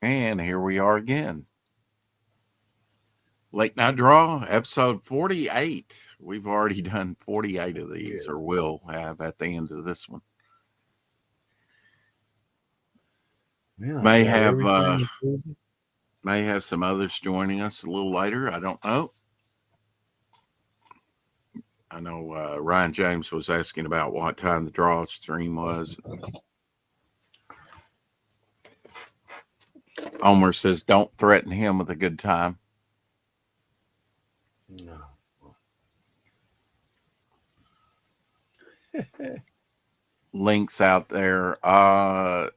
And here we are again. Late Night Draw, episode 48. We've already done 48 of these, Yeah. or will have at the end of this one. Yeah, I May got have everything included. may have some others joining us a little later. I don't know. I know Ryan James was asking about what time the draw stream was. Omer says, "Don't threaten him with a good time." No. Links out there. Of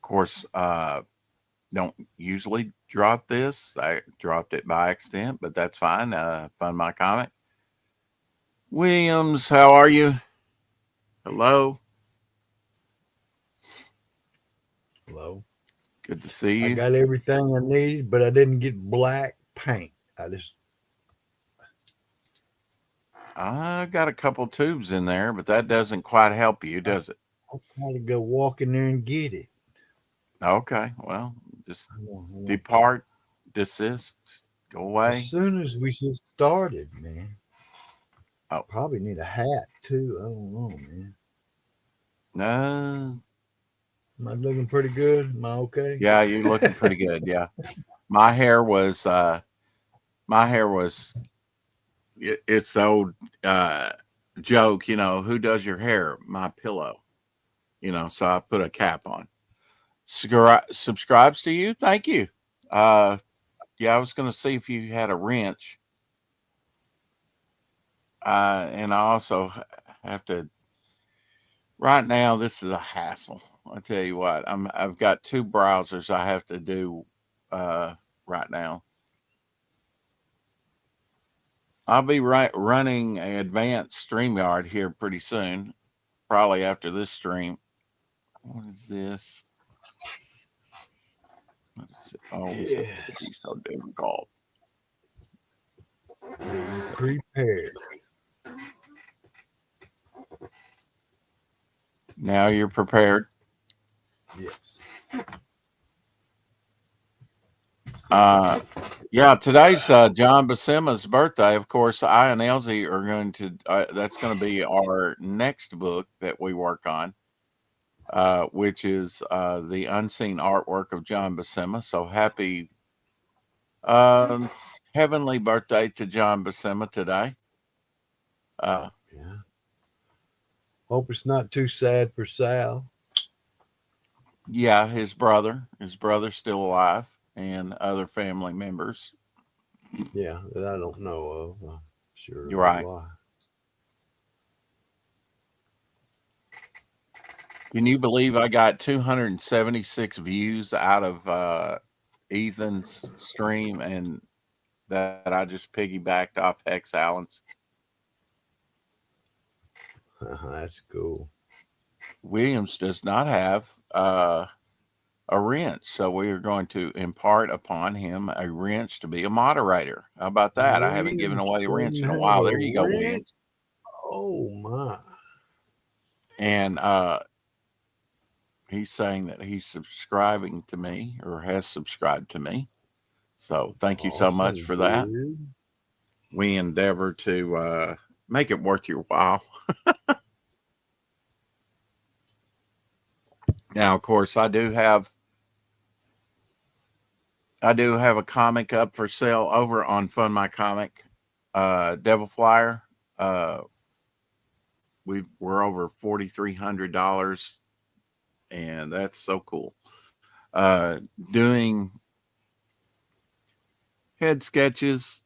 course, don't usually drop this. I dropped it by accident, but that's fine. Fund my comic. Williams, how are you? Hello. Hello. Good to see I you. got everything I needed, but I didn't get black paint. I just I got a couple tubes in there, but that doesn't quite help you, I, does it? I try to go walk in there and get it. Okay. Well, just I want that. depart, desist, go As away. soon as we just started, man. Oh, Probably need a hat too. I don't know, man. no. Am I looking pretty good? Am I okay? Yeah, you're looking pretty good. Yeah. My hair was, my hair was, it's the old uh, joke, who does your hair? My pillow, so I put a cap on. Subscribes to you. Thank you. Uh, yeah, I was going to see if you had a wrench. And I also have to. Right now, this is a hassle. I tell you what, I've got two browsers I have to do right now. I'll be running an advanced StreamYard here pretty soon, probably after this stream. What is this? What is it always have to Yes. be so difficult? Be prepared. Now you're prepared. Yes. Uh, yeah, today's John Buscema's birthday. Of course, I and Elsie are going to. That's going to be our next book that we work on, which is the unseen artwork of John Buscema. So happy um, heavenly birthday to John Buscema today. Uh, Yeah. Hope it's not too sad for Sal. yeah, his brother's still alive, and other family members. Yeah, that I don't know of. Sure You're know right. why. Can you believe I got 276 views out of Ethan's stream, and that I just piggybacked off Hex Allen's? That's cool. Williams does not have a wrench, so we are going to impart upon him a wrench to be a moderator. How about that? I haven't given Williams away a wrench doesn't in a have while. a There you go, wrench. Williams. Oh my. And he's saying that he's subscribing to me or has subscribed to me. So thank you so much Awesome, for that. dude. We endeavor to make it worth your while. Now, of course, I do have a comic up for sale over on Fund My Comic, Devil Flyer. Uh, we're over $4,300, and that's so cool. Doing head sketches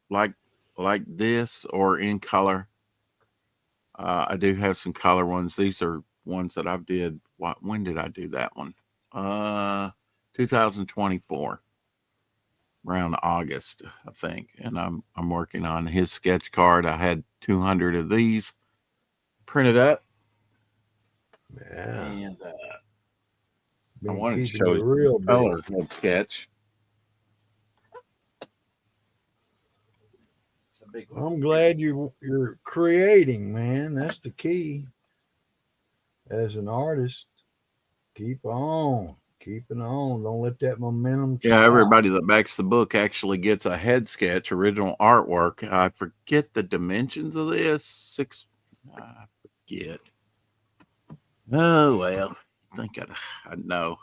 like this or in color. I do have some color ones. These are ones that I've did. When did I do that one? Uh, 2024, around August, I think. And I'm working on his sketch card. I had 200 of these printed up, Yeah. and I Been wanted to keeping show you you real color busy. head sketch. It's a big one. I'm glad you're creating, man. That's the key as an artist. Keep on. Keeping on. Don't let that momentum Yeah, stop. everybody that backs the book actually gets a head sketch, original artwork. I forget the dimensions of this. I forget. Oh well, I think I'd know.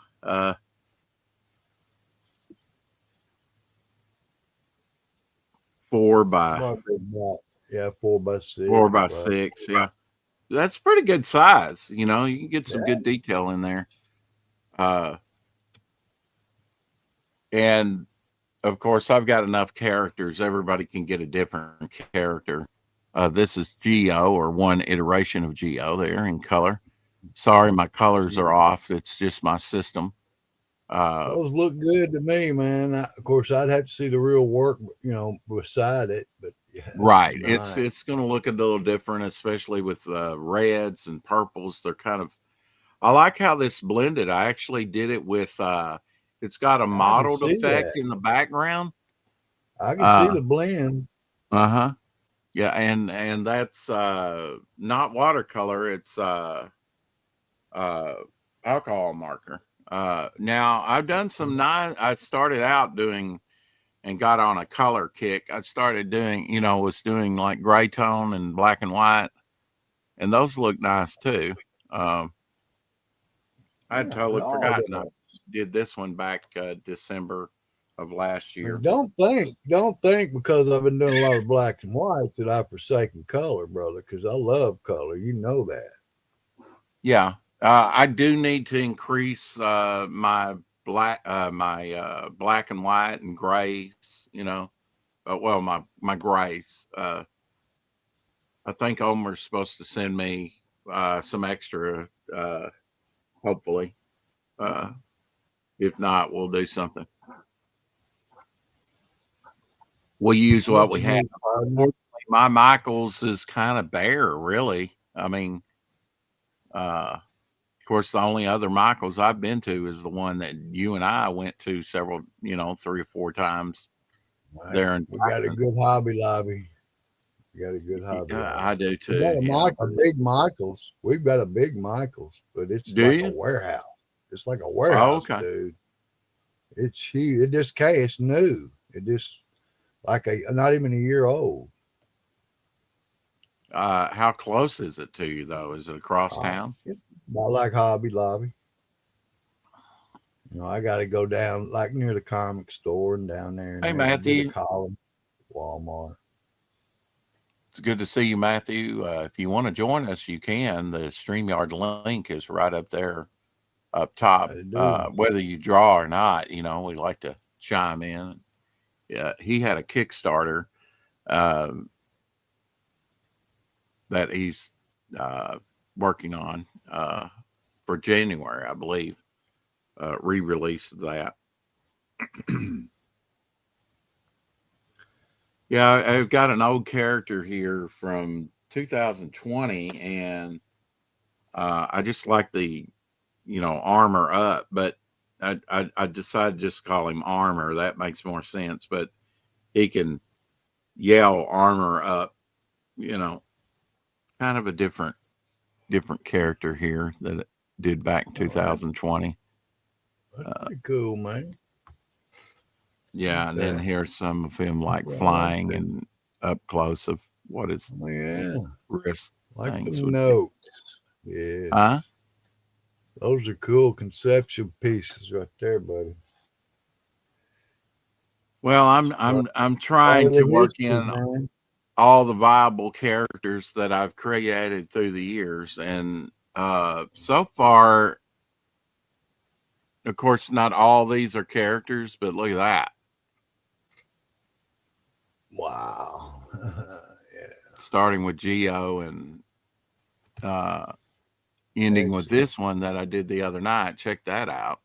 4 by Probably about, yeah, 4 by 6, 4 by 6. Yeah, that's pretty good size. You can get some yeah. good detail in there. Uh, and of course, I've got enough characters. Everybody can get a different character. This is Geo, or one iteration of Geo there in color. Sorry, my colors are off. It's just my system. Uh, Those look good to me, man. Of course, I'd have to see the real work, beside it. But yeah, that's right. It's nice. it's going to look a little different, especially with reds and purples. They're kind of. I like how this blended. I actually did it with. It's got a I can mottled see effect that. in the background. I can see Uh the blend. huh. Yeah, and that's not watercolor. It's uh, alcohol marker. Now I've done some nine. I started out doing and got on a color kick. I started doing, was doing like gray tone and black and white, and those look nice too. Um, I'd Yeah, totally all forgotten. I that. did this one back December of last And year. don't think because I've been doing a lot of black and whites that I've forsaken color, brother. Because I love color. You know that. Yeah, I do need to increase my black and white and grays. Well, my grays. I think Omer's supposed to send me some extra. Hopefully, uh, if not, we'll do something. We'll use what What we you have. need, partner? Unfortunately, my Michaels is kind of bare, really. I mean, of course, the only other Michaels I've been to is the one that you and I went to several, 3 or 4 times Right. there in We got a Jackson. good Hobby Lobby. We got a good Hobby Yeah, Lobby. I do We got too. Yeah. A big Michaels. We've got a big Michaels, but it's Do like a you? warehouse. It's like a Oh, warehouse, okay. dude. It's huge. It just it's new. It just like not even a year old. How close is it to you though? Is it across town? It's not like Hobby Lobby. I got to go down like near the comic store and down there and Hey, maybe get a Matthew. column at Walmart. It's good to see you, Matthew. If you want to join us, you can. The StreamYard link is right up there, up top. I do. Whether you draw or not, we like to chime in. Yeah, he had a Kickstarter um, that he's uh, working on for January, I believe. Re-release of that. Yeah, I've got an old character here from 2020, and I just like the armor up, but I decided to just call him armor. That makes more sense. But he can yell armor up. You know, kind of a different character here that it did back in Oh, 2020. that's Uh, pretty cool, man. yeah, and then Okay. here's some of him like Yeah, I like flying that. and up close of what his Oh, yeah. wrist Like the things would be. notes. Yes. Huh? Those are cool conceptual pieces right there, buddy. Well, I'm Part, I'm I'm part trying of the to work history, in man. all the viable characters that I've created through the years. And so far, of course, not all these are characters, but look at that. Wow. Yeah. Starting with Geo and uh, ending with Excellent. this one that I did the other night. Check that out.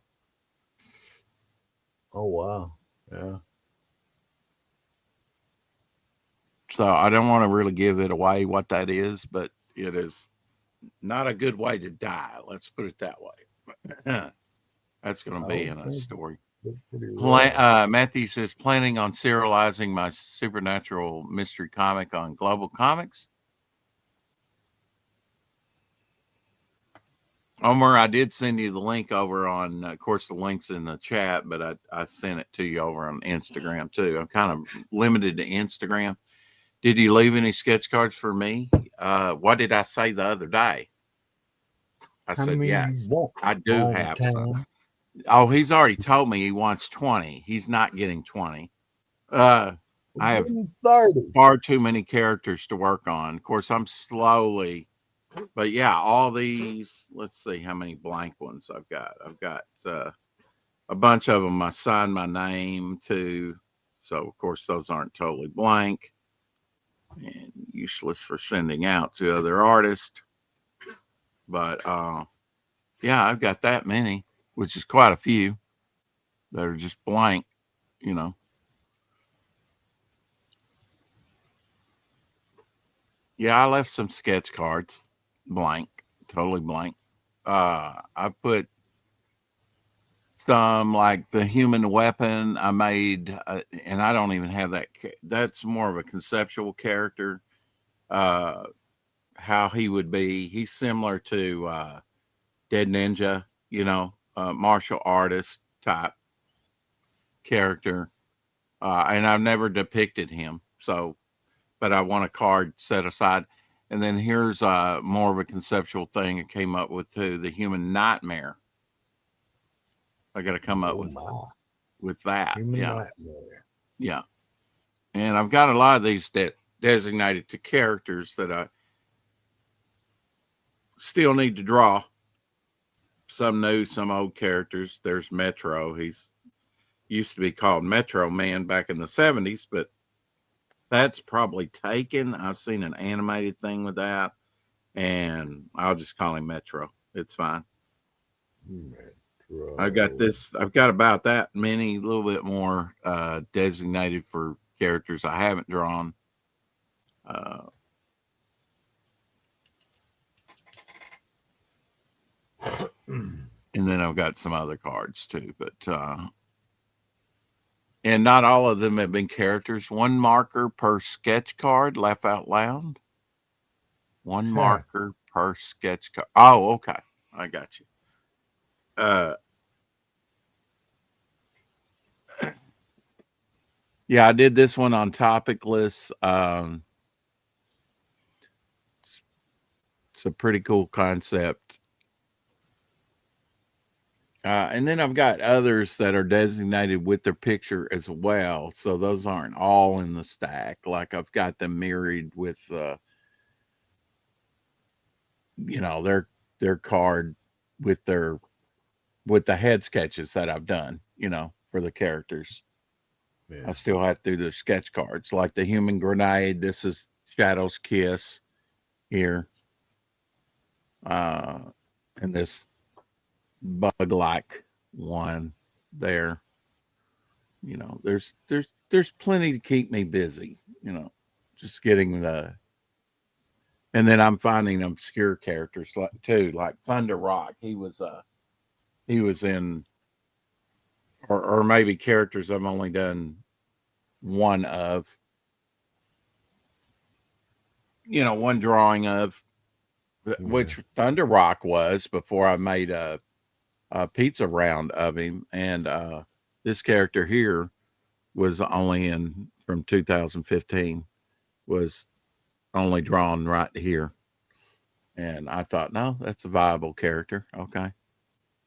Oh, wow. Yeah. So I don't want to really give it away what that is, but it is not a good way to die. Let's put it that way. That's going to I be would in a think story. it's pretty rough. Matthew says, planning on serializing my supernatural mystery comic on Global Comics. Omar, I did send you the link over on, of course, the link's in the chat, but I sent it to you over on Instagram too. I'm kind of limited to Instagram. Did you leave any sketch cards for me? What did I say the other day? I How said, many you yes, want I do all the have some. time? Oh, he's already told me he wants 20. He's not getting 20. Uh, I Give have him 30. far too many characters to work on. Of course, I'm slowly, but yeah, all these, let's see how many blank ones I've got. I've got a bunch of them I signed my name to. So, of course, those aren't totally blank and useless for sending out to other artists. But yeah, I've got that many, which is quite a few that are just blank, you know. Yeah, I left some sketch cards blank, totally blank. I put some like the human weapon I made, and I don't even have that. That's more of a conceptual character. Uh, how he would be. He's similar to Dead Ninja, you know, martial artist type character. And I've never depicted him. So, but I want a card set aside. And then here's more of a conceptual thing I came up with too: the human nightmare. I got to come up Oh my. with that. Human Yeah, nightmare. yeah. And I've got a lot of these that designated to characters that I still need to draw. Some new, some old characters. There's Metro. He's used to be called Metro Man back in the 70s, but that's probably taken. I've seen an animated thing with that, and I'll just call him Metro. It's fine. I've got Metro. this. I've got about that many, a little bit more designated for characters I haven't drawn. Uh, and then I've got some other cards too, but and not all of them have been characters. One marker per sketch card. Laugh out loud. One marker per sketch card. Oh, okay. I got you. Uh, yeah, I did this one on topic lists. It's a pretty cool concept. And then I've got others that are designated with their picture as well. So those aren't all in the stack. Like I've got them mirrored with, you know, their card with their with the head sketches that I've done. You know, for the characters. Yeah. I still have to do the sketch cards, like the human grenade. This is Shadow's Kiss here, uh, and this bug-like one there. You know, there's plenty to keep me busy. You know, just getting the, and then I'm finding obscure characters like too, like Thunder Rock. He was in, or maybe characters I've only done one of. You know, one drawing of, Yeah. which Thunder Rock was before I made a pizza round of him, and this character here was only in from 2015, was only drawn right here, and I thought, no, that's a viable character. Okay,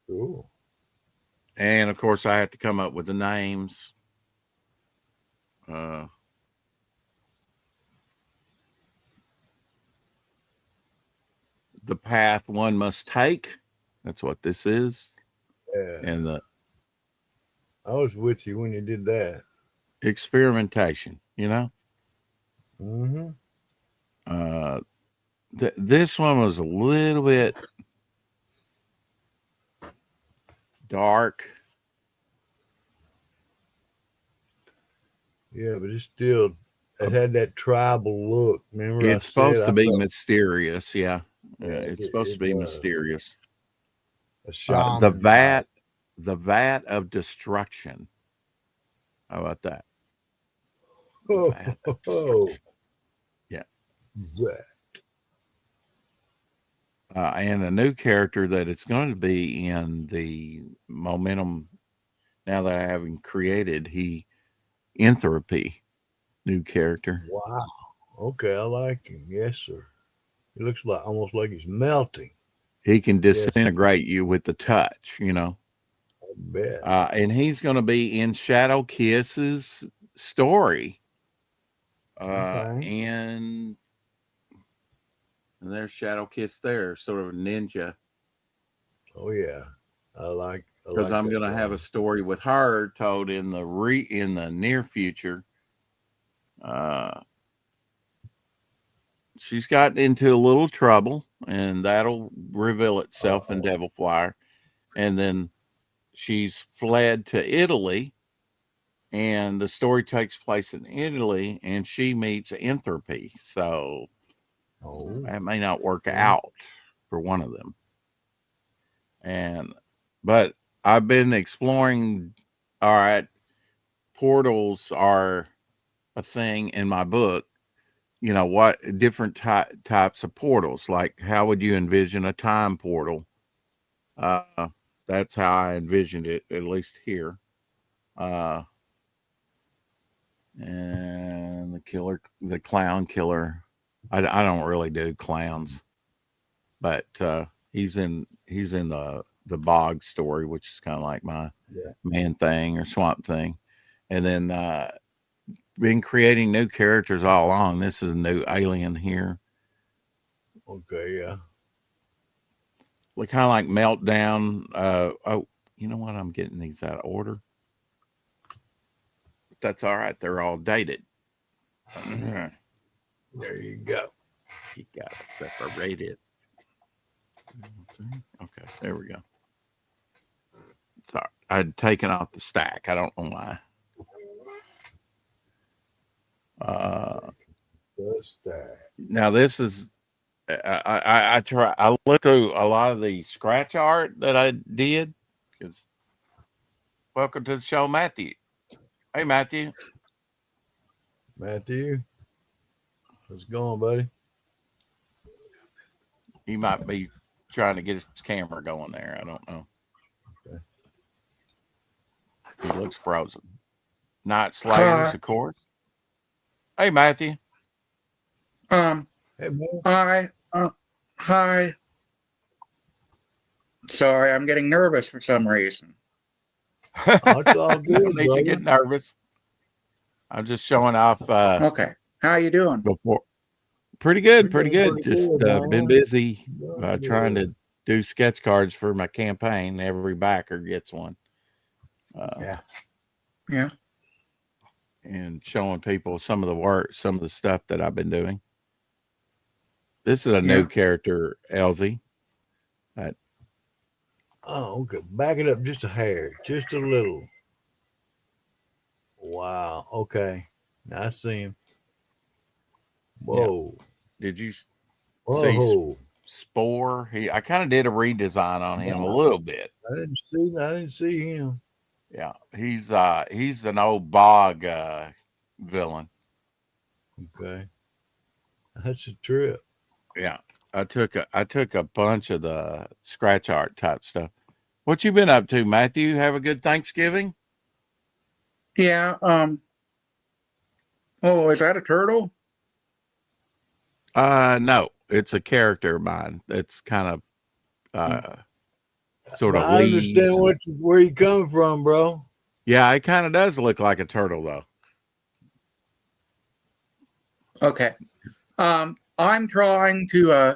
Cool. and of course I have to come up with the names. Uh, the path one must take. That's what this is, Yeah. and the I was with you when you did that. experimentation. You know, Mm-hmm. uh, this one was a little bit dark. Yeah, but it's still it had that tribal look. Remember I It's said supposed I to be felt mysterious, yeah. yeah, It's supposed to be mysterious. a The shaman type. vat, the vat of destruction. How about that? The Oh, vat of oh, destruction. Yeah. that. and a new character that it's going to be in the momentum. Now that I haven't created, he entropy new character. Wow. Okay, I like him. Yes, sir. He looks like almost like he's melting. He can Yes, disintegrate you with the touch, you know. I bet. And he's going to be in Shadow Kiss's story. Okay. And there's Shadow Kiss there, sort of a ninja. Oh yeah. I Because like I'm that going to have a drawing. story with her told in the near future. Uh, she's gotten into a little trouble, and that'll reveal Uh itself in oh. Devil Flyer. And then she's fled to Italy, and the story takes place in Italy, and she meets Entropy. So Oh. that may not work Okay. out for one of them. And but I've been exploring. All right, portals are a thing in my book. You know what different types of portals? Like how would you envision a time portal? Uh, that's how I envisioned it, at least here. Uh, and the clown killer. I don't really do clowns, but he's in the bog story, which is kind of like my Yeah. man thing or swamp thing, and then been creating new characters all along. This is a new alien here, Okay. Yeah. like kind of like meltdown. Oh, you know what? I'm getting these out of order. But that's all right. They're all dated. You There you go. got it separated. Okay, there we go. Sorry, I'd taken off the stack. I don't know why. Uh, Just that. Now this is I try I looked through a lot of the scratch art that I did because welcome to the show, Matthew. Hey, Matthew. Matthew, how's it going, buddy? He might be trying to get his camera going there. I don't know. Okay. He looks frozen. Night Slayers, Hi. of course. Hey, Matthew. Um. Hey man. Hi. Hi. Sorry, I'm getting nervous for some reason. Oh, it's all No good, need to brother. get nervous. I'm just showing off Okay. How you doing? before. Pretty good, You're pretty doing good. pretty Just good, been man. busy You're doing trying good. to do sketch cards for my campaign. Every backer gets one, uh, Yeah. Yeah. and showing people some of the work, some of the stuff that I've been doing. This is a new Yeah. character, Elsie. Uh, Oh, okay. Back it up just a hair, just a little. Wow. Okay. Now I see him. yeah. Whoa. Did you see Whoa. Spore? I kind of did a redesign on him a No, little bit. I didn't see. I didn't see him. Yeah, he's an old bog villain. Okay. That's a trip. Yeah, I took a bunch of the scratch art type stuff. What you been up to, Matthew? Have a good Thanksgiving? Yeah. Oh, is that a turtle? No, it's a character of mine. That's kind of Hmm. sort Now of I understand leaves and where you come from, bro. yeah, it kind of does look like a turtle though. Okay. I'm trying to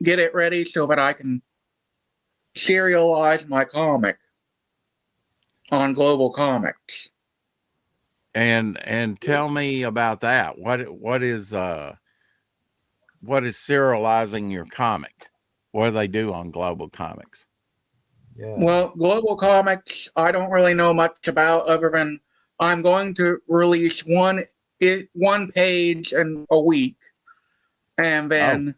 get it ready so that I can serialize my comic on Global Comics. And tell me about that. What is serializing your comic? What do they do on Global Comics? Yeah. Well, Global Comics, I don't really know much about other than I'm going to release one page in a week, and Oh, then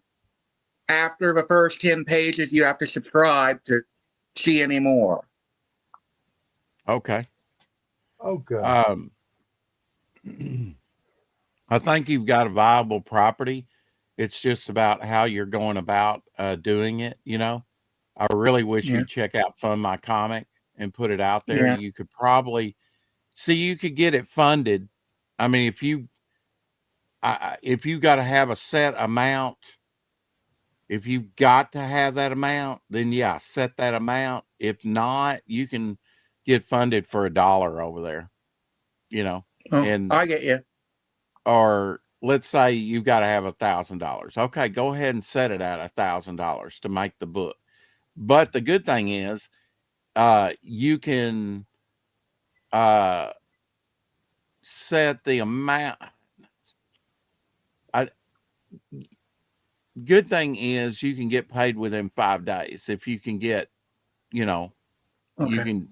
after the first 10 pages, you have to subscribe to see any more. okay. Okay. Um, I think you've got a viable property. It's just about how you're going about doing it. I really wish Yeah. you'd check out Fund My Comic and put it out there. Yeah. You could probably see you could get it funded. I mean, if you got to have a set amount, if you've got to have that amount, then yeah, set that amount. If not, you can get funded for $1 over there, Oh, and I get you. or let's say you've got to have $1,000. Okay, go ahead and set it at $1,000 to make the book. But the good thing is, you can set the amount. Good thing is you can get paid within 5 days. If you can get, you Okay. can,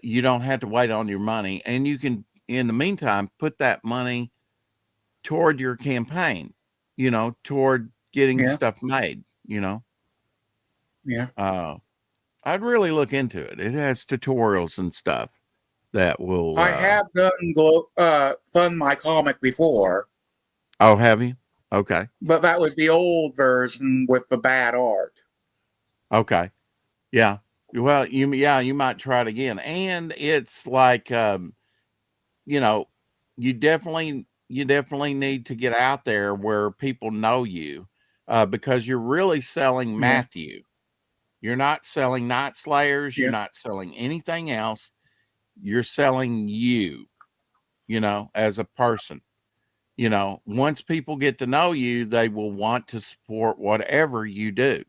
you don't have to wait on your money, and you can, in the meantime, put that money toward your campaign, toward getting Yeah. stuff made, Yeah. I'd really look into it. It has tutorials and stuff that will, I have done Fund My Comic before, oh, have you? Okay. but that was the old version with the bad art. Okay. Yeah. Well, you might try it again. And it's like, you know, you definitely need to get out there where people know you, because you're really selling Yeah. Matthew. You're not selling Night Slayers. You're Yeah. not selling anything else. You're selling you, as a person. Once people get to know you, they will want to support whatever you do.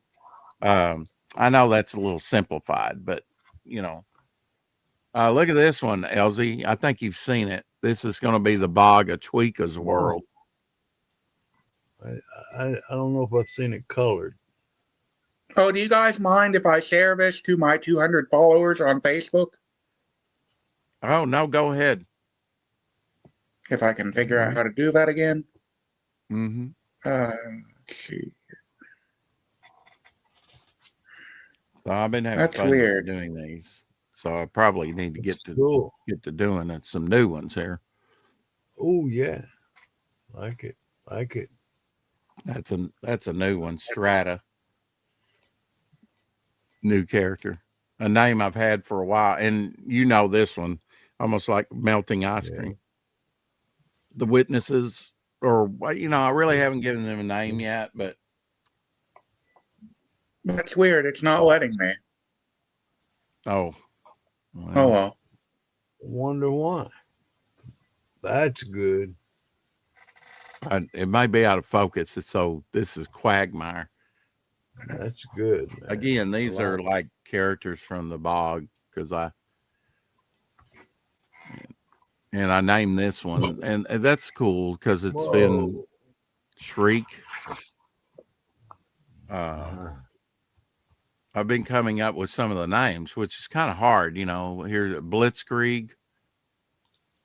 I know that's a little simplified, but you know, look at this one, LZ. I think you've seen it. This is going to be the Bog of Tweeka's world. I don't know if I've seen it colored. Oh, do you guys mind if I share this to my 200 followers on Facebook? Oh no, go ahead. If I can figure out how to do that again. Mm-hmm. Let's see. So I've been having That's fun weird. doing these, so I probably need to That's get cool. to doing some new ones here. Oh yeah, like it. That's a new one, Strata. New character, a name I've had for a while, and this one, almost like melting ice cream. The Witnesses, or I really haven't given them a name yet, but That's weird. It's not letting me. oh well. Wonder why. That's good. It may be out of focus. This is Quagmire. That's good, man. Again, these are like characters from the Bog, because I named this one, and that's cool because it's been Shriek. I've been coming up with some of the names, which is kind of hard, Here, Blitzkrieg.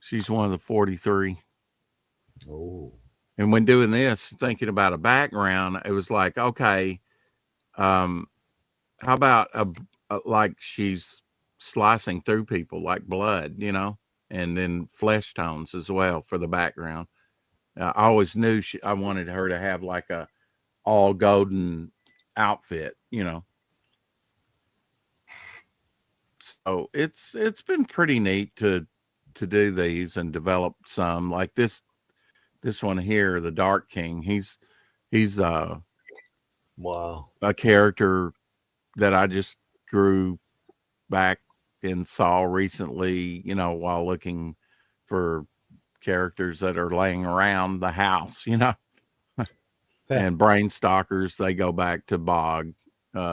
She's one of the 43. Oh. And when doing this, thinking about a background, it was like, okay, how about like she's slicing through people like blood, and then flesh tones as well for the background. I always knew I wanted her to have like a all golden outfit, So it's been pretty neat to do these and develop some like this one here, the Dark King. He's wow, a character that I just drew back and saw recently, while looking for characters that are laying around the house, and brain stalkers, they go back to Bog.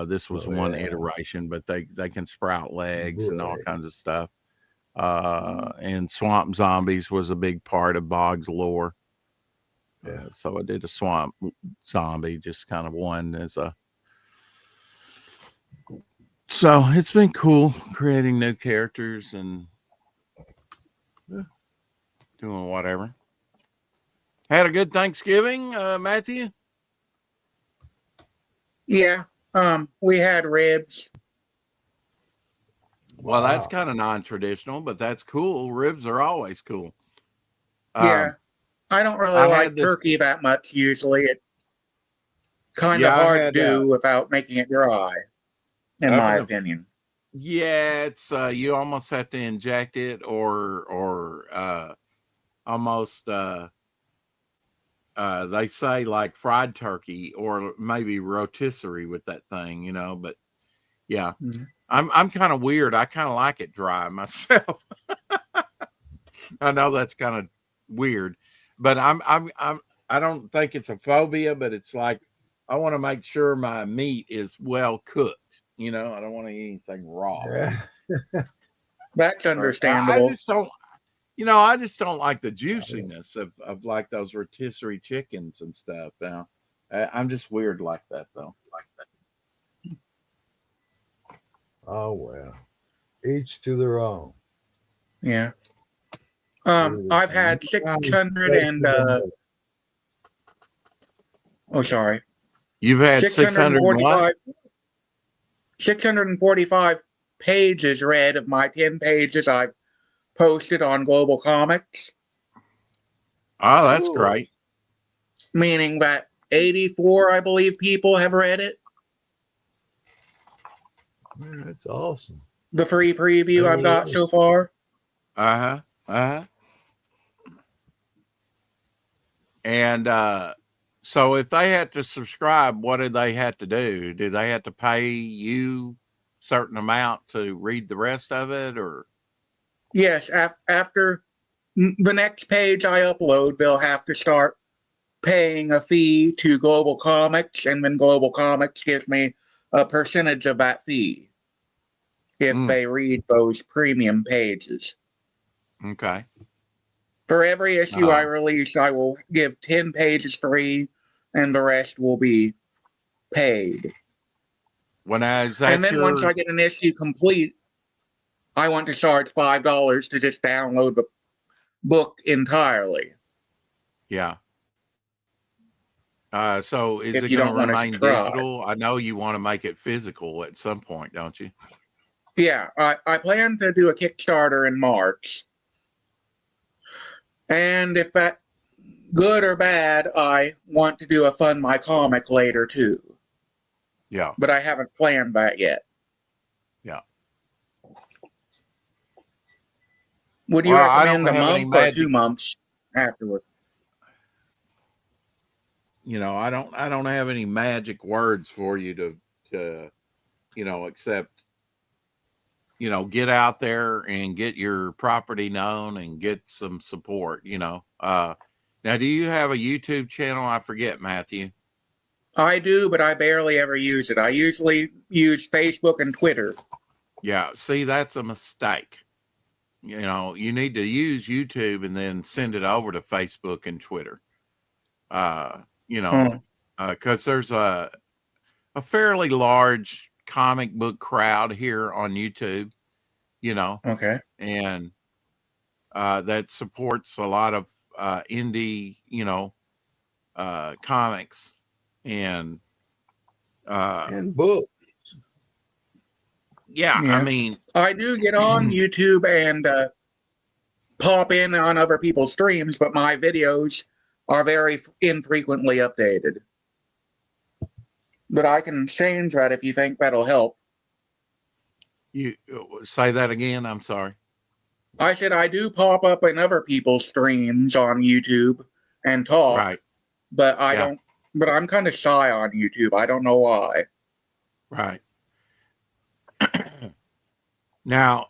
This was one iteration, but they can sprout legs and all kinds of stuff. And swamp zombies was a big part of Bog's lore. So I did a swamp zombie, just kind of one as a. So it's been cool creating new characters and doing whatever. Had a good Thanksgiving, Matthew? Yeah. We had ribs. Well, that's kind of non-traditional, but that's cool. Ribs are always cool. Yeah. I don't really like turkey that much usually. kind of Yeah, I hard to had do without making it dry, in up my in the opinion. yeah, it's you almost have to inject it or almost they say like fried turkey or maybe rotisserie with that thing, but yeah. Mhm. I'm kind of weird. I kind of like it dry myself. I know that's kind of weird, but I don't think it's a phobia, but it's like I want to make sure my meat is well cooked. I don't want to eat anything raw. Yeah. That's I understandable. just don't. I just don't like the juiciness of like those rotisserie chickens and stuff. Now, I'm just weird like that though. Oh well. Each to their own. Yeah. We're the I've had United 600 States and of America. sorry, You've had 601. 645 645 pages read of my 10 pages I've posted on Global Comics, Oh, that's Cool. great. meaning that 84, I believe, people have read it. Man, that's awesome. The free preview That I've really got is. so far. Uh huh. Uh huh. And so, if they had to subscribe, what did they have to do? Do they have to pay you certain amount to read the rest of it, or? Yes, after the next page I upload, they'll have to start paying a fee to Global Comics, and then Global Comics gives me a percentage of that fee if Mm, they read those premium pages. okay. For every issue I Uh, release, I will give 10 pages free, and the rest will be paid. is And that then once your? I get an issue complete, I want to charge $5 to just download the book entirely, Yeah. So is if it you going to don't want to remain subscribe. digital? I know you want to make it physical at some point, don't you? Yeah, I plan to do a Kickstarter in March. And if that good or bad, I want to do a Fund My Comic later too. Yeah. But I haven't planned that yet. Yeah. Would you Well, I don't recommend a have any month or 2 magic. months afterward? I don't have any magic words for you to except get out there and get your property known and get some support. Now, do you have a YouTube channel? I forget, Matthew. I do, but I barely ever use it. I usually use Facebook and Twitter. Yeah, see, that's a mistake. You need to use YouTube and then send it over to Facebook and Twitter. You know, Hmm. because there's a fairly large comic book crowd here on YouTube, Okay. and that supports a lot of indie, comics and And book. yeah, I Yeah. mean, I do get on YouTube and pop in on other people's streams, but my videos are very infrequently updated. But I can change that if you think that'll help. you say that again. I'm sorry. I said I do pop up in other people's streams on YouTube and talk, Right. but I Yeah. don't. But I'm kind of shy on YouTube. I don't know why. Right. Now,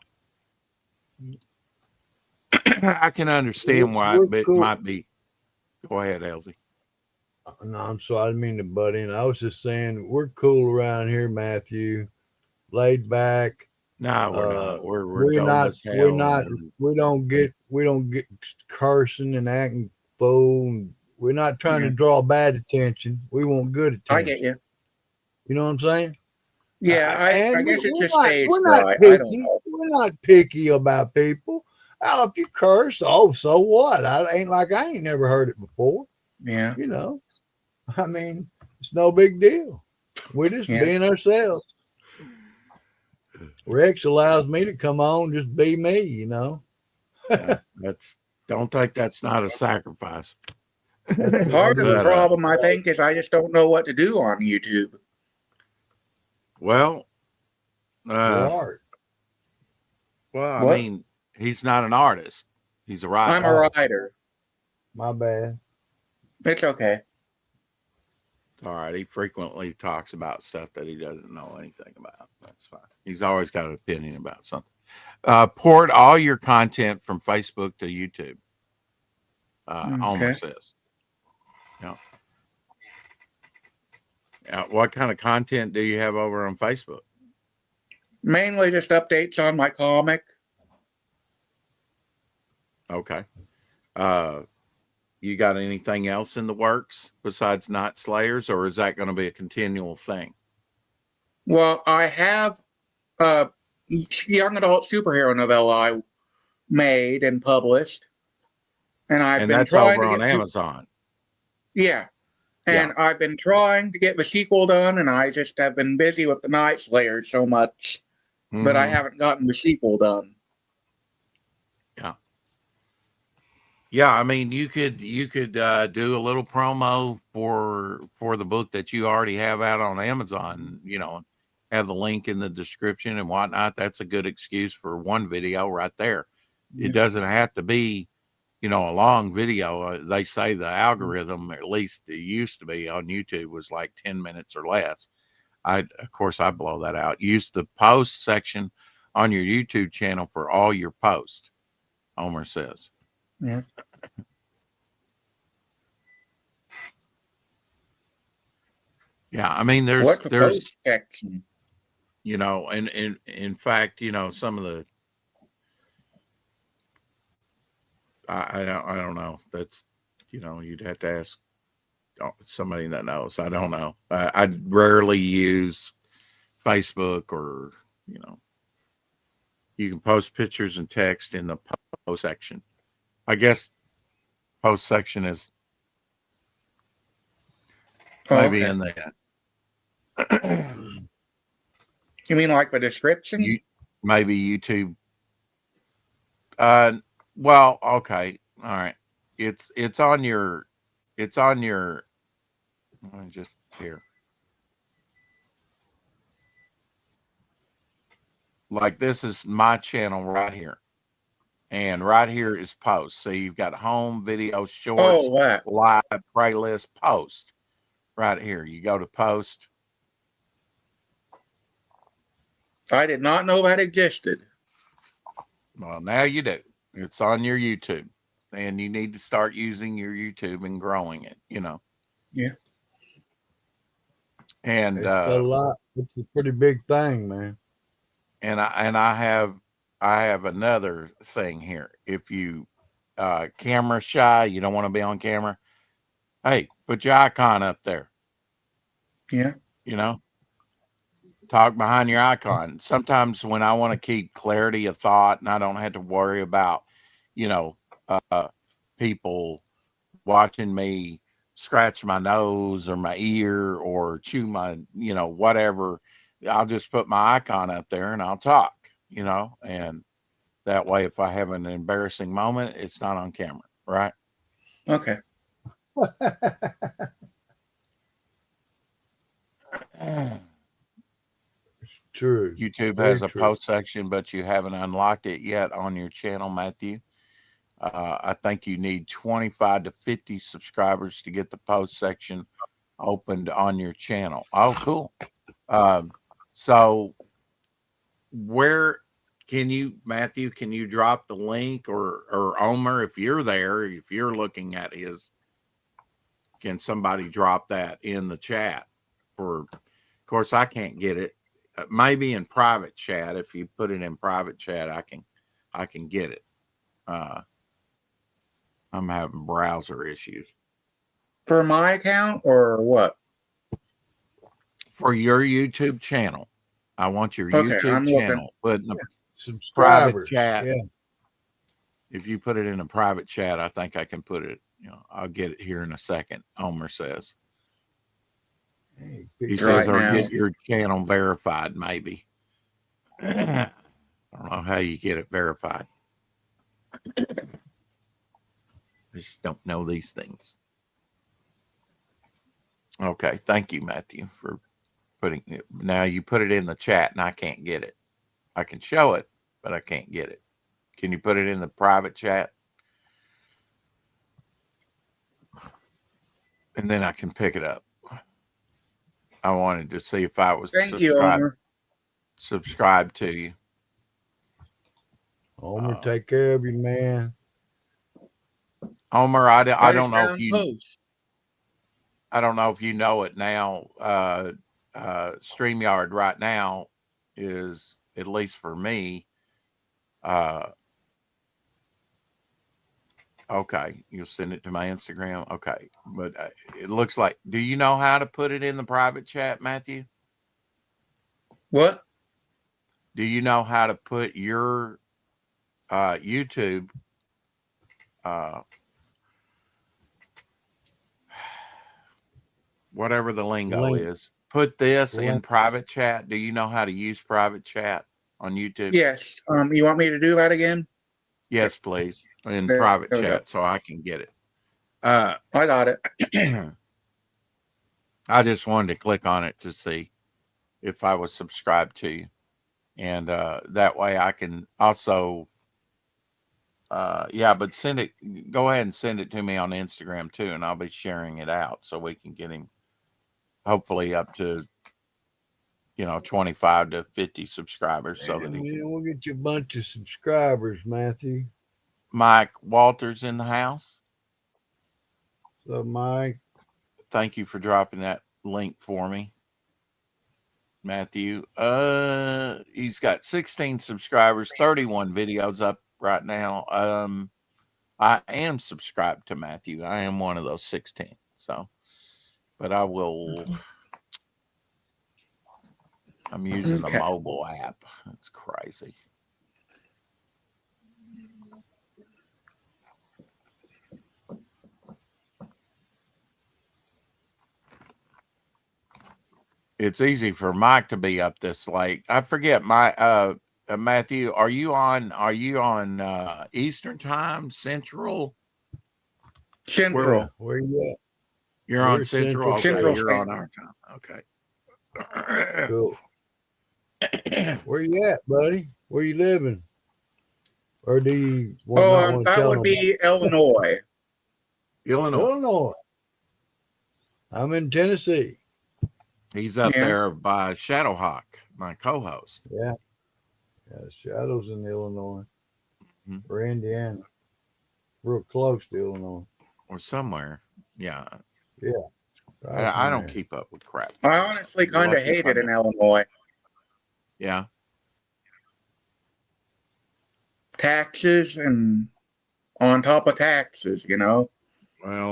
I can understand why We're it cool. might be. Go ahead, Elsie. No, I'm sorry. I didn't mean to butt in. I was just saying we're cool around here, Matthew. Laid back. No, we're not. We're We're dull not. as We're hell. not. We don't get. We don't get cursing and acting fool. And we're not trying to Yeah. draw bad attention. We want good attention. I get you. You know what I'm saying? Yeah, I And guess it's we're just not. stage We're not fright. I don't picky. know. We're not picky about people. Oh, if you curse, so what? I ain't like I ain't never heard it before. Yeah. You know. I mean, it's no big deal. We're just Yeah. being ourselves. Rex allows me to come on, just be me, Don't think that's not a sacrifice. Part of the But, problem, I think, is I just don't know what to do on YouTube. well, The uh, art. well, I What? mean, he's not an artist. He's a I'm writer. a Oh. writer. My bad. It's okay. All right. He frequently talks about stuff that he doesn't know anything about. That's fine. He's always got an opinion about something. Port all your content from Facebook to YouTube. Omer Okay. says. Yeah. What kind of content do you have over on Facebook? Mainly just updates on my comic. Okay. You got anything else in the works besides Night Slayers, or is that going to be a continual thing? Well, I have a young adult superhero novella I made and published, and I've And been that's trying over to on get to, Amazon. yeah, Yeah. and I've been trying to get the sequel done, and I just have been busy with the Night Slayer so much that I Mhm. haven't gotten the sequel done. Yeah. Yeah, I mean, you could do a little promo for the book that you already have out on Amazon. Have the link in the description and whatnot. That's a good excuse for one video right there. Yeah. It doesn't have to be, a long video. They say the algorithm, at least it used to be on YouTube, was like 10 minutes or less. Of course, I blow that out. Use the post section on your YouTube channel for all your posts. Homer says. Yeah. Yeah, I mean, What's the there's post section? and in fact, some of the I don't know. That's you'd have to ask somebody that knows. I don't know. I rarely use Facebook, or you can post pictures and text in the post section. I guess post section is Oh, maybe okay. in the You mean like the description? you maybe YouTube. Uh, well, okay, all right. It's on your let me just here. Like, this is my channel right here. And right here is post. So you've got home, video, shorts, Oh, that. live, playlist, post. Right here. You go to post. I did not know that existed. Well, now you do. It's on your YouTube. And you need to start using your YouTube and growing it, Yeah. And It's a lot. It's a pretty big thing, man. and I have another thing here. If you camera shy, you don't want to be on camera, hey, put your icon up there. Yeah. Talk behind your icon. Sometimes when I want to keep clarity of thought and I don't have to worry about, you know, people watching me scratch my nose or my ear or chew my, whatever, I'll just put my icon up there and I'll talk, and that way, if I have an embarrassing moment, it's not on camera, right? Okay. True. YouTube Very has a true. post section, but you haven't unlocked it yet on your channel, Matthew. I think you need 25 to 50 subscribers to get the post section opened on your channel. Oh, cool. So where Matthew, can you drop the link, or Omer, if you're there, if you're looking at can somebody drop that in the chat? Of course, I can't get it. Maybe in private chat. If you put it in private chat, I can get it. I'm having browser issues. For my account or what? For your YouTube channel. I want your Okay, YouTube I'm looking. channel. Put in the private Subscribers. chat. Yeah. If you put it in a private chat, I think I can put it. I'll get it here in a second. Omer says. Hey, He says, Right or now. get your channel verified, maybe. I don't know how you get it verified. I just don't know these things. Okay. Thank you, Matthew, for putting it. Now you put it in the chat and I can't get it. I can show it, but I can't get it. Can you put it in the private chat? And then I can pick it up. I wanted to see if I was Thank you, subscribed to you. Homer, take care of you, man. Homer, I don't know if you Post. I don't know if you know it now. StreamYard right now is, at least for me, okay, you'll send it to my Instagram. Okay, but it looks like, do you know how to put it in the private chat, Matthew? What? Do you know how to put your YouTube whatever the lingo is, put this in private chat? Do you know how to use private chat on YouTube? Yes. You want me to do that again? Yes, please. In private chat so I can get it. I got it. I just wanted to click on it to see if I was subscribed to you. And that way I can also, but send it, go ahead and send it to me on Instagram too. And I'll be sharing it out so we can get him hopefully up to, 25 to 50 subscribers so that we'll get you a bunch of subscribers, Matthew. Mike Walters in the house. So, Mike, thank you for dropping that link for me, Matthew. He's got 16 subscribers, 31 videos up right now. I am subscribed to Matthew. I am one of those 16. So, but I'm using the mobile app. That's crazy. It's easy for Mike to be up this late. I forget Matthew, are you on Eastern time, Central? Central. Where you at? You're on Central. Okay, Central. You're on our time. Okay. Cool. Where you at, buddy? Where you living? Or do you want that would be Illinois. Illinois. I'm in Tennessee. He's up there by Shadowhawk, my co-host. Yeah. Shadow's in Illinois. Or Indiana. Real close to Illinois. Or somewhere. Yeah. Yeah. I don't keep up with crap. I honestly kind of hate it in Illinois. Yeah. Taxes and on top of taxes, Well,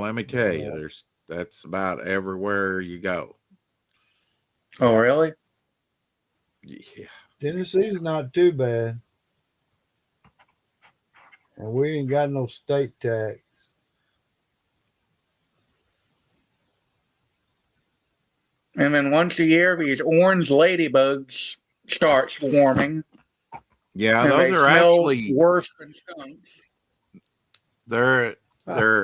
let me tell you, that's about everywhere you go. Oh, really? Yeah. Tennessee's not too bad. And we ain't got no state tax. And then once a year, these orange ladybugs start swarming. Yeah, those are actually worse than skunks. They're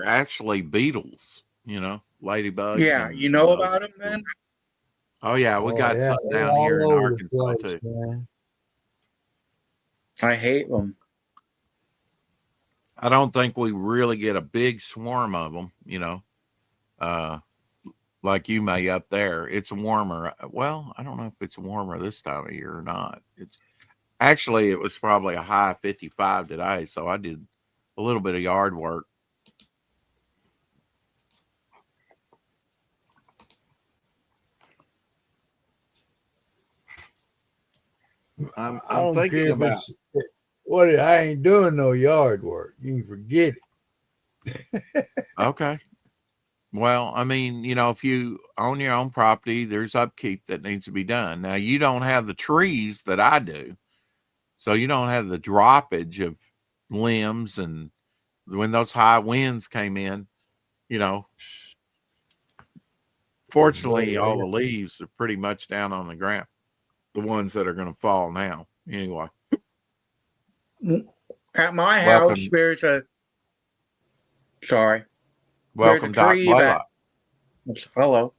actually beetles, ladybugs. Yeah, you know about them then? Oh yeah, we got something down here in Arkansas too. Man. I hate them. I don't think we really get a big swarm of them, like you may up there. It's warmer. Well, I don't know if it's warmer this time of year or not. It was probably a high 55 today, so I did a little bit of yard work. I'm thinking about what I ain't doing no yard work. You can forget it. Okay. Well, I mean, if you own your own property, there's upkeep that needs to be done. Now, you don't have the trees that I do. So you don't have the droppage of limbs, and when those high winds came in, fortunately, all the leaves are pretty much down on the ground. The ones that are going to fall now. Anyway. At my house, there's a... Sorry. Welcome, Doc Blaylock. Hello.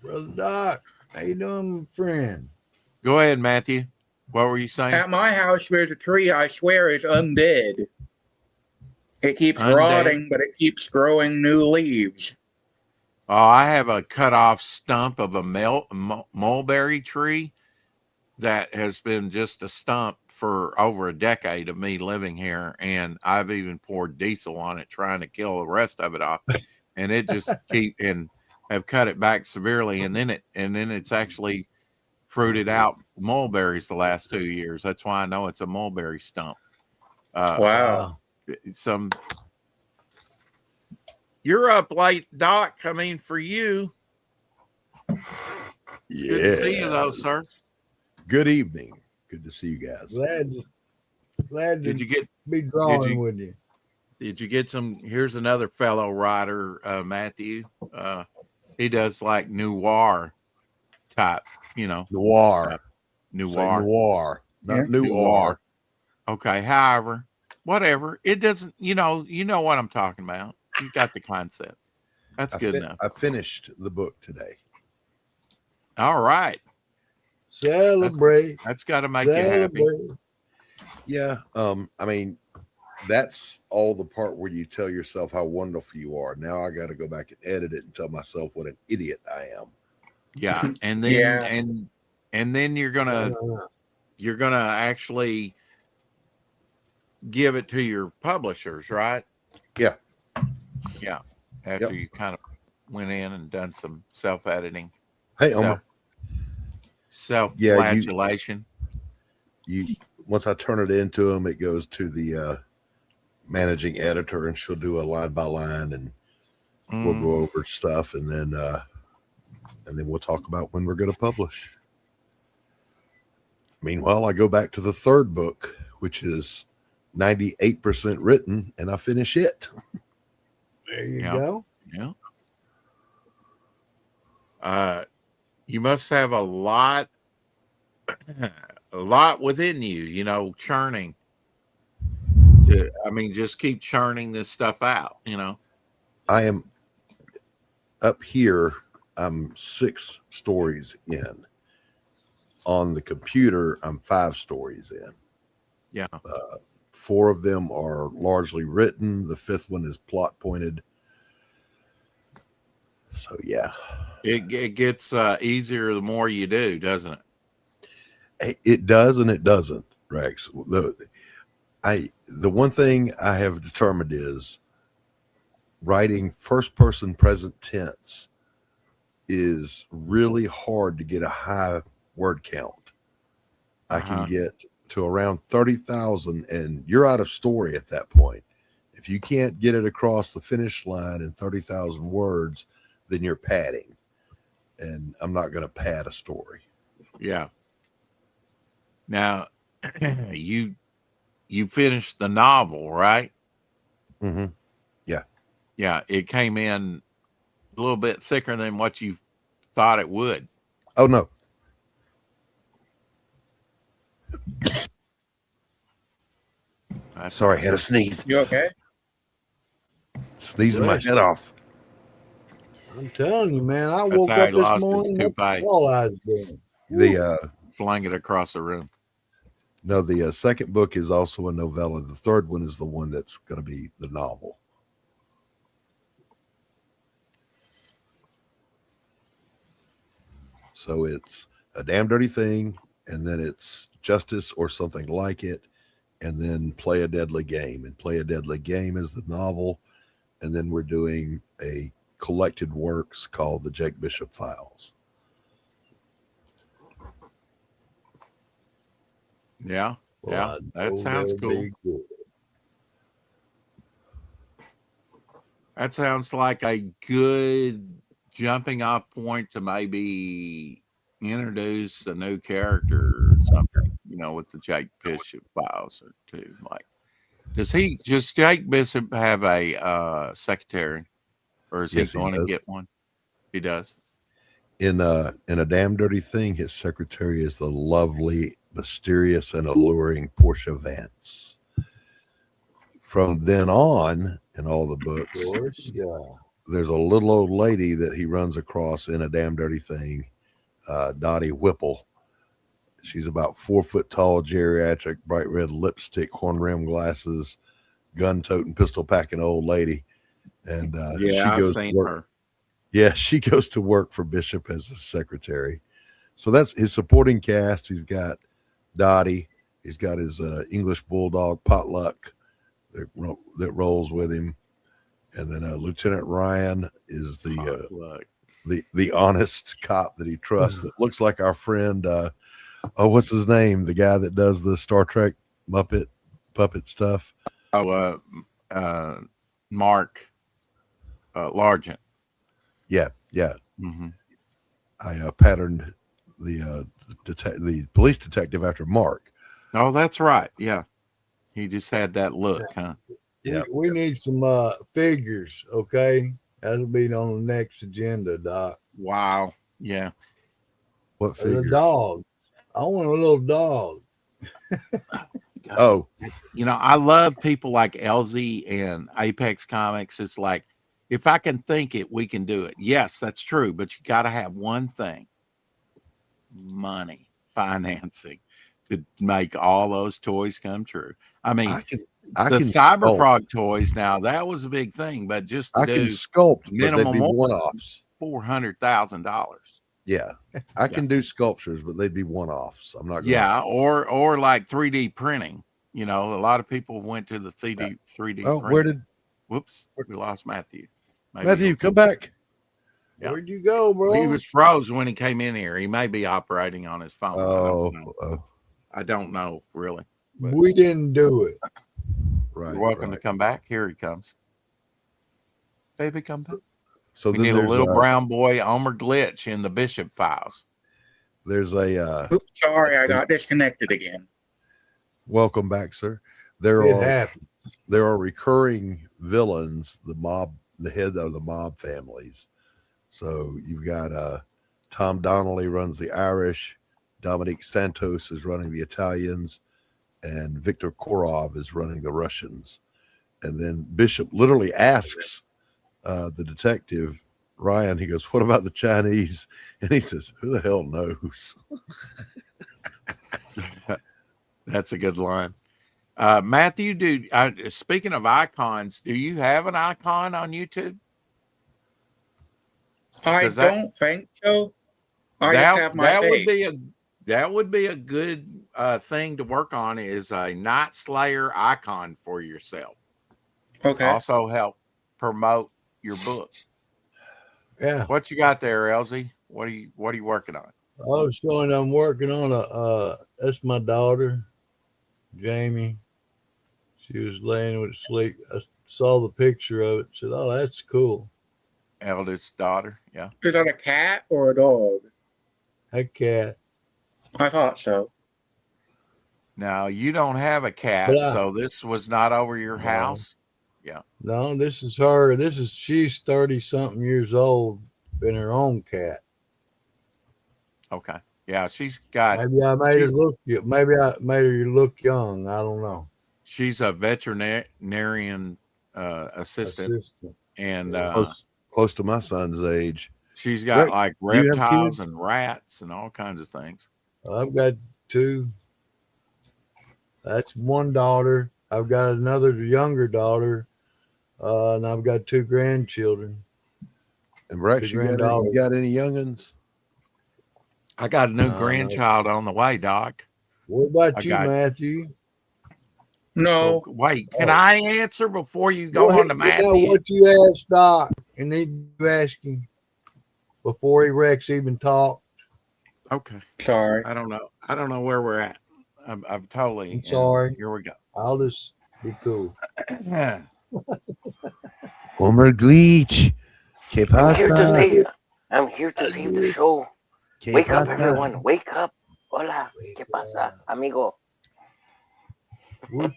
Brother Doc, how you doing, my friend? Go ahead, Matthew. What were you saying? At my house, there's a tree I swear is undead. It keeps Undead? rotting, but it keeps growing new leaves. Oh, I have a cut off stump of a mulberry tree that has been just a stump for over a decade of me living here, and I've even poured diesel on it trying to kill the rest of it off, and it just and have cut it back severely, and then it's actually fruited out mulberries the last 2 years. That's why I know it's a mulberry stump. Wow. You're up late, Doc. I mean, for you. Yeah. Good to see you, though, sir. Good evening. Good to see you guys. Glad Did to you get? be drawing with you. Did you get some? Here's another fellow writer, Matthew. He does like noir type, Noir. stuff. Say noir, not Yeah. noir. Okay. However, whatever. It doesn't. You know what I'm talking about. You got the concept. That's good enough. I finished the book today. All right. Celebrate. That's got to make you happy. Yeah. I mean, that's all the part where you tell yourself how wonderful you are. Now I got to go back and edit it and tell myself what an idiot I am. Yeah. And then Yeah. and then you're gonna actually give it to your publishers, right? Yeah. Yeah. After you kind of went in and done some self-editing. Hey, Omar. Self-flagellation. You once I turn it into them, it goes to the managing editor, and she'll do a line by line, and we'll go over stuff, and then we'll talk about when we're going to publish. Meanwhile, I go back to the third book, which is 98% written, and I finish it. There you go. Yeah. You must have a lot within you, churning. Just keep churning this stuff out, I am up here. I'm 6 stories in. On the computer, I'm 5 stories in. Yeah. 4 of them are largely written. The 5th one is plot pointed. So yeah, it gets easier the more you do, doesn't it? It does and it doesn't, Rex. The one thing I have determined is writing first person present tense is really hard to get a high word count. I can get to around 30,000 and you're out of story at that point. If you can't get it across the finish line in 30,000 words, then you're padding. And I'm not going to pad a story. Yeah. Now, you finished the novel, right? Mm-hmm. Yeah. Yeah. It came in a little bit thicker than what you thought it would. Oh, no. Sorry, I had a sneeze. You okay? Sneezing my head off. I'm telling you, man. I That's woke how he up this lost his morning. That's toupee. all I was doing. The Flying it across the room. No, the second book is also a novella. The third one is the one that's going to be the novel. So it's A Damn Dirty Thing, and then it's Justice or something like it, and then Play a Deadly Game. And Play a Deadly Game is the novel, and then we're doing a collected works called the Jake Bishop Files. Yeah. Well, Yeah. That sounds cool. That sounds like a good jumping off point to maybe introduce a new character or something, with the Jake Bishop Files or two. Like, does Jake Bishop have a secretary, or is Yes, he going he to does. get one? He does. In A Damn Dirty Thing, his secretary is the lovely, mysterious, and alluring Portia Vance. From then on, in all the books, there's a little old lady that he runs across in A Damn Dirty Thing, Dottie Whipple. She's about 4 foot tall, geriatric, bright red lipstick, horn rimmed glasses, gun toting, pistol packing old lady. And she Yeah, I've goes to seen work. her. Yeah, she goes to work for Bishop as a secretary. So that's his supporting cast. He's got Dottie. He's got his English bulldog Potluck that rolls with him, and then Lieutenant Ryan is the honest cop that he trusts. That looks like our friend. What's his name? The guy that does the Star Trek Muppet puppet stuff. Oh, Mark Largent. Yeah. Mm-hmm. I patterned the police detective after Mark. Oh, that's right. Yeah, he just had that look, huh? Yeah. We need some figures, okay? That'll be on the next agenda, Doc. Wow. Yeah. What The figure? dog. I want a little dog. Oh, You know, I love people like LZ and Apex Comics. It's like, if I can think it, we can do it. Yes, that's true. But you got to have one thing: money, financing, to make all those toys come true. I mean, I the can Cyber sculpt. Frog toys now, that was a big thing, but just to I do can sculpt, but they'd minimum be one-offs. $400,000. Yeah, I can do sculptures, but they'd be one-offs. I'm not gonna. Yeah, or like 3D printing. You know, a lot of people went to the 3D Oh, printing. where did Whoops, we lost Matthew. Maybe Matthew come back? Yeah. Where'd you go, bro? He was froze when he came in here. He may be operating on his phone. I don't know really. But We didn't do it. Right. you're welcome right. to come back. Here he comes. Baby, come back. So We then need a there's little brown boy, Omer Glitch, in the Bishop files. there's a Oops, sorry, I got disconnected again. welcome back, sir. There It are happened. there are recurring villains, the head of the mob families. So you've got Tom Donnelly runs the Irish, Dominic Santos is running the Italians, and Victor Korov is running the Russians. And then Bishop literally asks the detective Ryan, he goes, "What about the Chinese?" And he says, "Who the hell knows?" That's a good line. Matthew, speaking of icons, do you have an icon on YouTube? I don't think so. I just have my page. That would be a good thing to work on, is a Night Slayer icon for yourself. Okay. Also help promote your book. Yeah. What you got there, Elsie? What are you working on? I was showing I'm working on that's my daughter, Jamie. She was laying with sleep. I saw the picture of it. Said, "Oh, that's cool." Eldest daughter, yeah. Is that a cat or a dog? That cat. I thought so. Now you don't have a cat, so this was not over your house. Yeah. No, this is her. She's 30-something years old in her own cat. Okay. Yeah, she's got. Maybe I made her look. Maybe I made her look young. I don't know. She's a veterinarian assistant. And close to my son's age. She's got Rick, like reptiles and rats and all kinds of things. I've got 2. That's one daughter. I've got another younger daughter, and I've got 2 grandchildren. And Rex, you got any youngins? I got a new grandchild on the way, Doc. What about you, Matthew? No. Well, wait, can I answer before you go on to Matthew? You know what you asked Doc, and then you ask him before Rex even talked. Okay. Sorry. I don't know where we're at. I'm totally sorry. Here we go. I'll just be cool. Homer Glitch. I'm here to save the show. Wake up, everyone. Wake up. Hola. ¿Qué pasa, amigo? Voy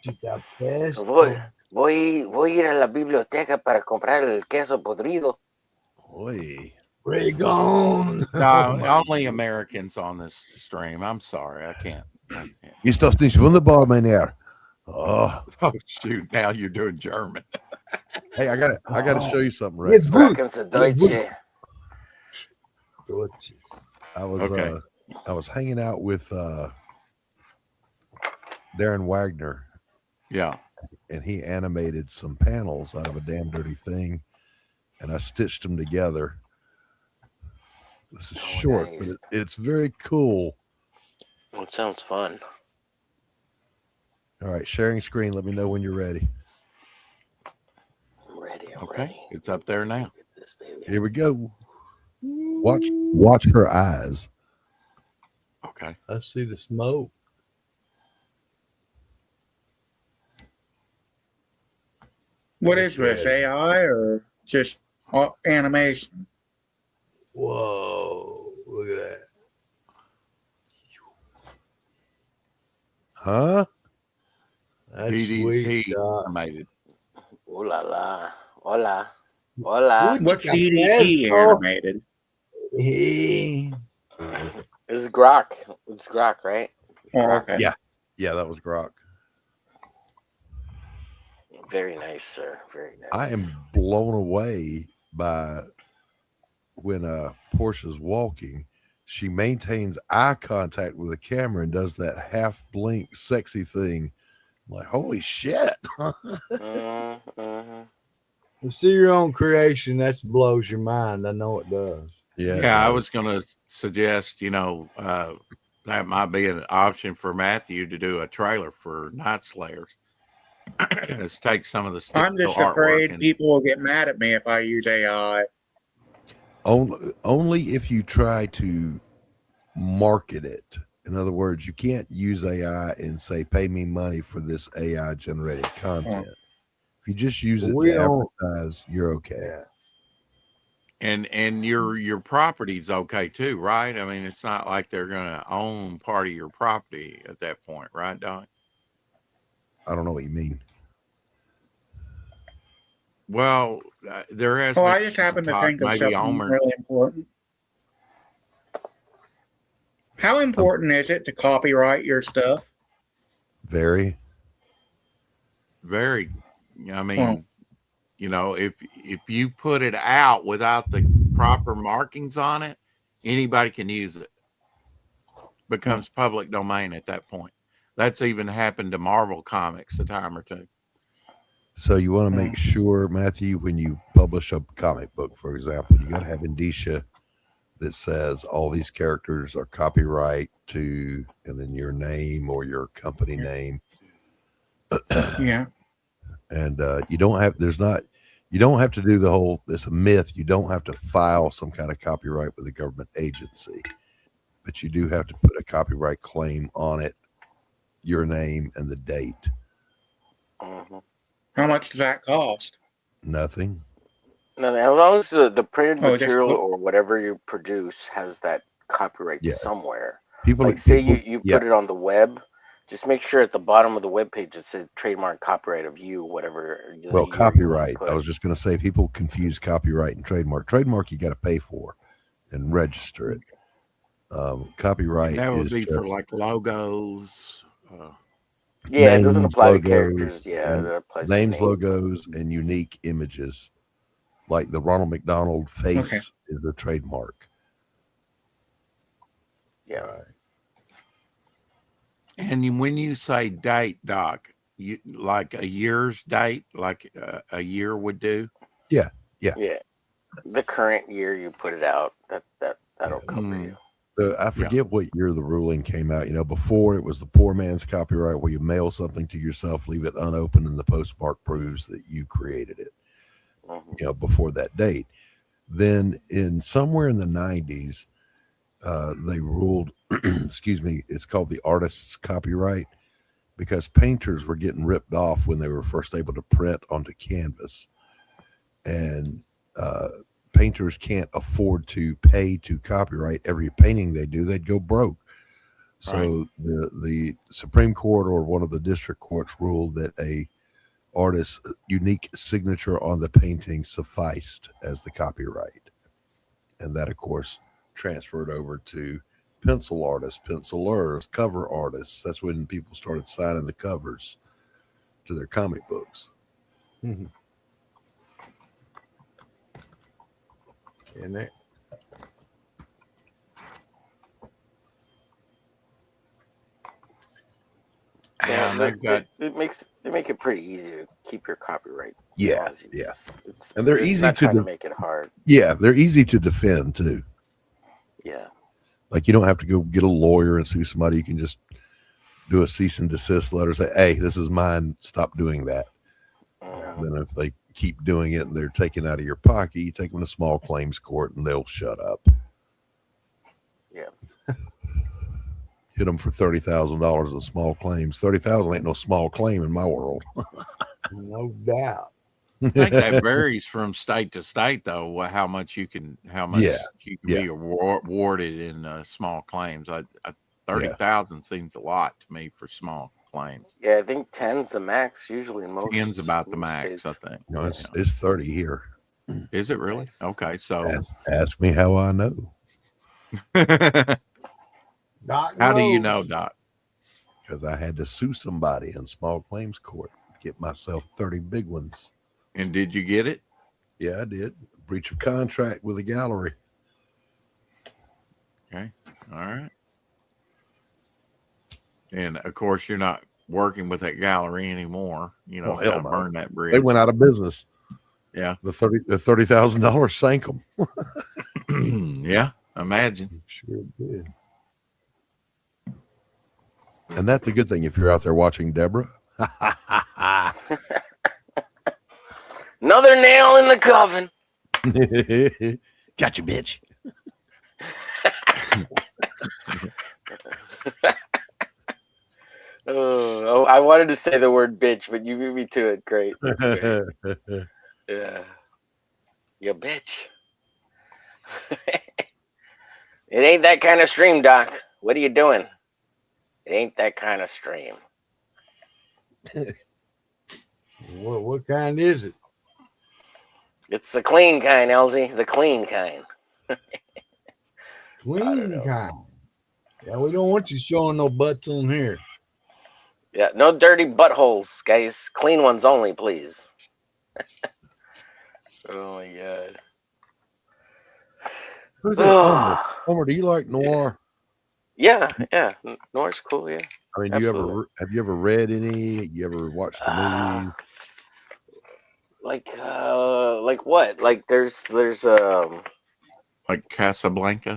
a ir a la biblioteca para comprar el queso podrido. Regon. No, only Americans on this stream. I'm sorry. I can't. Ist das nicht wunderbar, mein Herr? Oh, Oh shoot! Now you're doing German. hey, I gotta show you something, Yes, Rex. boo. Sprachen's a Deutsche. I was Okay. I was hanging out with Darren Wagner, Yeah. and he animated some panels out of a damn dirty thing, and I stitched them together. This is Oh, short, but nice. it's very cool. That sounds fun. All right, sharing screen. Let me know when you're ready. I'm ready. I'm Okay. ready. It's up there now. Look at this baby. Here we go. Watch her eyes. Okay. I see the smoke. What is this, Okay. AI or just animation? Whoa, look at that. Huh? That's PDT sweet, Doc. animated. Ooh la la. Hola. Hola. What's Chica DDT pesto. animated? Hey. This is Grok. It's Grok, right? Oh, Grok. okay. Yeah, that was Grok. Very nice, sir. Very nice. I am blown away by when Portia's walking. She maintains eye contact with the camera and does that half blink sexy thing. I'm like, holy shit. Mm-hmm. You see your own creation, that blows your mind. I know it does. Yeah, Yeah, I was going to suggest, that might be an option for Matthew to do a trailer for Night Slayers. Let's take some of the still I'm just artwork afraid and people will get mad at me if I use AI. only if you try to market it. In other words, you can't use AI and say, pay me money for this AI generated content. If you just use it We to don't. advertise, you're okay. Yeah. and your property's okay too, right? I mean, it's not like they're going to own part of your property at that point, right, Don? I don't know what you mean. Well, there has Oh, been I just some happened to talk, think of maybe something Omer. really important. How important is it to copyright your stuff? Very. Very, I Oh, mean, if you put it out without the proper markings on it, anybody can use it. Becomes public domain at that point. That's even happened to Marvel Comics a time or two. So you want to make sure, Matthew, when you publish a comic book, for example, you got to have indicia that says all these characters are copyright to, and then your name or your company name. yeah. And you don't have to do the whole, it's a myth, you don't have to file some kind of copyright with a government agency, but you do have to put a copyright claim on it, your name and the date. Mm-hmm. How much does that cost? Nothing. No, as long as the printed Oh, just material or whatever you produce has that copyright Yeah. somewhere. People Like say people, you yeah, put it on the web, just make sure at the bottom of the web page it says trademark copyright of you, whatever well, year you want to copyright. I put. was just going to say people confuse copyright and trademark. Trademark you got to pay for and register it. Copyright That would is be for just like logos. Yeah, it doesn't names, apply to logos, characters. Yeah, and it applies names, to names. logos, and unique images. Like the Ronald McDonald face Okay. is a trademark. Yeah. Right. And when you say date, Doc, you like a year's date, like a year would do. Yeah. The current year you put it out, that'll cover you. I forget what year the ruling came out. Before it was the poor man's copyright, where you mail something to yourself, leave it unopened, and the postmark proves that you created it. Mm-hmm. Before that date. Then in somewhere in the 90s, they ruled, excuse me, it's called the artist's copyright, because painters were getting ripped off when they were first able to print onto canvas. And painters can't afford to pay to copyright every painting they do. They'd go broke. So the Supreme Court or one of the district courts ruled that a artist's unique signature on the painting sufficed as the copyright. And that, of course, transferred over to pencil artists, pencilers, cover artists. That's when people started signing the covers. to their comic books. And that, Yeah, and they've got It make it pretty easy to keep your copyright. Yeah, laws. You yeah. just- it's, And they're it's easy not to trying to make it hard. Yeah, they're easy to defend too. Yeah. Like you don't have to go get a lawyer and sue somebody. You can just do a cease and desist letter. Say, hey, this is mine. Stop doing that. Mhm. Then if they keep doing it and they're taken out of your pocket, you take them to small claims court and they'll shut up. Yeah. Hit them for $30,000 in small claims. 30,000 ain't no small claim in my world. no doubt. I think that varies from state to state, though. How much you can be awarded in small claims. 30,000 seems a lot to me for small claims. Yeah, I think 10's the max usually in most. 10's about the most max, states. I think. No, it's 30 here. Is it really? Nice. Okay, so Ask me how I know. Doc how do you knows. know, Doc? Because I had to sue somebody in small claims court to get myself 30 big ones. And did you get it? Yeah, I did. Breach of contract with a gallery. Okay, all right. And of course, you're not working with that gallery anymore. You know, Oh, hell no. burn that bridge. They went out of business. Yeah. The $30,000 sank them. Yeah, imagine. Sure did. And that's a good thing if you're out there watching Deborah. Another nail in the coffin. Gotcha, bitch. Oh, I wanted to say the word bitch, but you beat me to it. Great. That's great. Yeah. You bitch. It ain't that kind of stream, Doc. What are you doing? It ain't that kind of stream. What kind is it? It's the clean kind, Elsie. The clean kind. Clean know. kind. Yeah, we don't want you showing no butts on here. Yeah, no dirty buttholes, guys. Clean ones only, please. Oh my god. Who's that? Homer, do you like noir? Yeah. Noir's cool, yeah. I mean, Absolutely. have you ever read any? You ever watched the movies? Like what? Like there's Like Casablanca.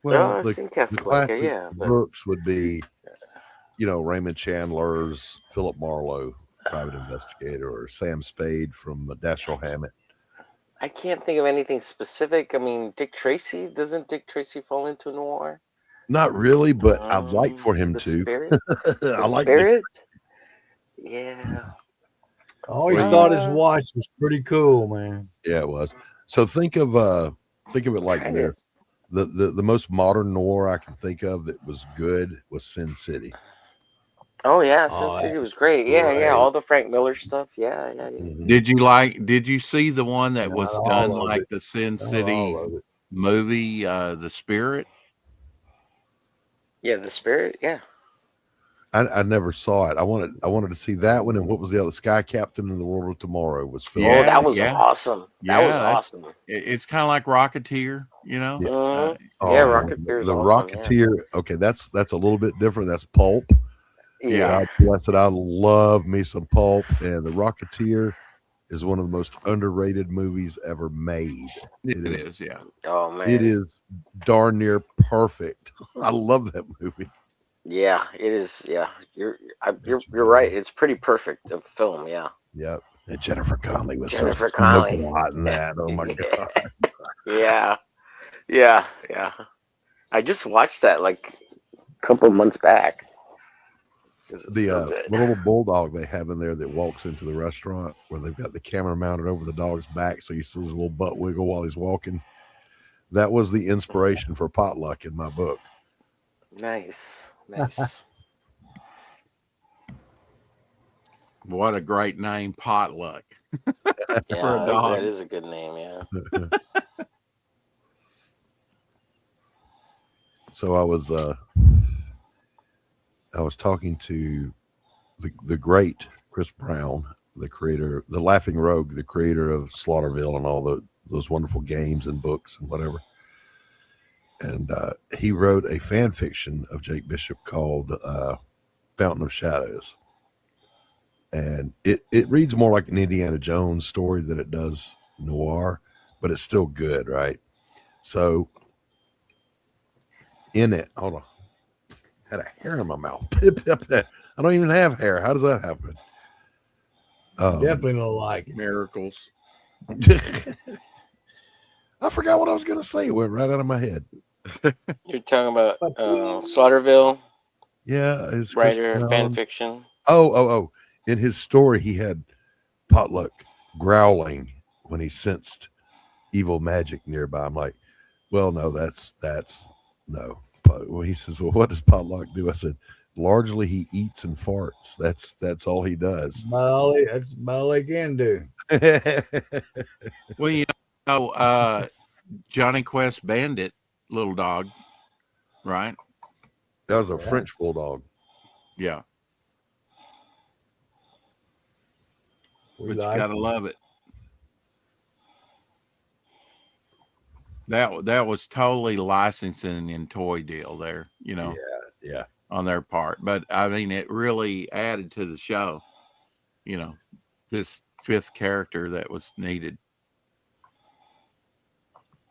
Well, I've seen the Casablanca, classic yeah, but books would be, Raymond Chandler's Philip Marlowe, Private Investigator, or Sam Spade from Dashiell Hammett. I can't think of anything specific. I mean, Dick Tracy, doesn't Dick Tracy fall into noir? Not really, but I'd like for him The to. Spirit? The I like Spirit? Yeah. I always thought his watch was pretty cool, man. Yeah, it was. So think of it like Kinda. this. The most modern noir I can think of that was good was Sin City. Oh yeah, Oh, Sin City was great. Yeah, right. all the Frank Miller stuff. Yeah. Mhm. Did you see the one that Not was all done of like it. the Sin Not City all of it. movie, The Spirit? Yeah, The Spirit. Yeah. I never saw it. I wanted to see that one. And what was the other? Sky Captain in the World of Tomorrow was filmed. Oh, Yeah, that was yeah. awesome. That was awesome. It's kind of like Rocketeer, you know. Mhm. Oh, Yeah, man. Rocketeer is The awesome, Rocketeer. Okay, that's a little bit different. That's pulp. Yeah. God bless it. I love me some pulp, and The Rocketeer is one of the most underrated movies ever made. It is, yeah. Oh man. It is darn near perfect. I love that movie. Yeah, it is. Yeah, you're right. It's pretty perfect of film. Yeah. Yep. And Jennifer Connelly was Jennifer so Connelly. smoking hot in that. Oh my god. Yeah. I just watched that like a couple of months back. The little bulldog they have in there that walks into the restaurant where they've got the camera mounted over the dog's back so you see his little butt wiggle while he's walking. That was the inspiration for Potluck in my book. Nice. What a great name, Potluck. Yeah, a dog. that is a good name. Yeah. So I was talking to the great Chris Brown, the creator, the Laughing Rogue, the creator of Slaughterville and all those wonderful games and books and whatever. And he wrote a fan fiction of Jake Bishop called Fountain of Shadows. And it reads more like an Indiana Jones story than it does noir, but it's still good, right? So in it, hold on, had a hair in my mouth. I don't even have hair. How does that happen? Definitely don't like it. Miracles. I forgot what I was going to say. It went right out of my head. You're talking about Slaughterville Yeah, it's writer fan fiction. Oh! In his story, he had Potluck growling when he sensed evil magic nearby. I'm like, well, no, that's no. Well, he says, well, what does Potluck do? I said, largely he eats and farts. That's all he does. That's about all they can do. Well, Johnny Quest Bandit, little dog, right? That was a French bulldog. Yeah. But you like gotta love it. That was totally licensing and toy deal there, Yeah. on their part. But I mean, it really added to the show, this fifth character that was needed.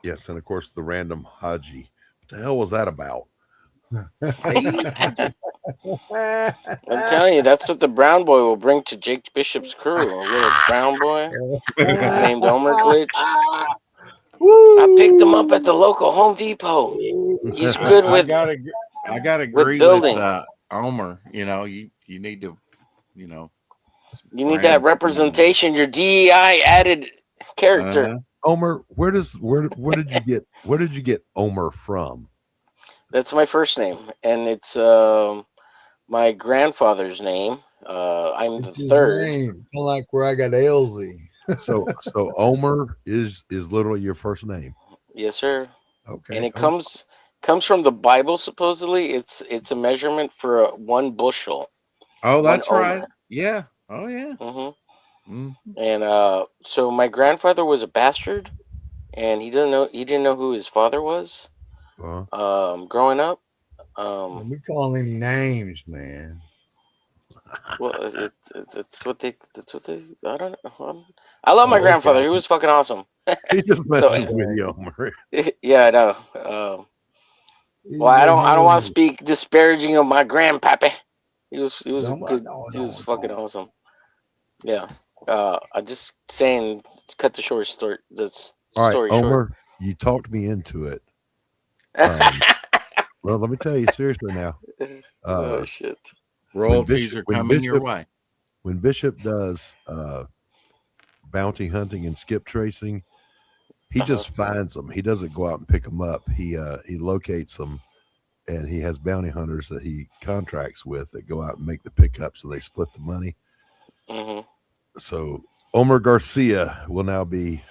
Yes, and of course the random Haji. What the hell was that about? I'm telling you, that's what the brown boy will bring to Jake Bishop's crew. A little brown boy named Omer Glitch. I picked him up at the local Home Depot. He's good with. I gotta agree with Omer. You need to, You need that representation. Your DEI added character. Omer, where did you get Omer from? That's my first name, and it's my grandfather's name. I'm the third. Kind of like where I got Elsie. So Omer is literally your first name. Yes, sir. Okay. And it comes from the Bible. Supposedly, it's a measurement for 1 bushel. Oh, that's right. Yeah. Oh, yeah. Mm-hmm. And so my grandfather was a bastard, and he didn't know who his father was. Growing up. We call him names, man. Well, that's what they. I don't know. I love my grandfather. Okay. He was fucking awesome. He just messing with you, Omer. Yeah, I know. Well, I don't want to speak disparaging of my grandpappy. He was good. He was fucking awesome. Yeah. I just saying, cut the short story. All right, story Omer, short. you talked me into it. Well, let me tell you seriously now. Oh shit! Royalties are coming your way. When Bishop does bounty hunting and skip tracing, he just finds them. He doesn't go out and pick them up. He locates them, and he has bounty hunters that he contracts with that go out and make the pickups, and they split the money. Mm-hmm. So Omer Garcia will now be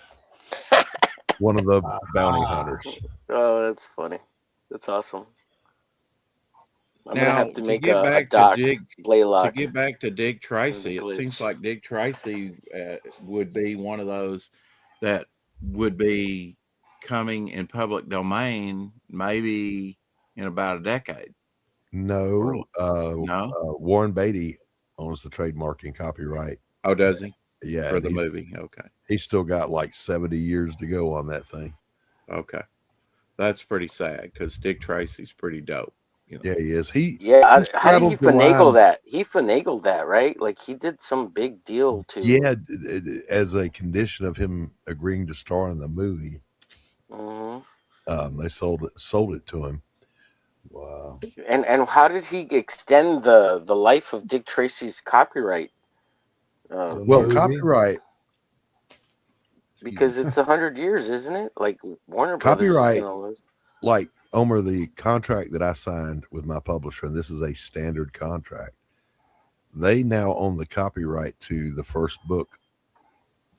one of the bounty hunters. Oh, that's funny. That's awesome. I'm gonna have to make get a back doc. to Blaylock. get back to Dick Tracy, it Glitch. seems like Dick Tracy would be one of those that would be coming in public domain maybe in about a decade. No, No? Warren Beatty owns the trademark and copyright. Oh, does he? Yeah, For the movie. Okay. He's still got like 70 years to go on that thing. Okay. That's pretty sad because Dick Tracy's pretty dope. Yeah, he is. How did he finagle that? He finagled that, right? Like he did some big deal to. Yeah, as a condition of him agreeing to star in the movie, they sold it to him. Wow. And how did he extend the life of Dick Tracy's copyright? Copyright. Because it's 100 years, isn't it? Like Warner Copyright. Brothers. Like Omer, the contract that I signed with my publisher, and this is a standard contract. They now own the copyright to the first book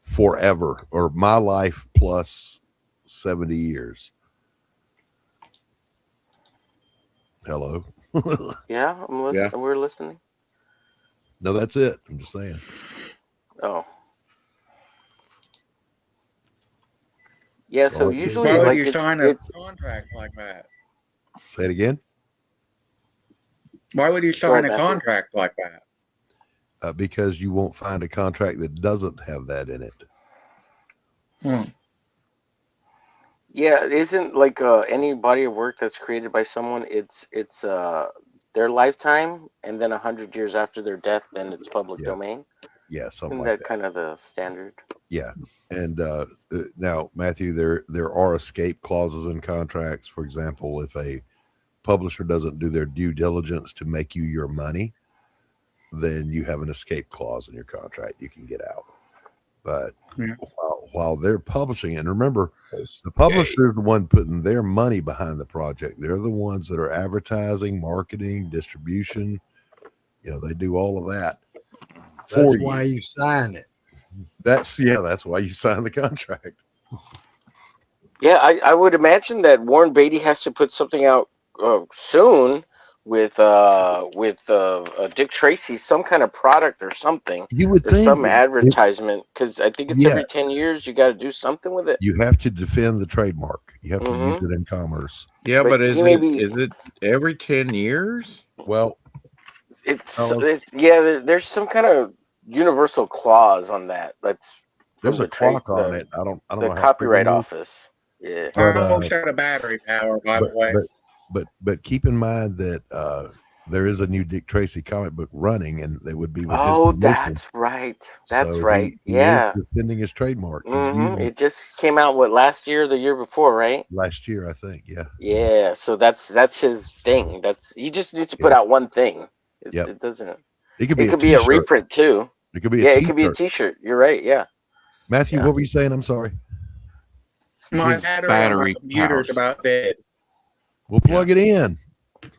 forever, or my life plus 70 years. Hello. Yeah, I'm listening. Yeah. We're listening. No, that's it. I'm just saying. Oh. Yeah, so Sorry. usually Why would like you sign a it's contract like that? Say it again. Why would you Go sign ahead, a Matthew. contract like that? Because you won't find a contract that doesn't have that in it. Hmm. Yeah, isn't like any body of work that's created by someone, it's their lifetime, and then 100 years after their death, then it's public Yeah. domain. Yeah, something Isn't like that kind of the standard? Yeah. And now, Matthew, there are escape clauses in contracts. For example, if a publisher doesn't do their due diligence to make you your money, then you have an escape clause in your contract. You can get out. But Yeah. while they're publishing, and remember, the publisher is the one putting their money behind the project. They're the ones that are advertising, marketing, distribution. You know, they do all of that for That's why you sign it. That's why you sign the contract. Yeah, I would imagine that Warren Beatty has to put something out soon with Dick Tracy, some kind of product or something. You would There's think some advertisement, because I think it's Yeah. every 10 years you got to do something with it. you have to defend the trademark. You have to use Mhm. it in commerce. Yeah, But but he may be- is it every 10 years? Well, There's some kind of universal clause on that. That's from there's a clock on it. I don't the know how Copyright true it is, Office. Yeah. But, I almost had a battery power, by the way. but keep in mind that there is a new Dick Tracy comic book running, and it would be with Oh, his permission. that's right. That's So right. He Yeah. is defending his trademark. He's hmm using It just came out last year, or the year before, right? last year, I think. Yeah. Yeah. So that's his thing. He just needs to put out one thing. Yep. It doesn't. It could It be could be a t-shirt. reprint too. It could be Yeah, a it could be a t-shirt. T-shirt. You're right. Yeah. Matthew, Yeah. what were you saying? I'm sorry. My His battery on my battery computer's powers. about dead. We'll plug it in.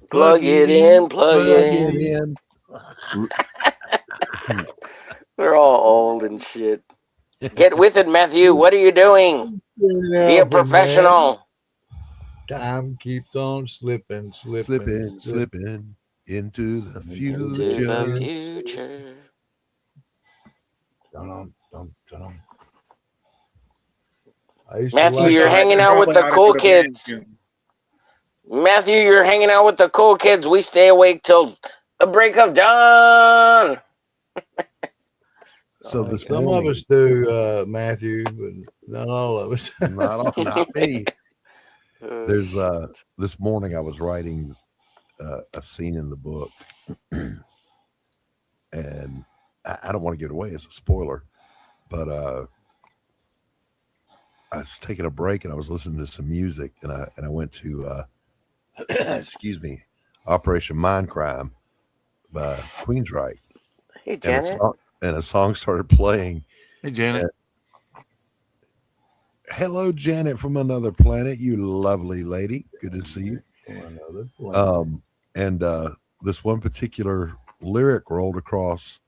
Plug it in. Plug it in. in. We're all old and shit. Get with it, Matthew. What are you doing? Be a professional. Time keeps on slipping Slipping into the Into future. the future. Dun, dun, dun. I used to Matthew, like you're that. hanging out with Probably the ought to cool go to bed kids. soon. Matthew, you're hanging out with the cool kids. We stay awake till the break of dawn. So this Some morning, of us do, Matthew, but not all of us. not me. There's this morning I was writing a scene in the book, and I don't want to give it away as a spoiler, but I was taking a break and I was listening to some music, and I went to excuse me, Operation Mindcrime by Queensryche, Hey, and Janet. a song started playing. Hey, Janet. Hello, Janet from another planet. You lovely lady. Good to see you. And this one particular lyric rolled across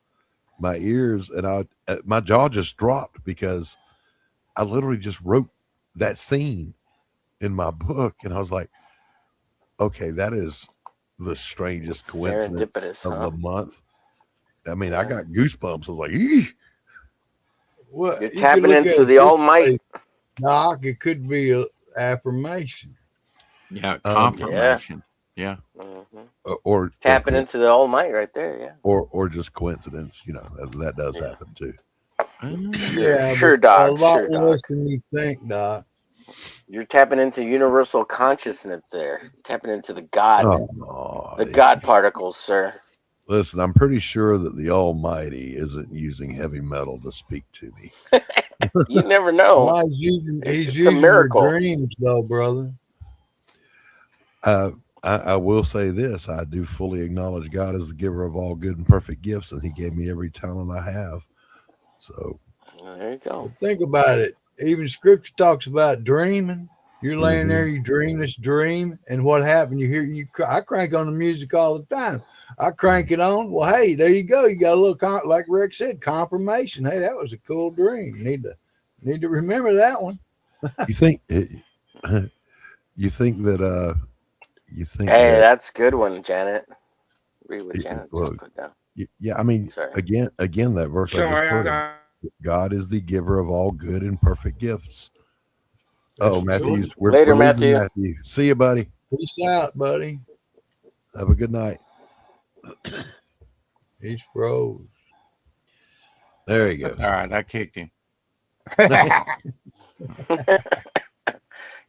my ears, and my jaw just dropped because I literally just wrote that scene in my book, and I was like, okay, that is the strangest coincidence Serendipitous, of huh? the month. I mean, I got goosebumps. I was like, eeh. Well, You're you tapping could look into at the it All this Might. way, Doc, it could be an affirmation. Yeah, confirmation. Yeah. Mm-hmm. Or Tapping into the All Might right there. Yeah. or just coincidence. You know, that does happen too. Yeah, Sure, but Doc. a lot Sure, Doc. less than you think, Doc. You're tapping into universal consciousness there. Tapping into the God, Oh, the God particles, sir. Listen, I'm pretty sure that the Almighty isn't using heavy metal to speak to me. You never know. Well, he's It's a using miracle. your dreams, though, brother. I will say this. I do fully acknowledge God as the giver of all good and perfect gifts, and he gave me every talent I have. So There you go. But think about it. Even scripture talks about dreaming. You're laying there, you dream this dream, and what happened? You hear I crank on the music all the time. I crank it on. Well, hey, there you go. You got a little like Rick said, confirmation. Hey, that was a cool dream. Need to remember that one. you think that Hey, that's a good one, Janet. Read what Janet look, put down. Yeah, I mean, Sorry. again, that verse I just Sorry, I quoted. got God is the giver of all good and perfect gifts. That's Oh, Matthews, true. we're Later, losing Matthew. Matthew. See you, buddy. Peace out, buddy. Have a good night. He's froze. There he goes. All right, I kicked him.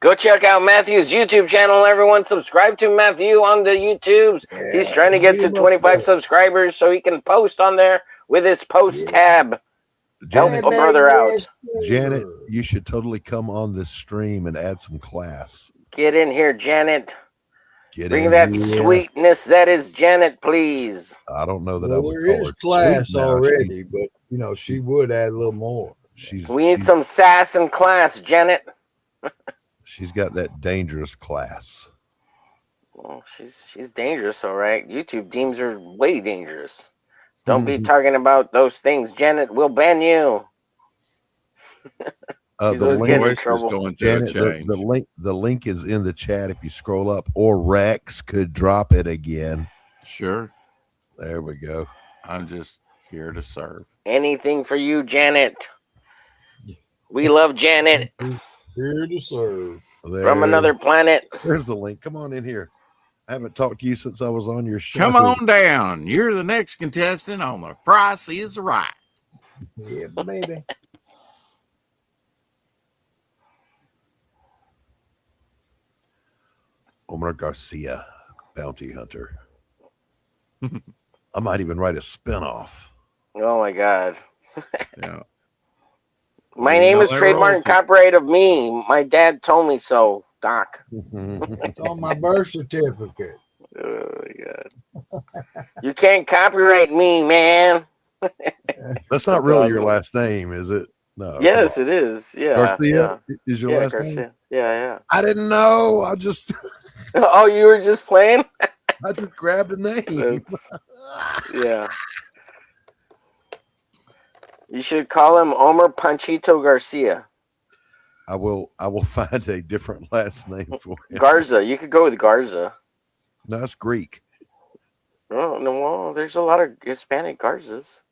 Go check out Matthew's YouTube channel. Everyone, subscribe to Matthew on the YouTubes. He's trying to get to 25 subscribers so he can post on there with his post tab. Help Janet, a brother out. Janet, you should totally come on this stream and add some class. Get in here, Janet. Get Bring in that here. sweetness that is Janet, please. I don't know that I Well, would there call is her class sweet now. already, but you know she would add a little more. We need some sass and class, Janet. She's got that dangerous class. Well, she's dangerous, all right. YouTube deems her way dangerous. Don't be talking about those things, Janet. We'll ban you. She's The always link, getting in Voice is trouble. going through a Janet, change. the link is in the chat if you scroll up, or Rex could drop it again. Sure, There we go. I'm just here to serve. Anything for you, Janet. We love Janet Here to serve. from another planet. There's the link. Come on in here. I haven't talked to you since I was on your show. Come on down. You're the next contestant on The Price is Right. Yeah, baby. Omar Garcia, Bounty Hunter. I might even write a spinoff. Oh my God. Yeah. My You name know is that trademark and royalty. copyright of me. My dad told me so, Doc. It's on my birth certificate. Oh my God. You can't copyright me, man. That's not That's really your awesome. last name, is it? No. Yes, it is. Yeah. Garcia is your Yeah, last Garcia. name? Yeah. I didn't know. I just Oh, you were just playing? I just grabbed a name. Yeah. You should call him Omar Panchito Garcia. I will find a different last name for him. Garza. You could go with Garza. No, that's Greek. Oh, no, well, there's a lot of Hispanic Garzas.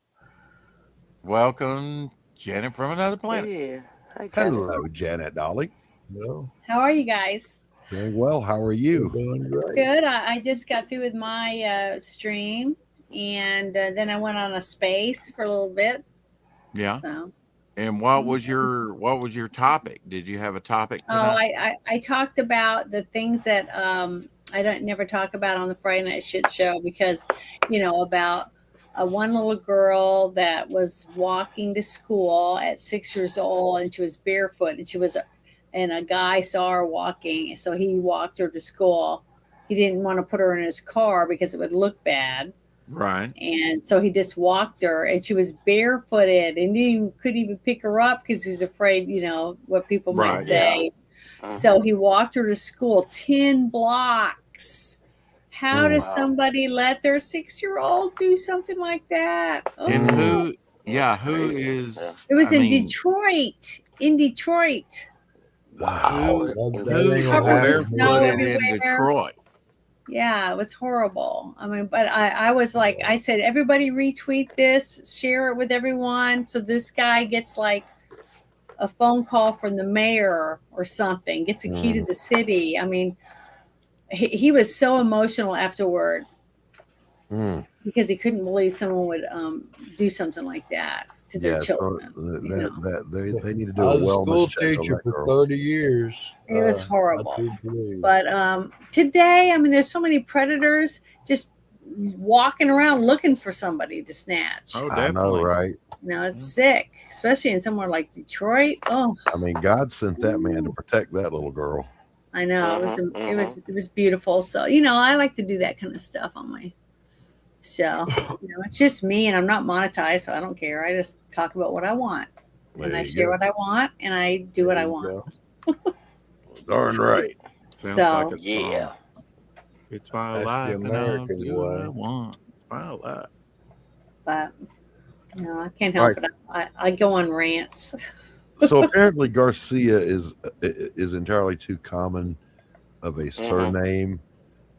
Welcome, Janet from another planet. Hey, hi, Janet. Hello, Janet Dolly. No, How are you guys? Doing well. How are you're you? doing great. Good. I just got through with my stream, and then I went on a space for a little bit. Yeah. So, And what was your topic? Did you have a topic tonight? I talked about the things that I don't never talk about on the Friday Night Shit Show because, about one little girl that was walking to school at 6 years old, and she was barefoot, and a guy saw her walking, so he walked her to school. He didn't want to put her in his car because it would look bad. Right. And so he just walked her, and she was barefooted, and couldn't even pick her up because he was afraid, what people might Right, say. Uh-huh. So he walked her to school 10 blocks. How does Wow. somebody let their 6-year-old do something like that? And Oh, who That's crazy. is Yeah. it was I in mean, Detroit. In Detroit. Wow. That who ain't is gonna Covered with happen snow here. barefooted in everywhere. Detroit? Yeah, it was horrible. I mean, but I was like, I said, everybody retweet this, share it with everyone. So this guy gets like a phone call from the mayor or something, gets a key to the city. I mean, he was so emotional afterward Mm. because he couldn't believe someone would do something like that to their Yeah, so children. they need to do I a was a school wellness check on teacher that for girl. 30 years. It was I horrible. couldn't believe. But today, I mean, there's so many predators just walking around looking for somebody to snatch. Oh, I know, definitely. right? It's sick, especially in somewhere like Detroit. Oh, I mean, God sent that man to protect that little girl. I know. Mhm, It was beautiful. So, I like to do that kind of stuff on my show. It's just me, and I'm not monetized, so I don't care. I just talk about what I want, and There I you share go. what I want, and I do what I There you want. go. Darn right. Sounds So- like a song. Yeah. It's my That's the life and I'll American do what I way. want. It's my life. But I can't help it. I go on rants. So apparently Garcia is entirely too common of a surname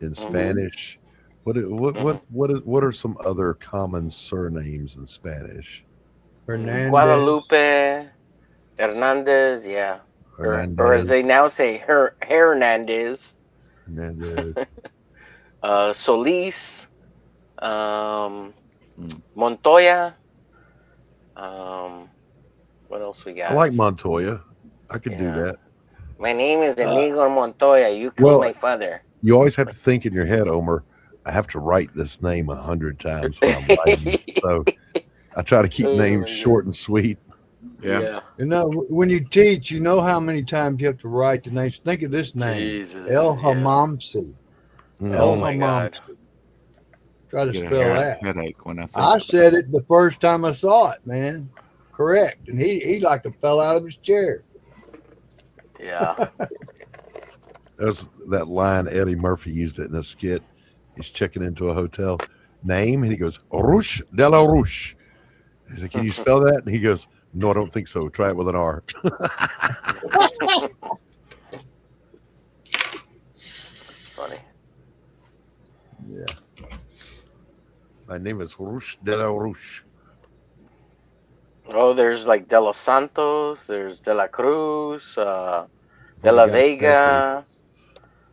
in Spanish What are some other common surnames in Spanish? Hernandez. Guadalupe, Hernandez, yeah. Or as Hernandez, they now say, Hernandez, Hernandez. Solis, Mm. Montoya. What else we I got? like Montoya. I could do Yeah. that. My name is Uh, Inigo Montoya. You killed Well, my father. you always have to think in your head, Omer. I have to write this name 100 times when I'm writing it. So I try to keep Oh names my short God. and sweet. Yeah. Yeah. You know, when you teach, you know how many times you have to write the names. Think of this name, Jesus. El Yeah. Hamamsi. Oh El Mhm. my God. Hamamsi. Try to Get a spell that. headache when I think I about said it the first time I saw it, man. Correct. And he like to fell out of his chair. Yeah. That's that line Eddie Murphy used it in a skit. He's checking into a hotel. Name, and he goes, Rush de la Ruche. He said, "Can you spell that?" And he goes, "No, I don't think so. Try it with an R." That's funny. Yeah. My name is Rush de la Ruche. Oh, there's like De Los Santos, there's De La Cruz, I've De already La got a statue. Vega,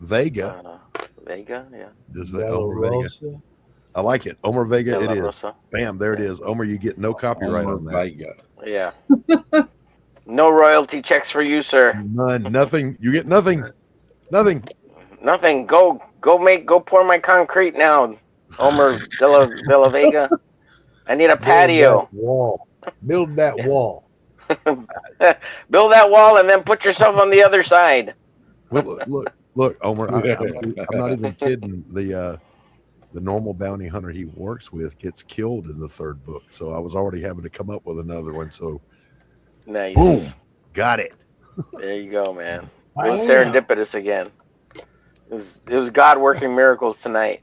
Vega. uh, Vega, yeah, Just Della Omer Vega. Rosa. I like it. Omer Vega, De it La is. Rosa, Bam, there it yeah, is. Omer, you get no copyright Homer on that. Vega. yeah. No royalty checks for you, sir. None, nothing. You get nothing. Nothing. Nothing. Go pour my concrete now, Omer De La Vega. I need a Build that patio. wall. Build that wall. Build that wall and then put yourself on the other side. Well, look, Omer. I'm not even kidding. The normal bounty hunter he works with gets killed in the third book. So I was already having to come up with another one. So Nice. boom, got it. There you go, man. It I was am. serendipitous again. It was God working miracles tonight.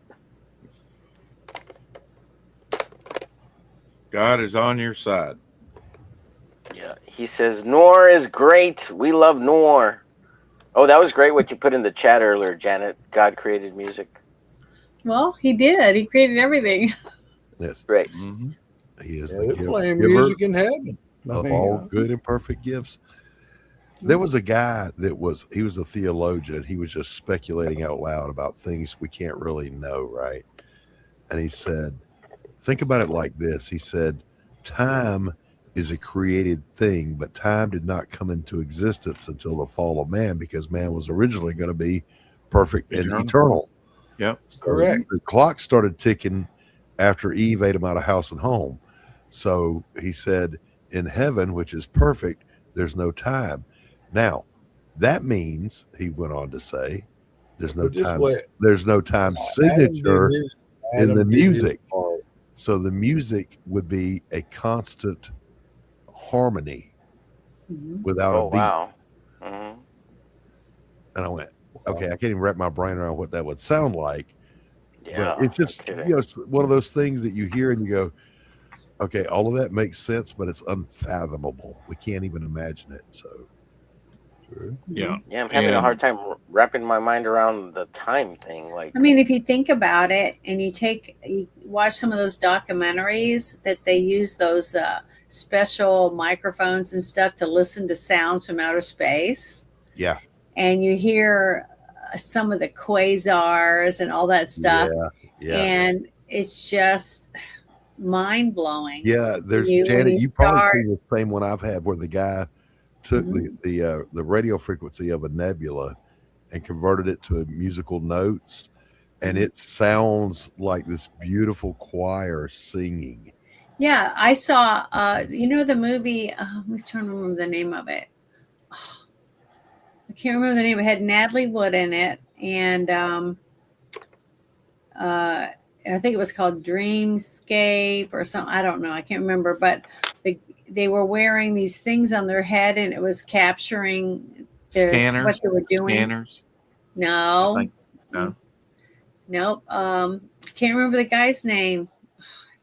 God is on your side. Yeah. He says, Noir is great. We love Noir. Oh, that was great what you put in the chat earlier, Janet. God created music. Well, he did. He created everything. Yes, Great. Mm-hmm. he is Yeah, the they're playing giver music in heaven. I of mean, all good and perfect gifts. There was a guy he was a theologian. He was just speculating out loud about things we can't really know, right? And he said, think about it like this. He said, time is a created thing, but time did not come into existence until the fall of man because man was originally going to be perfect and eternal. Yep. So Correct. the clock started ticking after Eve ate him out of house and home. So he said, in heaven, which is perfect, there's no time. Now, that means, he went on to say, there's no Put it this time. way, There's no time Adam did signature his. in the Adam did his music. part. So the music would be a constant harmony Mhm. without a Oh, beat. wow. Mm-hmm. And I went, okay, I can't even wrap my brain around what that would sound like. Yeah. But it's just, no kidding. you know, it's one of those things that you hear and you go, okay, all of that makes sense, but it's unfathomable. We can't even imagine it. So True. Yeah. Yeah, I'm having a And hard time wrapping my mind around the time thing. Like, I mean, if you think about it and you watch some of those documentaries that they use those special microphones and stuff to listen to sounds from outer space, yeah, and you hear some of the quasars and all that stuff, yeah. and it's just mind blowing. Yeah, there's When Janet. you You probably start, seen the same one I've had, where the guy took Mhm. the radio frequency of a nebula and converted it to musical notes, and it sounds like this beautiful choir singing. Yeah, I saw. The movie. I'm trying to remember the name of it. I can't remember the name. It had Natalie Wood in it, and I think it was called Dreamscape or something. I don't know. I can't remember. But they were wearing these things on their head, and it was capturing what they were doing. Scanners. I No, think. No. nope. I can't remember the guy's name.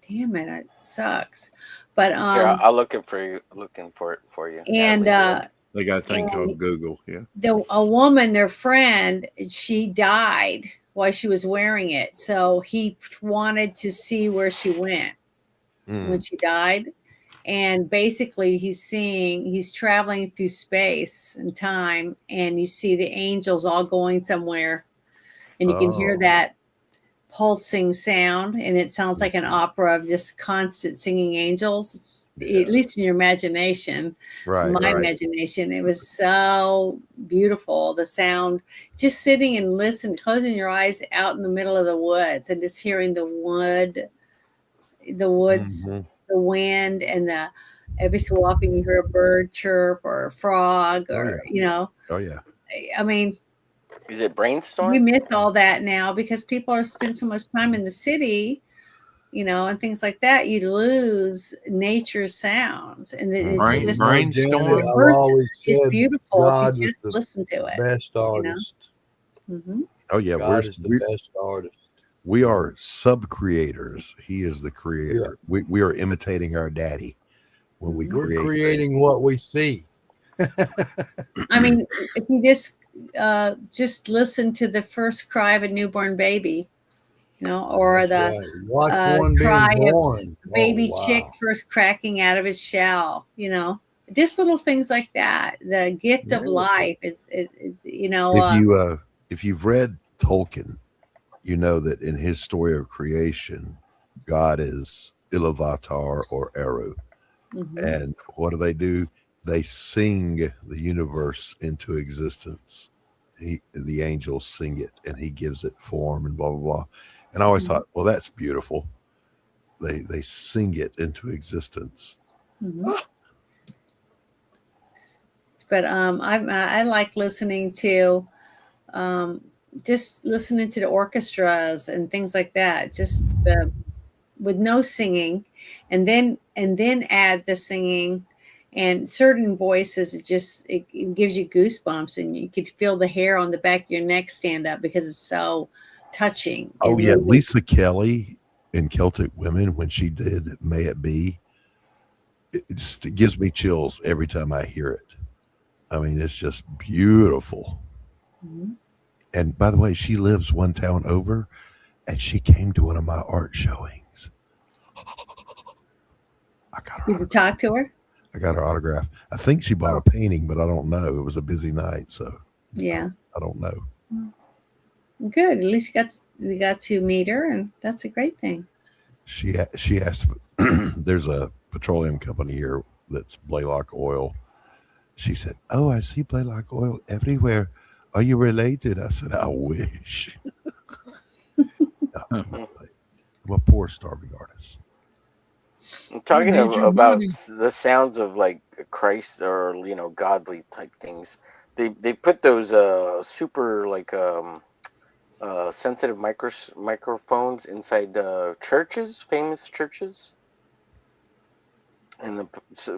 Damn it, it sucks. But here, I'll look it for you. Looking for it for you. and Natalie Wood. They got a thing and called Google. Yeah. a woman, their friend, she died while she was wearing it. So he wanted to see where she went when she died. And basically he's traveling through space and time, and you see the angels all going somewhere, and you can hear that pulsing sound, and it sounds like an opera of just constant singing angels, at least in your imagination. Right. My imagination, it was so beautiful, the sound, just sitting and listening, closing your eyes out in the middle of the woods and just hearing the woods, the wind, and the every so often you hear a bird chirp or a frog, or Oh yeah. I mean, Is it brainstorm? we miss all that now because people are spending so much time in the city, and things like that. You lose nature's sounds, and it's just brainstorm. the earth is beautiful if you just listen to it. Best artist. Oh yeah, God is the best artist. We are sub-creators. He is the creator. Yeah. We are imitating our daddy when we We're creating what we see. I mean, if you just listen to the first cry of a newborn baby, or the cry of baby chick first cracking out of its shell, just little things like that. The gift of life is if you've read Tolkien, you know that in his story of creation, God is Iluvatar or Eru. And what do? They sing the universe into existence. The angels sing it, and he gives it form and blah, blah, blah. And I always thought, well, that's beautiful. They sing it into existence. But I like listening to just listening to the orchestras and things like that, just with no singing, and then add the singing and certain voices. It gives you goosebumps, and you could feel the hair on the back of your neck stand up because it's so touching. Oh yeah, Lisa Kelly in Celtic Women, when she did May It Be, it gives me chills every time I hear it. I mean, it's just beautiful. And by the way, she lives one town over, and she came to one of my art showings. I got her. Did you talk to her? I got her autograph. I think she bought a painting, but I don't know. It was a busy night, so yeah, I don't know. Good. At least you got to meet her, and that's a great thing. She asked. There's a petroleum company here that's Blaylock Oil. She said, "Oh, I see Blaylock Oil everywhere. Are you related?" I said, "I wish." I'm a poor, starving artist. I'm talking about the sounds of like Christ or godly type things. They put those super like sensitive microphones inside churches, famous churches. And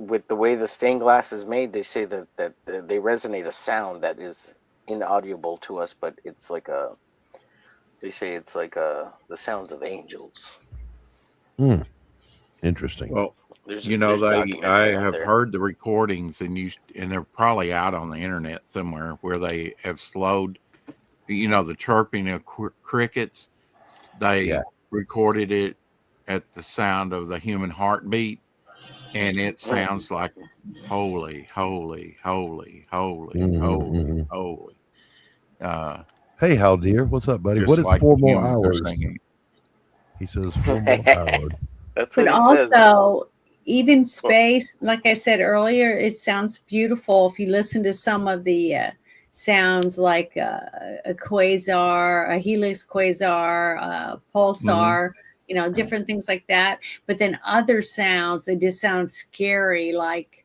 with the way the stained glass is made, they say that they resonate a sound that is inaudible to us, but it's like they say it's like the sounds of angels. Interesting. Well, I have heard the recordings, and they're probably out on the internet somewhere, where they have slowed, the chirping of crickets. They recorded it at the sound of the human heartbeat, and it sounds like holy, holy, holy, holy, holy, holy. Hey, Hal dear, what's up, buddy? What is like 4 more hours? He says 4 more hours. That's what but he also, says. Even space, like I said earlier, it sounds beautiful if you listen to some of the sounds like a quasar, a helix quasar, a pulsar, different things like that. But then other sounds, they just sound scary, like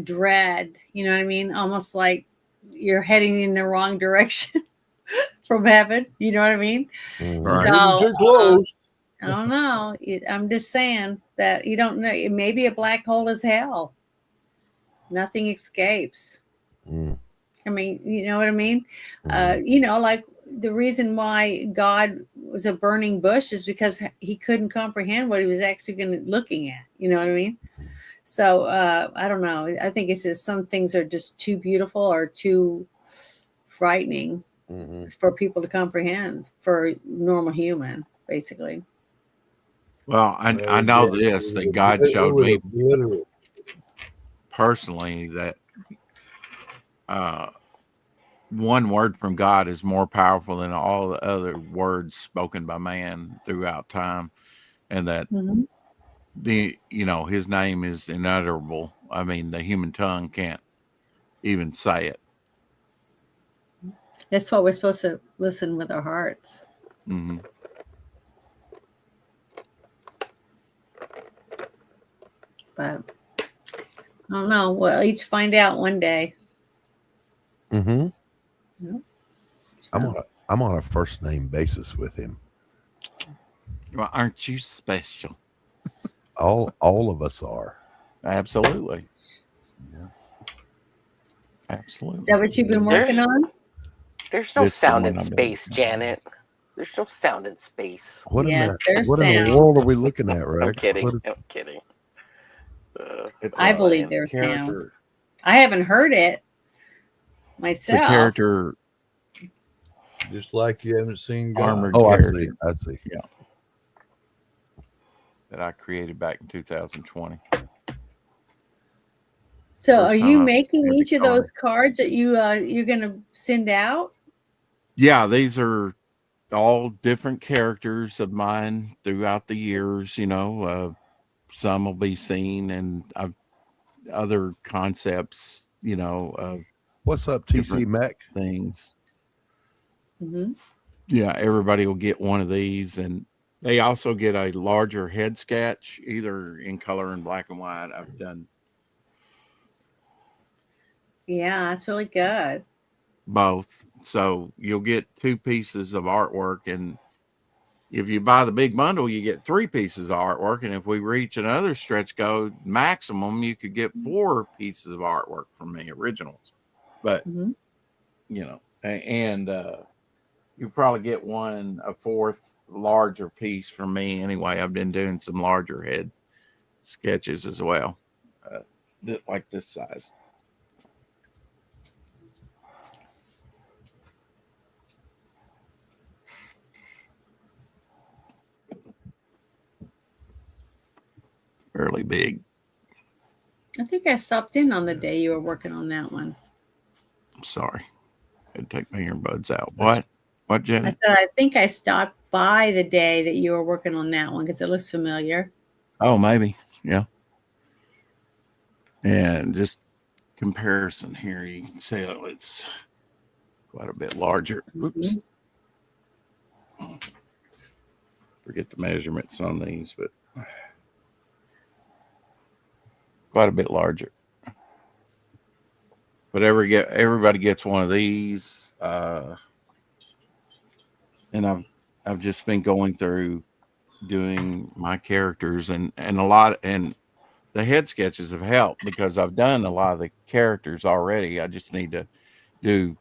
dread. You know what I mean? Almost like you're heading in the wrong direction from heaven. You know what I mean? Right. So, too close. I don't know. I'm just saying that you don't know. It may be a black hole as hell. Nothing escapes. I mean, you know what I mean? Like the reason why God was a burning bush is because he couldn't comprehend what he was actually looking at. You know what I mean? So I don't know. I think it's just some things are just too beautiful or too frightening. for people to comprehend, for normal human, basically. Well, I know this, that God showed me personally that one word from God is more powerful than all the other words spoken by man throughout time, and that his name is inutterable. I mean, the human tongue can't even say it. That's why we're supposed to listen with our hearts. Mm-hmm. But I don't know. We'll each find out one day. Mm-hmm. Yep. I'm on a first name basis with him. Well, aren't you special? All of us are. Absolutely. Yeah. Absolutely. Is that what you've been working on? There's no This sound one in I've space, been- Janet. There's no sound in space. What Yes, there's what in the sound. world are we looking at, Rex? I'm kidding. I'm kidding. It's I a believe there's sound. character. I haven't heard it It's a myself. character, Just like you haven't seen God. armored Oh, character I see. Yeah. that I created back in 2020. So, First are time you I've making had each the of those cards that you're going to send out? Yeah, these are all different characters of mine throughout the years. Some will be seen, and other concepts. Of What's up, TC different Mac? things. Mm-hmm. Yeah, everybody will get one of these, and they also get a larger head sketch, either in color and black and white. I've done Yeah, that's really good. both, so you'll get 2 pieces of artwork, and if you buy the big bundle, you get 3 pieces of artwork, and if we reach another stretch goal maximum, you could get 4 pieces of artwork from me, originals. But Mm-hmm. and you probably get a 4th larger piece from me anyway. I've been doing some larger head sketches as well, like this size. Fairly big. I think I stopped in on the day you were working on that one. I'm sorry. I had to take my earbuds out. What, I Jenny? said, I think I stopped by the day that you were working on that one because it looks familiar. Oh, maybe. Yeah. And just comparison here, you can see it's quite a bit larger. Oops. Forget the measurements on these, but quite a bit larger. But everybody gets one of these, and I've just been going through doing my characters, and a lot, and the head sketches have helped because I've done a lot of the characters already. I just need to do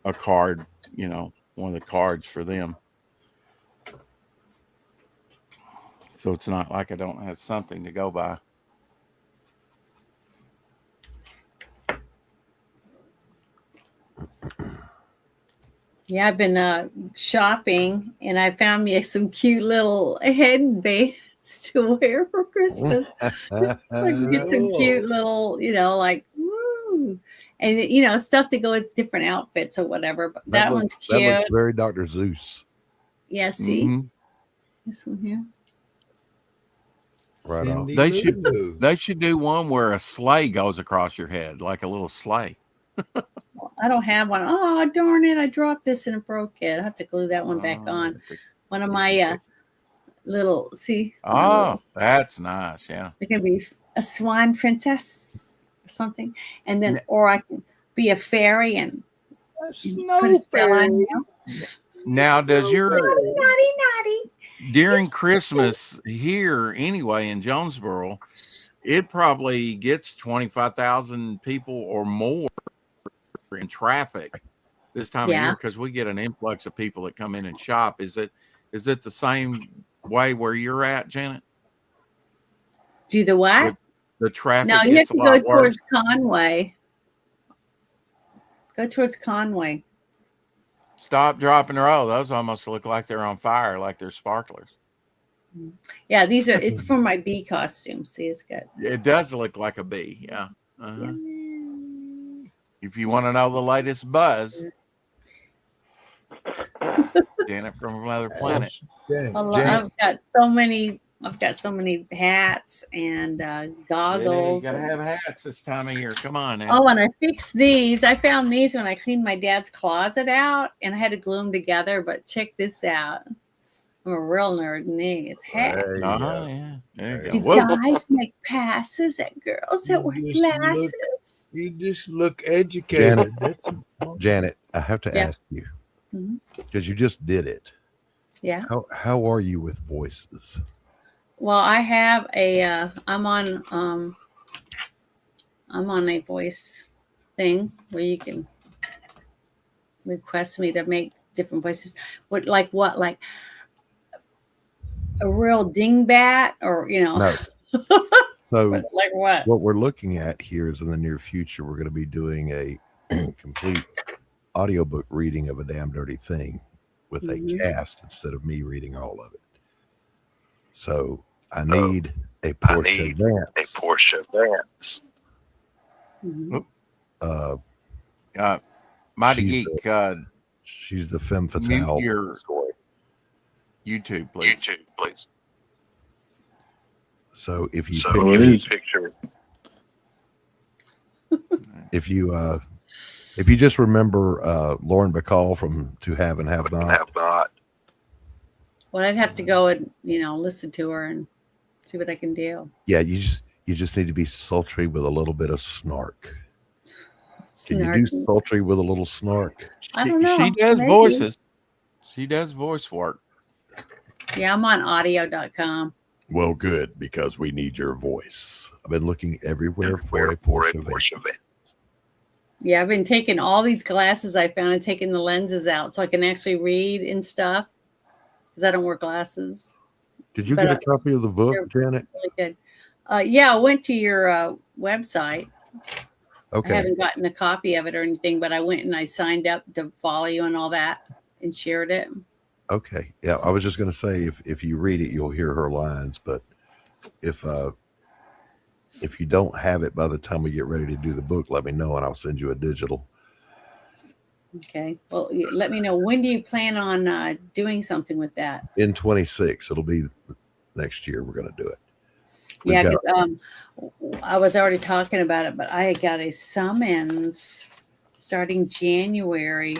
a card, one of the cards for them. So it's not like I don't have something to go by. Yeah, I've been shopping and I found me some cute little headbands to wear for Christmas. So I can get some cute little, like, woo. And, stuff to go with different outfits or whatever. But that one's cute. That looks very Dr. Zeus. Yeah, see? Mm-hmm. This one here. Right on. They should do one where a sleigh goes across your head, like a little sleigh. I don't have one. Oh, darn it. I dropped this and it broke it. I have to glue that one back on. One of my little, see? Oh, that's nice. Yeah. It can be a swan princess or something. And then, or I can be a fairy and put a spell on you. Now, does your naughty. During Christmas here anyway in Jonesboro, it probably gets 25,000 people or more in traffic this time of year because we get an influx of people that come in and shop. Is it the same way where you're at, Janet? Do the what? The traffic. No, you have to go towards Conway. Go towards Conway. Stop, drop, and roll. Those almost look like they're on fire, like they're sparklers. Yeah, these are. It's for my bee costume. See, it's good. It does look like a bee. Yeah. If you want to know the latest buzz, Janet from another planet. I've got so many. I've got so many hats and goggles. You gotta have hats this time of year. Come on now. Oh, and I fixed these. I found these when I cleaned my dad's closet out, and I had to glue them together. But check this out. I'm a real nerd in these. Hey, yeah. There you do go. guys make passes at girls that wear glasses? You just look educated. Janet, I have to ask you, because you just did it. Yeah. How are you with voices? Well, I have a. I'm on a voice thing where you can request me to make different voices. Like a real dingbat, or No. So like what? What we're looking at here is in the near future, we're going to be doing a complete audiobook reading of A Damn Dirty Thing with a cast instead of me reading all of it. So I need a Portia Vance. Mighty she's Geek. She's the femme fatale. Your YouTube, please. So if you picture, if you just remember Lauren Bacall from To Have and Have Not. Well, I'd have to go and listen to her and see what I can do. Yeah, you just need to be sultry with a little bit of snark. Can you do sultry with a little snark? I don't know. She does voices. She does voice work. Yeah, I'm on audio.com. Well, good, because we need your voice. I've been looking everywhere for a Portia Vance. Yeah, I've been taking all these glasses I found and taking the lenses out so I can actually read and stuff because I don't wear glasses. Did you get a copy of the book, Janet? Really good. Yeah, I went to your website. Okay. I haven't gotten a copy of it or anything, but I went and I signed up to follow you and all that and shared it. Okay. Yeah, I was just going to say if you read it, you'll hear her lines. But if you don't have it by the time we get ready to do the book, let me know and I'll send you a digital. Okay. Well, let me know. When do you plan on doing something with that? In 26. It'll be next year. We're going to do it. Yeah, because I was already talking about it, but I got a summons starting January.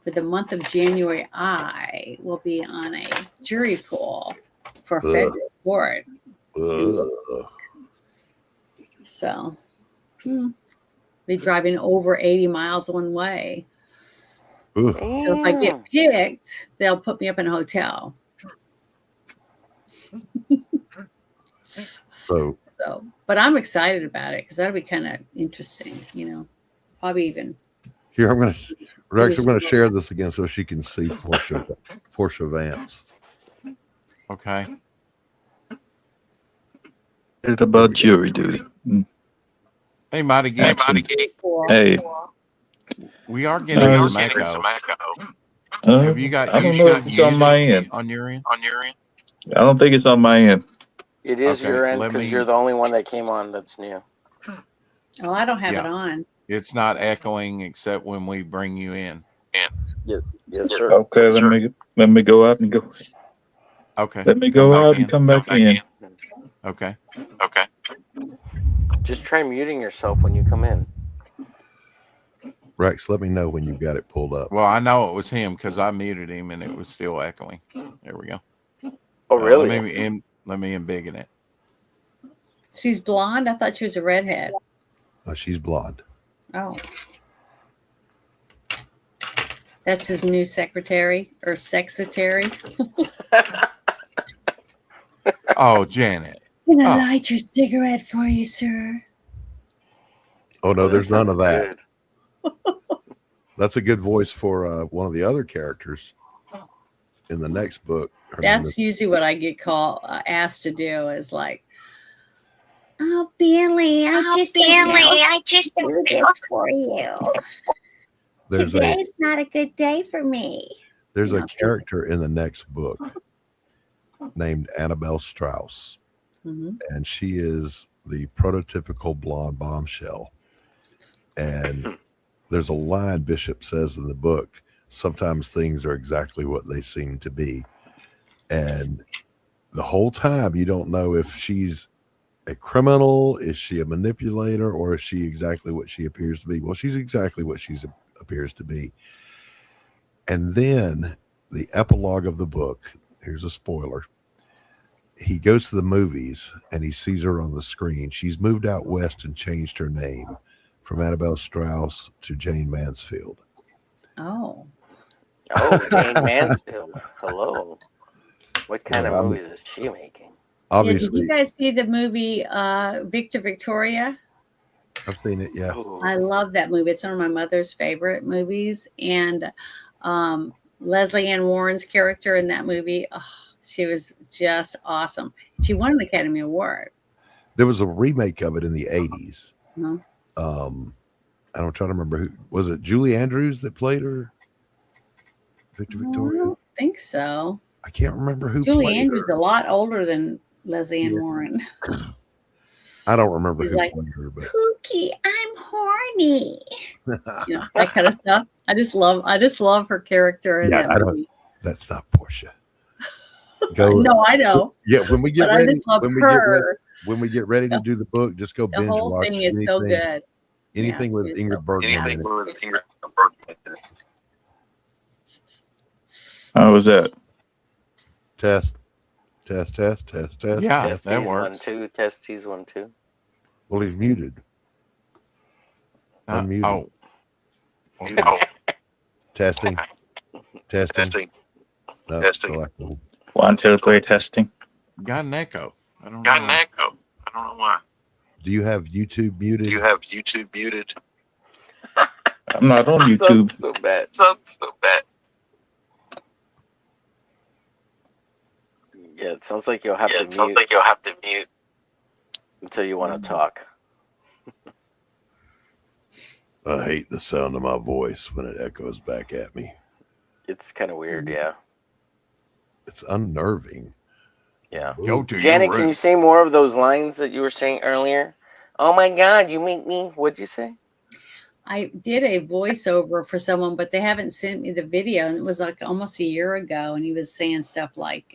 For the month of January, I will be on a jury pool for federal court. So, be driving over 80 miles one way. So if I get picked, they'll put me up in a hotel. So, but I'm excited about it because that'll be kind of interesting, probably even. Here, we're actually going to share this again so she can see Portia Vance. Okay. It's about jury duty. Hey, Mighty Geek. Hey. We are getting some echo. Have you got? I don't know if it's on my end. On your end? I don't think it's on my end. It is your end because you're the only one that came on that's new. Oh, I don't have it on. It's not echoing except when we bring you in. Yes, sir. Okay, let me go out and go. Okay. Let me go out and come back in. Okay. Just try muting yourself when you come in. Rex, let me know when you've got it pulled up. Well, I know it was him because I muted him and it was still echoing. There we go. Oh, really? Let me embiggen it. She's blonde? I thought she was a redhead. She's blonde. Oh. That's his new secretary or sexetary. Oh, Janet. Can I light your cigarette for you, sir? Oh, no, there's none of that. That's a good voice for one of the other characters in the next book. That's usually what I get asked to do is like, oh, Billy, I just do this for you. there's Today's not a good day for me. there's You a know, character in the next book named Annabelle Strauss, Mhm. and she is the prototypical blonde bombshell. And there's a line Bishop says in the book: sometimes things are exactly what they seem to be. And the whole time you don't know if she's a criminal, is she a manipulator, or is she exactly what she appears to be? Well, she's exactly what she appears to be. And then the epilogue of the book, here's a spoiler. He goes to the movies and he sees her on the screen. She's moved out west and changed her name from Annabelle Strauss to Jane Mansfield. Oh. Oh, Jane Mansfield. Hello. What kind Yeah, of movies is she making? Yeah, did obviously, you guys see the movie Victor Victoria? I've seen it. Yeah. I love that movie. It's one of my mother's favorite movies. And Leslie Ann Warren's character in that movie, oh, she was just awesome. She won an Academy Award. There was a remake of it in the 80s. Uh-huh. I don't try to remember who was it. Julie Andrews that played her. Victor I Victoria. don't think so. I can't remember who Julie played Andrews is her. a lot older than Leslie Ann Yeah. Warren. I don't remember She's who like, played her, but Pookie, I'm horny. You know, that kind of stuff. I just love her character in yeah, that movie. that's not Portia. Go. No, I know. Yeah, when we get But I ready, just love when we get ready, her. when we get ready to do the book, just go The binge whole watch thing is so good. anything Yeah, with she was Ingrid so Bergman in it. How was that? Test. Yeah, Test. Test that T's 1 works. 2. Test T's 1 2. Well, he's muted. Unmuted. Oh, Testing. No, Testing. still echoing. 1, 2, 3, testing. got an echo. I don't Got know. an echo. I don't know why. Do you have YouTube muted? Do you have YouTube muted? I'm not on YouTube. Sounds so bad. Sounds so bad. Yeah, it sounds like you'll have Yeah, to it sounds mute like you'll have to mute. until you want to talk. I hate the sound of my voice when it echoes back at me. It's kind of weird, yeah. It's unnerving. Yeah. Go to Janet, your can room. you say more of those lines that you were saying earlier? Oh my God, you make me. What'd you say? I did a voiceover for someone, but they haven't sent me the video. And it was like almost a year ago. And he was saying stuff like,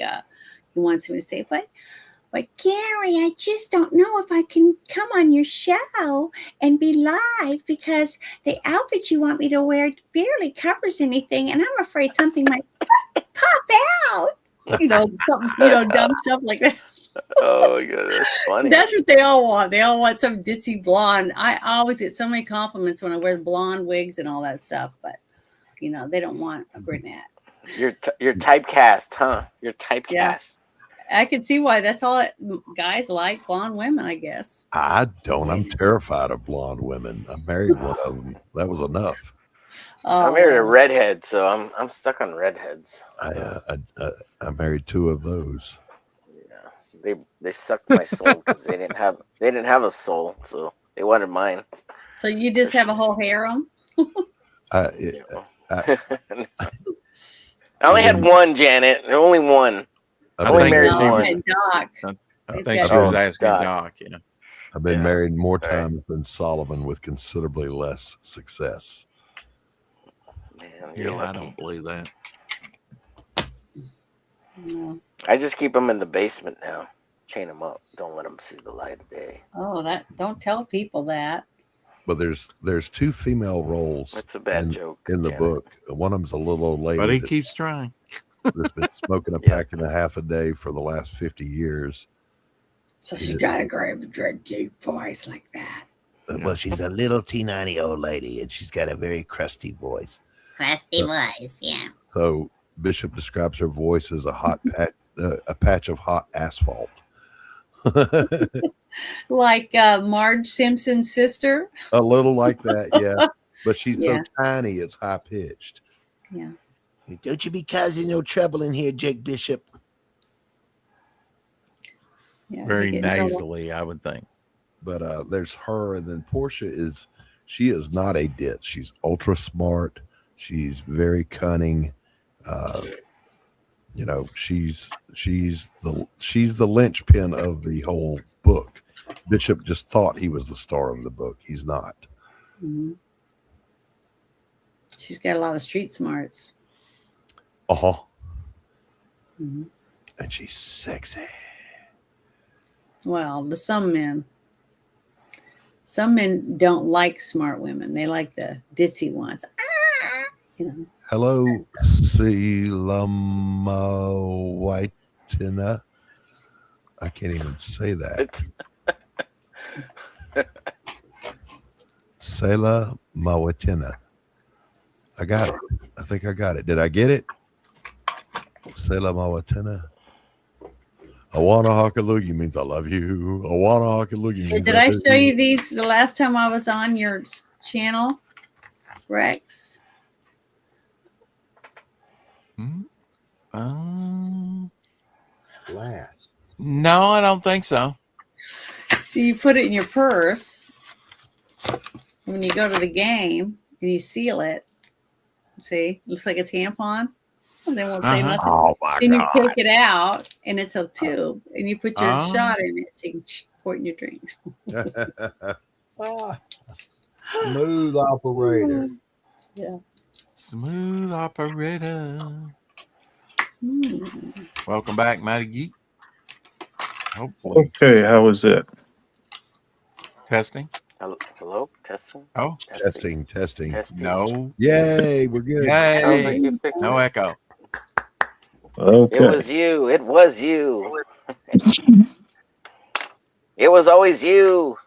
he wants me to say, but Gary, I just don't know if I can come on your show and be live because the outfit you want me to wear barely covers anything. And I'm afraid something might pop out. Dumb stuff like that. Oh my God, that's funny. That's what they all want. They all want some ditzy blonde. I always get so many compliments when I wear blonde wigs and all that stuff, but they don't want a brunette. You're typecast, huh? You're typecast. Yeah. I can see why. That's all guys like blonde women, I guess. I don't. I'm terrified of blonde women. I married one of them. That was enough. I married a redhead, so I'm stuck on redheads. I married two of those. Yeah, they sucked my soul because they didn't have a soul, so they wanted mine. So you just have a whole harem? I only had one, Janet. Only one. I only think married she one. And Doc. I think she was asking Doc. Yeah. I've been married more times than Solomon with considerably less success. Man, Yeah, I don't believe that. No. I just keep them in the basement now. Chain them up. Don't let them see the light of day. Oh, don't tell people that. But there's two female roles. That's a bad joke in the Janet. book. One of them's a little old lady. But he keeps trying. That's been smoking a pack and a half a day for the last 50 years. So she got a great deep voice like that. Well, she's a little teeny old lady, and she's got a very crusty voice. Crusty voice, yeah. So Bishop describes her voice as a patch of hot asphalt. Like Marge Simpson's sister. A little like that, yeah. But she's so tiny, it's high pitched. Yeah. Don't you be causing no trouble in here, Jake Bishop. Yeah, Very nasally, I would think. But there's her, and then Portia she is not a ditz. She's ultra smart. She's very cunning. You know, she's the linchpin of the whole book. Bishop just thought he was the star of the book. He's not. Mhm. She's got a lot of street smarts. Uh-huh. Mhm. And she's sexy. Well, to some men. Some men don't like smart women. They like the ditzy ones. You know. Hello, Selama Whitina. I can't even say that. Sela Mawatina. I got it. I think I got it. Did I get it? Sela Mawatina. Awana Hakalugi means I love you. Awana Hakalugi means Did I show you these the last time I was on your channel, Rex? Last. No, I don't think so. So you put it in your purse when you go to the game and you seal it. See, looks like a tampon. And then we'll say nothing. Oh my Then you God. take it out and it's a tube and you put your Oh. shot in it so you can pour it in your drink. Smooth operator. Yeah. Smooth operator. Mm. Welcome back, Matty Geek. Hopefully. Okay, how was it? Testing. Hello? Testing? Oh, testing. Testing. no. Yay, we're good. Sounds like Yay. you fixed No it. echo. Okay. It was you. It was you. It was always you.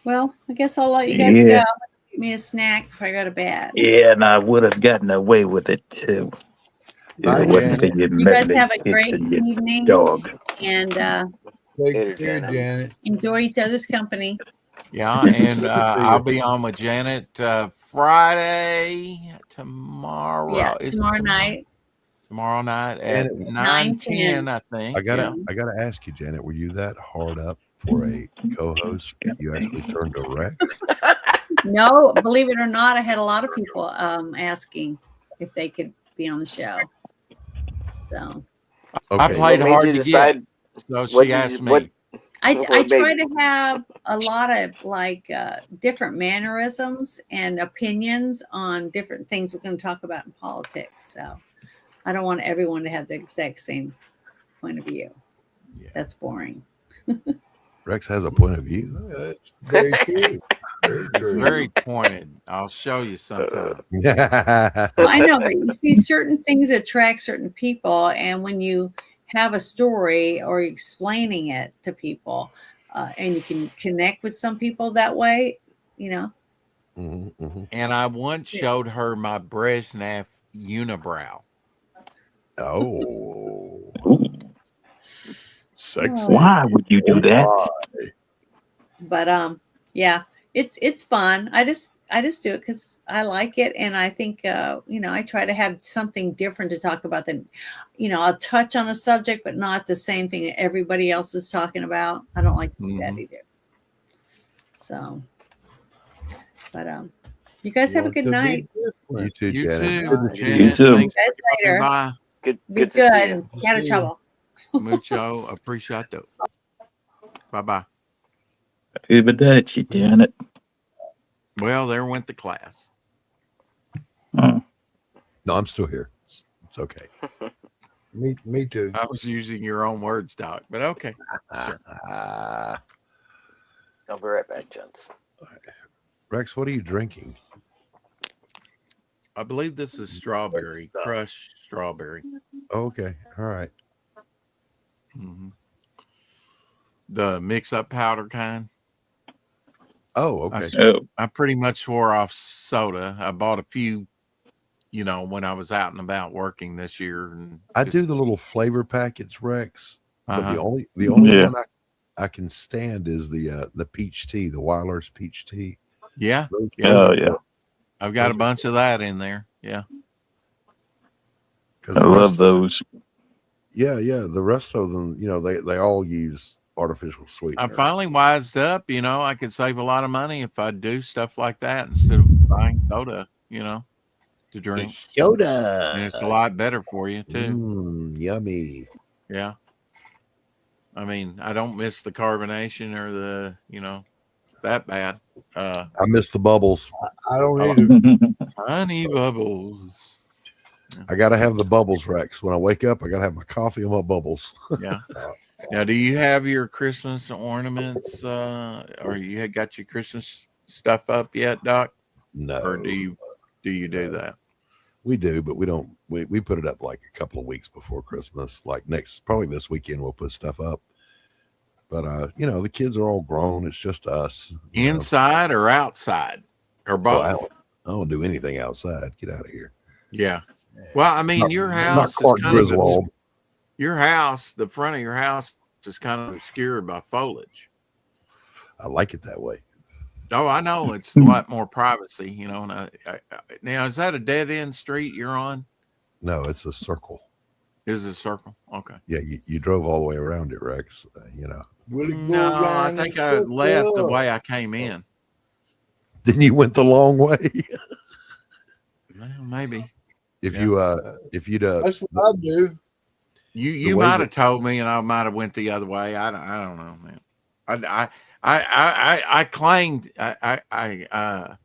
Well, I guess I'll let you guys Yeah. go. Give me a snack before I go to bed. Yeah, and I would have gotten away with it too. If Bye, it wasn't for Janet. your You guys meddling have a kids great and your evening dog. and Take Later, care, Janet. Janet. enjoy each other's company. Yeah, and I'll be on with Janet Friday tomorrow. Yeah, Is it tomorrow night, Tomorrow night at Janet, 9:10, I think. I gotta Yeah. I gotta ask you, Janet, were you that hard up for a co-host that you actually turned to Rex? No, believe it or not, I had a lot of people asking if they could be on the show. So I Okay. played What made hard you to get, decide? so What she did asked you, me. what I What try made- to have a lot of like different mannerisms and opinions on different things we're going to talk about in politics. So I don't want everyone to have the exact same point of view. Yeah. That's boring. Rex has a point of view. That's very true. Very It's true. very pointed. I'll show you sometime. Well, I know, but you see, certain things attract certain people, and when you have a story or you're explaining it to people, and you can connect with some people that way, you know. Mhm, mhm. And I once showed her my Brezhnev unibrow. Oh, Ooh, sexy. why would you do that? But yeah, it's fun. I just do it because I like it, and I think I try to have something different to talk about. Than I'll touch on a subject, but not the same thing that everybody else is talking about. I don't like to do that either. So, but you guys have a Want good to be night. You different. too, You Janet. too, Good to see you. Janet. too. Thanks Guys for stopping later. by. Good Be good to good see and you. stay out of See you. trouble. Mucho appreciato. Bye-bye. Arrivederci, damn it. Well, there went the class. Oh. No, I'm still here. It's okay. Me too. I was using your own words, Doc, but okay. Sure. Ah, I'll be right back, gents. Rex, what are you drinking? I believe this is strawberry, crushed strawberry. Okay, all right. Mhm. The mix-up powder kind. Oh, okay. Oh, I pretty much swore off soda. I bought a few, when I was out and about working this year. And I do the little flavor packets, Rex, but the Uh-huh. only Yeah. one I can stand is the peach tea, the Weiler's peach tea. Yeah, Those- yeah. oh those are yeah. good, I've got a those are bunch of that in there. Yeah. 'cause I the love rest, those. yeah, the rest of them, they all use artificial I sweetener. finally wised up. I could save a lot of money if I do stuff like that instead of buying soda. To drink, It's and soda. it's a lot better for you too. Yummy. Yeah, I mean, I don't miss the carbonation or that bad. I miss the bubbles. I don't Oh, either. honey bubbles. I gotta have the bubbles, Rex. When I wake up, I gotta have my coffee and my bubbles. Yeah. Now, do you have your Christmas ornaments, or you had got your Christmas stuff up yet, Doc? No, Or do you do that? we do, but we don't. We put it up like a couple of weeks before Christmas. Like probably this weekend, we'll put stuff up. But the kids are all grown. It's just us. Inside or outside, or both? I don't do anything outside. Get out of here. Yeah. Well, I mean, your Not house is Clark kind of Griswold. your house. The front of your house is kind of obscured by foliage. I like it that way. Oh, I know it's a lot more privacy. And now, is that a dead end street you're on? No, it's a circle. Is it a circle? Okay. Yeah, you drove all the way around it, Rex. Will it go No, I around think in I left the circle? way I came in. Then you went the long way. Well, maybe. If Yeah. you'd That's what I do. You way might that- have told me, and I might have went the other way. I don't know, man. I clanged. I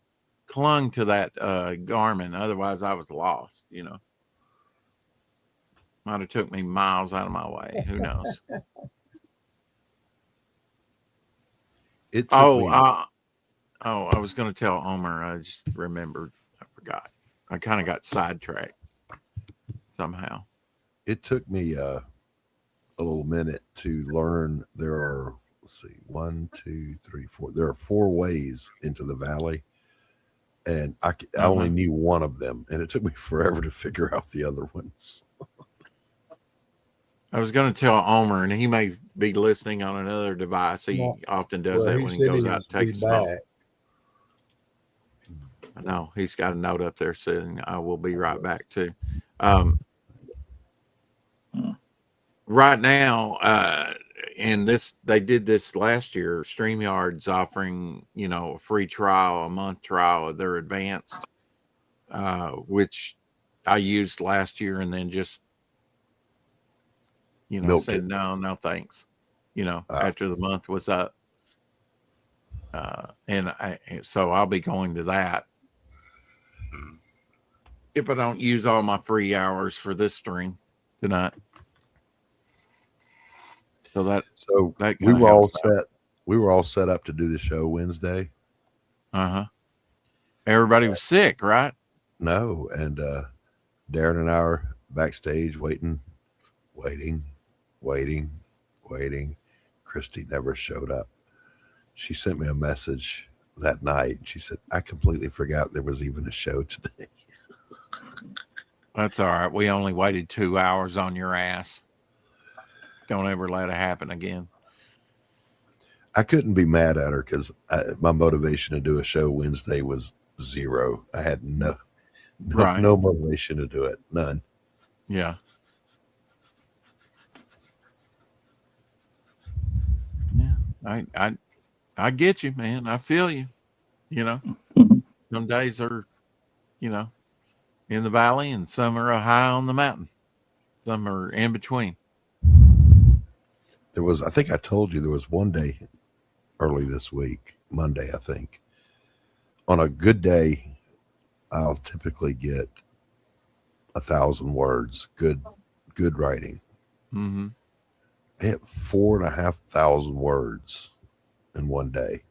clung to that Garmin. Otherwise, I was lost. Might have took me miles out of my way. Who knows? it took Oh, me, I was going to tell Omer. I just remembered. I forgot. I kind of got sidetracked somehow. it took me a little minute to learn there are, let's see, 1, 2, 3, 4. There are 4 ways into the valley, and I only knew one of them, and it took me forever to figure out the other ones. I was going to tell Omer, and he may be listening on another device. He often does that when he goes out to take a smoke. I know he's got a note up there saying I will be right back too. Right now, and they did this last year. StreamYard's offering a free trial, a month trial of their advanced, which I used last year, and then just Milked said it. no thanks. After the month was up, so I'll be going to that if I don't use all my free hours for this stream tonight. So that we were all set. We were all set up to do the show Wednesday. Everybody was sick, right? No, and Darren and I are backstage waiting. Christy never showed up. She sent me a message that night. She said, "I completely forgot there was even a show today." That's all right. We only waited 2 hours on your ass. Don't ever let it happen again. I couldn't be mad at her because my motivation to do a show Wednesday was zero. I had no motivation to do it. None. Yeah. Yeah. I get you, man. I feel you. Some days are, in the valley, and some are high on the mountain. Some are in between. I think I told you there was one day early this week, Monday, I think. On a good day, I'll typically get 1,000 words, good writing. Mm-hmm. I hit 4,500 words in one day.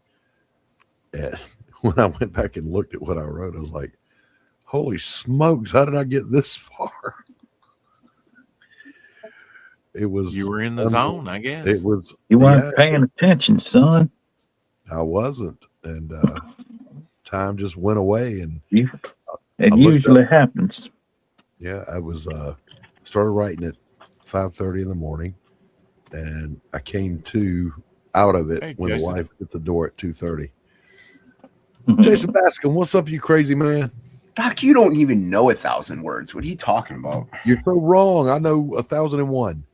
And when I went back and looked at what I wrote, I was like, holy smokes, how did I get this far? It was, you were in the zone, I guess. It was, you weren't paying attention, son. I wasn't. And time just went away. And it usually happens. Yeah, I was started writing at 5:30 in the morning, and I came out of it when Jason. The wife hit the door at 2:30. Jason Baskin, what's up, you crazy man? Doc, you don't even know 1,000 words. What are you talking about? You're so wrong. I know 1,001.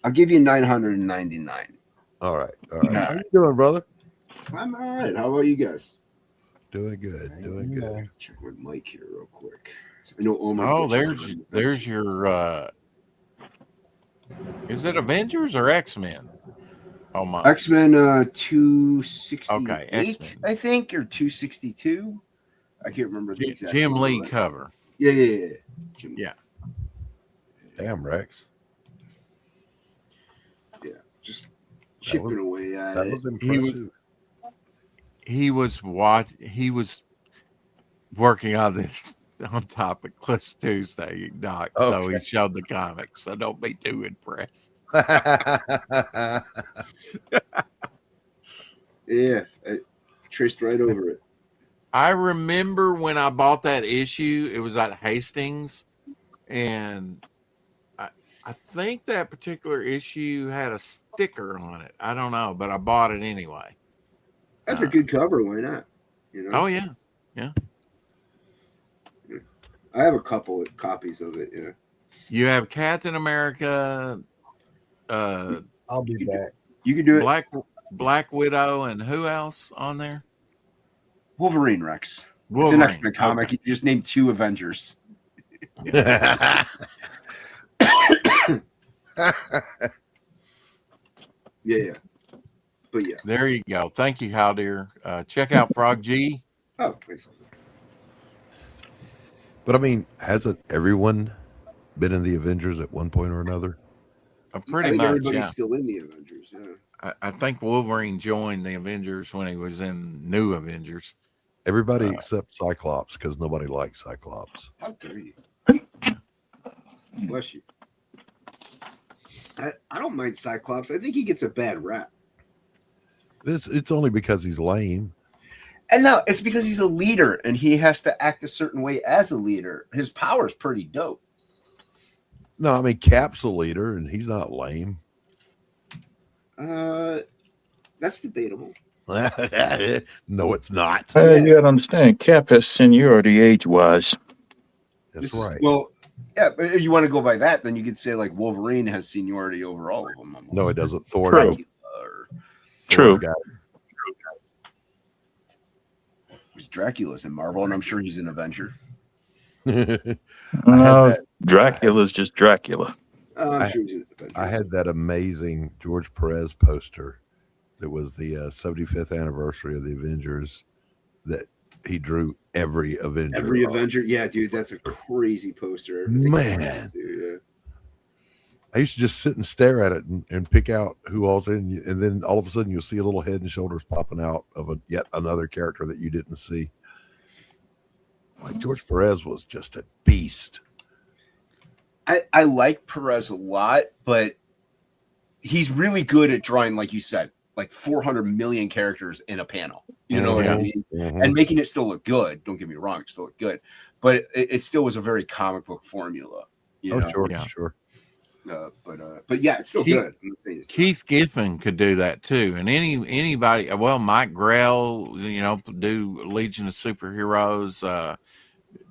I'll give you 999. All right. How Nah. you doing, brother? I'm all right. How about you guys? Doing good. Doing good. Check my mic here real quick. I know all my Oh, bitches there's your. Is it Avengers or X-Men? Almost. X-Men Okay, 268, X-Men. I think, or 262. I can't remember the exact Jim number Lee right cover. now. Yeah. Jim Lee. Yeah. Damn, Rex. Yeah, just chipping away at That it. was impressive. He was working on this on topic list Tuesday, Doc. So he showed the comics. So don't be too impressed. Yeah, I traced right over it. I remember when I bought that issue, it was at Hastings, and I think that particular issue had a sticker on it. I don't know, but I bought it anyway. That's a good cover. Why not? You know? Oh yeah. I have a couple of copies of it. Yeah. You have Captain America, I'll be back. You can do it. Black Widow, and who else on there? Wolverine, Rex. Wolverine. It's an X-Men comic. Okay. You just named 2 Avengers. Yeah. But yeah. There you go. Thank you, Haldir. Check out Frog G. Oh, thanks. But I mean, hasn't everyone been in the Avengers at one point or another? Pretty I think much, everybody's yeah. still in the Avengers. Yeah. I think Wolverine joined the Avengers when he was in New Avengers. Everybody except Cyclops, because nobody likes Cyclops. How dare you? Bless you. I don't mind Cyclops. I think he gets a bad rap. It's only because he's lame. And no, it's because he's a leader and he has to act a certain way as a leader. His power's pretty dope. No, I mean Cap's a leader and he's not lame. That's debatable. No, it's not. You got to understand, Cap has seniority age-wise. That's right. Well, yeah, but if you want to go by that, then you could say like Wolverine has seniority over all of them. No, it doesn't. Thor. True. True. Dracula's in Marvel, and I'm sure he's an Avenger. No, Dracula's just Dracula. I'm sure he's an Avenger. I had that amazing George Perez poster that was the 75th anniversary of the Avengers that he drew every Avenger. Every Avenger? Yeah, dude, that's a crazy poster. Man. I used to just sit and stare at it and pick out who all's in, and then all of a sudden you'll see a little head and shoulders popping out of yet another character that you didn't see. Like George Perez was just a beast. I like Perez a lot, but he's really good at drawing, like you said, like 400 million characters in a panel. You know what I mean? Mm-hmm. And making it still look good. Don't get me wrong, it still look good. But it still was a very comic book formula. You know? Sure. But yeah, it's still good. Keith Giffen could do that too, and anybody. Well, Mike Grell, do Legion of Superheroes.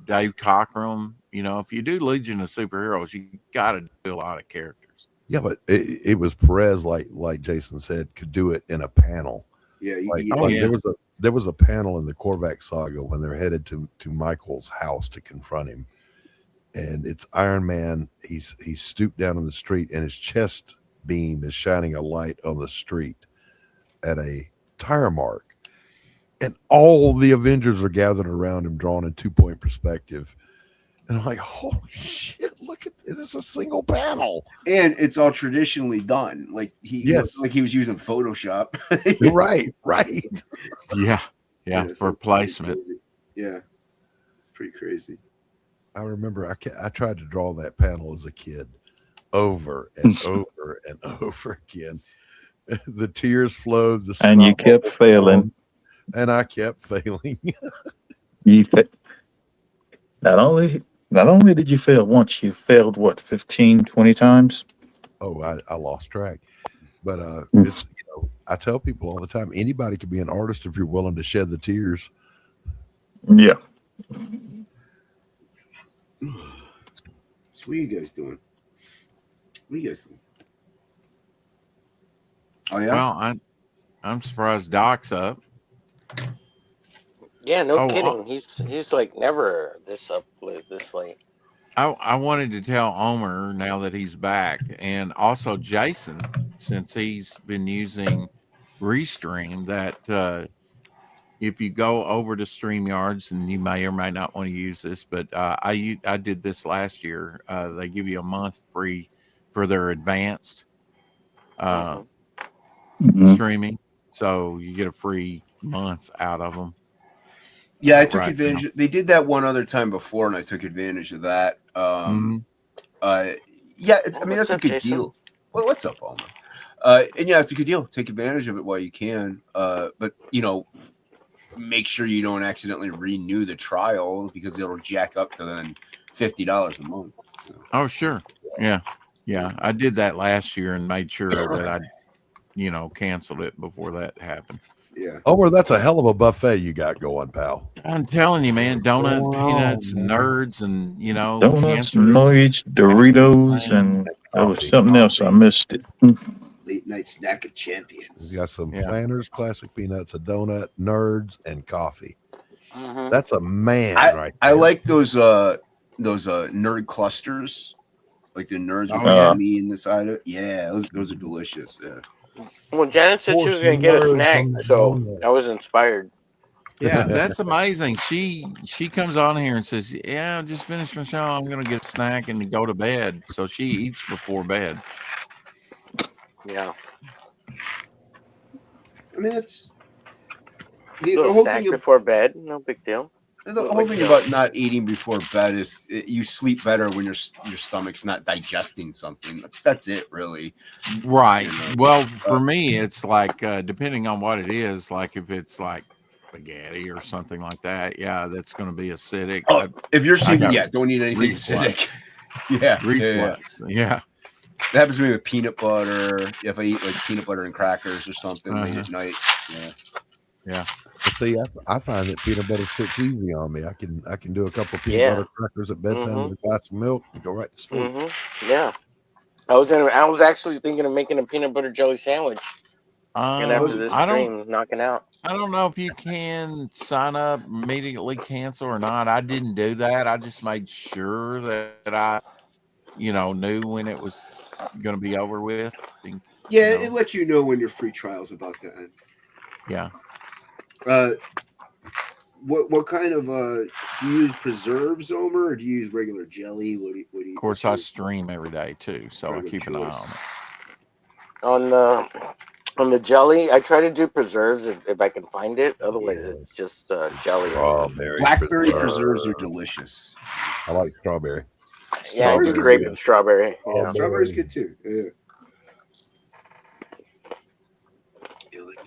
Dave Cockrum, if you do Legion of Superheroes, you got to do a lot of characters. Yeah, but it was Perez, like Jason said, could do it in a panel. Yeah, there was a panel in the Korvac saga when they're headed to Michael's house to confront him. And it's Iron Man. He's stooped down in the street, and his chest beam is shining a light on the street at a tire mark. And all the Avengers are gathered around him, drawn in 2-point perspective. And I'm like, holy shit, look at it. It's a single panel. And it's all traditionally done. Like he was using Photoshop. Right. Yeah, for placement. Yeah. Pretty crazy. I remember I tried to draw that panel as a kid over and over and over again. The tears flowed. And you kept failing. And I kept failing. Not only did you fail once, you failed, 15, 20 times? Oh, I lost track. But it's I tell people all the time, anybody can be an artist if you're willing to shed the tears. Yeah. So what are you guys doing? Oh yeah. Well, I'm surprised Doc's up. Yeah, no Oh, kidding. He's like never this up this late. I wanted to tell Omer now that he's back, and also Jason, since he's been using Restream, that if you go over to StreamYards, and you may or may not want to use this, but I did this last year. They give you a month free for their advanced uh, Mhm. streaming, so you get a free month out of them Yeah, I took right now. advantage. They did that one other time before, and I took advantage of that. Mhm. Yeah, I Well, mean what's that's a up, good Jason? deal. Well, what's up, Alma? And yeah, it's a good deal. Take advantage of it while you can. But make sure you don't accidentally renew the trial because it'll jack up to then $50 a month. So. Oh, sure. Yeah. I did that last year and made sure that I, canceled it before that happened. Yeah. Omer, that's a hell of a buffet you got going, pal. I'm telling you, man, donut, Going peanuts, on, and man. nerds, and Donuts, cancerous. Nites, Doritos, and there was Coffee. something else I missed it. Late night snack of He's champions. got some Yeah. Planters, classic peanuts, a donut, nerds, and coffee. Mm-hmm. That's a man right I there. like those nerd clusters, like the nerds with Oh, the yeah. me in the side of it. Yeah, those are delicious. Yeah. Well, Janet said she was gonna Portion get a nerds snack, on that so donut. I was inspired. Yeah, that's amazing. She comes on here and says, "Yeah, I just finished my show. I'm gonna get a snack and go to bed." So she eats before bed. Yeah, I mean, that's the little whole snack thing. before bed, no big deal. The whole Like, thing about not eating before bed is you sleep better when your stomach's not digesting something. That's it, really. Right. You know? Well, for me, it's like depending on what it is. Like if it's like spaghetti or something like that, yeah, that's going to be acidic. Oh, if you're I sleeping, got don't eat anything reflux. acidic. Yeah. Reflux. Yeah. That happens to me with peanut butter. If I eat like peanut butter and crackers or something late Uh-huh. at night. Yeah. But see, I find that peanut butter sticks easy on me. I can do a couple of peanut Yeah. butter crackers at bedtime with a glass of milk and go right to sleep. Yeah, I was actually thinking of making a peanut butter jelly sandwich, and after this I don't stream, knocking out. I don't know if you can sign up, immediately cancel or not. I didn't do that. I just made sure that I, knew when it was going to be over with. Yeah, it lets you know when your free trial's about to end. Yeah. What kind of do you use preserves, Omer, or do you use regular jelly? What do you? Of course, I stream every day too, so I keep an eye on it. On the jelly, I try to do preserves if I can find it. Otherwise, it's just jelly. Blackberry preserves are delicious. I like strawberry. Yeah, I do grape and strawberry. Yeah. Strawberry's good too. Yeah.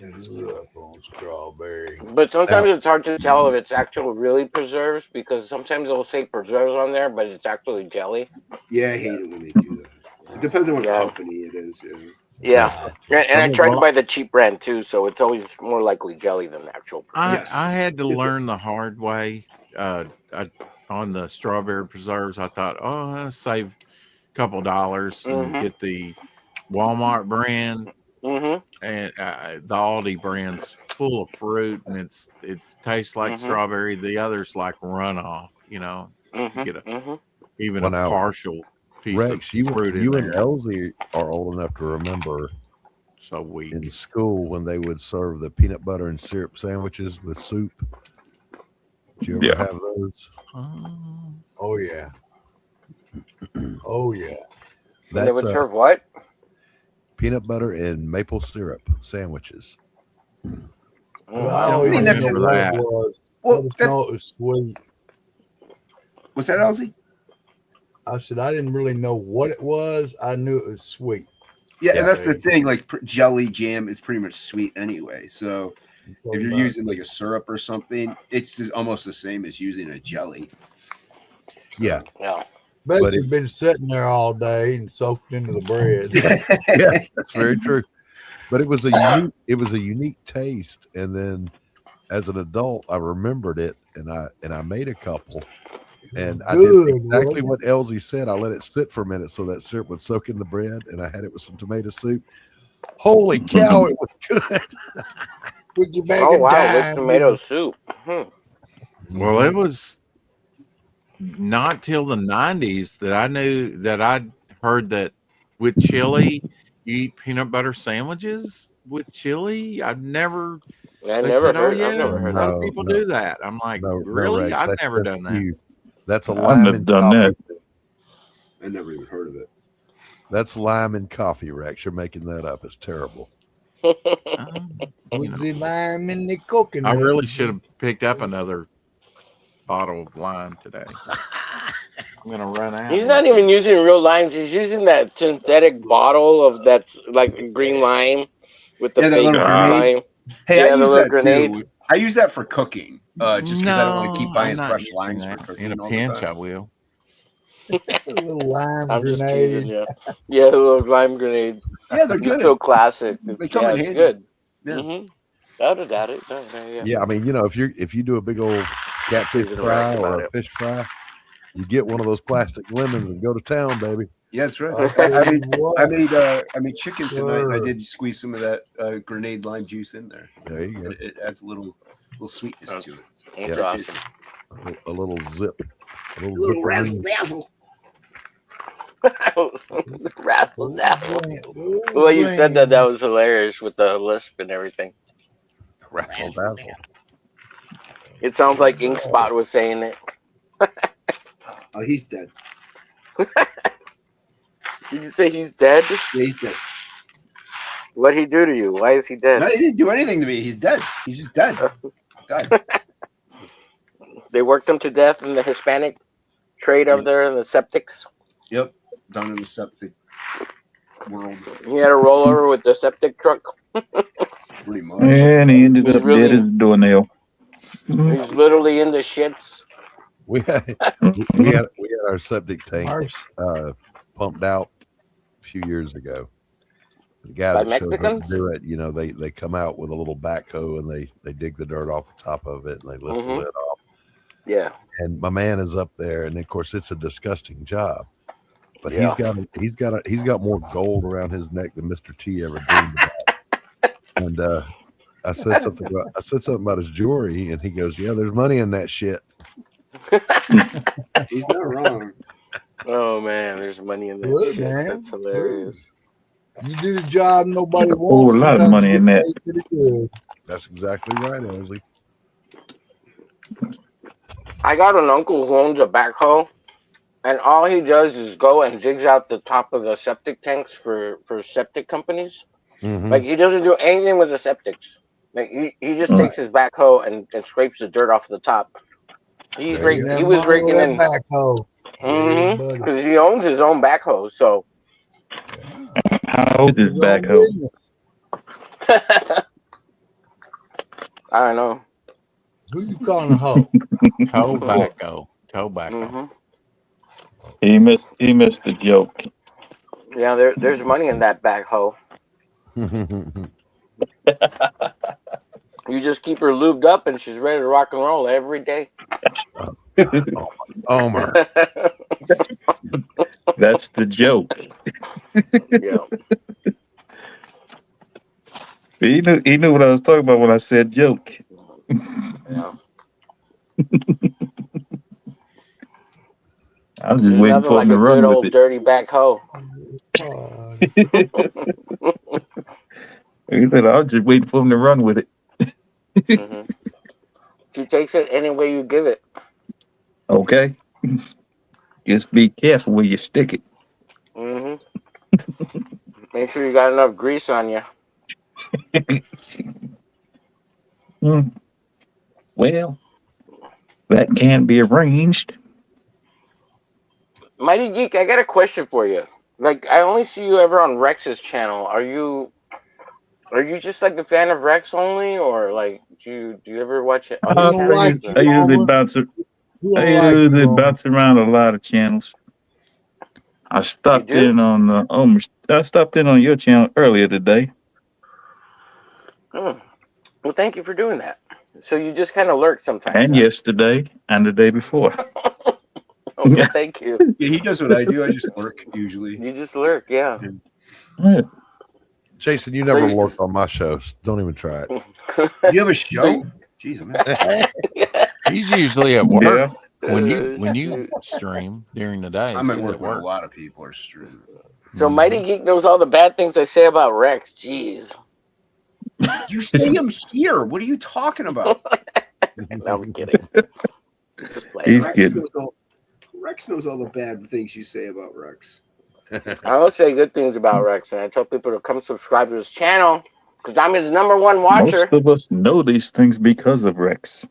That as well. Strawberry. But sometimes it's hard to tell if it's actually really preserves because sometimes they'll say preserves on there, but it's actually jelly. Yeah, I hate it when they do that. It depends on what company it is. Yeah. And I try to buy the cheap brand too, so it's always more likely jelly than actual. I had to learn the hard way. On the strawberry preserves, I thought, I'll save a couple dollars and get the Walmart brand. And the Aldi brand's full of fruit, and it tastes like strawberry. The others like runoff. You get even a partial piece Rex, of fruit in you there. and Elsie are old enough to remember. So weak. In school when they would serve the peanut butter and syrup sandwiches with soup. Did you ever have those? Oh yeah. Oh yeah. They would serve what? Peanut butter and maple syrup sandwiches. Well, I always didn't know what it was. Well, I just know it was sweet. What's that, Elsie? I said I didn't really know what it was. I knew it was sweet. Yeah, and that's the thing. Like jelly jam is pretty much sweet anyway. So if you're using like a syrup or something, it's just almost the same as using a jelly. Yeah. Yeah. Bet you've been sitting there all day and soaked into the bread. Yeah, that's very true. But it was a unique taste. And then as an adult, I remembered it and I made a couple. And I did exactly what Elsie said. I let it sit for a minute so that syrup would soak in the bread, and I had it with some tomato soup. Holy cow, it was good. Put your bag Oh of wow, with dime. tomato soup. Well, it was not till the 90s that I knew that I'd heard that with chili, you eat peanut butter sandwiches with chili. I've never, I've they said, oh, never yeah, heard a lot that. of people do that. I'm like, No, really? Rex. I've That's never just done that. you. That's a I've lime never and done coffee. that. I never even heard of it. That's lime and coffee, Rex. You're making that up. It's terrible. You With know, the lime and the coconut. I really should have picked up another bottle of lime today. I'm gonna run out. He's not even using real limes. He's using that synthetic bottle of that's like green lime with the Yeah, that fake little green grenade. lime. Hey, Yeah, I the use little that grenade. too. I use that for cooking, just because I don't want to keep No, buying I'm not fresh using limes for that. cooking In a all pinch, the I time. will. A little lime I'm just grenade. teasing you. Yeah, the little lime grenade. Yeah, they're Just good. so classic. They It's, come yeah, in it's handy. good. Yeah. Mm-hmm. Without a doubt it. Yeah. Yeah, I mean, if you do a big old catfish Teasing fry Rex or about a it. fish fry, you get one of those plastic lemons and go to town, baby. Yeah, that's right. I'll tell you what, I made chicken tonight, and I sir. did squeeze some of that grenade lime juice in there. There you go. It adds a little sweetness to it. It's Yeah. awesome. A little zip. A little Little zip. razzle dazzle. Razzle Little dazzle. brand, little Well, you said that brand. was hilarious with the lisp and everything. Razzle dazzle. It sounds like Inkspot was saying it. Oh, he's dead. Did you say he's dead? Yeah, he's dead. What'd he do to you? Why is he dead? No, he didn't do anything to me. He's dead. He's just dead. Died. They worked him to death in the Hispanic trade over there in the septics. Yep. Down in the septic world, He had a rollover with the septic truck. pretty much. And he ended He's up really- dead as a doornail. He's literally in the shits. We had our septic tank Ours. pumped out a few years ago. The guy By that showed us to Mexicans? do it, they come out with a little backhoe and they dig the dirt off the top of it and they lift the lid off. Yeah. And my man is up there, and of course it's a disgusting job. But Yeah. he's got more gold around his neck than Mr. T ever dreamed about. And I said something about his jewelry, and he goes, "Yeah, there's money in that shit." He's not wrong. Oh man, there's money in that Good, shit. man. That's hilarious. You do the job nobody A wants. whole lot of sometimes money you in get that. paid pretty good. That's exactly right, Elsie. I got an uncle who owns a backhoe, and all he does is go and digs out the top of the septic tanks for septic companies. Mhm. Like he doesn't do anything with the septics. Like he just takes his backhoe and scrapes the dirt off the top. He There you was raking in backhoe. Yeah, buddy. because he owns his own backhoe. So How old is His own backhoe? business. I don't know. Who you calling a hoe? Tobacco. Mm-hmm. He missed the joke. Yeah, there's money in that backhoe. You just keep her lubed up, and she's ready to rock and roll every day. Omer. That's the joke. Yeah. He knew what I was talking about when I said joke. Yeah. I was just There's waiting nothing for like him a to good run old with it. dirty backhoe. He said, I was just waiting for him to run with it. Mm-hmm. She takes it any way you give it. Okay. Just be careful where you stick it. Mm-hmm. Make sure you got enough grease on you. Well, that can be arranged. Mighty Geek, I got a question for you. Like, I only see you ever on Rex's channel. Are you just like a fan of Rex only, or like do you ever watch it? I don't like I usually Homer. bounce. You don't I like usually Homer. bounce around a lot of channels. I stopped You do? in on I stopped in on your channel earlier today. Hmm. Well, thank you for doing that. So you just kind of lurk sometimes. And huh? yesterday and the day before. Oh, well, thank you. Yeah, he does what I do. I just lurk usually. You just lurk, yeah. Yeah. Jason, you So never you- worked on my show. So don't even try it. You have a show? Jeez, man. He's usually at work Yeah. when you stream during the day. I'm at He's work at when a work. lot of people are streaming. So Mighty Geek knows all the bad things I say about Rex. Jeez. You see him here. What are you talking about? No, I'm kidding. Just playing. He's Rex kidding. Rex knows all the bad things you say about Rex. I don't say good things about Rex, and I tell people to come subscribe to his channel because I'm his #1 Most watcher. of us know these things because of Rex.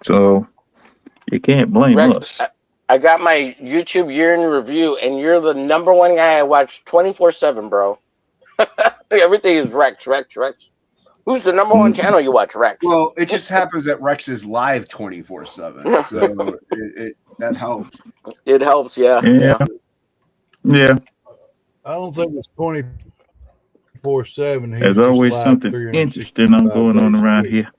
So you can't blame Rex, us. I got my YouTube year in review, and you're the #1 guy I watch 24/7, bro. Everything is Rex. Who's the #1 channel you watch, Rex? Well, it just happens that Rex is live 24/7, so that helps. It helps, yeah. Yeah. I don't think it's 24/7. There's always something interesting going on around here.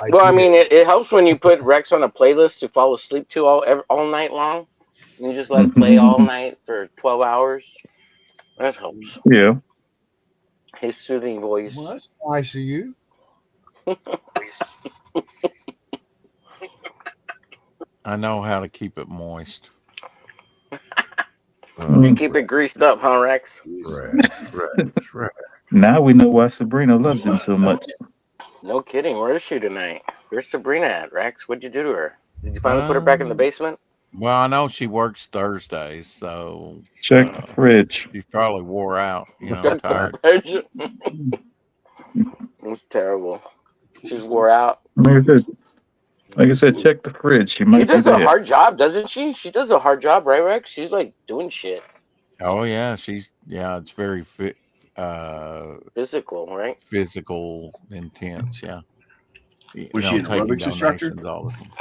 Well, I mean, it helps when you put Rex on a playlist to fall asleep to all night long. You just let it play all night for 12 hours. That helps. Yeah. His soothing voice. Well, that's nice of you. I know how to keep it moist. You keep it greased up, huh, Rex? Right. Now we know why Sabrina loves him so much. No kidding. Where is she tonight? Where's Sabrina at, Rex? What'd you do to her? Did you finally put her back in the basement? Well, I know she works Thursdays, so Check the fridge. She probably wore out. You know, tired. It's terrible. She's wore out. Like I said, check the fridge. She might She does be a dead. hard job, doesn't she? She does a hard job, right, Rex? She's like doing shit. Oh yeah, it's very physical, right? Physical, intense, yeah. Was she an aerobics instructor? All the time.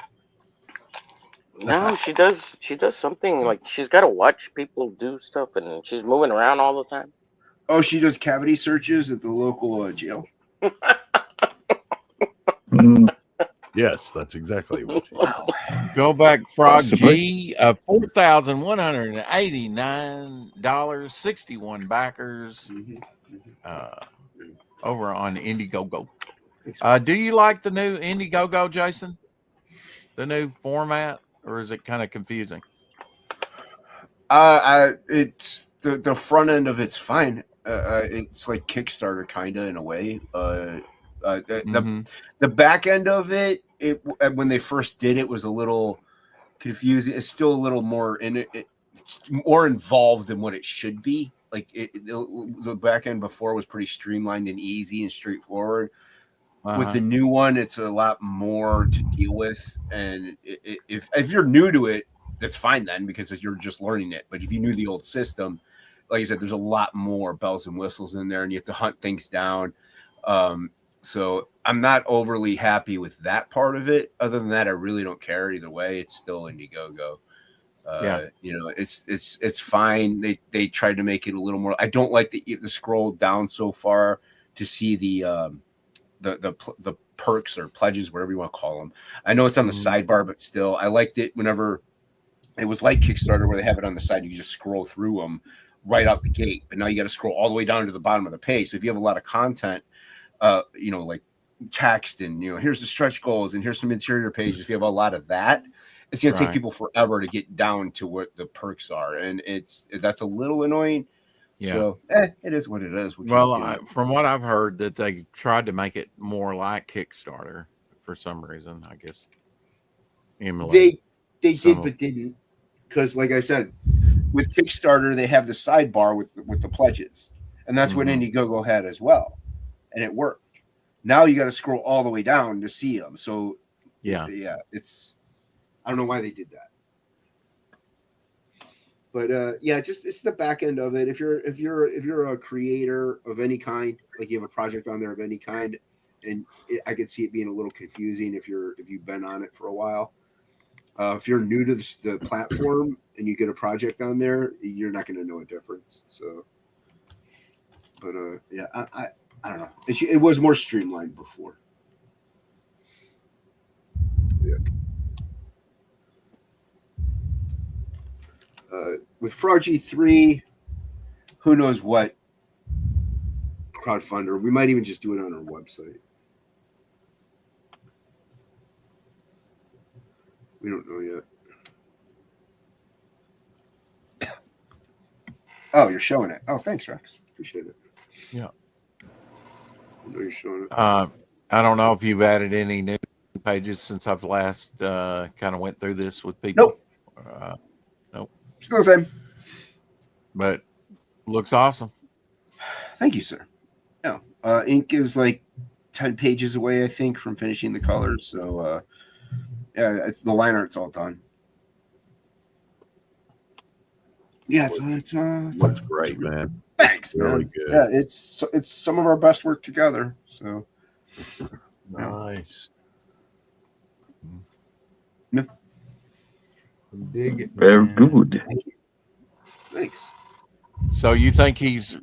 No, she does something like she's got to watch people do stuff, and she's moving around all the time. Oh, she does cavity searches at the local jail. Yes, that's exactly what. Go back, Frog Possibly. G. $4,189.61 backers over on Indiegogo. Do you like the new Indiegogo, Jason? The new format, or is it kind of confusing? It's the front end of it's fine. It's like Kickstarter kind of in a way. The back end of it, when they first did it, was a little confusing. It's still a little more it's more involved than what it should be. Like the back end before was pretty streamlined and easy and straightforward. With the new one, it's a lot more to deal with. And if you're new to it, that's fine then, because you're just learning it. But if you knew the old system, like I said, there's a lot more bells and whistles in there, and you have to hunt things down. So I'm not overly happy with that part of it. Other than that, I really don't care either way. It's still Indiegogo. You know, it's fine. They tried to make it a little more. I don't like that you have to scroll down so far to see the perks or pledges, whatever you want to call them. I know it's on the sidebar, but still, I liked it whenever it was like Kickstarter where they have it on the side. You just scroll through them right out the gate, but now you got to scroll all the way down to the bottom of the page. So if you have a lot of content, you know, like text and, you know, here's the stretch goals and here's some interior pages. If you have a lot of that, it's going to take people forever to get down to what the perks are. And that's a little annoying. Yeah. So it is what it is. Well, from what I've heard, that they tried to make it more like Kickstarter for some reason. I guess they did, but didn't, because like I said, with Kickstarter they have the sidebar with the pledges, and that's what Indiegogo had as well, and it worked. Now you got to scroll all the way down to see them. So yeah, it's I don't know why they did that. But it's the back end of it. If you're a creator of any kind, like you have a project on there of any kind, and I could see it being a little confusing if you've been on it for a while. If you're new to the platform and you get a project on there, you're not going to know a difference. So, but I don't know. It was more streamlined before. Yeah. With Froggy 3, who knows what crowdfunder. We might even just do it on our website. We don't know yet. Oh, you're showing it. Oh, thanks, Rex. Appreciate it. Yeah. I know you're showing it. I don't know if you've added any new pages since I've last kind of went through this with people. Nope. Nope. Still the same. But looks awesome. Thank you, sir. Yeah. Ink is like 10 pages away, I think, from finishing the colors. So, yeah, it's the line art's all done. Yeah, it's looks great, man. Thanks, Really man. good. Yeah, it's some of our best work together. So Nice. Yeah. Dig it. Very man. good. Thanks. So you think he's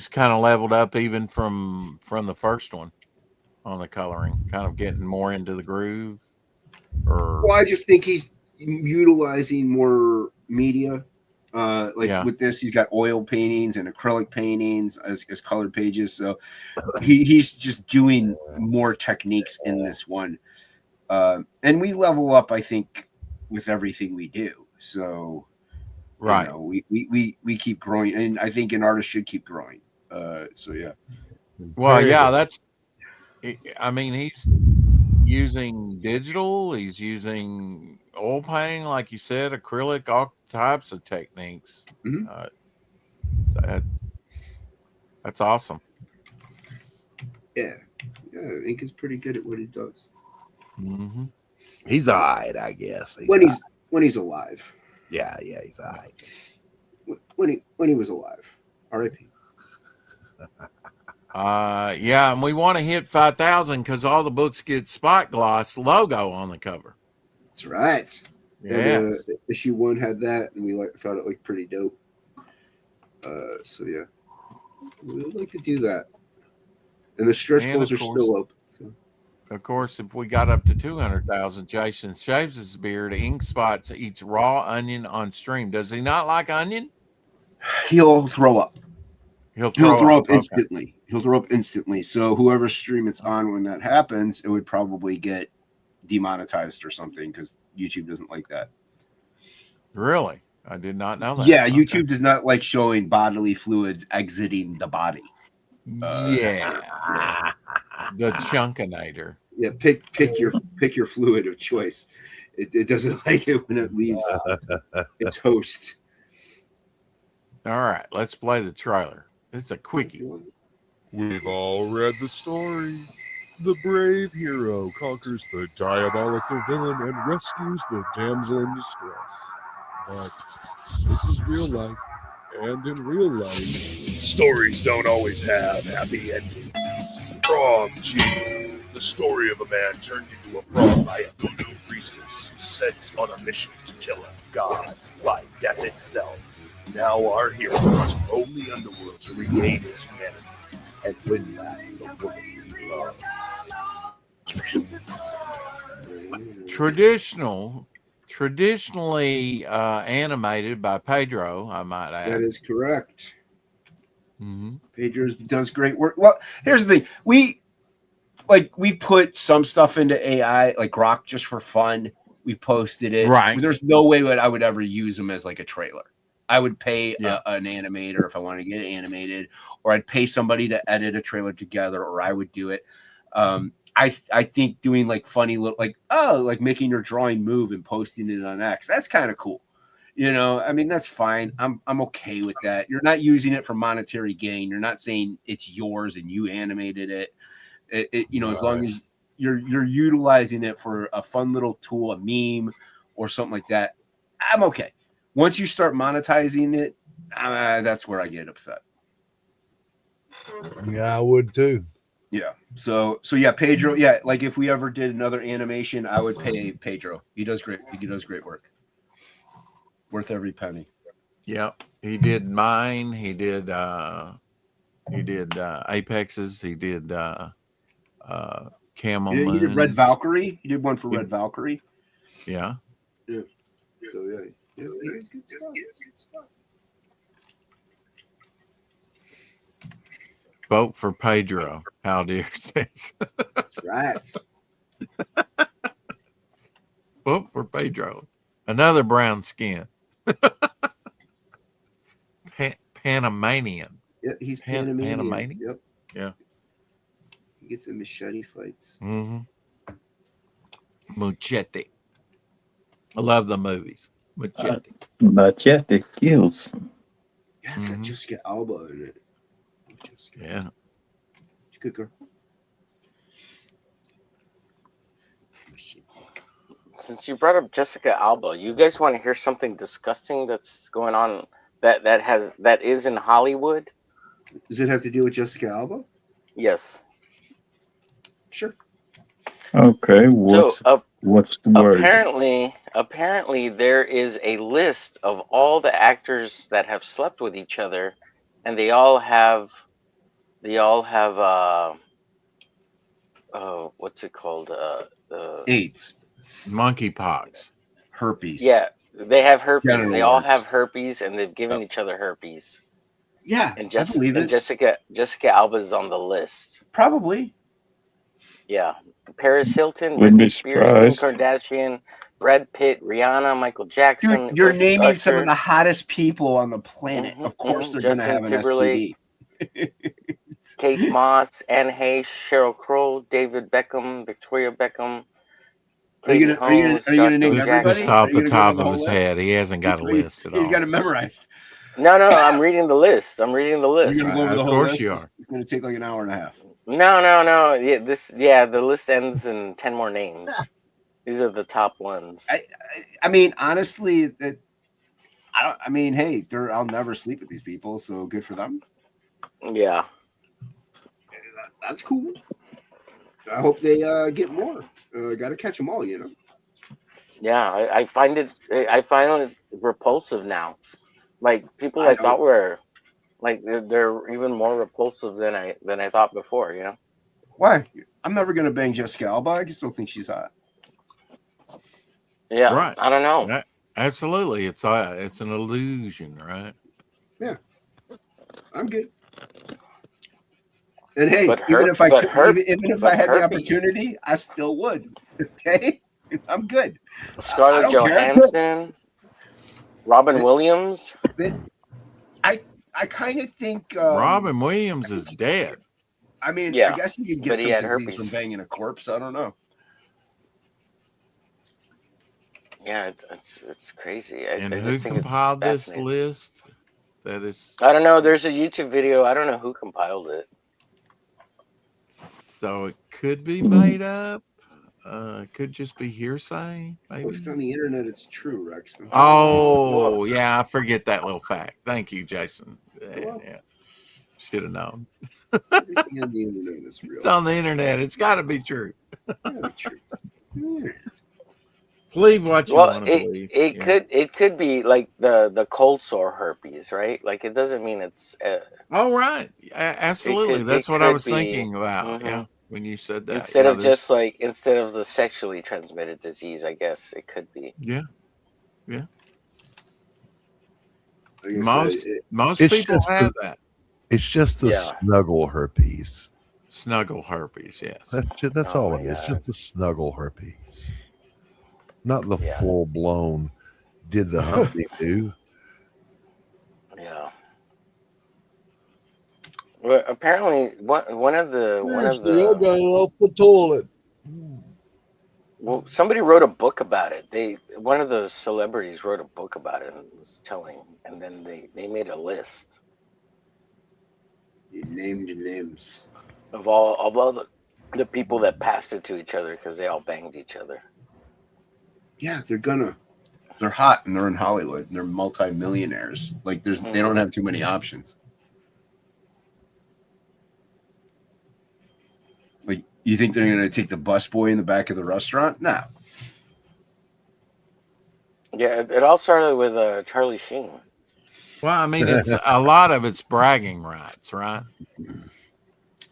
kind of leveled up even from the first one on the coloring, kind of getting more into the groove? Or Well, I just think he's utilizing more media. Yeah. With this, he's got oil paintings and acrylic paintings as colored pages. So he's just doing more techniques in this one. And we level up, I think, with everything we do. So right. you know, we keep growing, and I think an artist should keep growing. So yeah. Well, yeah, that's. I mean, he's using digital. He's using oil painting, like you said, acrylic, all types of techniques. Mhm. That's awesome. Yeah, Ink is pretty good at what he does. Mm-hmm. He's all right, I guess. When he's alive. Yeah, he's all right. When he was alive. R.I.P. Yeah, and we want to hit 5,000 because all the books get Spot Gloss logo on the cover. That's right. Yeah. And, issue 1 had that, and we thought it looked pretty dope. So yeah, we would like to do that. And the stretch goals are still open. So. Of course, if we got up to 200,000, Jason shaves his beard, ink spots, eats raw onion on stream. Does he not like onion? He'll throw up. He'll throw up instantly. Okay. He'll throw up instantly. So whoever's stream it's on when that happens, it would probably get demonetized or something because YouTube doesn't like that. Really? I did not know that. Yeah, okay. YouTube does not like showing bodily fluids exiting the body. Yeah. The chunkinator. Yeah, pick your fluid of choice. It doesn't like it when it leaves its host. All right, let's play the trailer. It's a quickie. We've all read the story. The brave hero conquers the diabolical villain and rescues the damsel in distress. But this is real life, and in real life, stories don't always have happy endings. Frog G, the story of a man turned into a frog by a voodoo priestess sent on a mission to kill a god by death itself. Now our hero must roam the underworld to regain his humanity and win back the woman he loves. Traditionally animated by Pedro, I might add. That is correct. Mm-hmm. Pedro does great work. Well, here's the thing: we put some stuff into AI, like Grok, just for fun. We posted it. Right. There's no way that I would ever use them as like a trailer. I would pay an animator if I wanted to get it animated, or I'd pay somebody to edit a trailer together, or I would do it. I think doing like funny little like making your drawing move and posting it on X, that's kind of cool. You know, I mean, that's fine. I'm okay with that. You're not using it for monetary gain. You're not saying it's yours and you animated it. As long as you're utilizing it for a fun little tool, a meme or something like that, I'm okay. Once you start monetizing it, that's where I get upset. Yeah, I would too. Yeah. So yeah, Pedro. Yeah, like if we ever did another animation, I would pay Pedro. He does great. He does great work. Worth every penny. Yeah, he did mine. He did Apexes. He did Camel Moon. He did Red Valkyrie. He did one for Red Valkyrie. Yeah. Yeah. So yeah, There's good stuff. Vote for Pedro. How dear says. That's right. Vote for Pedro. Another brown skin. Panamanian. Yeah, he's Panamanian. Panamanian? Yep. Yeah. He gets in machete fights. Mm-hmm. Machete. I love the movies. Machete. Machete kills. Yeah, it's got Jessica Alba in it. Jessica. Yeah. She's a good girl. Since you brought up Jessica Alba, you guys want to hear something disgusting that's going on that is in Hollywood? Does it have to do with Jessica Alba? Yes. Sure. Okay, what's the word? Apparently, there is a list of all the actors that have slept with each other, and they all have what's it called? AIDS, monkeypox, herpes. Yeah, they have herpes. Genital They all warts. have herpes, and they've given each other herpes. Yeah, and I believe it. Jessica Alba is on the list. Probably. Yeah, Paris Hilton, Wouldn't Britney be Spears, Kim surprised. Kardashian, Brad Pitt, Rihanna, Michael Jackson. Dude, you're naming Usher, some of the hottest people on the planet. Of course, they're going to Justin have an Timberlake, STD. Kate Moss, Anne Hayes, Sheryl Crow, David Beckham, Victoria Beckham. Are you gonna name everybody? Just off the top of his head. He hasn't got a list at all. He's got it memorized. No, I'm reading the list. You're gonna go over the Of whole course list? you are. It's gonna take like an hour and a half. No. Yeah, the list ends in 10 more names. These are the top ones. I mean, honestly, hey, I'll never sleep with these people, so good for them. Yeah, that's cool. I hope they get more. Got to catch them all, you know. Yeah, I find it repulsive now. Like people I thought were, like they're even more repulsive than I thought before. You know. Why? I'm never gonna bang Jessica Alba. I just don't think she's hot. Yeah, right. I don't know. Absolutely, it's an illusion, right? Yeah, I'm good. And hey, But even if I had the herpes. opportunity, I still would. Okay, I'm good. Scarlett Johansson, Robin Williams. I kind of think Robin Williams is dead. I mean, Yeah, I guess you can but get he some had disease herpes. from banging a corpse. I don't know. Yeah, it's crazy. And I who just think compiled it's this fascinating. list? That is. I don't know. There's a YouTube video. I don't know who compiled it. So it could be made up. Could just be hearsay. Maybe. Well, if it's on the internet, it's true, Rex. Oh, yeah, I forget that little fact. Thank you, Jason. Yeah. Should have known. Everything on the internet is real. It's on the internet. It's got to be true. True. Yeah. Believe what you want to believe. It could be like the cold sore herpes, right? Like it doesn't mean it's. Oh, right. Absolutely. That's what I was thinking about. Mhm. Yeah, when you said that. Instead of the sexually transmitted disease, I guess it could be. Yeah. Like Most it's people just have that. It's just the snuggle herpes. Snuggle herpes, yes. That's all it is. Just the snuggle herpes, not the full blown. Did the humpy do? Yeah. Well, apparently, one of the I got it off the toilet. well, somebody wrote a book about it. One of the celebrities wrote a book about it and was telling, and then they made a list. You named names of all the people that passed it to each other because they all banged each other. Yeah, they're hot and they're in Hollywood. And they're multi-millionaires. Like they don't have too many options. Like you think they're gonna take the busboy in the back of the restaurant? No. Yeah, it all started with Charlie Sheen. Well, I mean, it's a lot of it's bragging rights, right?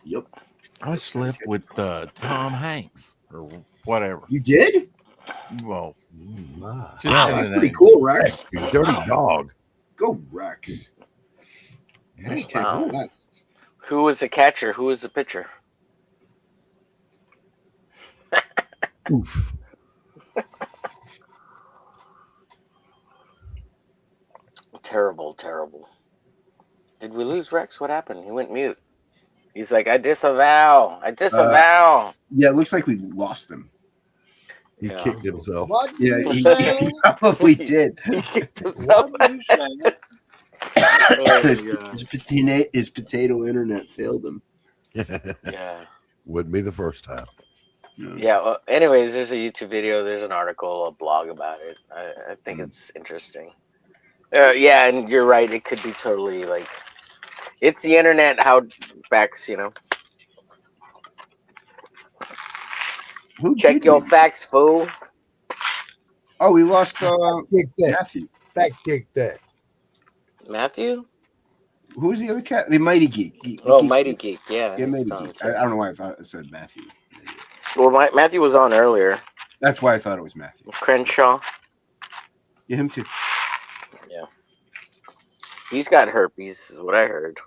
Yep. I slept with Tom Hanks or whatever. You did? Well, My. Just Wow, in That's the pretty name. cool, Rex. you dirty dog. Go, Rex. Hashtag Wow. blessed. Who was the catcher? Who was the pitcher? Oof. Terrible, terrible. Did we lose Rex? What happened? He went mute. He's like, I disavow. I disavow. Yeah, it looks like we lost him. He Yeah. kicked himself. What Yeah, did you he say? probably did. He kicked himself. What did you say? Oh my his, god. his potato internet failed him. Yeah. Wouldn't be the first time. Yeah. Well, anyways, there's a YouTube video. There's an article, a blog about it. I think it's interesting. Yeah, and you're right. It could be totally like it's the internet. How facts, you know. Who Check did your we- facts, fool. Oh, we lost Kick that. Matthew. Fact check that. Matthew? Who was the other cat? The Mighty Geek. The Oh, Geek Mighty Geek. Geek. Yeah. Yeah, he's Mighty gone, Geek. too. I don't know why I thought it said Matthew. Well, Matthew was on earlier. That's why I thought it was Matthew. Crenshaw. Yeah, him too. Yeah. He's got herpes, is what I heard.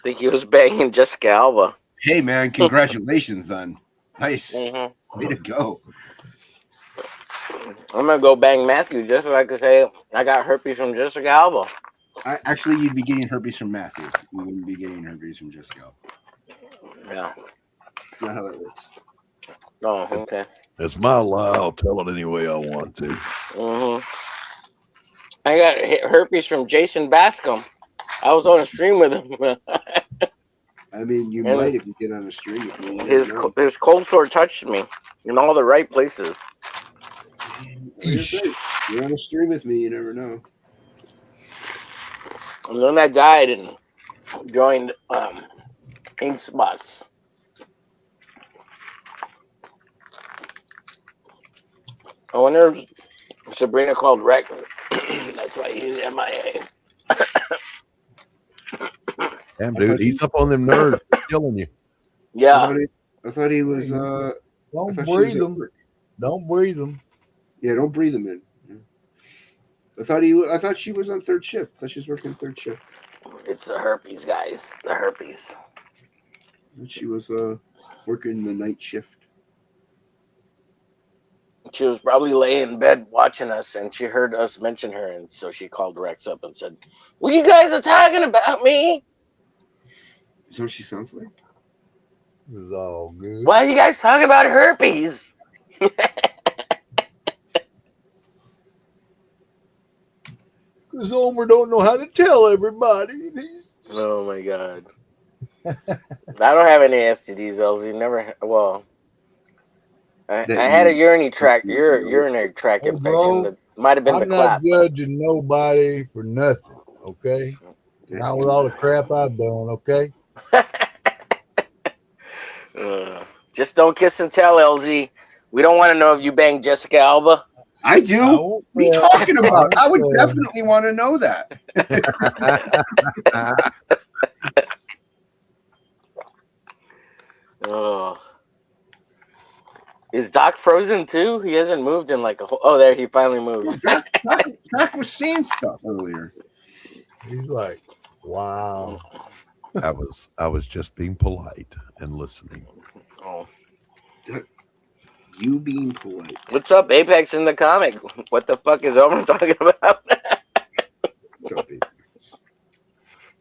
Think he was banging Jessica Alba. Hey, man, congratulations, then. Nice. Mm-hmm. Way to go. I'm gonna go bang Matthew just so I could say I got herpes from Jessica Alba. Actually, you'd be getting herpes from Matthew. You wouldn't be getting herpes from Jessica. Yeah. That's not how that works. Oh, okay. It's my lie. I'll tell it any way I want to. Mm-hmm. I got herpes from Jason Bascom. I was on a stream with him. I mean, you And might if you get on the stream with me. His cold sore touched me in all the right places. You're on a stream with me. You never know. And then I died and joined Ink Spots. I wonder if Sabrina called Rex. That's why he's MIA. Damn, dude, he's up on them nerves, killing you. Yeah. I thought he was. Don't thought she was breathe at them. work. Don't breathe them. Yeah, don't breathe them in. Yeah. I thought she was on third shift. I thought she was working third shift. It's the herpes, guys. The herpes. And she was working the night shift. She was probably laying in bed watching us, and she heard us mention her, and so she called Rex up and said, "Well, you guys are talking about me. Is that what she sounds like? It was all good. Why are you guys talking about herpes?" Because Homer don't know how to tell everybody. Oh my god. I don't have any STDs, LZ. Never. Well, I had a urinary tract Hey, infection bro, that might have been the I'm not clap. judging nobody for nothing, okay? Not with all the crap I've done, okay? Just don't kiss and tell, LZ. We don't want to know if you banged Jessica Alba. I do. What are you talking about? I would definitely want to know that. Oh. Is Doc frozen too? He hasn't moved in like a whole. Oh, there he finally moved. Doc was saying stuff earlier. He's like, wow. I was just being polite and listening. Oh. You being polite. What's up, Apex in the comic? What the fuck is Homer talking about? What's up, Apex?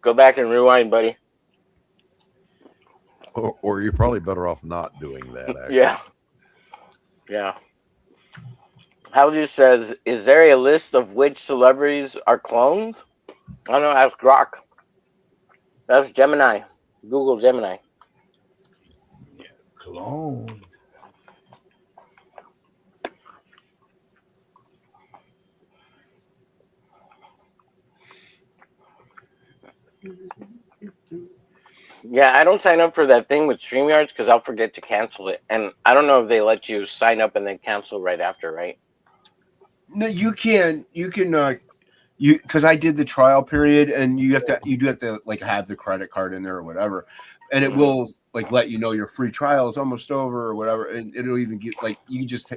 Go back and rewind, buddy. Or you're probably better off not doing that. Actually. Yeah. Yeah. Howdy says, is there a list of which celebrities are clones? I don't know, ask Grok. That's Gemini. Google Gemini. Cologne. Yeah, I don't sign up for that thing with StreamYards because I'll forget to cancel it. And I don't know if they let you sign up and then cancel right after, right? No, you can because I did the trial period, and you do have to like have the credit card in there or whatever, and it will like let you know your free trial is almost over or whatever, and it'll even get like you just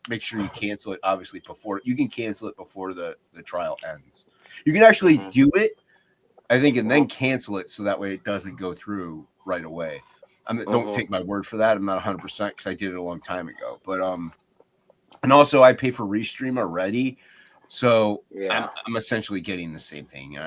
make sure you cancel it. Obviously, before you can cancel it before the trial ends. You can actually do it, I think, and then cancel it so that way it doesn't go through right away. Don't take my word for that. I'm not 100% because I did it a long time ago. But and also I pay for Restream already, so I'm essentially getting the same thing.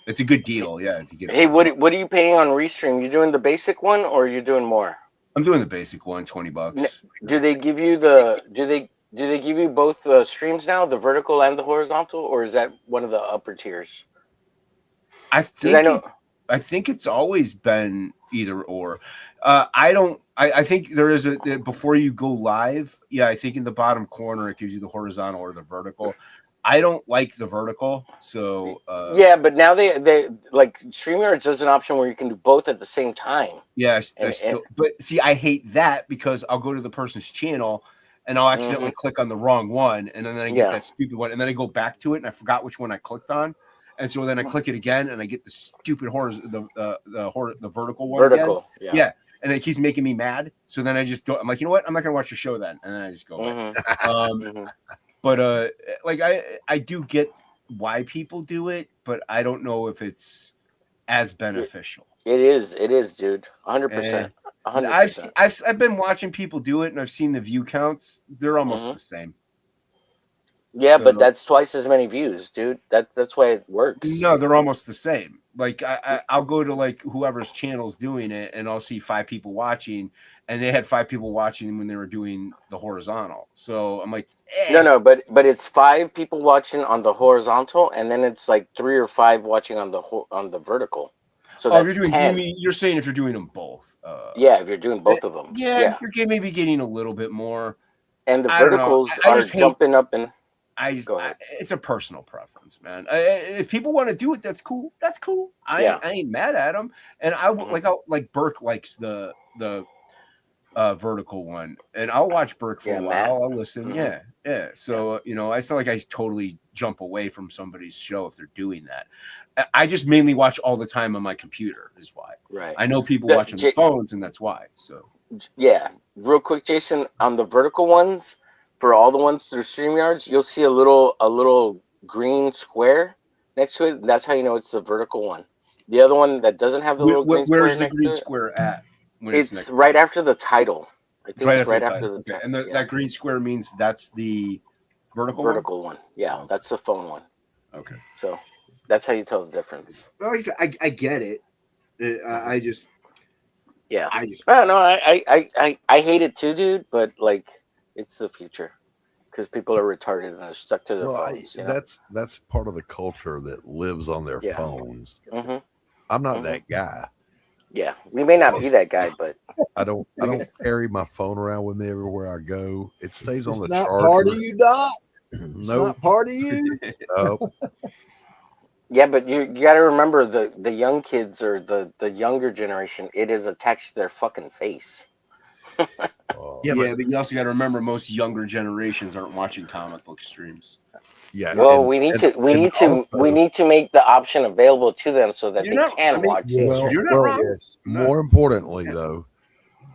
It's a good deal, yeah. To get Hey, what are you paying on Restream? You doing the basic one or are you doing more? I'm doing the basic one, $20. Do they give you do they give you both streams now, the vertical and the horizontal, or is that one of the upper tiers? I think it's always been either or. I think there is before you go live. Yeah, I think in the bottom corner it gives you the horizontal or the vertical. I don't like the vertical, so yeah. But now they like StreamYard does an option where you can do both at the same time. Yeah, but see, I hate that because I'll go to the person's channel and I'll accidentally click on the wrong one, and then I get that stupid one, and then I go back to it and I forgot which one I clicked on, and so then I click it again and I get the stupid the vertical one. Vertical, again. Yeah, and it keeps making me mad. So then I just don't. I'm like, you know what? I'm not gonna watch your show then, and then I just go away. But like I do get why people do it, but I don't know if it's as beneficial. It is, dude. 100%. 100%. I've been watching people do it, and I've seen the view counts. They're almost the same. Yeah, but that's twice as many views, dude. That's why it works. No, they're almost the same. Like I'll go to like whoever's channel's doing it, and I'll see 5 people watching, and they had 5 people watching when they were doing the horizontal. So I'm like, no, but it's 5 people watching on the horizontal, and then it's like 3 or 5 watching on the vertical. So that's 10. You're saying if you're doing them both. Yeah, if you're doing both of them. Yeah. You're maybe getting a little bit more. And the verticals are jumping up and. Go ahead. It's a personal preference, man. If people want to do it, that's cool. That's cool. I ain't mad at them. And I like Burke likes the vertical one, and I'll watch Burke for a while. I'll listen. Yeah. So it's not like I totally jump away from somebody's show if they're doing that. I just mainly watch all the time on my computer. Is why. Right. I know people watching their phones, and that's why. So. Yeah. Real quick, Jason, on the vertical ones. For all the ones through StreamYards, you'll see a little green square next to it. That's how you know it's the vertical one. The other one that doesn't have the little green square. Where's the green square at? It's right after the title. I think it's right after the title. And that green square means that's the vertical one. Yeah, that's the phone one. Okay. So that's how you tell the difference. Well, I get it. I just. Yeah. I don't know. I hate it too, dude. But like. It's the future because people are retarded and they're stuck to their phones. That's part of the culture that lives on their phones. I'm not that guy. Yeah, we may not be that guy, but I don't carry my phone around with me everywhere I go. It stays on the not charger. Part of you, Doc. No, not part of you. No. Yeah, but you got to remember the young kids or the younger generation. It is attached to their fucking face. But you also got to remember most younger generations aren't watching comic book streams. Yeah. Well, we need to make the option available to them so that they can watch it. More importantly, though,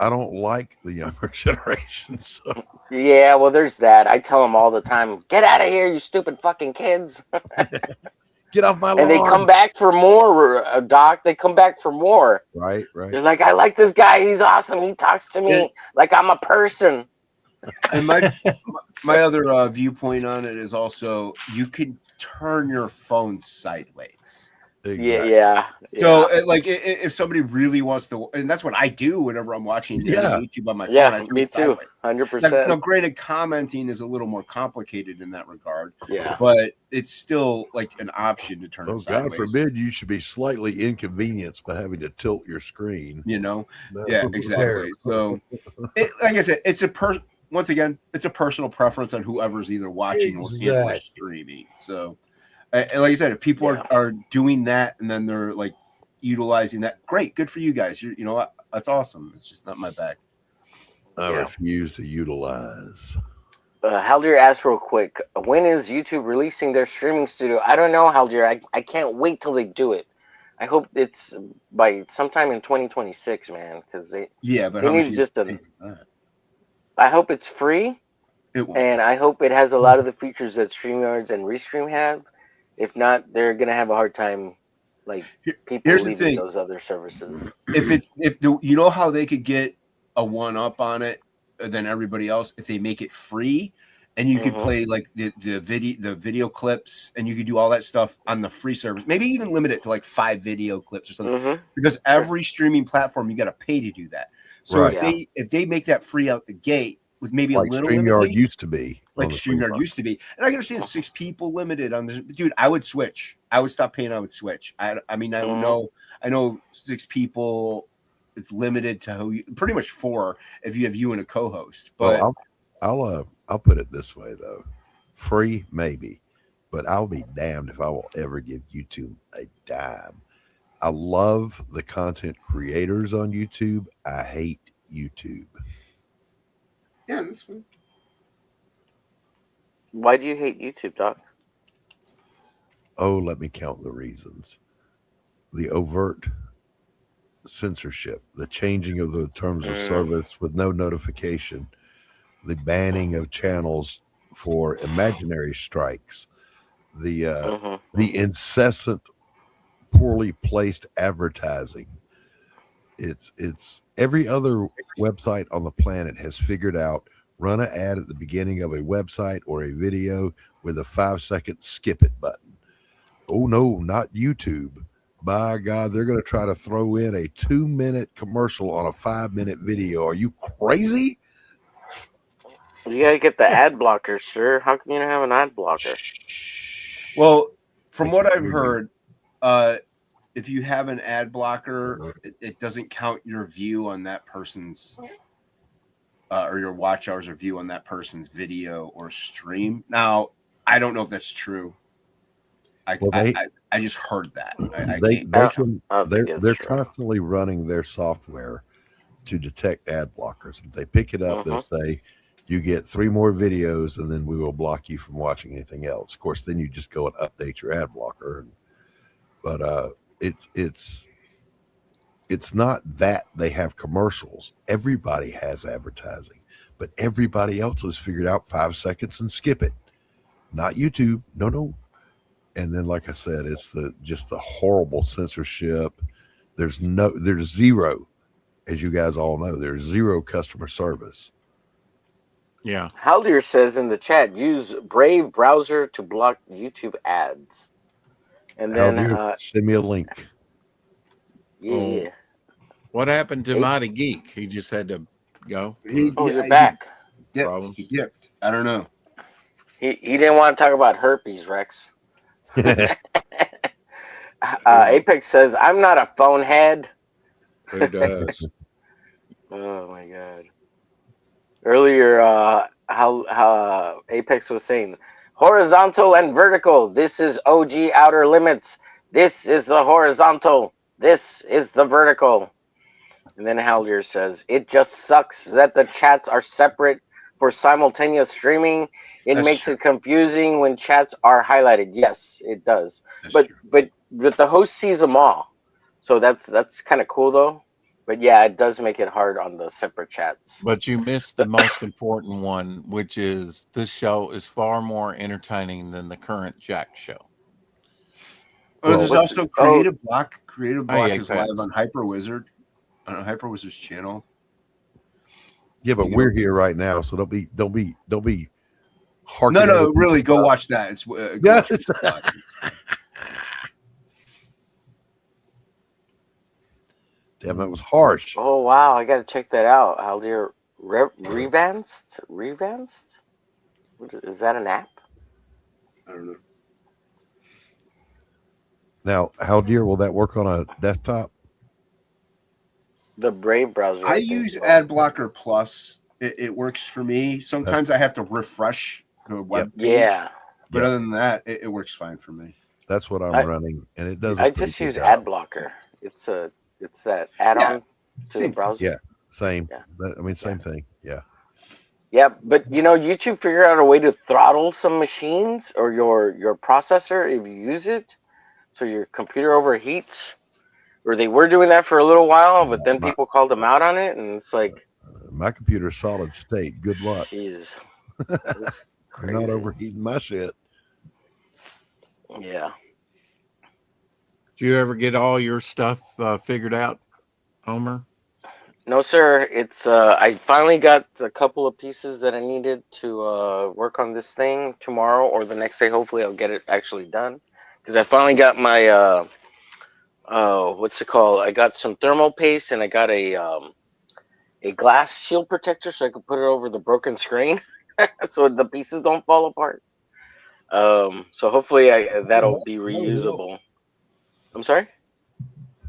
I don't like the younger generation. So. Yeah, well, there's that. I tell them all the time, "Get out of here, you stupid fucking kids." Get off my lawn. And they come back for more, Doc. They come back for more. Right. They're like, I like this guy. He's awesome. He talks to me like I'm a person. And my other viewpoint on it is also you can turn your phone sideways. Exactly. Yeah. So, like, if somebody really wants to, and that's what I do whenever I'm watching YouTube on my phone. Yeah, me too. 100%. Now, granted, commenting is a little more complicated in that regard. Yeah. But it's still like an option to turn it sideways. God forbid you should be slightly inconvenienced by having to tilt your screen. Yeah, exactly. So, like I said, once again, it's a personal preference on whoever's either watching or streaming. So. And like I said, if people are doing that and then they're like utilizing that, great, good for you guys. You know what? That's awesome. It's just not my bag. I refuse to utilize. Haldir asked real quick, when is YouTube releasing their streaming studio? I don't know, Haldir. I can't wait till they do it. I hope it's by sometime in 2026, man. Because they need just I hope it's free. It won't. And I hope it has a lot of the features that StreamYards and Restream have. If not, they're gonna have a hard time, like people Here's the leaving thing: those other services. you know how they could get a one up on it than everybody else if they make it free, and you could play like the video clips, and you could do all that stuff on the free service. Maybe even limit it to like 5 video clips or something, because every streaming platform you got to pay to do that. So if they make that free out the gate with maybe like a little StreamYard limitation, used to be, like StreamYard used to be, and I can understand 6 people limited on this. Dude, I would switch. I would stop paying. I would switch. I mean, I know 6 people. It's limited to pretty much 4 if you have you and a co-host. But well, I'll put it this way though, free maybe, but I'll be damned if I will ever give YouTube a dime. I love the content creators on YouTube. I hate YouTube. Yeah, that's fine. Why do you hate YouTube, Doc? Oh, let me count the reasons. The overt censorship, the changing of the terms of service with no notification, the banning of channels for imaginary strikes, the incessant, poorly placed advertising. It's every other website on the planet has figured out run an ad at the beginning of a website or a video with a 5-second skip it button. Oh no, not YouTube. By God, they're going to try to throw in a 2-minute commercial on a 5-minute video. Are you crazy? You gotta get the ad blocker, sir. How come you don't have an ad blocker? Well, from what I've heard, if you have an ad blocker, it doesn't count your view on that person's or your watch hours or view on that person's video or stream. Now, I don't know if that's true. I just heard that. They're constantly running their software to detect ad blockers. If they pick it up, they'll say, you get 3 more videos and then we will block you from watching anything else. Of course, then you just go and update your ad blocker. But it's not that they have commercials. Everybody has advertising, but everybody else has figured out 5 seconds and skip it. Not YouTube. No. And then, like I said, it's just the horrible censorship. There's zero, as you guys all know, there's zero customer service. Yeah. Haldir says in the chat, use Brave browser to block YouTube ads. And then send me a link. Yeah. What happened to Mighty Geek? He just had to go. You're back. He dipped. I don't know. He didn't want to talk about herpes, Rex. Apex says, I'm not a phone head. Who does? Oh my God. Earlier, how Apex was saying, horizontal and vertical. This is OG outer limits. This is the horizontal. This is the vertical. And then Haldir says, it just sucks that the chats are separate for simultaneous streaming. It makes it confusing when chats are highlighted. Yes, it does. But the host sees them all. So that's kind of cool though. But yeah, it does make it hard on the separate chats. But you missed the most important one, which is this show is far more entertaining than the current Jack show. There's also Creative Block. Creative Block is Apex. live on Hyper Wizard, on Hyper Wizard's channel. Yeah, but we're here right now, so don't be harking. No, really, go watch that. It's damn, that was harsh. Oh wow, I gotta check that out. Haldir Revanced? Is that an app? I don't know. Now, how dear will that work on a desktop? The Brave browser. I use Ad Blocker Plus. It works for me. Sometimes I have to refresh the web page. Yeah. But other than that, it works fine for me. That's what I'm running, and it does. I just use Ad Blocker. It's that add-on to the browser. Yeah, same. Yeah. Same thing. Yeah. Yeah, but YouTube figured out a way to throttle some machines or your processor if you use it, so your computer overheats. Or they were doing that for a little while, but then people called them out on it, and it's like my computer's solid state. Good luck. Jeez. You're not overheating my shit. Yeah. Did you ever get all your stuff figured out, Homer? No, sir. It's I finally got a couple of pieces that I needed to work on this thing tomorrow or the next day. Hopefully, I'll get it actually done because I finally got my what's it called? I got some thermal paste and I got a glass shield protector so I could put it over the broken screen so the pieces don't fall apart. So hopefully that'll be reusable. I'm sorry.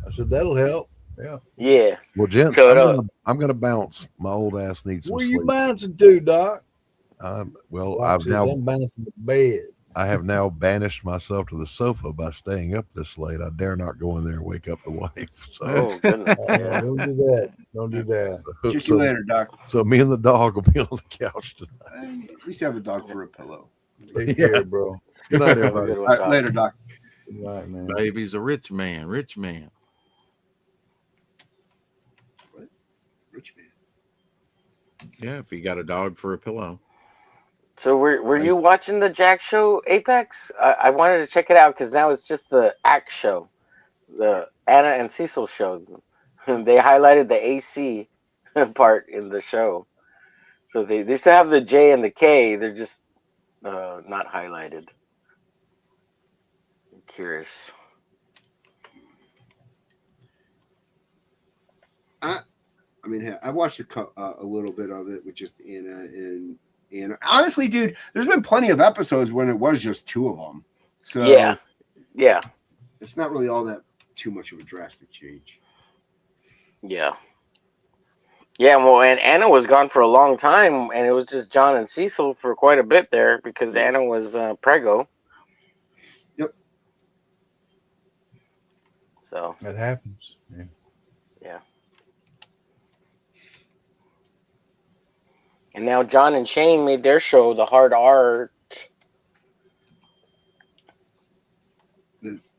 I said that'll help. Yeah. Yeah. Well, gents, So I'm gonna bounce. My old ass needs some Where you sleep. bouncing to, Doc? Well, Doc says I'm bouncing to bed. I have now banished myself to the sofa by staying up this late. I dare not go in there and wake up the wife. So. Oh goodness! Yeah. Don't do that. Don't do that. Catch you later, Doc. So me and the dog will be on the couch tonight. At least have a dog for a pillow. Take care, bro. Good night, Have a everybody. good one, All right, Doc. later, Doc. Good night, man. Baby's a rich man. Rich man. What? Rich man. Yeah, if you got a dog for a pillow. So were you watching the Jack show, Apex? I wanted to check it out because now it's just the Act show, the Anna and Cecil show. They highlighted the AC part in the show, so they still have the J and the K. They're just not highlighted. I'm curious. I mean, I watched a little bit of it with just Anna and honestly, dude, there's been plenty of episodes when it was just two of them. So yeah, it's not really all that too much of a drastic change. yeah. Well, and Anna was gone for a long time, and it was just John and Cecil for quite a bit there because Anna was preggo. Yep. So that happens. Yeah. Yeah. And now John and Shane made their show, The Hard Art.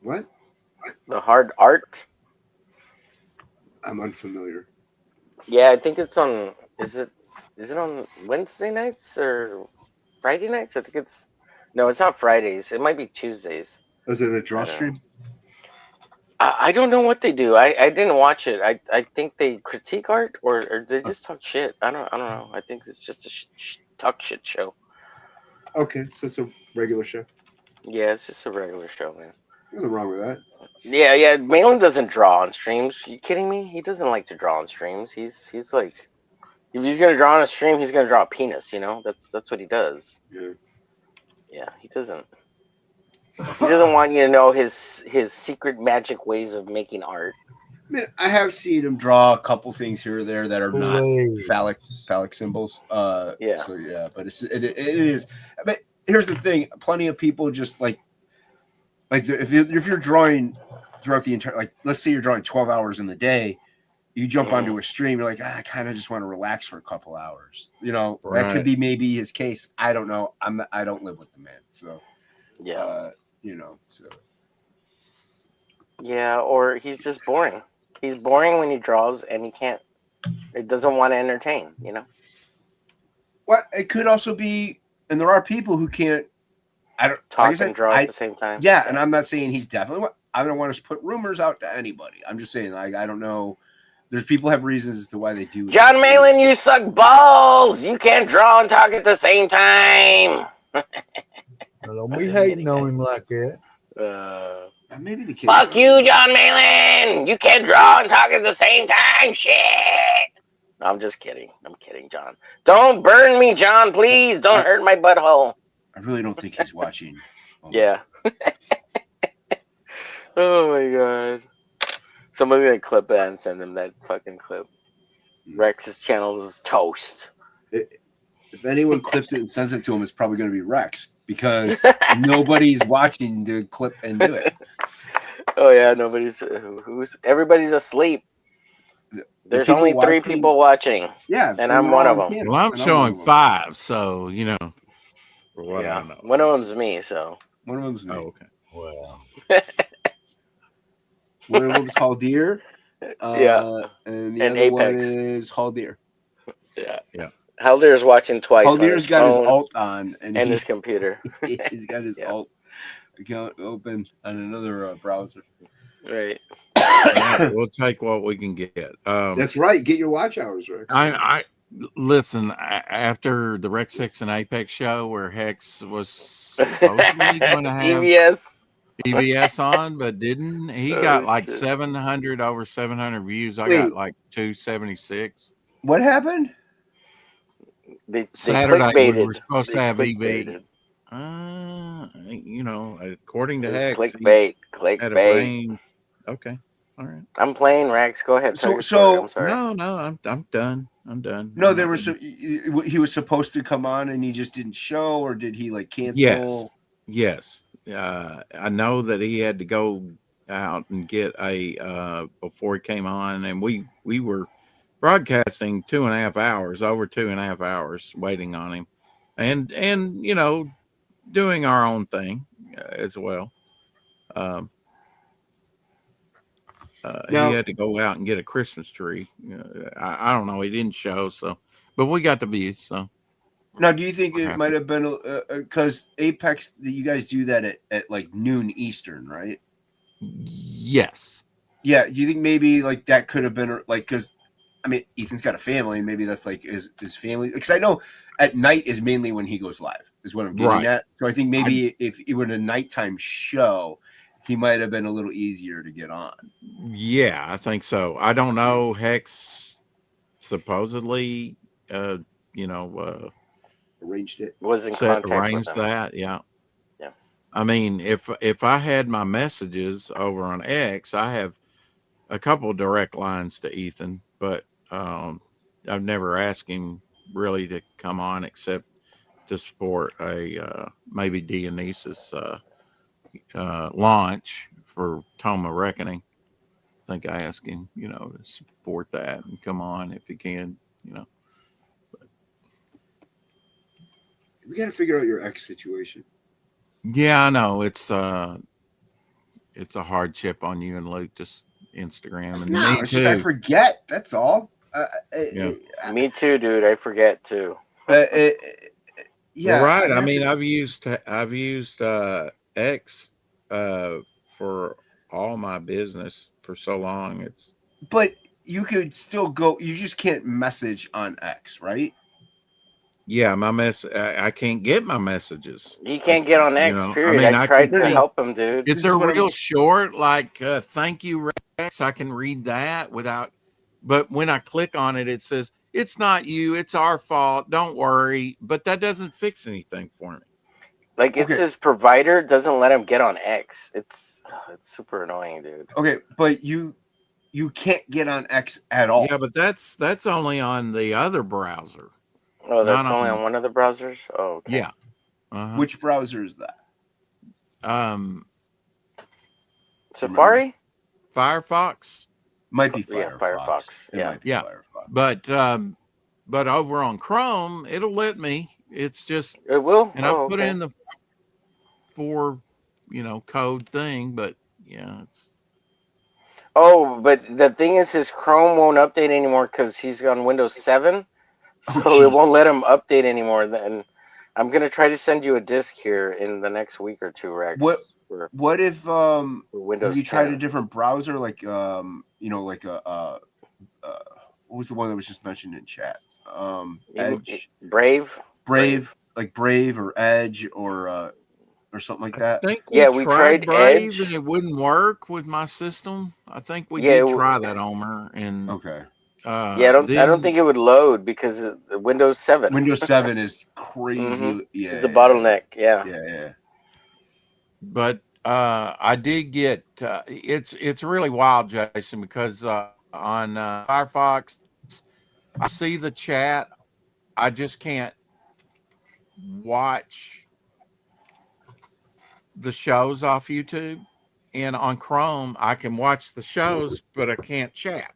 What? The Hard Art? I'm unfamiliar. Yeah, I think it's on. Is it on Wednesday nights or Friday nights? I think it's. No, it's not Fridays. It might be Tuesdays. Was it a draw stream? I don't know what they do. I didn't watch it. I think they critique art or they just talk shit. I don't know. I think it's just a talk shit show. Okay, so it's a regular show. Yeah, it's just a regular show, man. Nothing wrong with that. Yeah. Malin doesn't draw on streams. Are you kidding me? He doesn't like to draw on streams. He's like, if he's gonna draw on a stream, he's gonna draw a penis. You know, that's what he does. Yeah, he doesn't. He doesn't want you to know his secret magic ways of making art. Man, I have seen him draw a couple things here or there that are not phallic symbols. Yeah. So yeah, but it is. But here's the thing: plenty of people just like if you're drawing throughout the entire, like, let's say you're drawing 12 hours in the day, you jump onto a stream, you're like, I kind of just want to relax for a couple hours. You know, that could be maybe his case. I don't know. I don't live with the man, so yeah. You know, so yeah, or he's just boring. He's boring when he draws, and it doesn't want to entertain. You know. Well, it could also be, and there are people who can't. I don't talk and draw at the same time. Yeah, and I'm not saying he's definitely. I don't want to put rumors out to anybody. I'm just saying, like, I don't know. There's people have reasons as to why they do. John Malin, you suck balls. You can't draw and talk at the same time. Don't be hating on him like that. Maybe the kid. Fuck you, John Malin. You can't draw and talk at the same time. Shit. No, I'm just kidding. I'm kidding, John. Don't burn me, John. Please don't hurt my butthole. I really don't think he's watching. Yeah. Oh my god. Somebody's gonna clip that and send him that fucking clip. Rex's channel is toast. If anyone clips it and sends it to him, it's probably going to be Rex because nobody's watching the clip and do it. Oh yeah, everybody's asleep. There's only 3 people watching. Yeah, and I'm one of them. Well, I'm showing 5, so you know. Yeah, one of them's me. So one of them's me. Oh, okay. Well, one of them's Haldir. Yeah, and the other Apex. one is Haldir. Yeah. Haldir's watching twice on Haldir's his got his phone alt on and he- his computer. he's got his Yeah. alt account open on another browser. Right. Hey, we'll take what we can get. That's right. Get your watch hours, Rex. I listen after the Rec 6 and Apex show where Hex was supposedly going to have EVS. EVS on, but didn't. He got Oh, like shit. 700 over 700 views. I Wait. got like 276. What happened? They Saturday we were clickbaited. supposed They to have EV. clickbaited. You know, according It to was Hex, he clickbait. had a Clickbait. range. Okay, all right. I'm playing Rex. Go ahead. Tell So- your story. so- I'm sorry. No, I'm done. I'm done. No, I'm there not was gonna- he was supposed to come on and he just didn't show, or did he like cancel? Yes. I know that he had to go out and get a before he came on, and we were broadcasting 2.5 hours, over 2.5 hours, waiting on him, and you know, doing our own thing as well. Now- He had to go out and get a Christmas tree. I don't know. He didn't show, so but we got the views. So Now, do you think We're it happy. might have been because Apex? You guys do that at like noon Eastern, right? yes, Yeah. Do you think maybe like that could have been like because I mean Ethan's got a family, maybe that's like his family because I know at night is mainly when he goes live is what I'm getting Right. at. So I think maybe if it were a nighttime show, he might have been a little easier to get on. yeah, I think so. I don't know. Hex supposedly, you know, Arranged it. Was in contact with arranged him. that. Yeah. Yeah. I mean, if I had my messages over on X, I have a couple direct lines to Ethan, but I've never asked him really to come on except to support a maybe Denise's launch for Toma Reckoning. I think I asked him, you know, to support that and come on if he can, you know. We got to figure out your ex situation. Yeah, I know it's a hardship on you and Luke, just Instagram and No, me it's too. just I forget. That's all. Yeah. Me too, dude. I forget too. Yeah, Well, right. mean, I mean, I've used X for all my business for so long. It's but you could still go. You just can't message on X, right? yeah, I can't get my messages. He can't get on X. You know, Period. I mean, I I tried can to see- help him, dude. If This they're is what real I'm- short, like thank you, Rex, I can read that without. But when I click on it, it says it's not you, it's our fault. Don't worry. But that doesn't fix anything for me. Like it's Okay. his provider doesn't let him get on X. It's super annoying, dude. Okay, but you can't get on X at all. Yeah, but that's only on the other browser. Oh, that's Not only on- on one of the browsers. Oh, okay. Yeah. Uh-huh. Which browser is that? Safari. Firefox. Might be Firefox. Yeah, Firefox. It Yeah. might be Yeah. Firefox. But over on Chrome, it'll let me. It's just It will. and I put in the 4, code thing, but yeah, it's Oh, but the thing is, his Chrome won't update anymore because he's on Windows 7, so Oh, it jeez. won't let him update anymore. Then I'm gonna try to send you a disk here in the next week or two, Rex. For What if Windows have you tried 10. a different browser like like what was the one that was just mentioned in chat? Edge, Brave. like Brave or Edge or something like I that. think We tried Brave Edge. and it wouldn't work with my system. I think we Yeah, did try that, Omer, and Okay. Yeah, I don't think it would load because of the Windows 7. Windows 7 is crazy. Mhm. Yeah, It's a bottleneck. Yeah. Yeah. But I did get it's really wild, Jason, because on Firefox I see the chat. I just can't watch the shows off YouTube, and on Chrome I can watch the shows, but I can't chat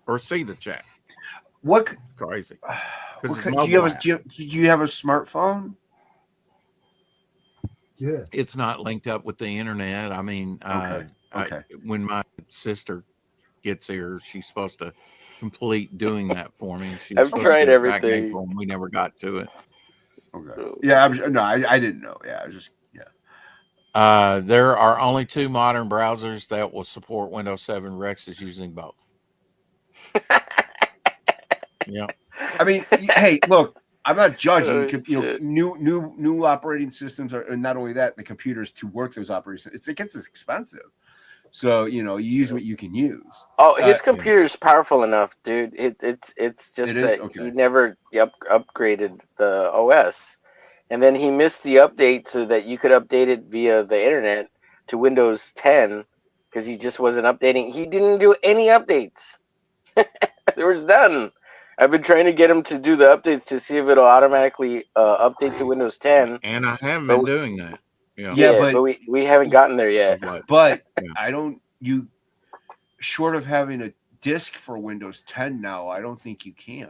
or see the chat. What Crazy. do it's you mobile have? app. Do you have a smartphone? Yeah. It's not linked up with the internet. I mean, Okay. when my sister gets here, she's supposed to complete doing that for me. She was I've supposed tried to do it back in everything. April, and we never got to it. Okay. Yeah, I didn't know. Yeah, I was just There are only 2 modern browsers that will support Windows 7. Rex is using both. Yeah. I mean, hey, look, I'm not judging. Oh, shit. New operating systems are, and not only that, the computers to work those operating systems, it gets expensive. So you use what you can use. Oh, his computer's powerful enough, dude. It's just It is? that Okay. he never upgraded the OS, and then he missed the update so that you could update it via the internet to Windows 10 because he just wasn't updating. He didn't do any updates. There was none. I've been trying to get him to do the updates to see if it'll automatically update to Windows 10. And I have been doing that. Yeah, but we haven't gotten there yet. But I don't. You short of having a disk for Windows 10 now, I don't think you can.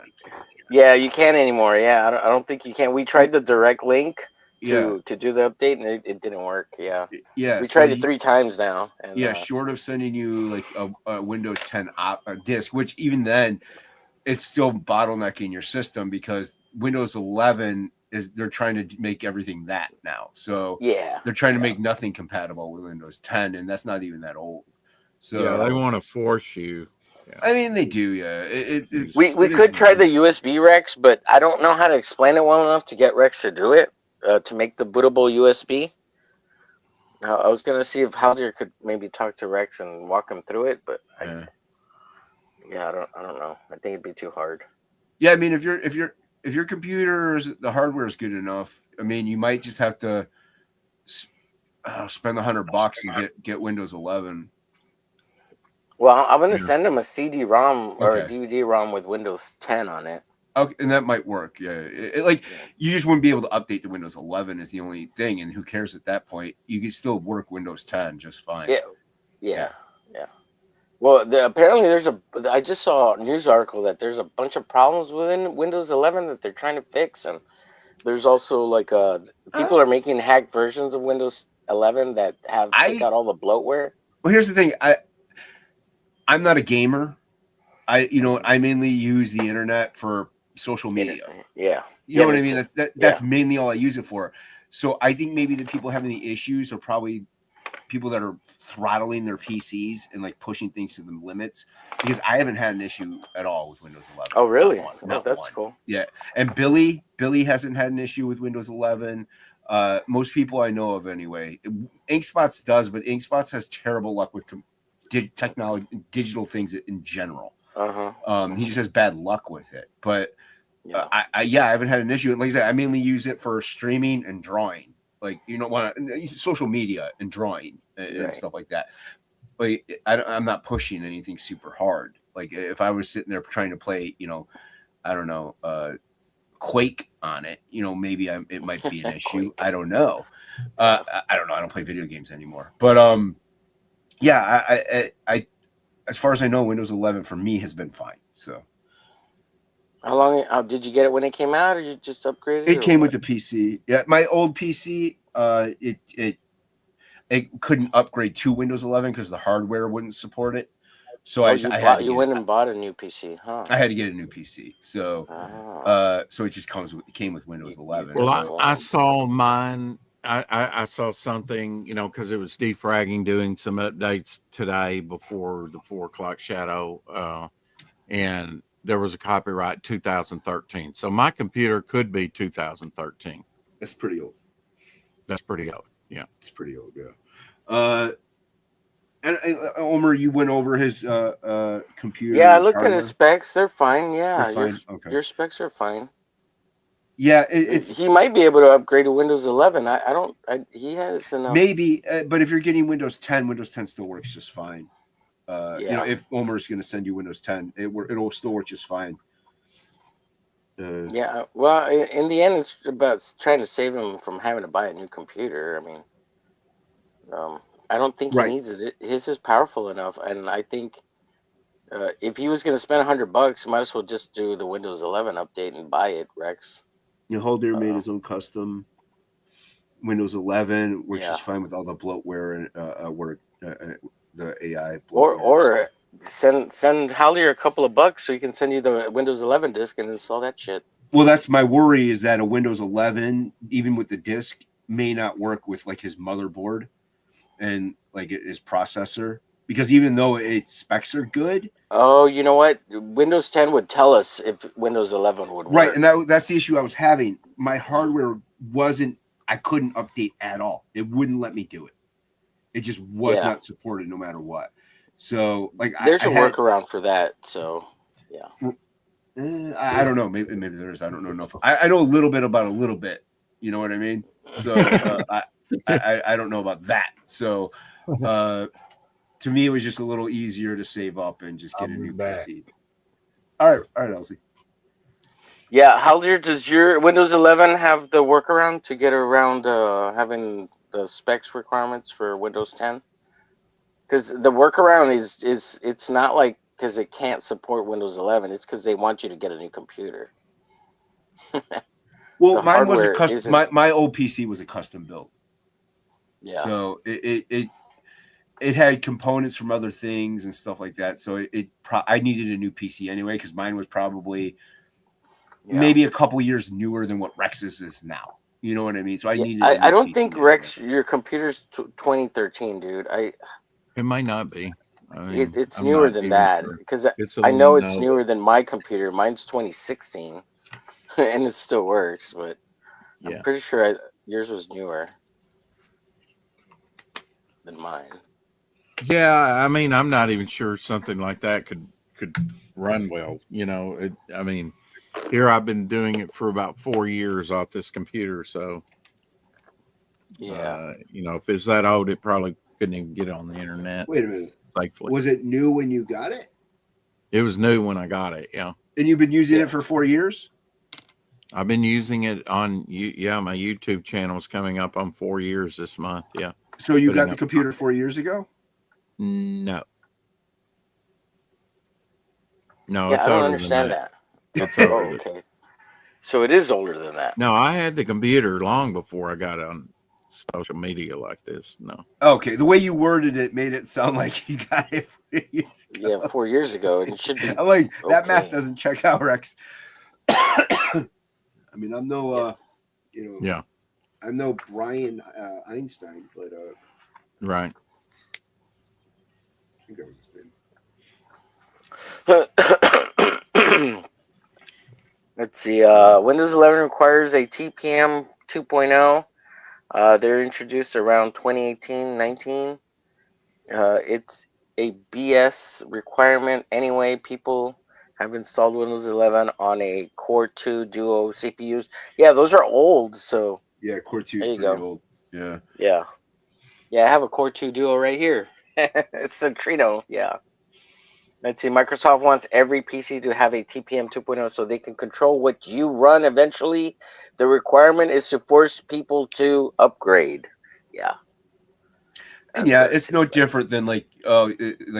Yeah, you can't anymore. Yeah, I don't think you can. We tried the direct link to do the update, and it didn't work. Yeah, yeah. We tried it 3 times now. And, short of sending you like a Windows 10 disk, which even then, it's still bottlenecking your system because Windows 11 they're trying to make everything that now. So they're trying to make nothing compatible with Windows 10, and that's not even that old. So yeah, they want to force you. Yeah. I mean, they do. Yeah, we could try the USB Rex, but I don't know how to explain it well enough to get Rex to do it to make the bootable USB. I was gonna see if Haldir could maybe talk to Rex and walk him through it, but I don't know. I think it'd be too hard. Yeah, I mean, if your computer's the hardware is good enough, I mean, you might just have to spend $100 and get Windows 11. Well, I'm gonna send him a CD-ROM or a DVD-ROM with Windows 10 on it. Okay, and that might work. Yeah, you just wouldn't be able to update to Windows 11 is the only thing, and who cares at that point? You can still work Windows 10 just fine. Yeah. Well, apparently I just saw a news article that there's a bunch of problems within Windows 11 that they're trying to fix, and there's also like people are making hacked versions of Windows 11 that take out all the bloatware. Well, here's the thing. I'm not a gamer. I mainly use the internet for social media. Yeah. You know what I mean? That's mainly all I use it for. So I think maybe the people having the issues are probably people that are throttling their PCs and like pushing things to the limits, because I haven't had an issue at all with Windows 11. Oh, really? Not that's one. Cool. Yeah. And Billy hasn't had an issue with Windows 11. Most people I know of anyway. Inkspots does, but Inkspots has terrible luck with technology, digital things in general. He just has bad luck with it. But I haven't had an issue. Like I said, I mainly use it for streaming and drawing. Like, social media and drawing and stuff like that. Like, I'm not pushing anything super hard. Like, if I was sitting there trying to play, I don't know, Quake on it, maybe it might be an issue. I don't know. I don't know. I don't play video games anymore. But I as far as I know, Windows 11 for me has been fine. So. How long did you get it when it came out, or you just upgraded it? It came with the PC. Yeah, my old PC, it couldn't upgrade to Windows 11 because the hardware wouldn't support it. So you went and bought a new PC, huh? I had to get a new PC. So, so it just came with Windows 11. Well, I saw mine. I saw something, because it was defragging, doing some updates today before the 4 o'clock shadow, and there was a copyright 2013. So my computer could be 2013. That's pretty old. That's pretty old. Yeah. It's pretty old. Yeah. And Omer, you went over his computer. Yeah, I looked at his specs. They're fine. Yeah. They're fine. Your specs are fine. Yeah. He might be able to upgrade to Windows 11. He has enough. Maybe, but if you're getting Windows 10, Windows 10 still works just fine. If Omer's going to send you Windows 10, it'll still work just fine. Yeah, well, in the end, it's about trying to save him from having to buy a new computer. I mean, I don't think he needs it. His is powerful enough, and I think if he was going to spend $100, he might as well just do the Windows 11 update and buy it, Rex. Holder made his own custom Windows 11, which is fine with all the bloatware and the AI. Send Hollier a couple of bucks so he can send you the Windows 11 disk and install that shit. Well, that's my worry, is that a Windows 11, even with the disk, may not work with like his motherboard and like his processor, because even though its specs are good. Oh, you know what? Windows 10 would tell us if Windows 11 would work. Right, and that's the issue I was having. My hardware I couldn't update at all. It wouldn't let me do it. It just was not supported no matter what. So like there's a workaround for that. So yeah. I don't know. Maybe there is. I don't know enough. I know a little bit about a little bit. You know what I mean? So I don't know about that. So to me, it was just a little easier to save up and just get a new PC. All right, Elsie. Yeah, Haldir, does your Windows 11 have the workaround to get around having the specs requirements for Windows 10? Because the workaround is it's not like because it can't support Windows 11. It's because they want you to get a new computer. Well, mine was a custom. My old PC was a custom build. Yeah. So it had components from other things and stuff like that. So I needed a new PC anyway, because mine was probably maybe a couple years newer than what Rex's is now. You know what I mean? So I needed. I don't think Rex, your computer's 2013, dude. It might not be. I mean, it's newer than that, because I know it's newer than my computer. Mine's 2016, and it still works. But I'm pretty sure yours was newer than mine. Yeah, I mean, I'm not even sure something like that could run well. You know, I mean, here I've been doing it for about 4 years off this computer, so yeah, you know, if it's that old, it probably couldn't even get on the internet. Wait a minute. Thankfully. Was it new when you got it? It was new when I got it, yeah. And you've been using it for 4 years? I've been using it on my YouTube channel is coming up on 4 years this month, yeah. So you got the computer 4 years ago? No. No, yeah, it's I don't older understand than that. It's okay. So it is older than that. No, I had the computer long before I got on social media like this. No. Okay, the way you worded it made it sound like you got it 4 years ago. Yeah, 4 years ago. It should be. I'm like, that math doesn't check out, Rex. I mean, I'm no, yeah, I'm no Brian Einstein, but right. I think that was his name. Let's see. Windows 11 requires a TPM 2.0. They're introduced around 2018-19. It's a BS requirement anyway. People have installed Windows 11 on a Core 2 Duo CPUs. Yeah, those are old. So yeah, Core 2 is pretty old. Yeah. Yeah. Yeah, I have a Core 2 Duo right here. It's a Trino. Yeah. Let's see. Microsoft wants every PC to have a TPM 2.0 so they can control what you run eventually. The requirement is to force people to upgrade. Yeah. And yeah, it's no different than like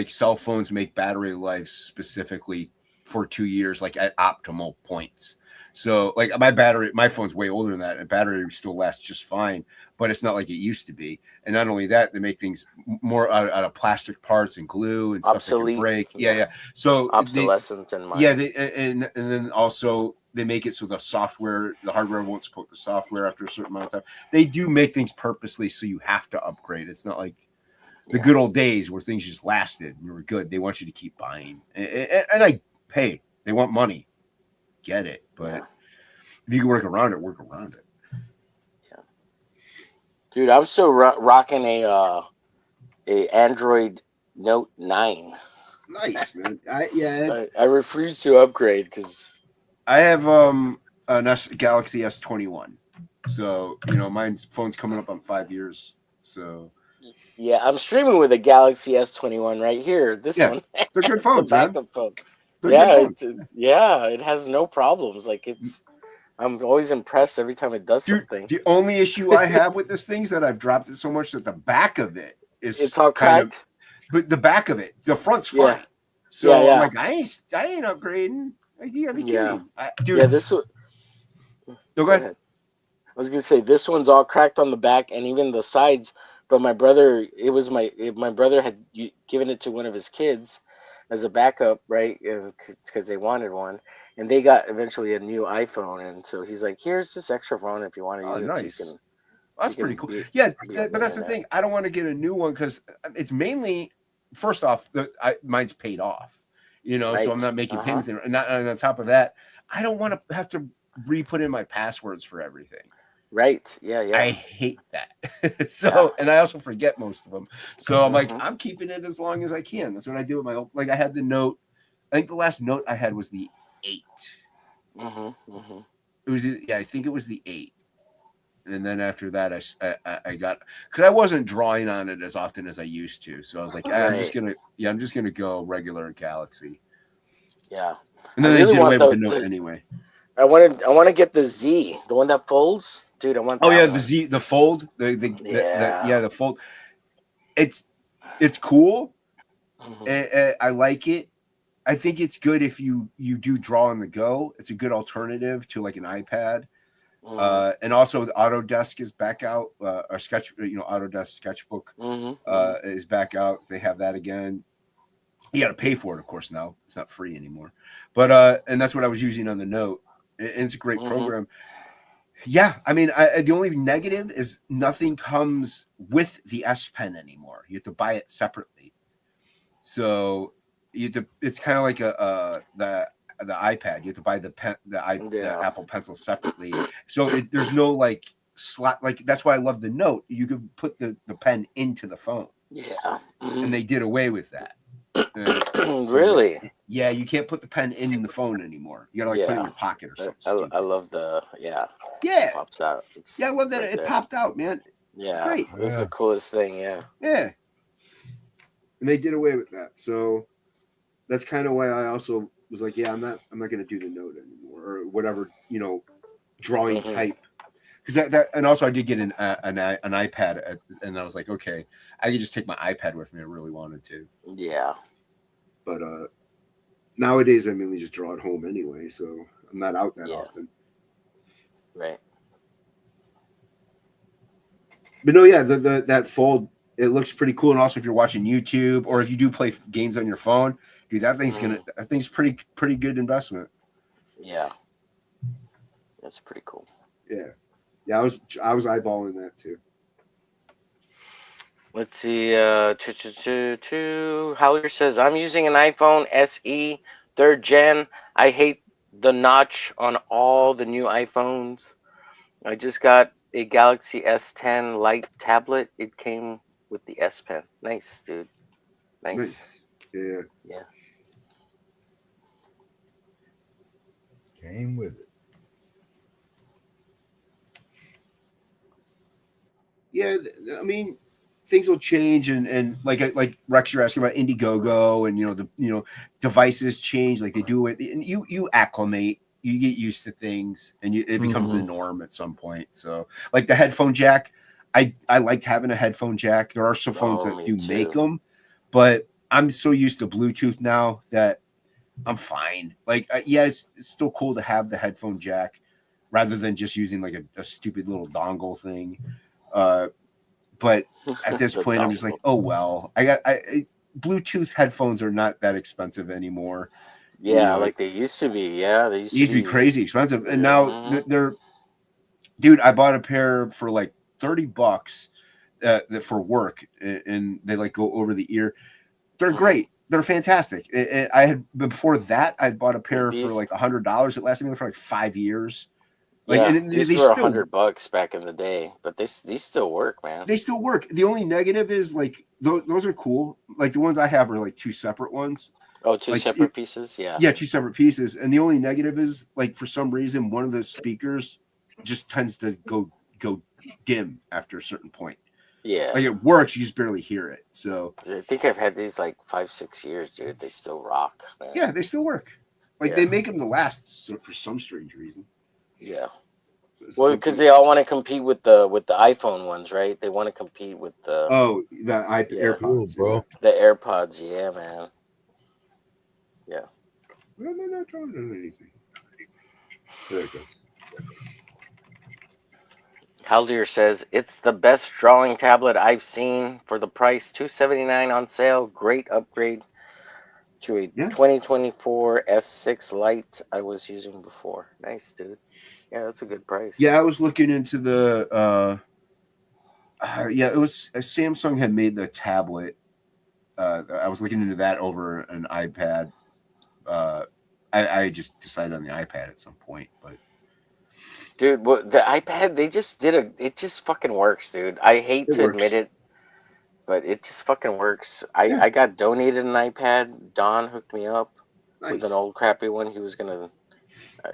cell phones make battery life specifically for 2 years, like at optimal points. So like my phone's way older than that, and battery still lasts just fine, but it's not like it used to be. And not only that, they make things more out of plastic parts and glue and stuff that can break. Yeah. So obsolescence in mind. Yeah, and then also they make it so the hardware won't support the software after a certain amount of time. They do make things purposely so you have to upgrade. It's not like the good old days where things just lasted and were good. They want you to keep buying, and I pay. They want money. Get it, but if you can work around it, work around it. Yeah, dude, I'm still rocking a Android Note 9. Nice, man. I refuse to upgrade because I have a Galaxy S21, so mine's phone's coming up on 5 years. So yeah, I'm streaming with a Galaxy S21 right here. This one, they're good phones, man. Backup phone. It has no problems. Like I'm always impressed every time it does something. The only issue I have with this thing is that I've dropped it so much that the back of it it's all cracked. But the back of it, the front's fine. So I'm like, I ain't upgrading. Like, you gotta be kidding. Dude. This one. No, go ahead. I was gonna say this one's all cracked on the back and even the sides. But my brother, my brother had given it to one of his kids. as a backup, right? Because they wanted one, and they got eventually a new iPhone, and so he's like, "Here's this extra phone if you want to Oh, use it, so you nice. can That's pretty cool. be Yeah, on but the that's the internet." thing. I don't want to get a new one because it's mainly, first off, mine's paid off, so I'm Right. not making Uh-huh. payments. And on top of that, I don't want to have to re-put in my passwords for everything. Right. Yeah. I Yeah. hate that. Yeah. And I also forget most of them. So I'm like, Mm-hmm. I'm keeping it as long as I can. That's what I do with my old. Like I had the Note. I think the last Note I had was the 8. Mm-hmm. Mm-hmm. It was, yeah, I think it was the 8. And then after that, I got, because I wasn't drawing on it as often as I used to. So I was like, I'm just Right. gonna go regular Galaxy. Yeah. And I then they really did away want with the Note the anyway. I want to get the Z, the one that folds, dude. I want Oh that yeah, the one. Z, the Fold, Yeah. the Fold. It's cool. Mm-hmm. I like it. I think it's good if you do draw on the go. It's a good alternative to like an iPad. Mm-hmm. And also the Autodesk is back out. Our Autodesk Sketchbook Mm-hmm. is back out. They have that again. You got to pay for it, of course. Now it's not free anymore. But and that's what I was using on the Note. It's a great Mm-hmm. program. Yeah, I mean, the only negative is nothing comes with the S Pen anymore. You have to buy it separately. So it's kind of like the iPad. You have to buy the Yeah. Apple Pencil separately. So there's no like slot. Like that's why I love the Note. You could put the pen into the phone, Yeah. and they did away with that. So Really? yeah, you can't put the pen in the phone anymore. You gotta like put it in Yeah. your pocket or something I stupid. love the Yeah, pops out. It's yeah, I love that right it there. popped out, man. Yeah. Great. It's Yeah. the coolest thing. Yeah. Yeah, and they did away with that. So that's kind of why I also was like, yeah, I'm not gonna do the Note anymore or whatever, drawing Mm-hmm. type. Because that and also I did get an iPad and I was like, okay, I could just take my iPad with me. I really wanted to, Yeah. but nowadays I mainly just draw at home anyway, so I'm not out that Yeah. often. Right. But no, yeah, that Fold, it looks pretty cool. And also, if you're watching YouTube or if you do play games on your phone, dude, that thing's pretty good investment. Yeah. That's pretty cool. Yeah, yeah, I was eyeballing that too. Let's see. Howler says, I'm using an iPhone SE 3rd gen. I hate the notch on all the new iPhones. I just got a Galaxy S10 Lite tablet. It came with the S Pen. Nice, dude. Nice. Yeah. Yeah. Came with it. Yeah, I mean, things will change, and like Rex, you're asking about Indiegogo, and the devices change, like they do it, and you acclimate, you get used to things, and it becomes the norm at some point. So, like the headphone jack, I liked having a headphone jack. There are some phones that me do too. make them, but I'm so used to Bluetooth now that I'm fine. Like, yeah, it's still cool to have the headphone jack rather than just using like a stupid little dongle thing. But at this The point, I'm just like, dongle. oh well. Bluetooth headphones are not that expensive anymore. Yeah, like they used to be. Yeah, they It used to be crazy expensive, and now Mhm. they're. Dude, I bought a pair for like $30 for work, and they like go over the ear. They're great. They're fantastic. I had before that I'd bought a pair for like $100. It lasted me for like 5 years. Like, yeah, and these they were still $100 back in the day, but these still work, man. they still work. The only negative is like those are cool. Like the ones I have are like two separate ones. Oh, two Like separate pieces? Yeah. yeah, two separate pieces. And the only negative is like for some reason one of the speakers just tends to go dim after a certain point. Yeah. Like it works, you just barely hear it. So I think I've had these like 5-6 years, dude. They still rock, man. yeah, they still work. Like they make them to last for some strange reason. Yeah. Well, because they all want to compete with the iPhone ones, right? They want to compete with the AirPods, Cool, bro. the AirPods. Yeah, man. Yeah. Well, they're not trying to do anything. There it goes. Haldir says it's the best drawing tablet I've seen for the price, $279 on sale. Great upgrade to a Yeah. 2024 S6 Lite I was using before. Nice, dude. Yeah, that's a good price. Yeah, I was looking into the. Yeah, it was Samsung had made the tablet. I was looking into that over an iPad. I just decided on the iPad at some point, but Dude, the iPad, they just did it just fucking works, dude. I hate it to works. admit it, but it just fucking works. Yeah. I got donated an iPad. Don hooked me up with an Nice. old crappy one. He was gonna.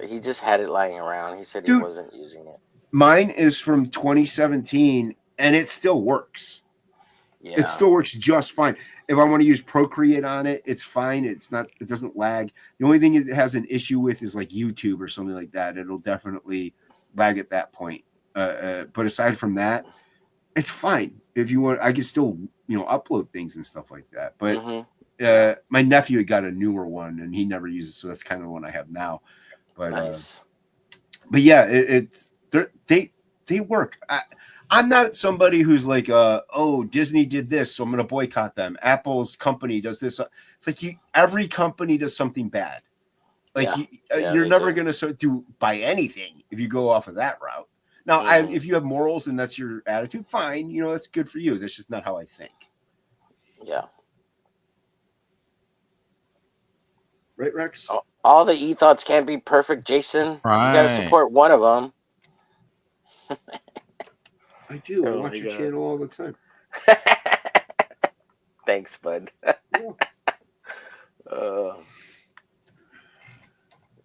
He just had it lying around. He said he Dude. wasn't using it. Mine is from 2017, and it still works. Yeah. It still works just fine. If I want to use Procreate on it, it's fine. It doesn't lag. The only thing it has an issue with is like YouTube or something like that. It'll definitely lag at that point. But aside from that, it's fine. If you want, I can still, upload things and stuff like that. But my nephew got a newer one and he never uses it, so that's kind of the one I have now. But nice. But yeah, they work. I'm not somebody who's like, oh, Disney did this, so I'm going to boycott them. Apple's company does this. It's like every company does something bad. Like you're never going to buy anything if you go off of that route. Now, if you have morals and that's your attitude, fine. That's good for you. That's just not how I think. Yeah. Right, Rex? All the e-thoughts can't be perfect, Jason. Right. You got to support one of them. I do. I watch your channel all the time. Thanks, bud.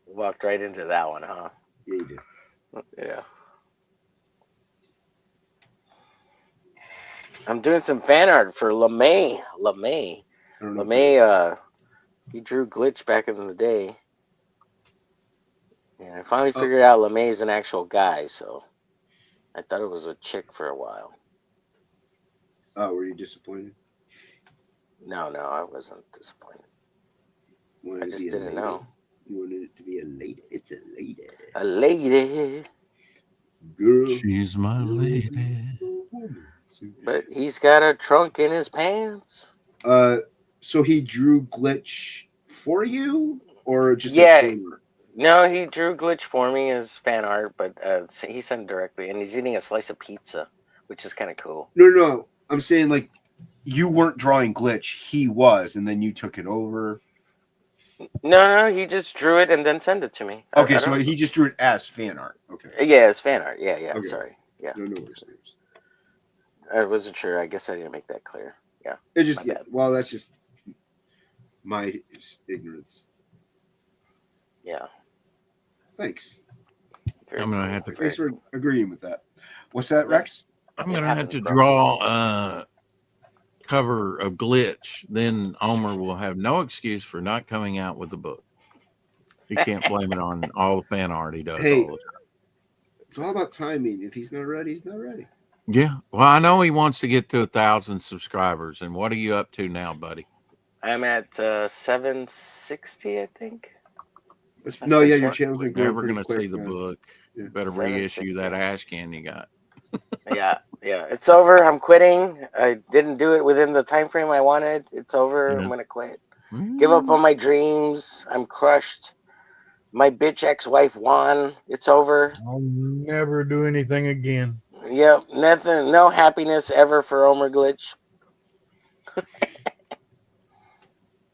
Walked right into that one, huh? Yeah, you did. Yeah. I'm doing some fan art for LeMay. LeMay, he drew Glitch back in the day. And I finally figured out LeMay is an actual guy, so I thought it was a chick for a while. Oh, were you disappointed? No, I wasn't disappointed. I just didn't know. You wanted it to be a lady. It's a lady. A lady. Girl. She's my lady. But he's got a trunk in his pants. So he drew Glitch for you, or just No, he drew Glitch for me as fan art, but he sent it directly, and he's eating a slice of pizza, which is kind of cool. No, I'm saying like you weren't drawing Glitch, he was, and then you took it over. No, he just drew it and then sent it to me. Okay, so he just drew it as fan art. Okay. Yeah, as fan art. Yeah. Okay. Sorry. Yeah. No worries. I wasn't sure. I guess I didn't make that clear. Yeah. It just well, that's just my ignorance. Yeah. Thanks. I'm gonna have to. Thanks for agreeing with that. What's that, Rex? I'm gonna have to draw cover of Glitch. Then Omer will have no excuse for not coming out with a book. He can't blame it on all the fan art he does. Hey, all the time. It's all about timing. If he's not ready, he's not ready. Yeah. Well, I know he wants to get to 1,000 subscribers. And what are you up to now, buddy? I'm at 760, I think. Your channel's been growing. Never gonna quick, see the book. Yeah. You better reissue that ash can you got. Yeah. It's over. I'm quitting. I didn't do it within the time frame I wanted. It's over. Yeah. I'm gonna quit. Give up on my dreams. I'm crushed. My bitch ex-wife won. It's over. I'll never do anything again. Yep, nothing. No happiness ever for Omer Glitch.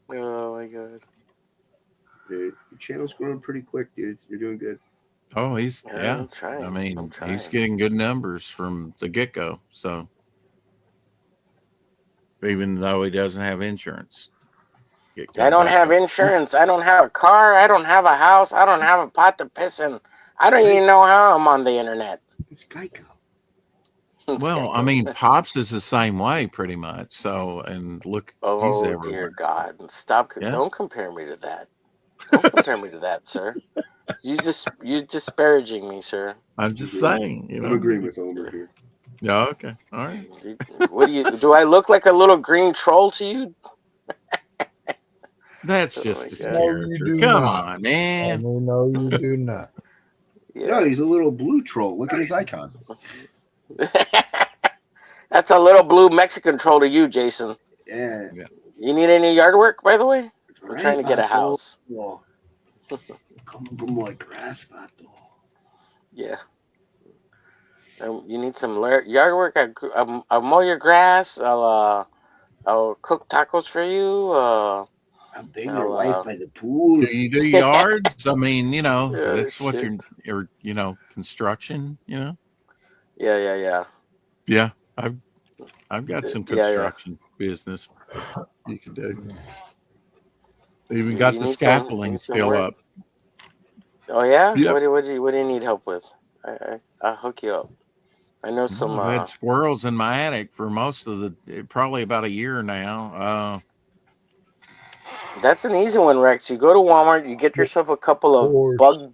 Oh my god. Dude, your channel's growing pretty quick, dude. You're doing good. Oh, he's I'm trying. I mean, he's getting good numbers from the get-go. So even though he doesn't have insurance. I don't have insurance. I don't have a car. I don't have a house. I don't have a pot to piss in. I don't even know how I'm on the internet. It's Geico. Well, I mean, Pops is the same way pretty much. So, and look, he's everywhere. Dear God. Stop. Yeah. Don't compare me to that. Don't compare me to that, sir. You're disparaging me, sir. I'm just saying. I'm agreeing with Omer here. Yeah, okay. All right. What do I look like a little green troll to you? That's just his No, character. you do Come not. on, man. No, you do not. Yeah. No, he's a little blue troll. Look at his icon. That's a little blue Mexican troll to you, Jason. Yeah. You need any yard work, by the way? We're trying to get a house. Como like grass, vato. Yeah. You need some yard work. I'll mow your grass. I'll cook tacos for you. I'll bang your wife by the pool. Do you do yards? I mean, that's what shit. you're construction, Yeah. Yeah, I've got some Yeah. construction business you can do. Even You got the need scaffolding some still work? up. Oh yeah. Yep. What do you need help with? I'll hook you up. I know some. I've had squirrels in my attic for most of probably about a year now. That's an easy one, Rex. You go to Walmart, you get yourself a couple of bug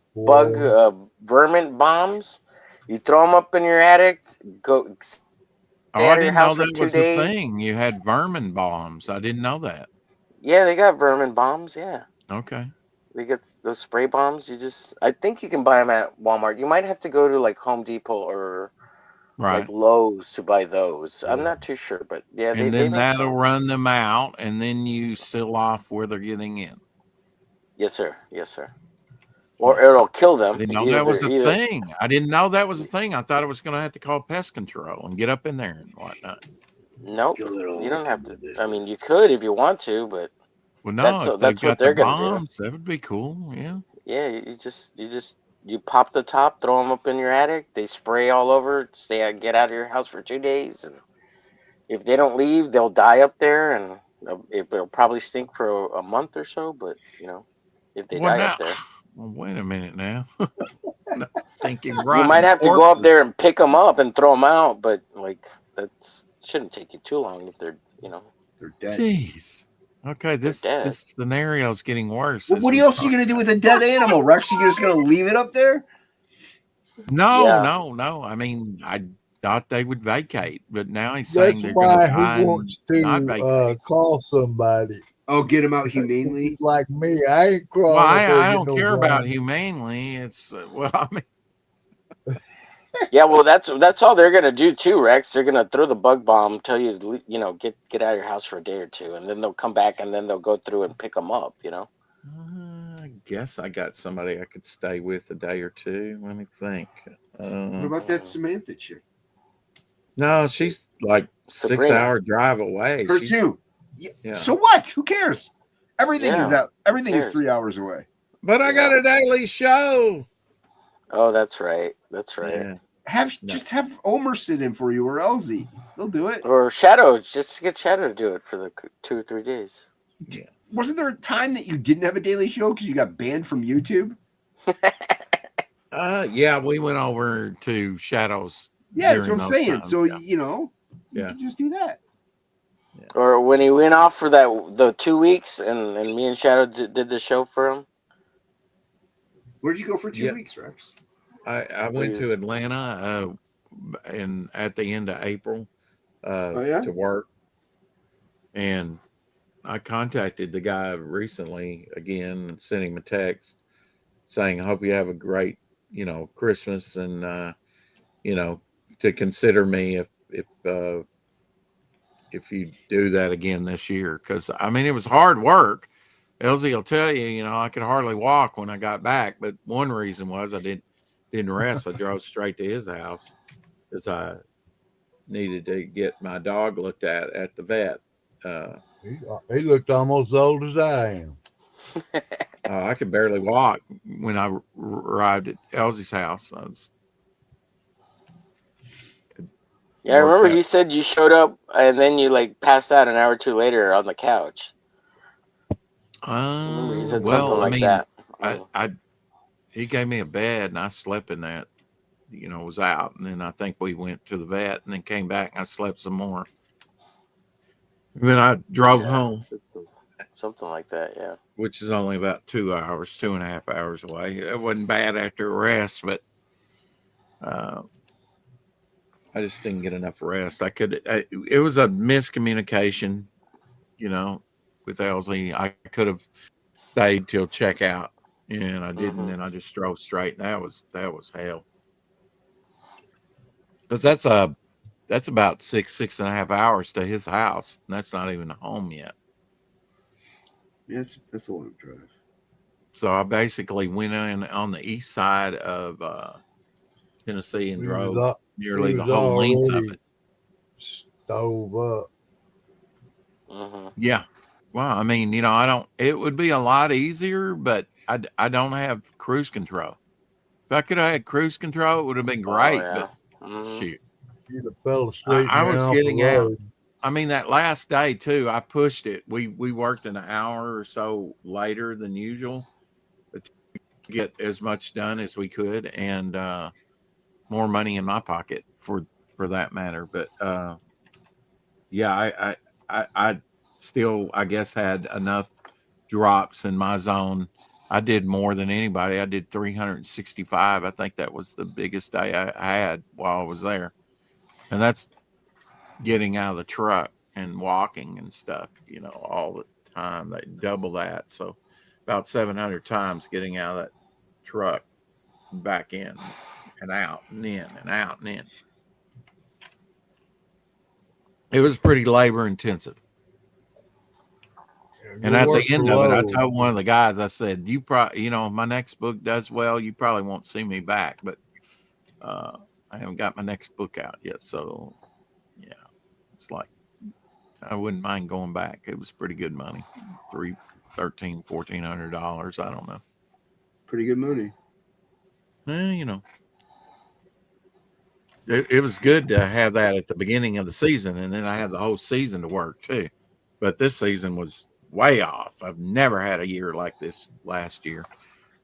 vermin bombs. You throw them up in your attic. Go stay Oh, out I of your didn't house know for that 2 was the days. thing. You had vermin bombs. I didn't know that. Yeah, they got vermin bombs. Yeah, Okay. they get those spray bombs. I think you can buy them at Walmart. You might have to go to like Home Depot or like Right. Lowe's to buy those. I'm not too sure, but yeah, And they then make that'll some. run them out, and then you seal off where they're getting in. Yes, sir. Yes, sir. Or it'll kill I them. didn't know that was a thing. I didn't know that was a thing. I thought I was going to have to call pest control and get up in there and whatnot. Nope. You don't have to. I mean, you could if you want to, but Well, no, if they've that's what got the they're gonna do. bombs, that would be cool. Yeah. Yeah, you pop the top, throw them up in your attic. They spray all over. Get out of your house for 2 days, and if they don't leave, they'll die up there, and it'll probably stink for a month or so. But if they Well, die now, up there, well, wait a minute now. No, thinking you might rotten have to go up corpses. there and pick them up and throw them out. But like that shouldn't take you too long if they're they're dead. Jeez. Okay, this scenario is getting worse. Well, what else are you gonna do with a dead animal, Rex? You just gonna leave it up there? No. I mean, I thought they would vacate, but now he's saying That's they're why going to he wants to call somebody. Oh, get him out humanely. Like me, I ain't crawling. Well, up there I to don't get no care about bomb. humanely. It's I mean, yeah. Well, that's all they're gonna do too, Rex. They're gonna throw the bug bomb, tell you to get out of your house for a day or two, and then they'll come back and then they'll go through and pick them up. I guess I got somebody I could stay with a day or two. Let me think. What about that Samantha chick? No, she's like Sabrina. 6-hour drive away. Her too. Yeah. So what? Who cares? Everything is that. Everything is cares? 3 hours away. But I got a daily show. Oh, that's right. That's right. Yeah. Just have Omer sit in for you or Elsie. They'll do it. Or Shadow, just get Shadow to do it for the 2 or 3 days. Yeah. Wasn't there a time that you didn't have a daily show because you got banned from YouTube? Yeah, we went over to Shadows. Yeah, that's what I'm saying. Times. So you can just do that. Yeah. Or when he went off for the 2 weeks, and me and Shadow did the show for him. Where'd you go for 2 weeks, Rex? I went to Atlanta at the end of April to work, and I contacted the guy recently again and sent him a text saying, "I hope you have a great, Christmas, and to consider me if you do that again this year." Because I mean, it was hard work. Elsie will tell you, I could hardly walk when I got back. But one reason was I didn't rest. I drove straight to his house because I needed to get my dog looked at the vet. He looked almost as old as I am. I could barely walk when I arrived at Elsie's house. I remember you said you showed up and then you passed out an hour or two later on the couch. You said something like that. He gave me a bed and I slept in that. Was out, and then I think we went to the vet and then came back and I slept some more. And then I drove home. Something like that, yeah. Which is only about 2 hours, 2.5 hours away. It wasn't bad after a rest, but I just didn't get enough rest. It was a miscommunication, with Elsie. I could have stayed till checkout, and I didn't. And I just drove straight. And that was hell. Because that's about 6.5 hours to his house, and that's not even home yet. Yeah, that's a long drive. So I basically went in on the east side of Tennessee and drove nearly He the was whole length of already it. stove up. Mm-hmm. Yeah. Well, I mean, I don't. It would be a lot easier, but I don't have cruise control. If I could have had cruise control, it would have been Oh great. yeah. But Mm-hmm. shoot, You'd have fell asleep and I ran was off the getting out. road. I mean, that last day too, I pushed it. We worked an hour or so later than usual to get as much done as we could, and more money in my pocket for that matter. But yeah, I still, I guess, had enough drops in my zone. I did more than anybody. I did 365. I think that was the biggest day I had while I was there, and that's getting out of the truck and walking and stuff, all the time. They double that. So about 700 times getting out of that truck, back in and out and in and out and in. It was pretty labor intensive. And Good at the work for end of it, I low. told one of the guys, I said, you probably, my next book does well, you probably won't see me back, but uh, I haven't got my next book out yet. So yeah, it's like, I wouldn't mind going back. It was pretty good money. $1,400. I don't know. Pretty good money. It was good to have that at the beginning of the season, and then I had the whole season to work too. But this season was way off. I've never had a year like this last year.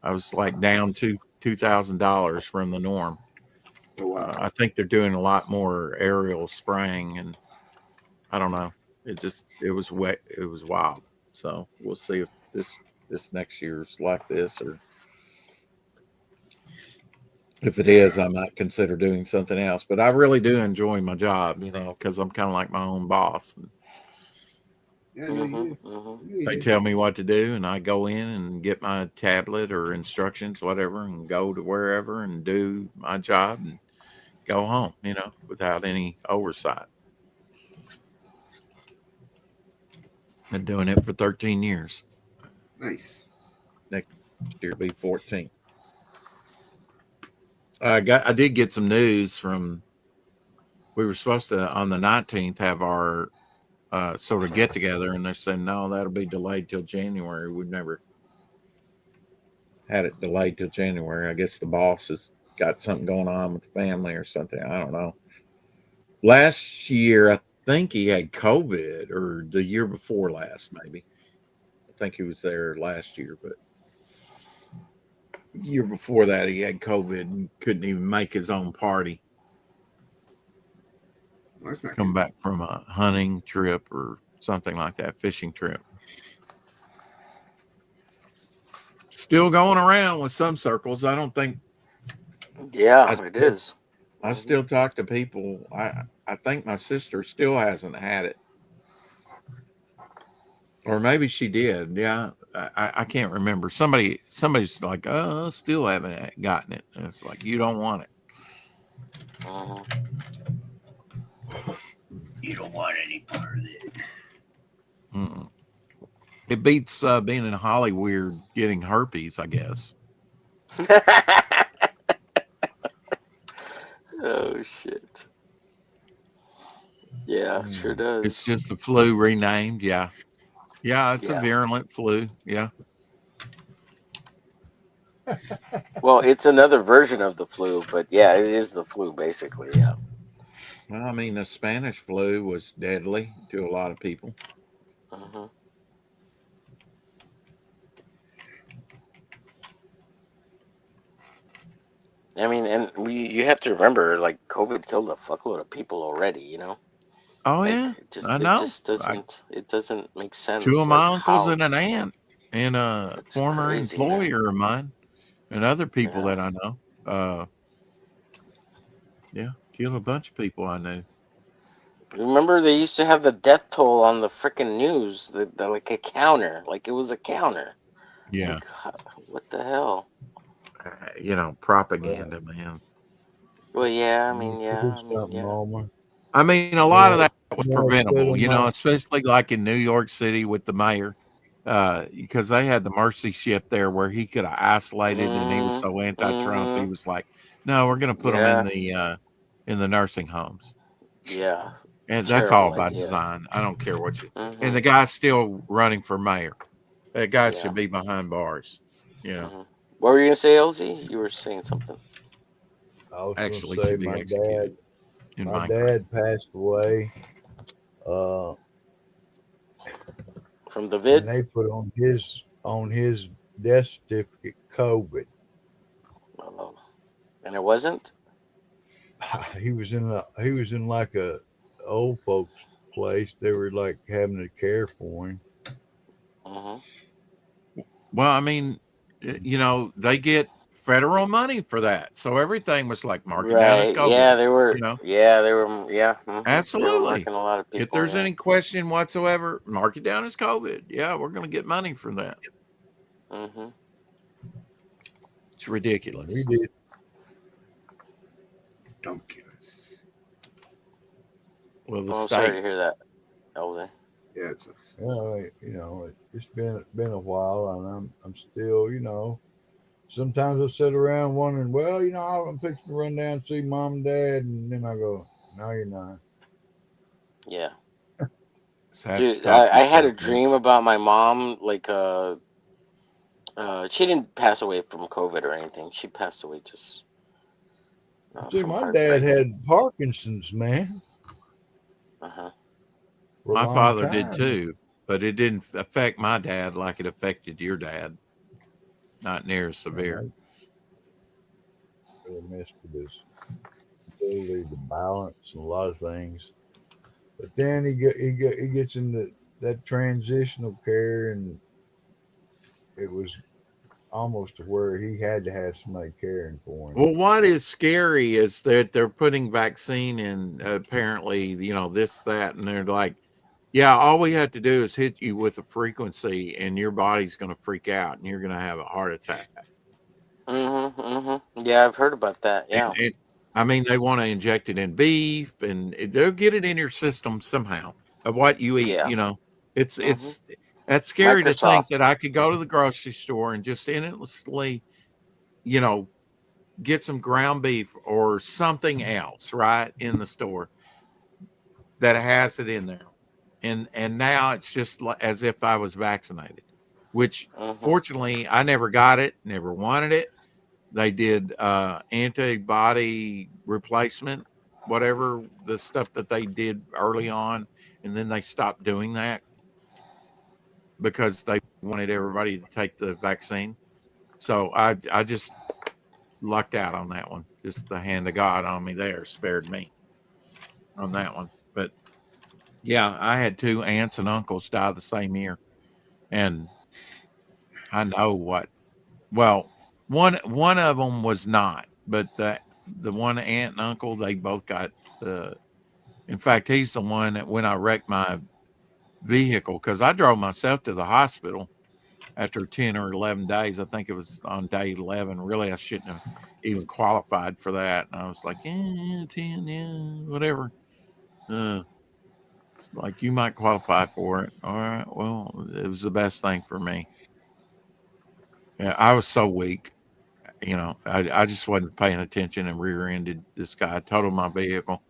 I was like down to $2,000 from the norm. Oh wow. I think they're doing a lot more aerial spraying, and I don't know. It was wet. It was wild. So we'll see if this next year's like this, or if it is, I might consider doing something else. But I really do enjoy my job, because I'm kind of like my own boss. And Yeah, Mm-hmm. Mm-hmm. they tell me what to do, and I go in and get my tablet or instructions, whatever, and go to wherever and do my job and go home, without any oversight. Been doing it for 13 years. Nice. Next year will be 14. I did get some news from. We were supposed to on the 19th have our sort of get together, and they're saying no, that'll be delayed till January. We've never had it delayed till January. I guess the boss has got something going on with the family or something. I don't know. Last year, I think he had COVID, or the year before last, maybe. I think he was there last year, but year before that, he had COVID and couldn't even make his own party. Well, that's not Come good. back from a hunting trip or something like that, fishing trip. Still going around with some circles. I don't think. Yeah, it is. I still talk to people. I think my sister still hasn't had it, or maybe she did. Yeah, I can't remember. Somebody's like, oh, still haven't gotten it. And it's like, you don't want it. Mm-hmm. You don't want any part of it. Mm-mm. It beats being in Hollywood getting herpes, I guess. Oh shit. Yeah, sure It's does. just the flu renamed. Yeah. Yeah, it's a Yeah. virulent flu. Yeah. Well, it's another version of the flu, but yeah, it is the flu basically. Yeah. Well, I mean, the Spanish flu was deadly to a lot of people. Mm-hmm. I mean, and you have to remember, like, COVID killed a fuckload of people already. Oh Like, yeah, I it know. just doesn't make Two sense. of Like my uncles how and an aunt and a it's former crazy, man. employer of mine and other people Yeah. that I know. Yeah, killed a bunch of people I knew. Remember, they used to have the death toll on the freaking news, like a counter, like it was a counter. Yeah, Like, what the hell? propaganda, man. Well, yeah, yeah. I mean, a lot of that was preventable. Especially like in New York City with the mayor. because they had the mercy ship there where he could have isolated, and he was so anti-Trump. He Mm-hmm. was like, "No, we're going to put them Yeah. in the nursing homes," Yeah. and that's all Terrible by idea. design. I don't care what you. And Mm-hmm. the guy's still running for mayor. That guy Yeah. should be behind bars. Mm-hmm. What were you gonna say, LZ? You were saying something. I was going to Actually, say should be executed in my Minecraft. dad passed away, From the and vid? they put on his death certificate COVID. Oh, and it wasn't? He was in like a old folks place. They were like having to care for him. Mm-hmm. Well, I mean, they get federal money for that, so everything was like mark it down as Right. COVID. Yeah, they were. You know, Yeah, they were. Yeah. Mm-hmm. They were absolutely. marking a lot of If people. there's Yeah. any question whatsoever, mark it down as COVID. Yeah, we're going to get money from that. Mm-hmm. It's ridiculous. We did. Ridiculous. Well, the Oh, I'm sorry to state. hear that, LZ. Yeah, it sucks. It's been a while, and I'm still, Sometimes I sit around wondering, well, I'm fixing to run down and see mom and dad, and then I go, no, you're not. Yeah. Just have to Dude, stop I had a yourself. dream about my mom. Like, she didn't pass away from COVID or anything. She passed away just See, from my dad heartbreak. had Parkinson's, man, Uh-huh. for a My long father did time. too, but it didn't affect my dad like it affected your dad. Not near as And severe. I really messed with his ability to balance and a lot of things. But then he gets into that transitional care, and it was almost to where he had to have somebody caring for him. Well, what is scary is that they're putting vaccine in, apparently, this, that, and they're like, yeah, all we have to do is hit you with a frequency and your body's going to freak out and you're going to have a heart attack. Mm-hmm. Mm-hmm. Yeah, I've heard about that. Yeah. And I mean, they want to inject it in beef and they'll get it in your system somehow of what you eat. Yeah. It's Mm-hmm. it's that's scary to think Microsoft. that I could go to the grocery store and just endlessly, you know, get some ground beef or something else right in the store that has it in there. And now it's just as if I was vaccinated, which Mm-hmm. fortunately I never got it, never wanted it. They did antibody replacement, whatever the stuff that they did early on, and then they stopped doing that because they wanted everybody to take the vaccine. So I just lucked out on that one. Just the hand of God on me there spared me on that one. But yeah, I had two aunts and uncles die the same year, and I know what. Well, one of them was not, but the one aunt and uncle, they both got the. In fact, he's the one that when I wrecked my vehicle, because I drove myself to the hospital after 10 or 11 days. I think it was on day 11. Really, I shouldn't have even qualified for that. And I was like, yeah, 10, yeah, whatever. It's like you might qualify for it. All right. Well, it was the best thing for me. Yeah, I was so weak. I just wasn't paying attention and rear-ended this guy, totaled my vehicle.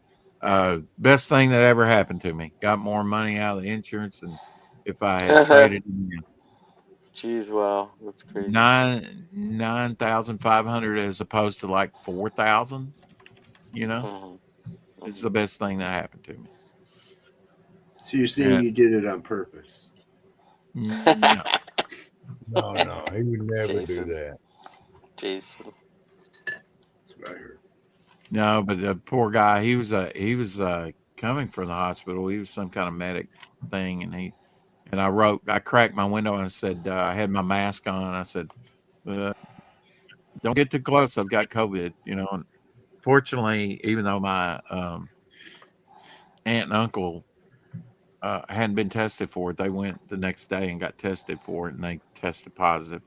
Best thing that ever happened to me. Got more money out of the insurance than if I had traded in Jeez, wow, that's crazy. 9,500 as opposed to like 4,000. Mm-hmm. It's Mm-hmm. the best thing that happened to me. So you're saying And you did it on purpose? no, No, he would never do Jason. that. Jason. That's what I heard. no, but the poor guy, he was coming from the hospital. He was some kind of medic thing, and I cracked my window and said, I had my mask on. And I said, uh, don't get too close. I've got COVID, And fortunately, even though my aunt and uncle hadn't been tested for it, they went the next day and got tested for it, and they tested positive.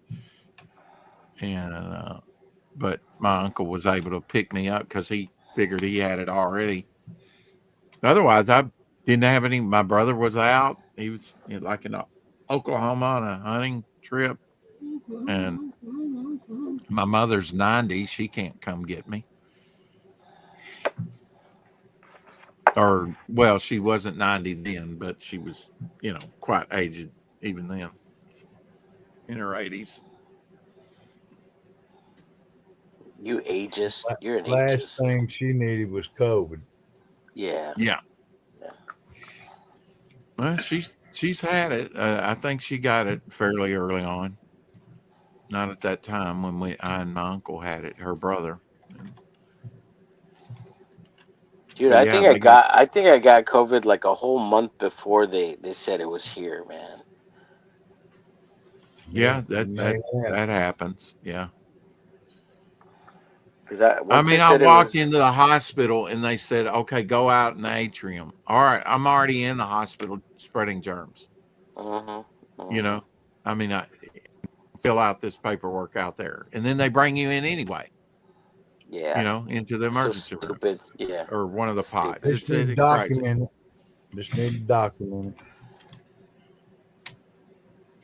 And but my uncle was able to pick me up because he figured he had it already. Otherwise, I didn't have any. My brother was out. He was like in Oklahoma on a hunting trip, and my mother's 90. She can't come get me. Or, well, she wasn't 90 then, but she was, quite aged even then, in her 80s. You ageist. You're an Last ageist. thing she needed was COVID. Yeah. Yeah. Yeah. Well, she's had it. I think she got it fairly early on. Not at that time when I and my uncle had it, her brother. And, Dude, but yeah, they got. I think I got COVID like a whole month before they said it was here, man. Yeah, You that may that have. that happens. Yeah. Because I once they mean, I said it walked was. into the hospital and they said, "Okay, go out in the atrium." All right, I'm already in the hospital spreading germs. Mm-hmm. You Mm-hmm. know, I mean, I fill out this paperwork out there, and then they bring you in anyway. Yeah. Into the So emergency room stupid. Yeah. or one of the pods. Stupid. Just need to It's crazy. document it. Just need to document it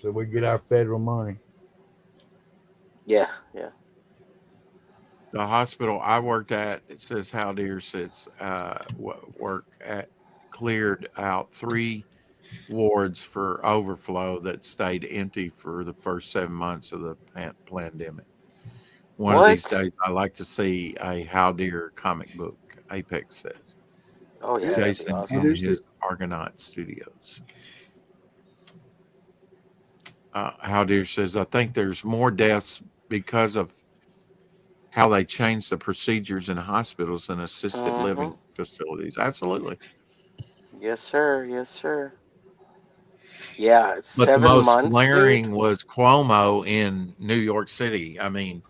so we get our federal money. Yeah. Yeah. The hospital I worked at, it says Hal Deere sits work at cleared out 3 wards for overflow that stayed empty for the first 7 months of the pandemic. One of these What? days, I like to see a Hal Deere comic book. Apex says Oh yeah, that'd be Jason awesome. in his Argonaut Studios. Hal Deere says I think there's more deaths because of how they changed the procedures in hospitals and assisted Mm-hmm. living facilities. Absolutely. Yes, sir. Yes, sir. Yeah, But the 7 most months, dude. glaring was Cuomo in New York City. I mean,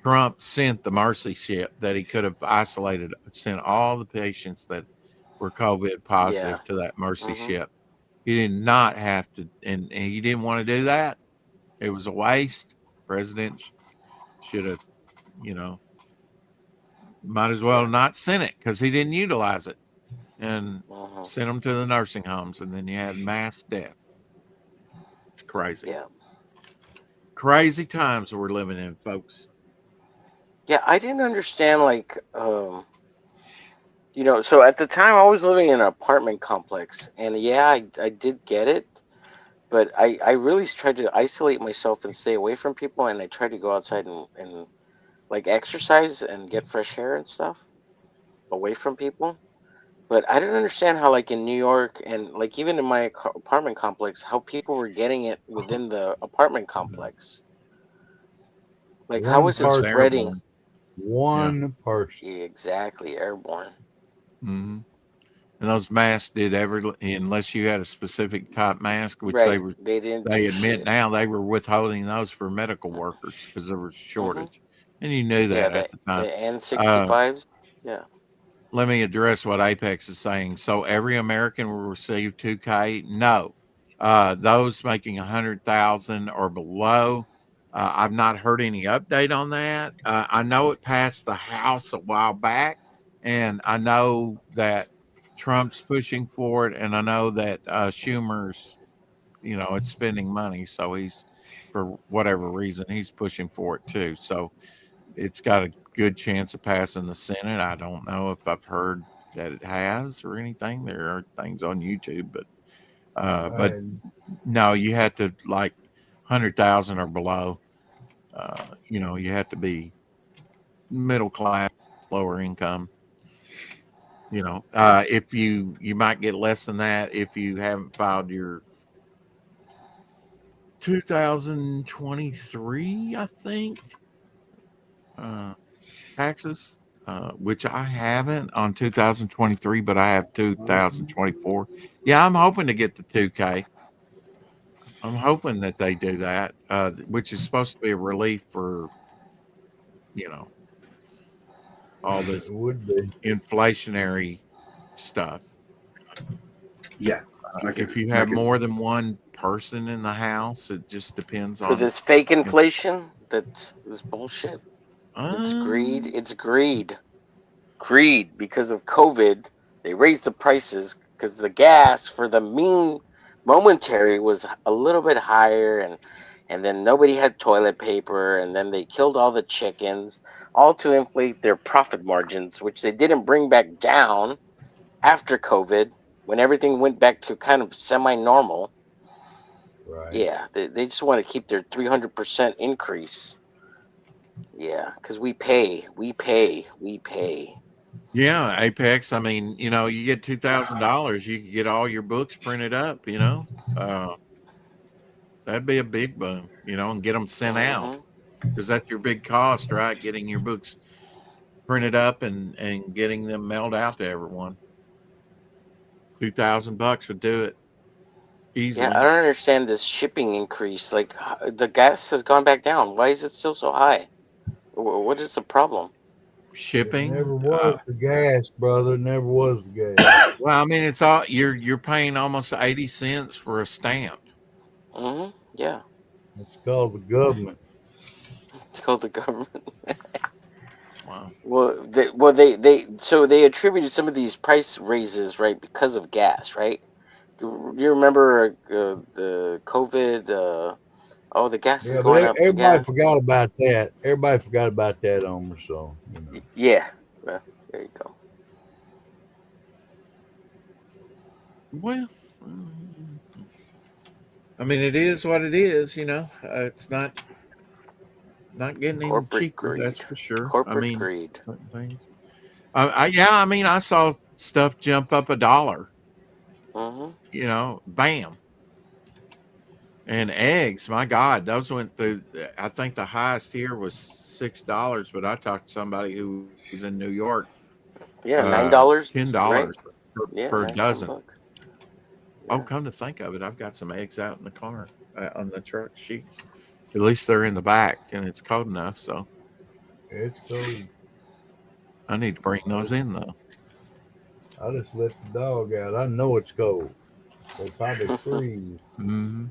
Trump sent the mercy ship that he could have isolated, sent all the patients that were COVID Yeah. positive to that mercy Mm-hmm. ship. He did not have to, and he didn't want to do that. It was a waste. President should have, you know, might as well Yeah. not sent it because he didn't utilize it and Mm-hmm. sent them to the nursing homes. And then you had mass death. It's crazy. Yeah. Crazy times we're living in, folks. Yeah. I didn't understand so at the time I was living in an apartment complex, and yeah, I did get it, but I really tried to isolate myself and stay away from people, and I tried to go outside and like exercise and get fresh air and stuff away from people. But I didn't understand how, like in New York and like even in my apartment complex, how people were getting it within the apartment complex. Like, how One was it Just person. spreading? airborne. Yeah. One person. Yeah, exactly, airborne. hmm And those masks did unless you had a specific type mask, which Right. They didn't they do admit shit. now they were withholding those for medical workers because there was a Mm-hmm. shortage. And you knew Yeah, that at the time. the Uh, N65s. Yeah. Let me address what Apex is saying. So every American will receive 2K. No, those making 100,000 or below. I've not heard any update on that. I know it passed the House a while back, and I know that Trump's pushing for it, and I know that Schumer's, it's spending money, so he's for whatever reason he's pushing for it too. So it's got a good chance of passing the Senate. I don't know if I've heard that it has or anything. There are things on YouTube, but And no, you had to like 100,000 or below. You have to be middle class, lower income. If you might get less than that if you haven't filed your 2023, I think. Uh, Taxes, which I haven't on 2023, but I have 2024. Yeah, I'm hoping to get the 2K. I'm hoping that they do that, which is supposed to be a relief for, you know, all it this would be. inflationary stuff. Yeah, it's not If gonna you have more than one person in the house, it just depends For on. this fake If, inflation that is bullshit. It's greed. um, It's greed. Greed because of COVID. They raised the prices because the gas for the Momentary was a little bit higher, and then nobody had toilet paper, and then they killed all the chickens, all to inflate their profit margins, which they didn't bring back down after COVID when everything went back to kind of semi-normal. Right. Yeah, they just want to keep their 300% increase. Yeah, because we pay. Yeah, Apex. I mean, you get $2,000, you could get all your books printed up. That'd be a big boom. And get them sent out Hmm. because that's your big cost, right? Getting your books printed up and getting them mailed out to everyone. $2,000 would do it Yeah, easily. I don't understand this shipping increase. Like the gas has gone back down. Why is it still so high? What is the problem? It never Shipping. was the gas, brother. It never was the gas. Well, I mean, it's all you're paying almost 80 cents for a stamp. Yeah, It's called the government. it's called the government. Wow. So they attributed some of these price raises, right, because of gas, right? You remember the COVID? Oh, the gas is Yeah, but going up. The everybody gas. forgot about that. Everybody forgot about that, Omer. So Yeah. Well, there you go. Well, I mean, it is what it is. It's not getting any Corporate cheaper. That's greed. for sure. I Corporate mean, greed. certain things. Yeah. I mean, I saw stuff jump up $1. Hmm. Bam. And eggs, my God, those went through. I think the highest here was $6, but I talked to somebody who was in New York. Yeah, $9, $10 right? for Yeah, a nine, ten dozen. bucks. Oh, Yeah. come to think of it, I've got some eggs out in the car on the truck sheets. At least they're in the back, and it's cold enough, so it's cold. I need to bring I those just, in though. I just let the dog out. I know it's cold. They probably freeze. Hmm.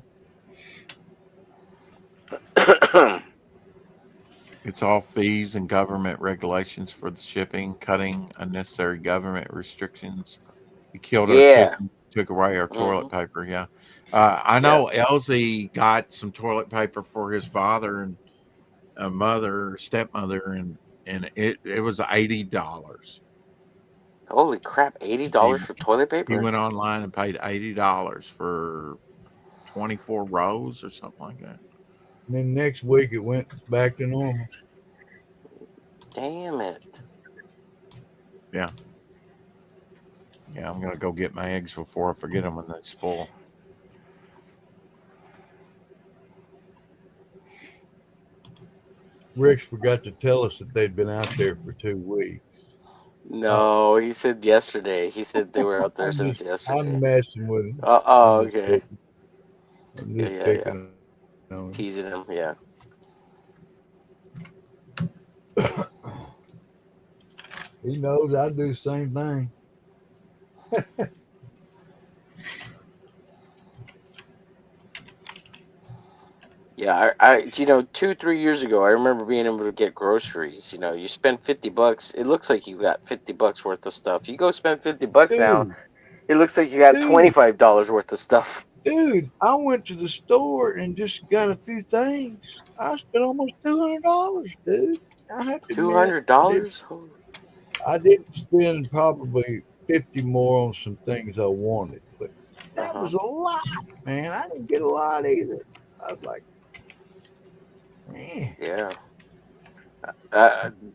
It's all fees and government regulations for the shipping, cutting unnecessary government restrictions. He killed our Yeah. chicken, took away our Hmm. toilet paper. Yeah, I Yeah. know. Elsie got some toilet paper for his father and a mother, stepmother, and it was $80. Holy crap! $80 He for toilet he paper? went online and paid $80 for 24 rows or something like that. And then next week it went back to normal. Damn it! Yeah, yeah. I'm gonna go get my eggs before I forget them when they spoil. Ricks forgot to tell us that they'd been out there for 2 weeks. Uh, No, he said yesterday. He said they were out there since I'm yesterday. messing with him. Oh, I'm just okay. picking. I'm Yeah, just yeah, yeah. picking on Teasing him. Yeah. him. He knows I do the same thing. Yeah, 2, 3 years ago, I remember being able to get groceries. You spend $50. It looks like you got $50 worth of stuff. You go spend $50 now, Dude, it looks like you got dude, $25 worth of stuff. dude, I went to the store and just got a few things. I spent almost $200, dude. I have to Two admit, hundred dollars? I didn't spend probably 50 more on some things I wanted, but Uh that huh. was a lot, man. I didn't get a lot either. I was like, man, Yeah.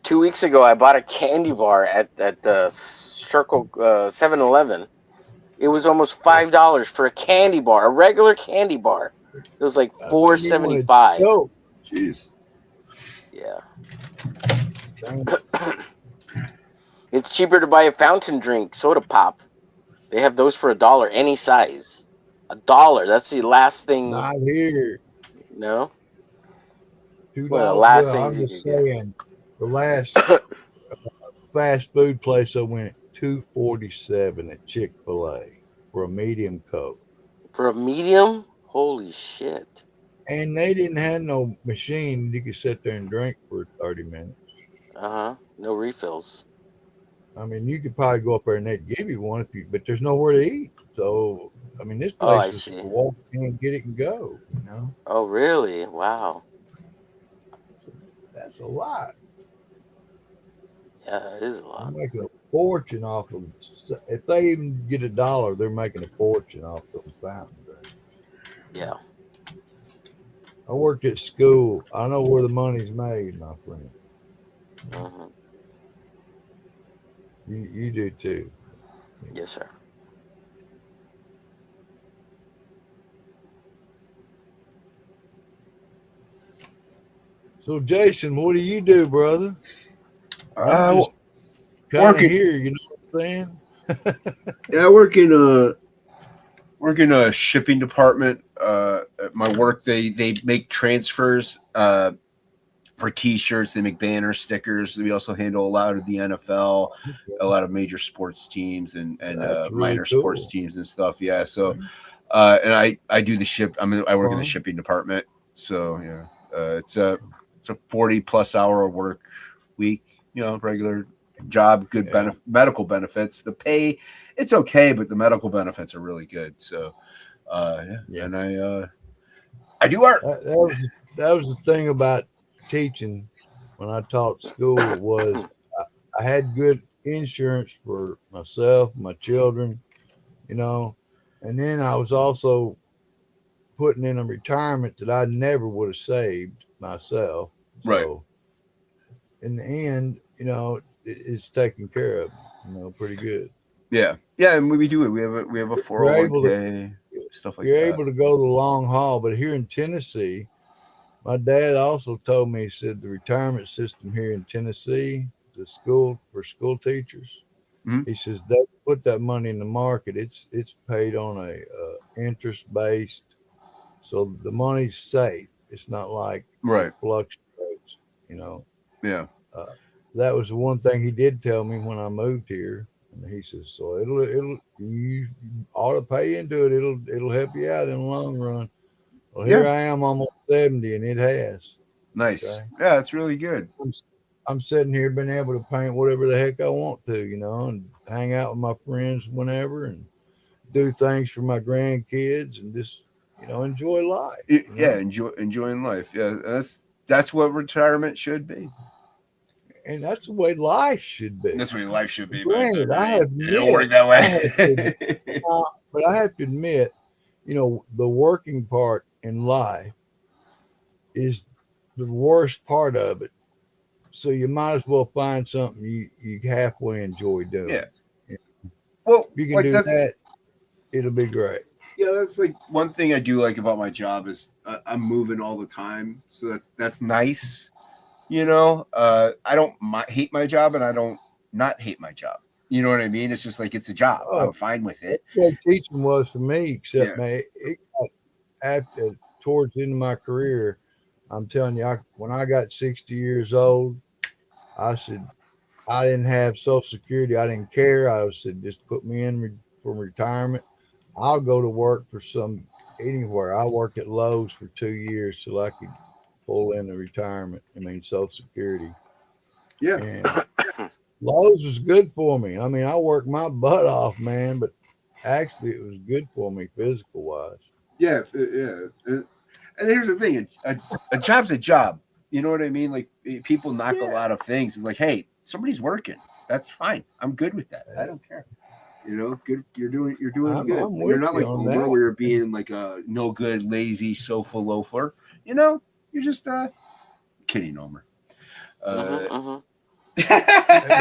2 weeks ago, I bought a candy bar at the Circle 7-Eleven. It was almost $5 for a candy bar, a regular candy bar. It was like I four made me seventy want to five. choke. Jeez. Yeah. Dang. It's cheaper to buy a fountain drink, soda pop. They have those for $1, any size. $1. That's the last thing. Not here. No, one of the $2. last Well, things I'm you just could get saying, the last fast food place I went, 247 at Chick-fil-A for a medium Coke. for a medium. Holy shit! And they didn't have no machine you could sit there and drink for 30 minutes. Uh huh. No refills. I mean, you could probably go up there and they'd give you one if you, but there's nowhere to eat. So I mean, this Oh, I place was see. walk in, get it, and go. You know, Oh, really? Wow. that's a lot. Yeah, it is a They're lot. making a fortune off of. If they even get $1, they're making a fortune off those fountain drinks. Yeah. I worked at school. I know where the money's made, my friend. Hmm. You do too. Yes, sir. So, Jason, what do you do, brother? I'm Uh, just kind of working. here. You know what I'm saying? Yeah, I work in a shipping department. At my work, they make transfers for T-shirts. They make banners, stickers. We also handle a lot of the NFL, a lot of major sports teams, and That's really minor sports cool. teams and stuff. Yeah. So, and I do the ship. I work in the Fun. shipping department. So yeah, it's a 40+ hour work week. You know, regular job, good Yeah. medical benefits. The pay, it's okay, but the medical benefits are really good. So, yeah, Yeah. and I do art. That was the thing about teaching when I taught school was I had good insurance for myself, my children, you know, and then I was also putting in a retirement that I never would have saved myself. Right. So in the end, you know, it's taken care of, you know, pretty good. Yeah, yeah, and we do it. We have a You're able to 401k, stuff like you're that. able to go the long haul, but here in Tennessee, my dad also told me, he said the retirement system here in Tennessee, the school for school teachers, Mhm. he says they put that money in the market. It's paid on a interest based, so the money's safe. It's not like it Right. fluctuates. You know, Yeah. uh, that was the one thing he did tell me when I moved here. And he says, so it'll you ought to pay into it. It'll help you out in the long run. Well, here Yeah. I am, almost 70, and it has. Nice. Okay. Yeah, it's really good. I'm, I'm sitting here being able to paint whatever the heck I want to, you know, and hang out with my friends whenever and do things for my grandkids and just, you know, enjoy life, you Yeah, know. enjoying life. Yeah, that's what retirement should be. And that's the way life should be. That's what your life should be, but Granted, it don't work that I have to, way. but I have to admit, you know, the working part in life is the worst part of it. So you might as well find something you halfway enjoy Yeah. doing. If Well, you can like do that's that, it'll be great. yeah, that's like one thing I do like about my job is I'm moving all the time, so that's nice. You know, I don't hate my job, and I don't not hate my job. You know what I mean? It's just like it's a job. I'm Oh, fine with that's it. the way teaching was for me, except Yeah. man, it got after towards the end of my career. I'm telling you, when I got 60 years old, I said I didn't have Social Security. I didn't care. I said just put me in for retirement. I'll go to work for some anywhere. I worked at Lowe's for 2 years till I could pull in the retirement. I mean Social Security, Yeah. and Lowe's was good for me. I mean, I worked my butt off, man, but actually, it was good for me physical wise. Yeah. Yeah. And here's the thing: a job's a job. You know what I mean? Like people knock a Yeah, lot of things. It's like, hey, somebody's working. That's fine. I'm good with that. I don't care. You know, good. You're doing good. I'm You're with not you like on Homer, that. where you're being like a no good, lazy sofa loafer. You know, you're just kidding, Homer. Uh, Mm-hmm. Hey,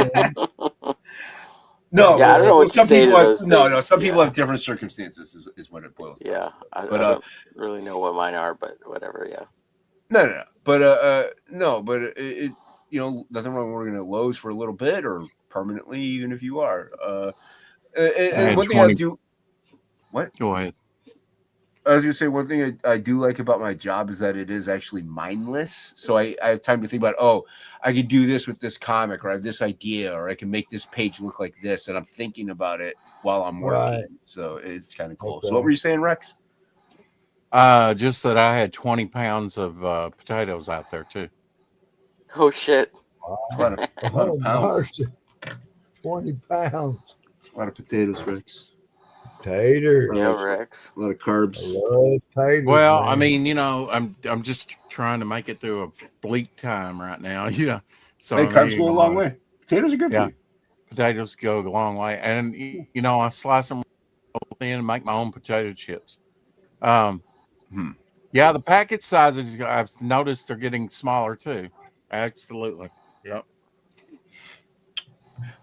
no, Yeah, but I don't uh, know what to some say to people have those no. things. Some people Yeah, have different circumstances. Is what it boils down yeah. to. I But don't really know what mine are, but whatever. Yeah. no. But no. But it you know nothing wrong with working at Lowe's for a little bit or permanently, even if you are. I And had one thing I 20. do. What? Go ahead. I was gonna say one thing I do like about my job is that it is actually mindless. So I have time to think about, oh, I could do this with this comic, or I have this idea, or I can make this page look like this, and I'm thinking about it while I'm right. working. So it's kind of cool. So what were Okay. you saying, Rex? Just that I had 20 pounds of potatoes out there too. Oh shit. It's Wow. a lot of Oh, pounds. mercy. 20 pounds. A lot of potatoes, Rex. Tater. Yeah, Rex. A lot of carbs. I love taters. Well, man. I mean, I'm just trying to make it through a bleak time right now, So Hey, I'm carbs eating go a a lot long of, way. Potatoes are good for yeah, you. potatoes go a long way, and I slice them thin and make my own potato chips. Um, yeah, the package sizes I've noticed are getting smaller too. Absolutely. Yep.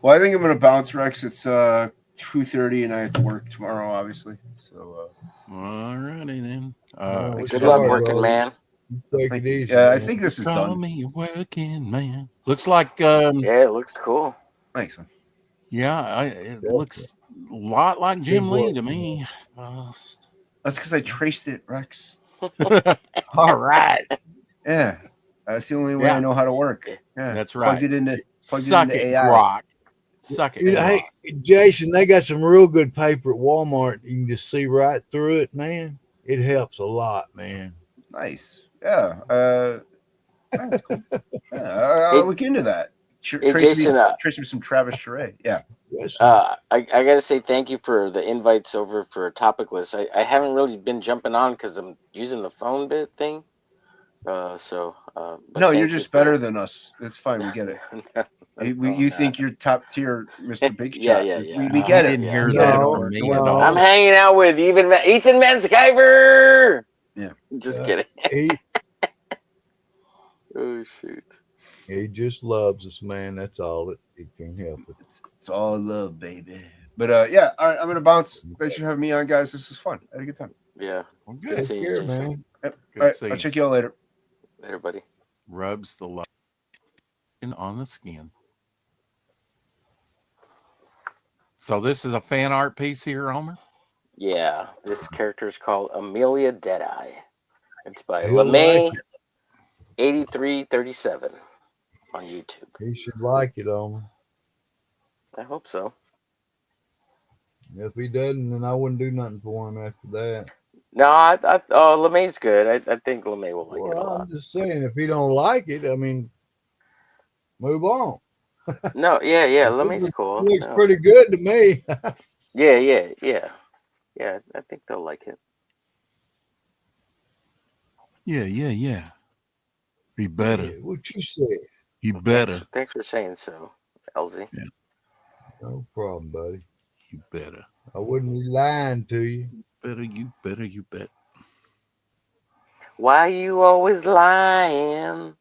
Well, I think I'm gonna bounce, Rex. It's 2:30, and I have to work tomorrow, obviously. So. All righty then. Thanks Good for luck having me on. working, man. Take Thank it you. easy. Yeah, I man. think this is Call done. me a working man. Looks like Yeah, it looks cool. Thanks, man. yeah, it looks a lot like Jim Good Lee work, to me. That's because I traced it, Rex. All right. Yeah, that's the only way I Yeah, know how to work. Yeah, that's plugged right. it into Suck it, AI. Grok. Suck it, Hey, Grok. Jason, they got some real good paper at Walmart. You can just see right through it, man. It helps a lot, man. Nice. Yeah. That's cool. Yeah, I'll Hey, look into that. hey, Trace me, Jason. trace me some Travis Charest. Yeah. Yes, I gotta say thank you for the invites over for a topic list. I haven't really been jumping on because I'm using the phone bit thing. But No, you're thank you just for. better than us. It's fine. We get it. No, You nah. think you're top tier, Mr. Big Yeah, Shot. yeah, We yeah. get I it. didn't Yeah, hear We get it, that no, from Omar. Don't me worry at about no. it. I'm all. hanging out with Ethan Van Sciver. Yeah. Just kidding. He Oh shoot. he just loves us, man. That's all. He can't help it. It's all love, baby. But yeah, all right, I'm gonna bounce. Thanks for having me on, guys. This was fun. I had a good time. Yeah. Well, Good good. Take seeing you, care, Jason. man. Yep. Good All right, to I'll see check you all later. Later, buddy. Rubs the lotion on the skin. So this is a fan art piece here, Homer? Yeah, this character is called Amelia Deadeye. It's by He'll like LeMay it. 8337 on YouTube. He should like it, Omer. I hope so. If he doesn't, then I wouldn't do nothing for him after that. No, LeMay's good. I think LeMay will like it a Well, lot. I'm just saying, if he don't like it, I mean, move on. No, yeah, LeMay's It cool. looks No. pretty good to me. Yeah. I think they'll like it. Yeah. He better. Yeah, what you said? He Well, better. thanks for saying so, LZ. Yeah, No problem, buddy. you better. I wouldn't be lying to you. You bet. Why you always lying?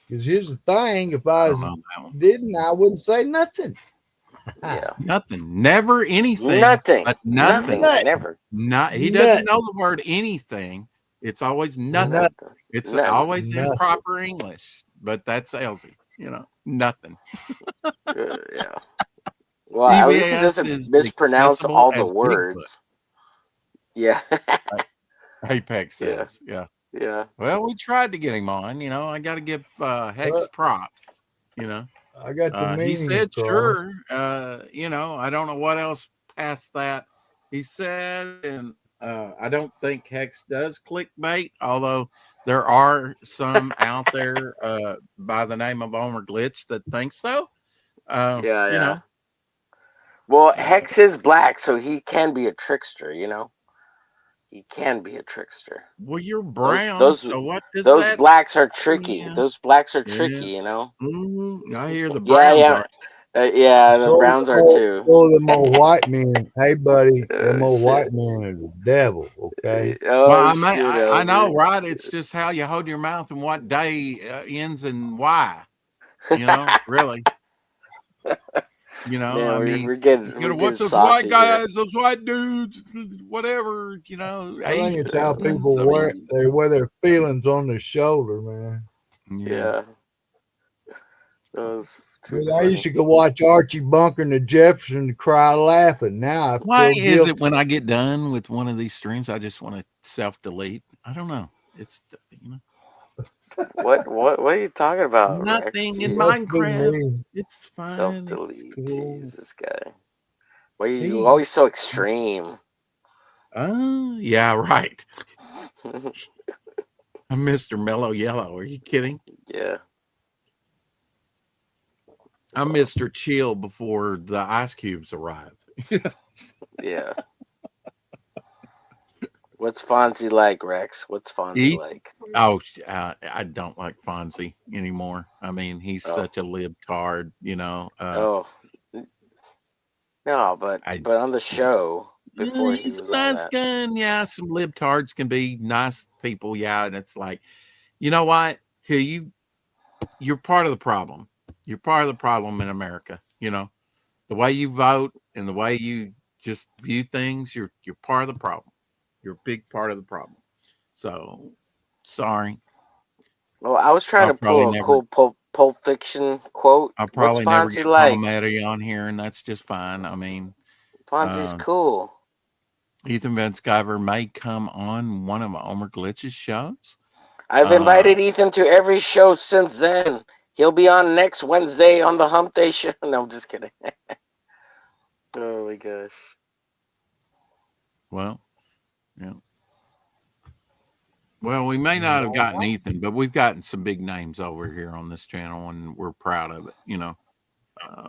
Because here's the thing: if I I don't know that one. didn't, I wouldn't say nothing. Yeah. Nothing. Never anything. Nothing. But nothing. Nothing. Never. Not he Nothing. doesn't know the word anything. It's always nothing. Nothing. It's Nothing. always in Nothing. proper English. But that's Elsie. Nothing. Yeah. Well, at least he EBS doesn't is mispronounce accessible all the as Bigfoot, words. Yeah. Apex Yeah. says. Yeah. Yeah. Well, we tried to get him on. I got to give Hex But props. I got the He meaning said, across. sure. I don't know what else past that he said. And I don't think Hex does clickbait, although there are some out there by the name of Omer Glitch that think so. Yeah. Well, Hex is black, so he can be a trickster, He can be a trickster. Well, you're brown, Those so what does those that blacks are tricky. mean? Those blacks are Yeah. tricky, I hear the Yeah, browns are. yeah, the Browns are too. So them old white men. Hey, buddy, them Oh, old shit. white men are the devil. Okay. Well, Oh, I shit, know, LZ. right? It's just how you hold your mouth and what day ends in Y. Really. Man, I mean, we're getting what's those saucy white guys, here. those white dudes, whatever, I think it's how Asians. people I wear mean, they wear their feelings on their shoulder, man. Yeah. That was too But I funny. used to go watch Archie Bunker and the Jefferson and cry laughing. Now I Why feel is guilty. it when I get done with one of these streams, I just want to self-delete? I don't know. It's What are you talking about, Rex? nothing in Must be Minecraft. me. It's fine. It's Self-delete. cool. Jeez, this guy. Why are See? you always so extreme? Yeah, right. I'm Mr. Mellow Yellow. Are you kidding? Yeah. I'm Mr. Chill before the ice cubes arrive. Yeah. What's Fonzie like, Rex? What's Fonzie He, like? oh, I don't like Fonzie anymore. I mean, he's Oh, such a libtard, oh, no, but I on the show before he he's was a all nice that. guy. And yeah, some libtards can be nice people. Yeah, and it's like, you know what? To you're part of the problem. You're part of the problem in America. The way you vote and the way you just view things, you're part of the problem. You're a big part of the problem. So sorry. Well, I was trying I'll to probably pull a never cool Pulp Fiction quote. I'll What's probably never Fonzie get Paul like? Matty on here, and that's just fine. I mean, Fonzie's uh, cool. Ethan Van Sciver may come on one of Omer Glitch's shows. I've Uh, invited Ethan to every show since then. He'll be on next Wednesday on the Hump Day show. No, I'm just kidding. Oh my gosh. well, yeah. Well, we may not have gotten Ethan, but we've gotten some big names over here on this channel, and we're proud of it. Uh,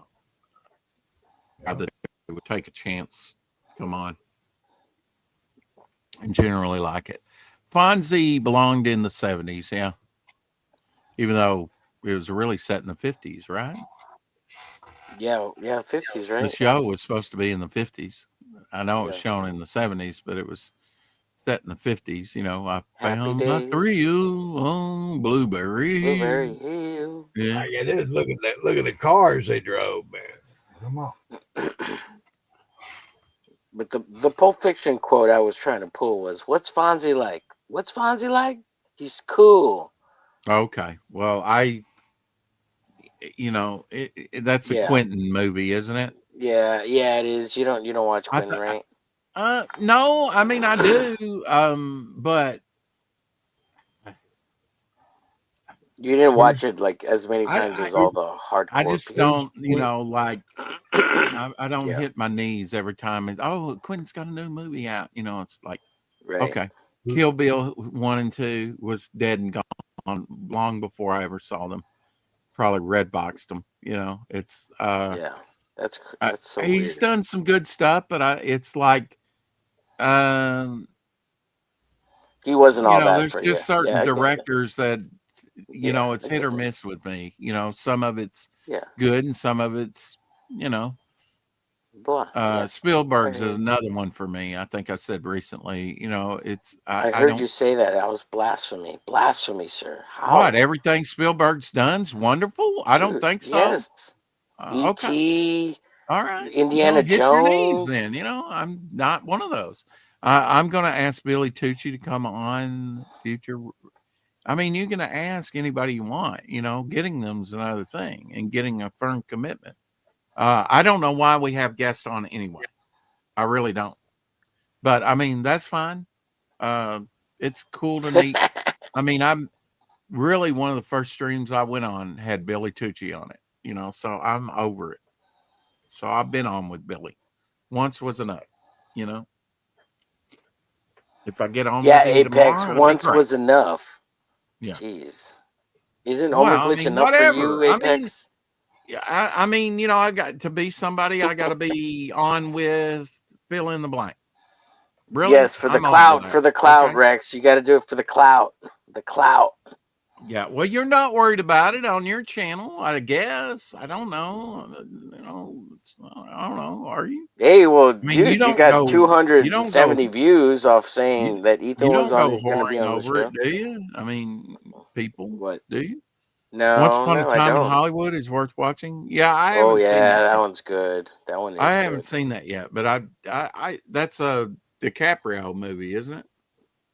I think we would take a chance. Come on, and generally like it. Fonzie belonged in the 70s, yeah, even though it was really set in the 50s, right? Yeah, 50s, The right? show was supposed to be in the 50s. I know it was Yeah. shown in the 70s, but it was set in the 50s. I Happy found my days. thrill on Blueberry Blueberry Hill. Hill. Yeah. Like it is. Look at that. Look at the cars they drove, man. Come on. But the Pulp Fiction quote I was trying to pull was, "What's Fonzie like? What's Fonzie like? He's cool." Okay. Well, that's a Yeah, Quentin movie, isn't it? yeah, it is. You don't watch I Quentin, th- right? no, I mean I do, but You didn't Who's watch it like as many times I as who, all the I hardcore just people. who's don't, who, like I don't Yeah, hit my knees every time. Oh, Quentin's got a new movie out. It's like right. okay. who Kill Bill 1 and 2 was dead and gone long before I ever saw them. Probably red boxed them. It's Yeah, that's I, that's so he's weird. done some good stuff, but it's like um, He wasn't all that there's for you. just Yeah, certain I get it. directors that Yeah, it's I hit get or it. miss with me. Some of it's Yeah, good and some of it's you know blah. Yeah, Spielberg's I is another one for me. I think I said recently, it's I I heard don't you say that. I was blasphemy, sir. what How, everything Spielberg's done's wonderful. I don't dude? think so. Yes. Okay. E.T., All right. Indiana Well, hit your knees Jones. then. I'm not one of those. I'm going to ask Billy Tucci to come on future. I mean, you're going to ask anybody you want. Getting them's another thing, and getting a firm commitment. I don't know why we have guests on anyway. I really don't. But I mean, that's fine. Uh, it's cool to meet. I mean, I'm really one of the first streams I went on had Billy Tucci on it. So I'm over it. So I've been on with Billy. Once was enough. You know, if I get on Yeah, with him Apex. tomorrow, it'll be Once great. was enough. Yeah. Jeez. Isn't Omer Well, I Glitch mean, enough for whatever. you, I mean, Apex? yeah, I mean, I got to be somebody. I got to be on with fill in the blank. Really, Yes, I'm over that. for the clout, Okay. Rex. You got to do it for the clout. The clout. Yeah. Well, you're not worried about it on your channel, I guess. I don't know. I don't know. Are you? Hey, well, I mean, dude, you got You don't go. 270 views off You, saying that you Ethan was don't go going to be whoring on the over it, show. do you? I mean, people, What? do you? Once No, Upon a no, I Time in don't. Hollywood is worth watching. Yeah, I Oh haven't seen yeah, that that yet. one's good. That one I is haven't good. seen that yet, but I that's a DiCaprio movie, isn't it?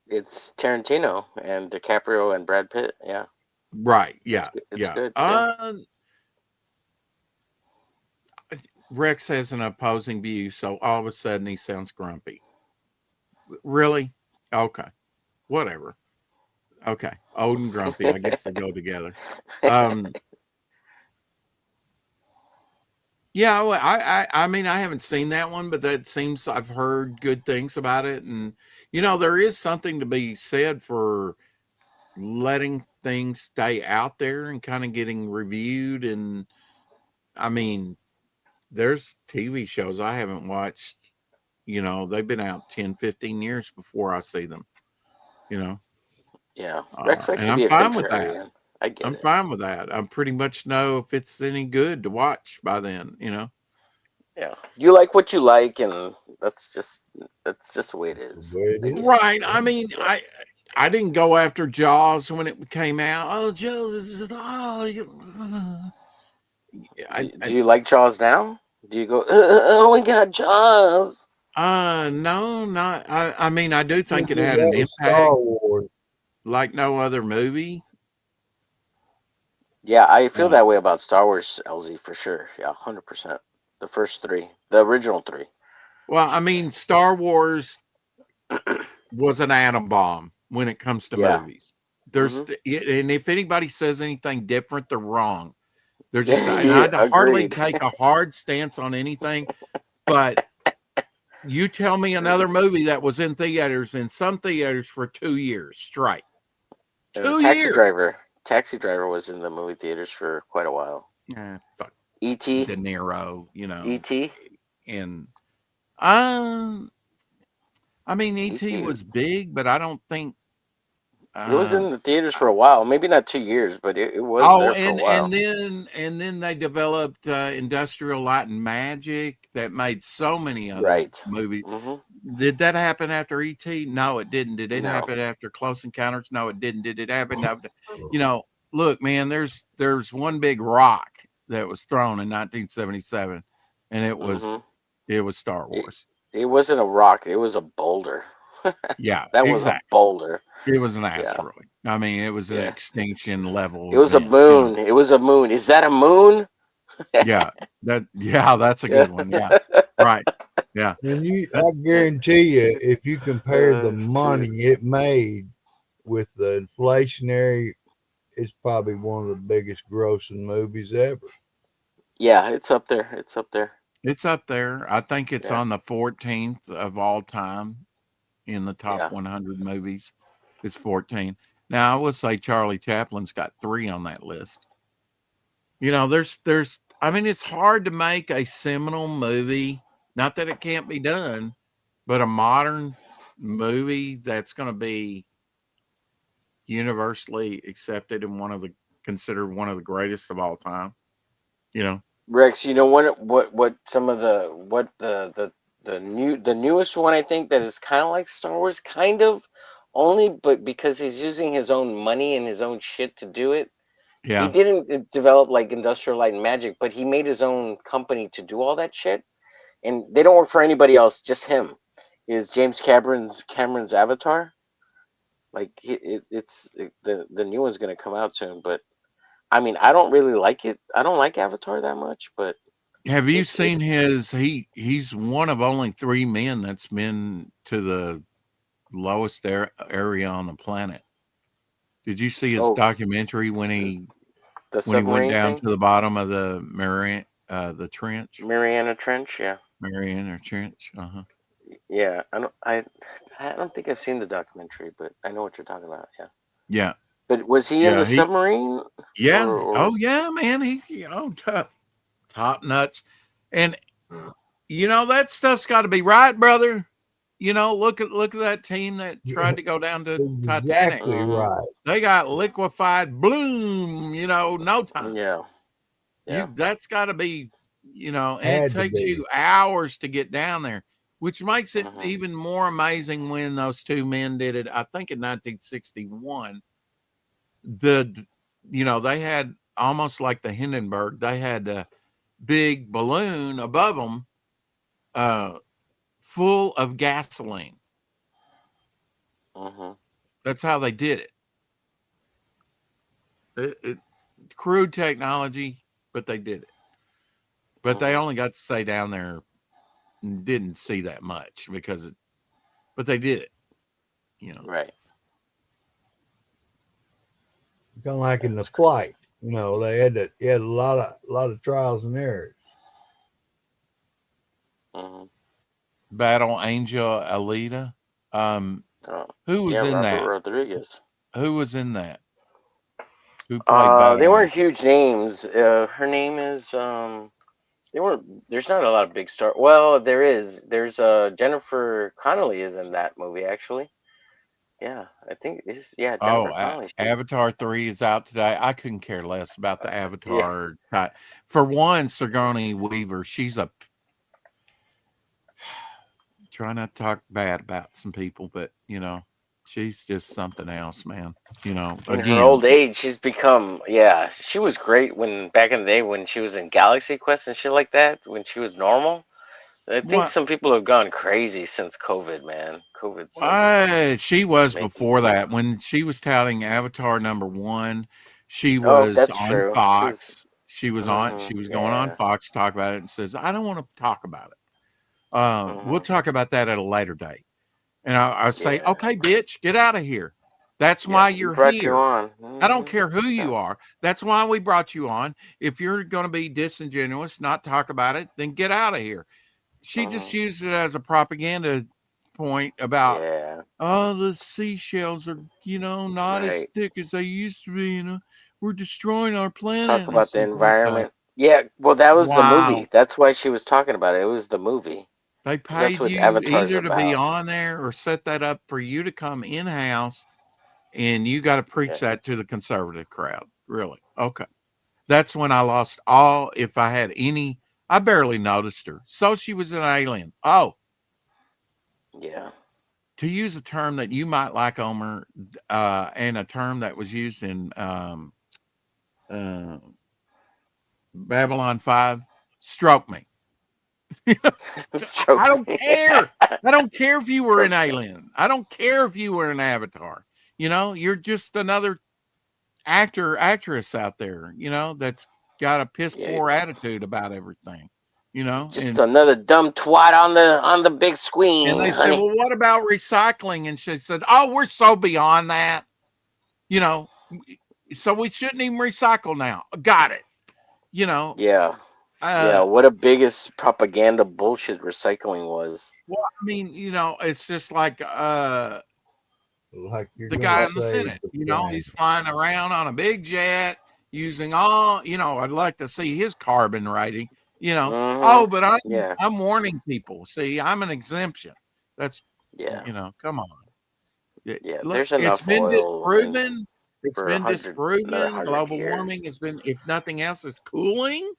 It's Tarantino and DiCaprio and Brad Pitt. Yeah, Right. Yeah. it's Yeah. good. Yeah. Rex has an opposing view, so all of a sudden he sounds grumpy. Really? Okay. Whatever. Okay. Old and grumpy. I guess they go together. Um, Yeah, well, I mean, I haven't seen that one, but that seems I've heard good things about it, and there is something to be said for letting things stay out there and kind of getting reviewed. And I mean, there's TV shows I haven't watched, You know, they've been out 10, 15 years before I see them. You know, Yeah, Rex likes and to I'm be a fine with that. contrarian. I get I'm it. fine with that. I pretty much know if it's any good to watch by then. You know. Yeah, you like what you like, and that's just the way it is. Where it I is. get it. Right. I mean, Yeah. I didn't go after Jaws when it came out. Oh, Jaws! Do you like Jaws now? Do you go? Oh my God, Jaws! No, not. I mean, I do think it Well, had an that was Star impact Wars. like no other movie. Yeah, I feel Uh, that way about Star Wars, LZ, for sure. Yeah, 100%. The first three, the original three. well, I mean, Star Wars was an atom bomb when it comes to Yeah. movies. Hmm. And if anybody says anything different, they're wrong. They're just, and Yeah, I hardly agreed. take a hard stance on anything, but you tell me another movie that was in theaters, in some theaters, for 2 years straight. Two Taxi years. Driver. Taxi Driver was in the movie theaters for quite a while. Fuck E.T. De Niro, you know, E.T. and um, I mean, E.T. E.T. was big, but I don't think. It was Uh, in the theaters for a while. Maybe not 2 years, but it was oh, there for a while. and then they developed Industrial Light and Magic that made so many other Right. movies. Hmm. Did that happen after E.T.? No, it didn't. Did it No. happen after Close Encounters? No, it didn't. Did it happen after? You know, look, man. There's one big rock that was thrown in 1977, and it Hmm. was Star It, Wars. it wasn't a rock. It was a boulder. Yeah, That was a exactly. boulder. It was an Yeah. asteroid. I mean, it was an Yeah. extinction level It was a event. You know. moon. It was a moon. Is that a moon? Yeah, that's a Yeah. good one. Yeah, right. Yeah, And that, I guarantee you, if you compare the money Shoot. it made with the inflationary, it's probably one of the biggest grossing movies ever. Yeah, it's up there. It's up there. it's up there. I think it's Yeah. on the 14th of all time in the top Yeah. 100 movies. It's 14. Now, I would say Charlie Chaplin's got 3 on that list. You know, I mean, it's hard to make a seminal movie. Not that it can't be done, but a modern movie that's going to be universally accepted and considered one of the greatest of all time. You know, Rex, you know what some of the newest one I think that is kind of like Star Wars, kind of only, but because he's using his own money and his own shit to do it. He yeah. didn't develop like Industrial Light and Magic, but he made his own company to do all that shit, and they don't work for anybody else, just him. Is James Cameron's Avatar? Like the new one's gonna come out soon, but I mean I don't really like it. I don't like Avatar that much, but Have you it seen his? He's one of only 3 men that's been to the lowest area on the planet. Did you see his oh documentary the when he went submarine down thing, to the bottom of the trench, Mariana Trench, yeah. Mariana Trench? Uh-huh. Yeah, I don't think I've seen the documentary, but I know what you're talking about. Yeah, Yeah, but was he in yeah, the submarine oh or yeah, man, top nuts, and you know that stuff's got to be right, brother. You know, look at that team that tried to go down to Titanic. Exactly hmm right. They got liquefied bloom, you know, no time. Yeah, yeah. That's got to be, you know, and it Had to takes be. you hours to get down there, which makes it hmm even more amazing when those 2 men did it. I think in 1961, the you know, they had almost like the Hindenburg, they had a big balloon above them, uh, full of gasoline. hmm That's how they did it. It crude technology, but they did it. But they hmm only got to stay down there and didn't see that much but they did it, you know. Right. Kind of like in the That's crazy. flight. They had a lot of trials and errors. Hmm. Battle Angel Alita. Um, Oh, who yeah, was in Robert that? Rodriguez. Who was in that? Who played Battle They weren't Angel? huge names. Her name is They weren't. There's not a lot of big star. Well, there is. There's Jennifer Connelly is in that movie actually. Yeah, I think it's yeah Oh, Jennifer Connelly. Avatar 3 is out today. I couldn't care less about the Yeah. Avatar. For one, Sigourney Weaver, she's a try not to talk bad about some people, but she's just something else, man. In her Again, old age, she's become yeah. She was great when back in the day when she was in Galaxy Quest and shit like that. When she was normal. I think what some people have gone crazy since COVID, man. COVID's like she was making before people. that when she was touting Avatar #1. She Oh, was that's on true. She's. Fox. She was going on Yeah. Fox to talk about it and says, I don't want to talk about it. We'll Hmm. talk about that at a later date. And I say, Yeah. okay, bitch, get out of here. That's Yeah. why We you're brought you here. on. I don't care who Yeah. you are. That's why we brought you on. If you're going to be disingenuous, not talk about it, then get out of here. She just Hmm. used it as a propaganda point about, Yeah. oh, the seashells are, not as Right. thick as they used to be. We're destroying our Talk planet. And about it's the like, what the environment. Yeah. Well, that was the wow. movie. That's why she was talking about it. It was the movie They because that's paid what you Avatar's either to be about. on there or set that up for you to come in house, and you got to preach Yeah. that to the conservative crowd. Really? Okay. That's when I lost all. If I had any, I barely noticed her. So she was an alien. Oh, Yeah. to use a term that you might like, Omer, and a term that was used in uh, Babylon 5, stroke me. I Stroke don't me. care. I don't care if you were an Stroke me. alien. I don't care if you were an avatar. You're just another actress out there, that's got a piss Yeah. poor attitude about everything, Just and another dumb twat on the big screen, they said, honey. well, what about recycling? And she said, oh, we're so beyond that, you know, so we shouldn't even recycle now. Got it. You know, Yeah. Yeah. uh, What a biggest propaganda bullshit recycling was. well, I mean, it's just like Like you're the gonna guy in the save Senate, the he's planet. flying around on a big jet using all, I'd like to see his carbon rating, Hmm. oh, but I'm Yeah. I'm warning people. See, I'm an exemption. That's, Yeah. come on. Yeah. Look, There's it's enough been oil and disproven. It's for been another disproven. 100 Global years. warming has been, if nothing else, is cooling.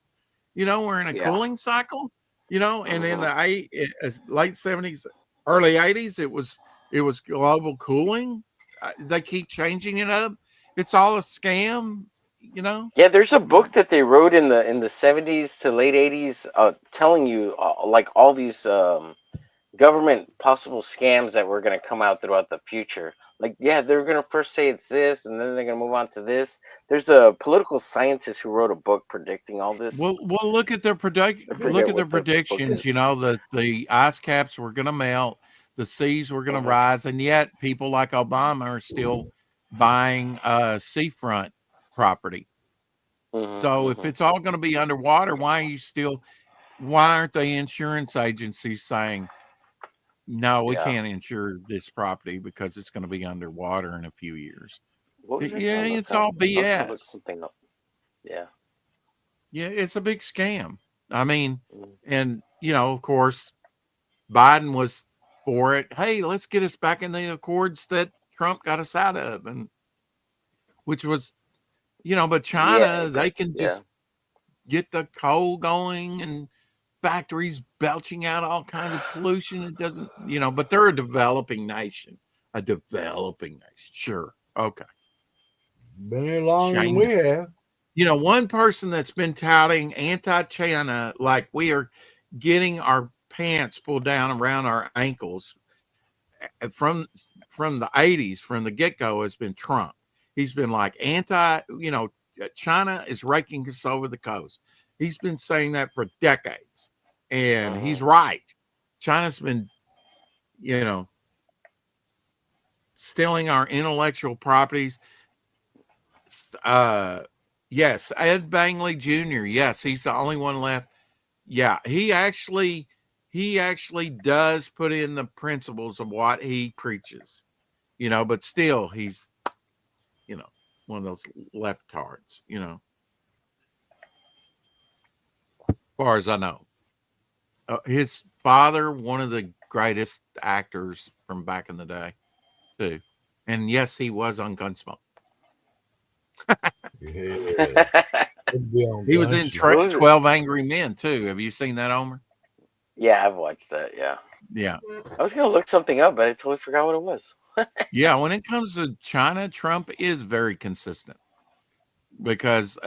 We're in a Yeah. cooling cycle. And in Hmm. the late '70s, early '80s, it was global cooling. They keep changing it up. It's all a scam. You know. Yeah, there's a book that they wrote in the 70s to late 80s, telling you like all these government possible scams that were going to come out throughout the future. Like, yeah, they're going to first say it's this, and then they're going to move on to this. There's a political scientist who wrote a book predicting all this. Well, look at their I look forget at their what the book predictions. is. The ice caps were going to melt, the seas were going to Hmm. rise, and yet people like Obama are still buying seafront property. Hmm. So if Hmm. it's all going to be underwater, why aren't the insurance agencies saying, no, we Yeah. can't insure this property because it's going to be underwater in a few years? What was I Yeah, going to look it's up? all I was going to look BS. something up. Yeah. Yeah, it's a big scam. I mean, Mm. and of course, Biden was for it. Hey, let's get us back in the accords that Trump got us out of, and which was, but Yeah, China, they that's can yeah. just get the coal going and factories belching out all kinds of pollution. It doesn't, but they're a developing nation. A developing nation. Sure. Okay. Been here longer than China. we have. One person that's been touting anti-China, like we are getting our pants pulled down around our ankles from the 80s, from the get-go, has been Trump. He's been like China is raking us over the coast. He's been saying that for decades, and Hmm. he's right. China's been, you know, stealing our intellectual properties. Uh, yes, Ed Bangley Jr. Yes, he's the only one left. Yeah, he actually does put in the principles of what he preaches. But still, he's you know one of those leftards. far as I know. His father, one of the greatest actors from back in the day, too. And yes, he was on Gunsmoke. Yeah. It'd be on He was in Gunsmoke. Who is it? 12 Angry Men, too. Have you seen that, Omer? Yeah, I've watched that. Yeah, Yeah. I was gonna look something up, but I totally forgot what it was. Yeah. When it comes to China, Trump is very consistent because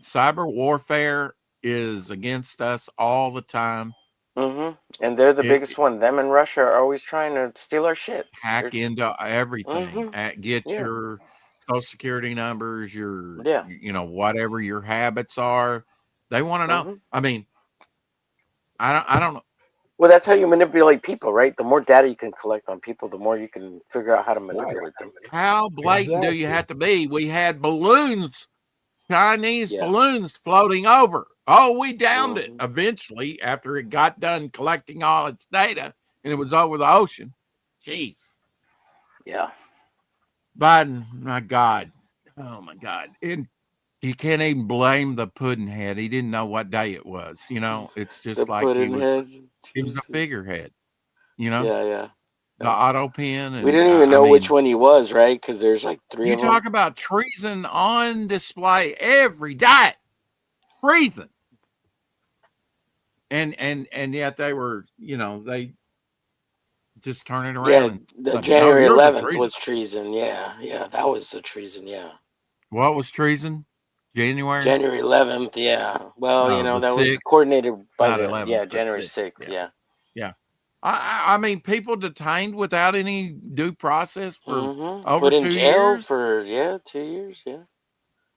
cyber warfare is against us all the time. And they're the It biggest one. Them and Russia are always trying to steal our shit. hack into everything. Mm-hmm. Get Yeah. your social security numbers, Yeah. whatever your habits are. They want to know. Mm-hmm. I mean, I don't know. Well, that's how you manipulate people, right? The more data you can collect on people, the more you can figure out how to manipulate them. How blatant do you Exactly. have to be? We had balloons, Chinese Yeah. balloons floating over. Oh, we downed it Mhm. eventually after it got done collecting all its data and it was over the ocean. Jeez. Yeah. Biden, my God. Oh, my God. And you can't even blame the puddinhead. He didn't know what day it was. It's The just like he was Puddinhead. a Jesus. figurehead, Yeah, yeah. the Yeah. auto pen. We And didn't even I know which mean, one he was, right? Because there's like 3 you of them. talk about treason on display every day. Treason. And yet they were, they just turn it around Yeah, and the say, no, January you're the 11th treason. was treason. Yeah, yeah, that was the treason. Yeah, What was treason? January? January 11th. Yeah. Well, No, the that was 6th, coordinated by not the 11th, but January 6th. 6th. Yeah. Yeah. Yeah. I mean, people detained without any due process for over Put in 2 jail years for 2 years. Yeah.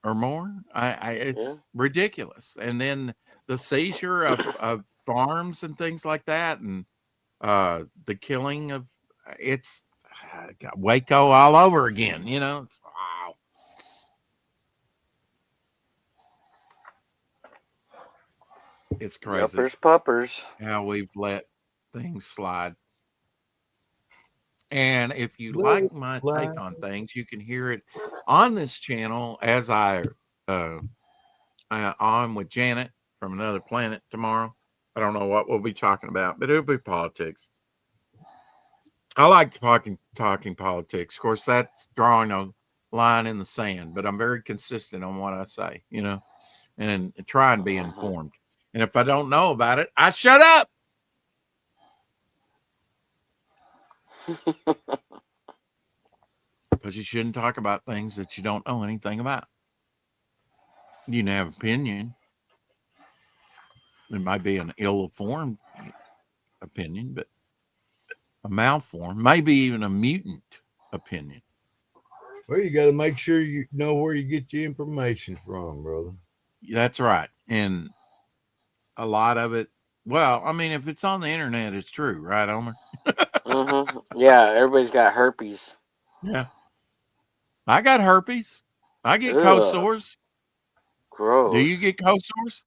or more. Yeah. It's ridiculous. And then the seizure of farms and things like that, and the killing of it's got Waco all over again. It's wow. It's crazy Yuppers puppers. how we've let things slide. And if you Let like it my fly. take on things, you can hear it on this channel as uh, on with Janet from Another Planet tomorrow. I don't know what we'll be talking about, but it'll be politics. I like talking politics. Of course, that's drawing a line in the sand, but I'm very consistent on what I say, and try and be informed. And if I don't know about it, I shut up. Because you shouldn't talk about things that you don't know anything about. You can have opinion. It might be an ill-informed opinion, but a malformed, maybe even a mutant opinion. Well, you got to make sure you know where you get your information from, brother. That's right. And a lot of it, well, I mean, if it's on the internet, it's true, right, Omer? Yeah, everybody's got herpes. Yeah. I got herpes. I get cold Ugh, sores. Do you gross. get cold sores?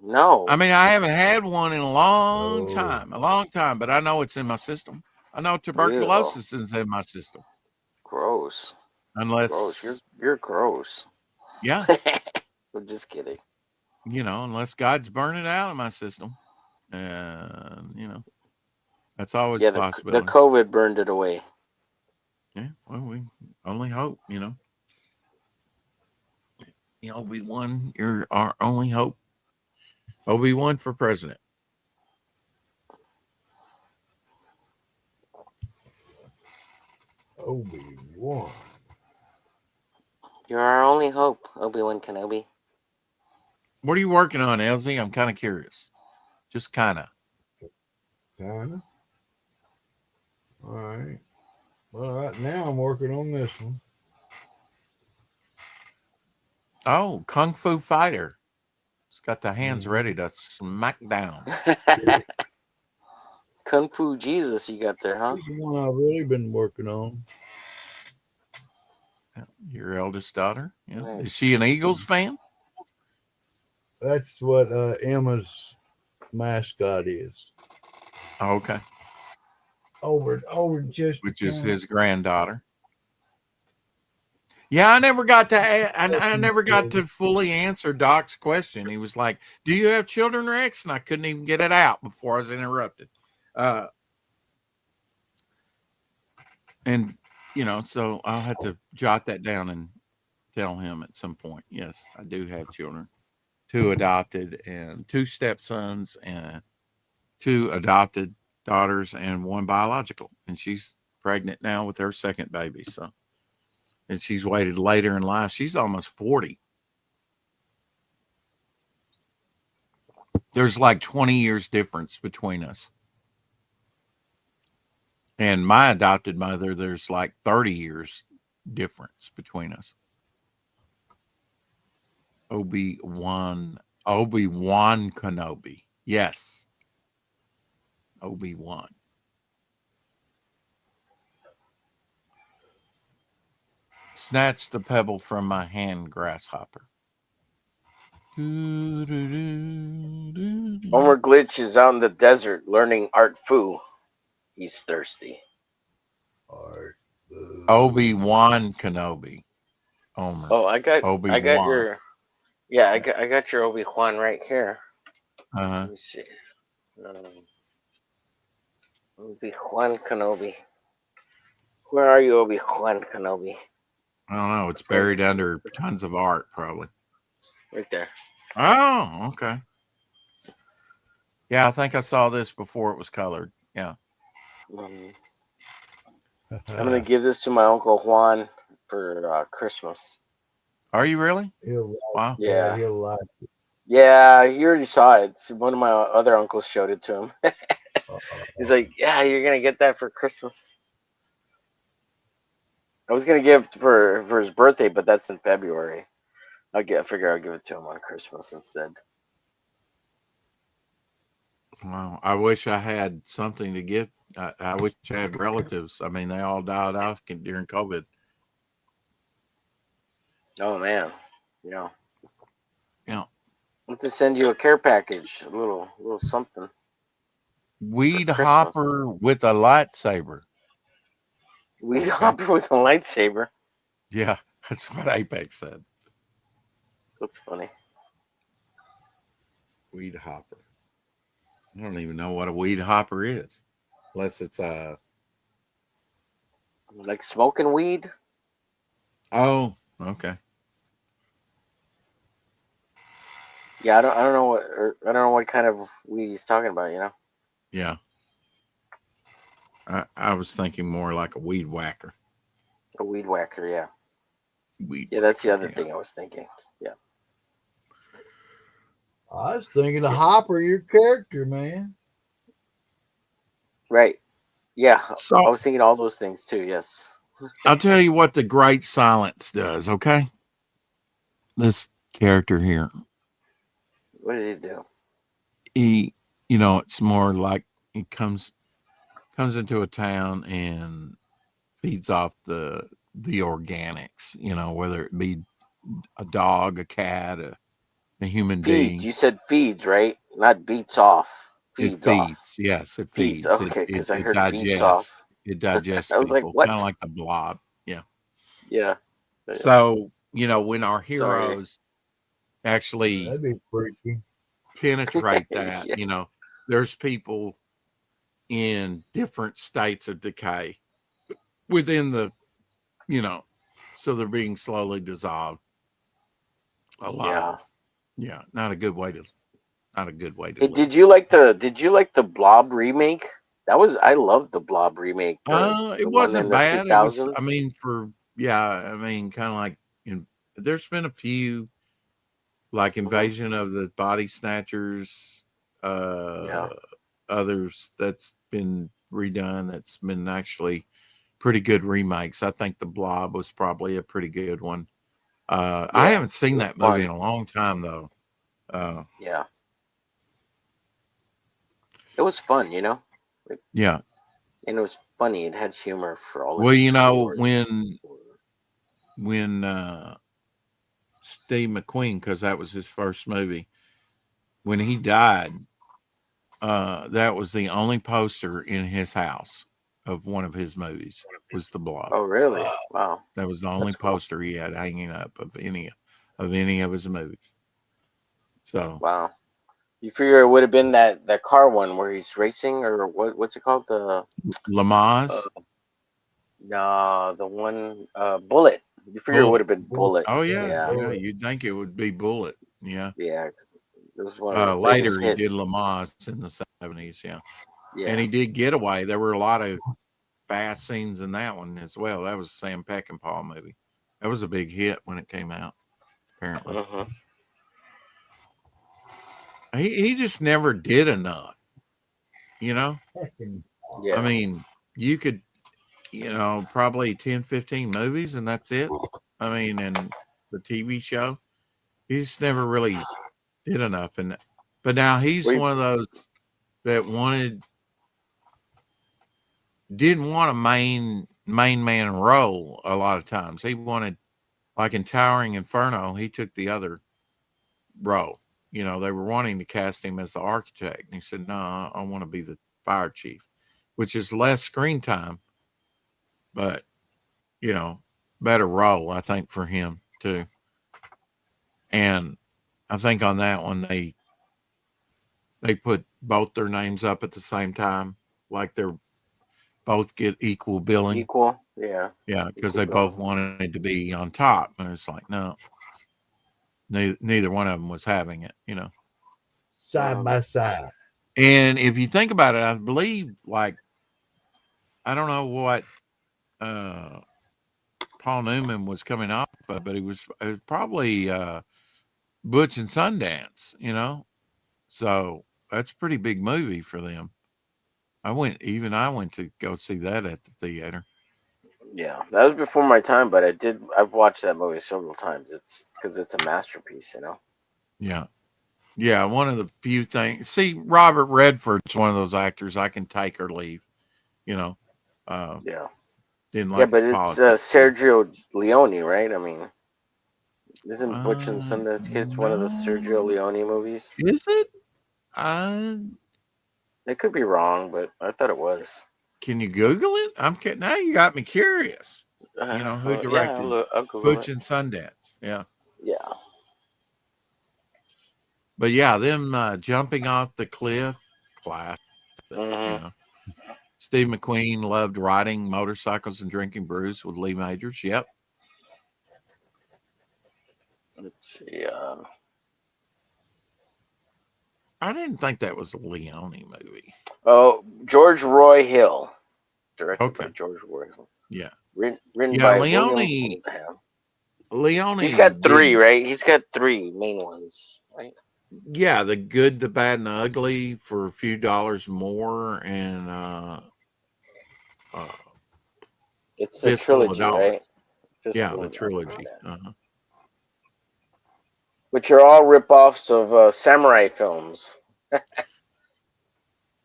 No. I mean, I haven't had one in a long Oh, time, but I know it's in my system. I know Ew. tuberculosis is in my system. Gross. Gross. Unless, You're gross. yeah, I'm just kidding. unless God's burn it out of my system. And, that's always Yeah, a the possibility. COVID burned it away. Yeah, well, we only hope, Obi-Wan, you're our only hope. Obi-Wan for president. Obi-Wan. You're our only hope, Obi-Wan Kenobi. What are you working on, Elsie? I'm kind of curious. Just kind of. Kinda. All right. Well, right now I'm working on this one. Oh, Kung Fu Fighter. It's got the hands Mhm. ready to smack down. Kung Fu Jesus you got there, huh? This is the one I've really been working on. Your eldest daughter. Yeah. Nice. Is she an Eagles fan? That's what Emma's mascot is. Oh, okay. Over just Which is kind of. his granddaughter. Yeah, I never got to. I never got to fully answer Doc's question. He was like, "Do you have children, Rex?" And I couldn't even get it out before I was interrupted. And so I'll have to jot that down and tell him at some point. Yes, I do have children, 2 adopted and 2 stepsons and 2 adopted daughters and 1 biological. And she's pregnant now with her second baby. So, and she's waited later in life. She's almost 40. There's like 20 years difference between us. And my adopted mother, there's like 30 years difference between us. Obi-Wan Kenobi. Yes. Obi-Wan. Snatch the pebble from my hand, grasshopper. Homer Glitch is out in the desert learning art fu. He's thirsty. Obi-Wan Kenobi. Homer. Oh, I got Obi-Wan. your I got your Obi-Wan right here. Let me see. Obi-Wan Kenobi. Where are you, Obi-Wan Kenobi? I don't know. It's buried under tons of art, probably. Right there. Oh, okay. Yeah, I think I saw this before it was colored. Yeah. I'm gonna give this to my Uncle Juan for Christmas. Are you really? Wow. Yeah. He'll like it. Yeah, he already saw it. One of my other uncles showed it to him. He's like, "Yeah, you're gonna get that for Christmas." I was gonna give it for his birthday, but that's in February. I figure I'll give it to him on Christmas instead. Wow. I wish I had something to give. I wish I had relatives. I mean, they all died off during COVID. Oh man, yeah. Yeah. I'll to send you a care package, a little something. Weed hopper with a lightsaber. Weed hopper with a lightsaber. Yeah, that's what Apex said. That's funny. Weed hopper. I don't even know what a weed hopper is, unless it's like smoking weed. Oh, okay. Yeah, I don't know what kind of weed he's talking about. Yeah. I was thinking more like a weed whacker. A weed whacker, yeah. Weed. Yeah, that's the other thing I was thinking. Yeah. I was thinking the Hopper, your character, man. Right. Yeah. So, I was thinking all those things too. Yes. I'll tell you what the great silence does. Okay. This character here. What did he do? He, it's more like he comes into a town and feeds off the organics, whether it be a dog, a cat, a human being. You said feeds, right? Not beats off. It feeds. Yes, it feeds. Okay, because I heard digests. beats off. It digests I was people, like, what? kind of like the blob. Yeah. Yeah. So, when our heroes actually That'd be freaky. penetrate that, Yeah. There's people in different states of decay within the, so they're being slowly dissolved alive. Yeah. Not a good way to Hey, did you like the Blob remake? I loved the Blob remake. It wasn't bad. It was, kind of like there's been a few like Invasion of the Body Snatchers, others that's been redone. That's been actually pretty good remakes. I think the Blob was probably a pretty good one. I haven't seen that movie in a long time though. Yeah. It was fun, Yeah. And it was funny. It had humor for all. Well, when Steve McQueen, because that was his first movie, when he died, that was the only poster in his house of one of his movies. Was The Blob. Oh, really? Wow. That was the only That's cool. poster he had hanging up of any of his movies. So Wow. You figure it would have been that car one where he's racing, or what's it called? The uh, Lamaze, no, the one Bullet. You figure it would Bullet. have been Bullet. Oh yeah, Yeah, yeah. You'd think it would be Bullet. Yeah. yeah. This was one of his biggest Later he hits. did Lamaze in the 70s. Yeah, and Yeah. he did Getaway. There were a lot of fast scenes in that one as well. That was a Sam Peckinpah movie. That was a big hit when it came out. Apparently, hmm he just never did enough. You know, Yeah. I mean, you could, probably 10, 15 movies and that's it. I mean, and the TV show, he just never really did enough. But now he's Wait. one of those that didn't want a main man role a lot of times. He wanted, like in Towering Inferno, he took the other role. They were wanting to cast him as the architect. And he said, no, I want to be the fire chief, which is less screen time, but, better role, I think, for him too. And I think on that one, they put both their names up at the same time, like they're both get equal billing. Equal. Yeah. Yeah, because Equal they both billing. wanted to be on top. And it's like, no, neither one of them was having it, Side by side. And if you think about it, I believe, like, I don't know what Paul Newman was coming off of, but it was probably Butch and Sundance, So that's a pretty big movie for them. I went to go see that at the theater. Yeah, that was before my time, but I've watched that movie several times. It's because it's a masterpiece, Yeah. Yeah, one of the few things. See, Robert Redford's one of those actors I can take or leave. Uh, Yeah. didn't Yeah, like but his it's politics. Sergio Leone, right? I mean, isn't Butch and Uh, Sundance Kids one of the Sergio no, Leone movies? is it? Uh, It could be wrong, but I thought it was. can you Google it? I'm kidding. Now you got me curious. Who Yeah, directed I'll Google Butch it. and Sundance? Yeah, Yeah. but yeah, them jumping off the cliff, classic. You hmm know, Steve McQueen loved riding motorcycles and drinking brews with Lee Majors. Yep. Let's see. I didn't think that was a Leone movie. Oh, George Roy Hill, directed by Okay. George Roy Hill. Yeah. Written Yeah, by Leone. William Oldham. Leone. He's got three, did- right? He's got three main ones, right? Yeah, The Good, the Bad, and the Ugly for a few dollars more, and It's a Fistful of trilogy, Dollars. right? Yeah, Fistful the of Dollars, trilogy. yeah. Uh-huh. Which are all rip-offs of samurai films.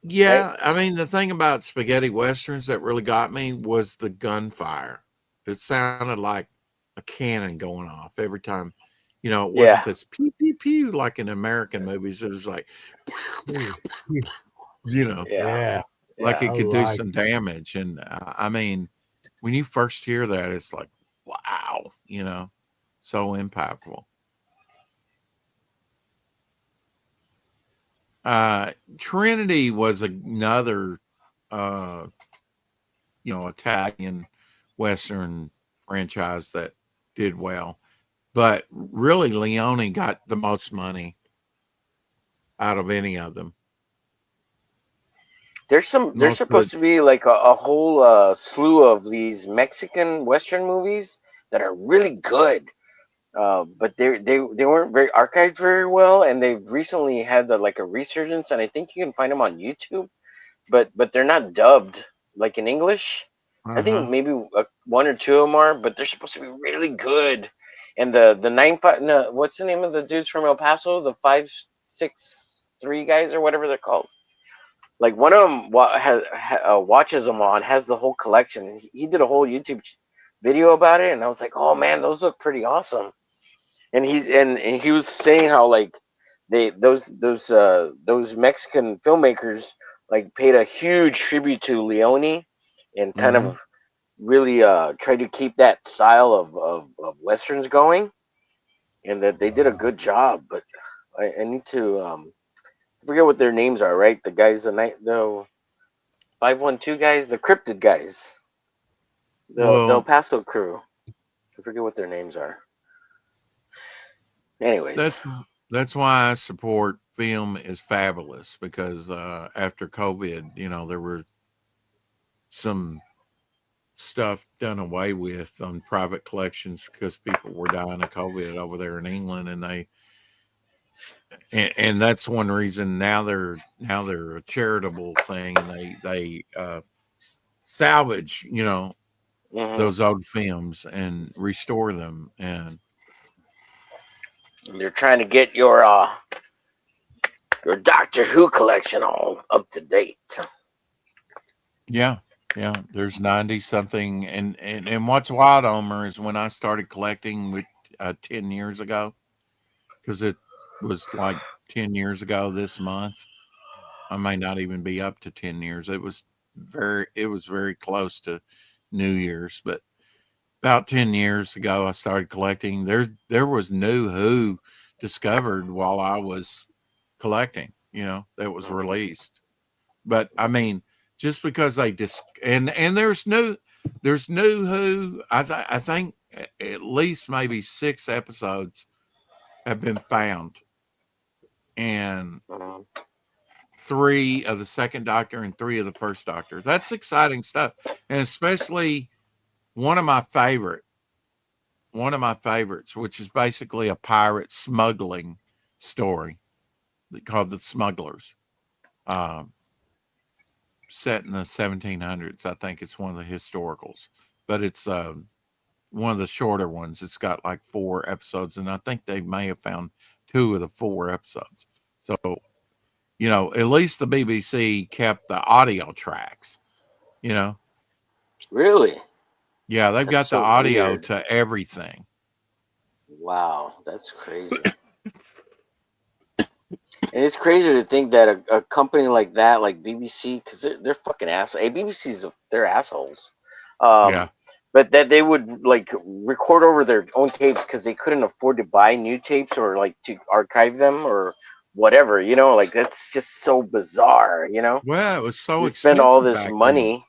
Yeah, I mean, the thing about spaghetti westerns that really got me was the gunfire. It sounded like a cannon going off every time. It wasn't Yeah. this pew pew pew like in American movies. It was like, Yeah. Yeah. like it I could do like some damage. And I mean, when you first hear that, it's like, wow, so impactful. Trinity was another, Italian Western franchise that did well, but really Leone got the most money out of any of them. There's supposed to be like a whole slew of these Mexican Western movies that are really good. But they weren't very archived very well, and they've recently had a resurgence, and I think you can find them on YouTube, but they're not dubbed like in English. I think maybe one or two of them are, but they're supposed to be really good. And the 9-5, no, what's the name of the dudes from El Paso? The 5-6-3 guys or whatever they're called. Like one of them watches them on, has the whole collection. He did a whole YouTube video about it, and I was like, oh man, those look pretty awesome. And he was saying how like those Mexican filmmakers like paid a huge tribute to Leone, and kind Mm-hmm. of really try to keep that style of westerns going, and that they did a good job. But I need to I forget what their names are. Right, the guys, the 512 guys, the cryptid guys, the El Well, Paso crew. I forget what their names are. Anyways, that's that's why I support film is fabulous because after COVID, there were some stuff done away with on private collections because people were dying of COVID over there in England, and that's one reason now they're a charitable thing, and they salvage hmm those old films and restore them, and they're trying to get your Doctor Who collection all up to date. yeah, yeah, there's 90 something, and what's wild, Omer, is when I started collecting with 10 years ago, because it was like 10 years ago this month. I may not even be up to 10 years. It was very close to New Year's, but about 10 years ago I started collecting. There was new Who discovered while I was collecting, that was Mhm. released. But I mean, just because they and there's new Who, I think at least maybe 6 episodes have been found, and Mhm. 3 of the second Doctor and 3 of the first Doctor. That's exciting stuff. And especially one of my favorite one of my favorites, which is basically a pirate smuggling story called The Smugglers. Um, Set in the 1700s. I think it's one of the historicals, but it's one of the shorter ones. It's got like 4 episodes, and I think they may have found 2 of the 4 episodes. So, at least the BBC kept the audio tracks, you know. Really? Yeah, they've That's got the so audio weird. to everything. Wow, that's crazy. And it's crazy to think that a company like that, like BBC, because they're fucking assholes. Hey, they're assholes. Yeah. Um, but that they would like record over their own tapes because they couldn't afford to buy new tapes or like to archive them or whatever. Like that's just so bizarre. Well, it was so They spend all expensive this back then. money.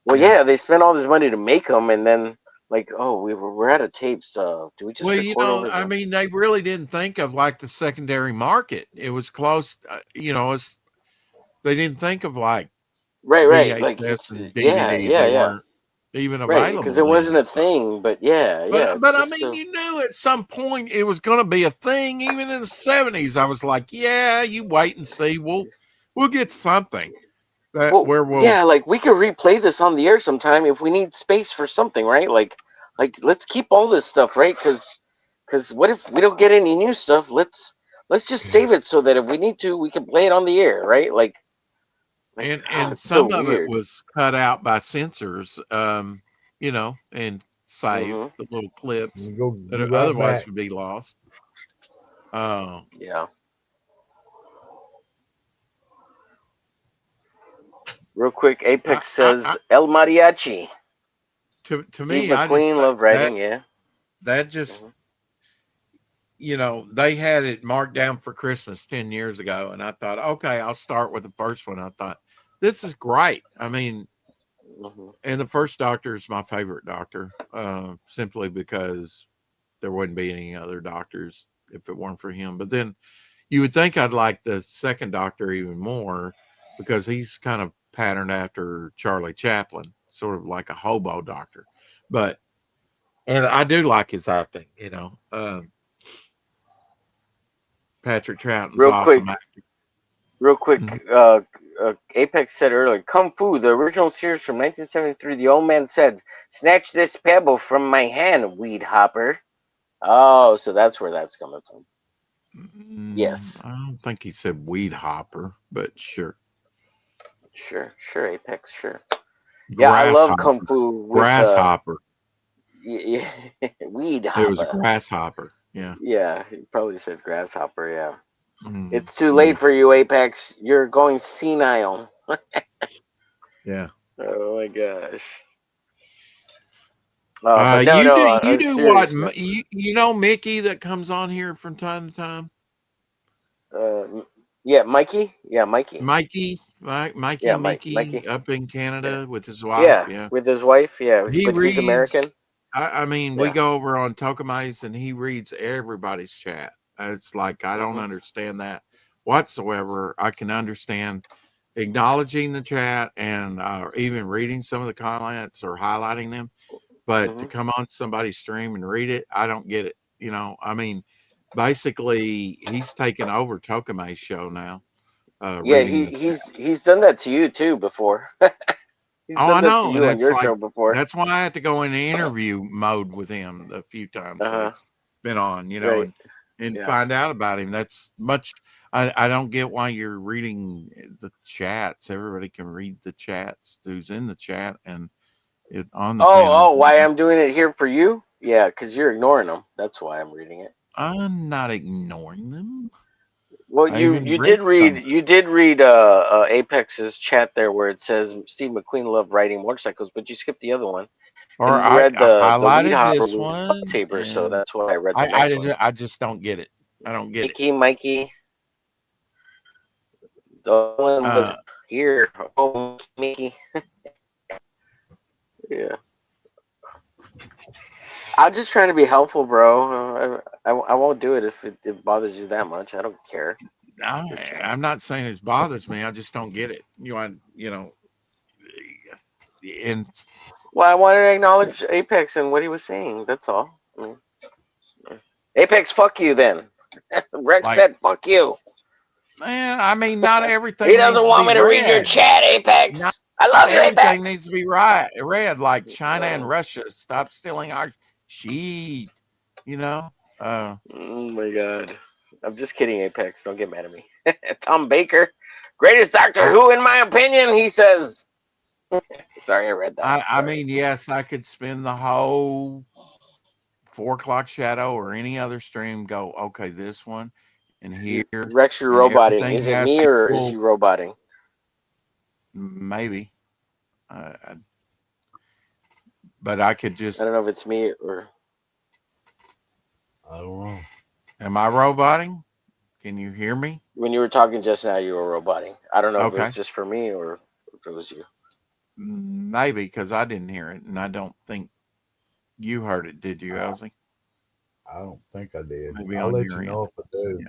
Well, Yeah. yeah, they spend all this money to make them, and then like, oh, we're out of tapes. Do we just Well, record over I the? mean, they really didn't think of like the secondary market. It was close, they didn't think of like Right, right. Like VHS it's and yeah, DVDs. yeah, They yeah. weren't even Right, because available it then. wasn't a So, thing. But yeah, yeah. but It's but I just mean, you knew at some point it was going to be a thing. Even in the '70s, I was like, yeah, you wait and see. We'll get something that well, where we'll yeah. Like we could replay this on the air sometime if we need space for something, right? Like let's keep all this stuff, right? Because what if we don't get any new stuff? Let's just yeah. save it so that if we need to, we can play it on the air, right? Like And it's so some of it weird. was cut out by censors, and saved hmm the little clips You go that be right otherwise back. would be lost. Uh, Yeah. Real quick, I, Apex I, I says El Mariachi. to Steve me, I just McQueen loved that writing. Yeah. that just hmm they had it marked down for Christmas 10 years ago, and I thought, okay, I'll start with the first one. I thought this is great. I mean, hmm and the first Doctor is my favorite Doctor, simply because there wouldn't be any other doctors if it weren't for him. But then you would think I'd like the second Doctor even more because he's kind of patterned after Charlie Chaplin, sort of like a hobo doctor. But and I do like his acting. Patrick Troughton's Real awesome quick, actor. real Mhm. quick. Apex said earlier, Kung Fu, the original series from 1973. The old man said, "Snatch this pebble from my hand, weed hopper." Oh, so that's where that's coming from. Yes, I don't think he said weed hopper, but sure, sure, sure, Apex, sure. Yeah, I love Kung grasshopper, Fu with grasshopper. yeah, weed It was a hopper. grasshopper. Yeah. Yeah, he probably said grasshopper. Yeah, Mm, it's too yeah. late for you, Apex. You're going senile. Yeah. Oh my gosh. But no, You I'm do what? serious, man. You know Mickey that comes on here from time to time. Yeah, Mikey. Yeah, Mikey. Mikey, Yeah, Mickey Mikey. up in Yeah, Canada with his wife. yeah, Yeah, with his wife. Yeah, he but he's American. reads. I mean, we Yeah. go over on Tokamais and he reads everybody's chat. It's like I don't Hmm. understand that whatsoever. I can understand acknowledging the chat and even reading some of the comments or highlighting them, but to Hmm. come on somebody's stream and read it, I don't get it. I mean, basically, he's taken over Tokamai's show now, Yeah, reading the chat. he's done that to you too before. He's Oh, done I that to know, and you on that's your like show before. that's why I had to go into interview mode with him a few times Uh that huh. he's been on, Right. and Yeah. find out about him. That's much. I don't get why you're reading the chats. Everybody can read the chats. Who's in the chat and is on the panel. Oh, why I'm doing it here for you? Yeah, because you're ignoring them. That's why I'm reading it. I'm not ignoring them. Well, I even you read did some. read Apex's chat there where it says Steve McQueen loved riding motorcycles, but you skipped the other one, and Or you I read the weed highlighted hopper this with one, lightsaber, so and that's why I read the next one. I just don't get it. I don't get it. Mikey, the one was Uh, here. Oh, Mickey. Yeah, I'm just trying to be helpful, bro. I won't do it if it bothers you that much. I don't care. I'm not saying it bothers me. I just don't get it. And Well, I wanted to acknowledge Apex and what he was saying. That's all. I mean, Apex, fuck you then. Rex like, said, fuck you. man, I mean, not He everything doesn't needs to want be me to read your read. chat, Not Apex. I love you, everything needs Apex. to be read. Like China and Russia, stop stealing our sheet. You know. Oh my god. I'm just kidding, Apex. Don't get mad at me. Tom Baker, greatest Doctor I, Who, in my opinion, he says. Sorry, I read that. I Sorry. mean, yes, I could spend the whole 4 o'clock shadow or any other stream. Go, okay, this one and here, Rex, you're and roboting. everything Is it has me or is he equal. roboting? Maybe. Uh, but I could I just. don't know if it's me or. I don't know. Am I roboting? Can you hear me? When you were talking just now, you were roboting. I don't know if it was Okay. just for me or if it was you. Maybe because I didn't hear it, and I don't think you heard it. Did you, Elsie? I don't think I did. Maybe I'll on let your you end. know if I do.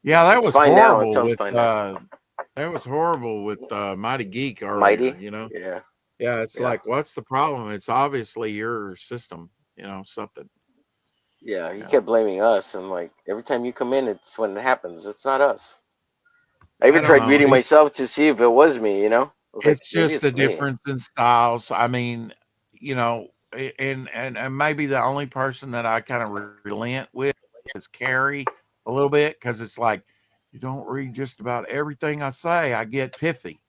Yeah, that It's was fine now. It horrible sounds with fine now. Mighty Geek earlier. Mighty? Yeah. Yeah, it's Yeah. like, what's the problem? It's obviously your system. Something. Yeah. He kept blaming us. And like every time you come in, it's when it happens. It's not us. I I even don't tried know. muting myself to see if it was me, I was like, It's maybe just the it's me. difference in styles. I mean, and maybe the only person that I kind of relent with is Carrie a little bit because it's like you don't read just about everything I say. I get pithy.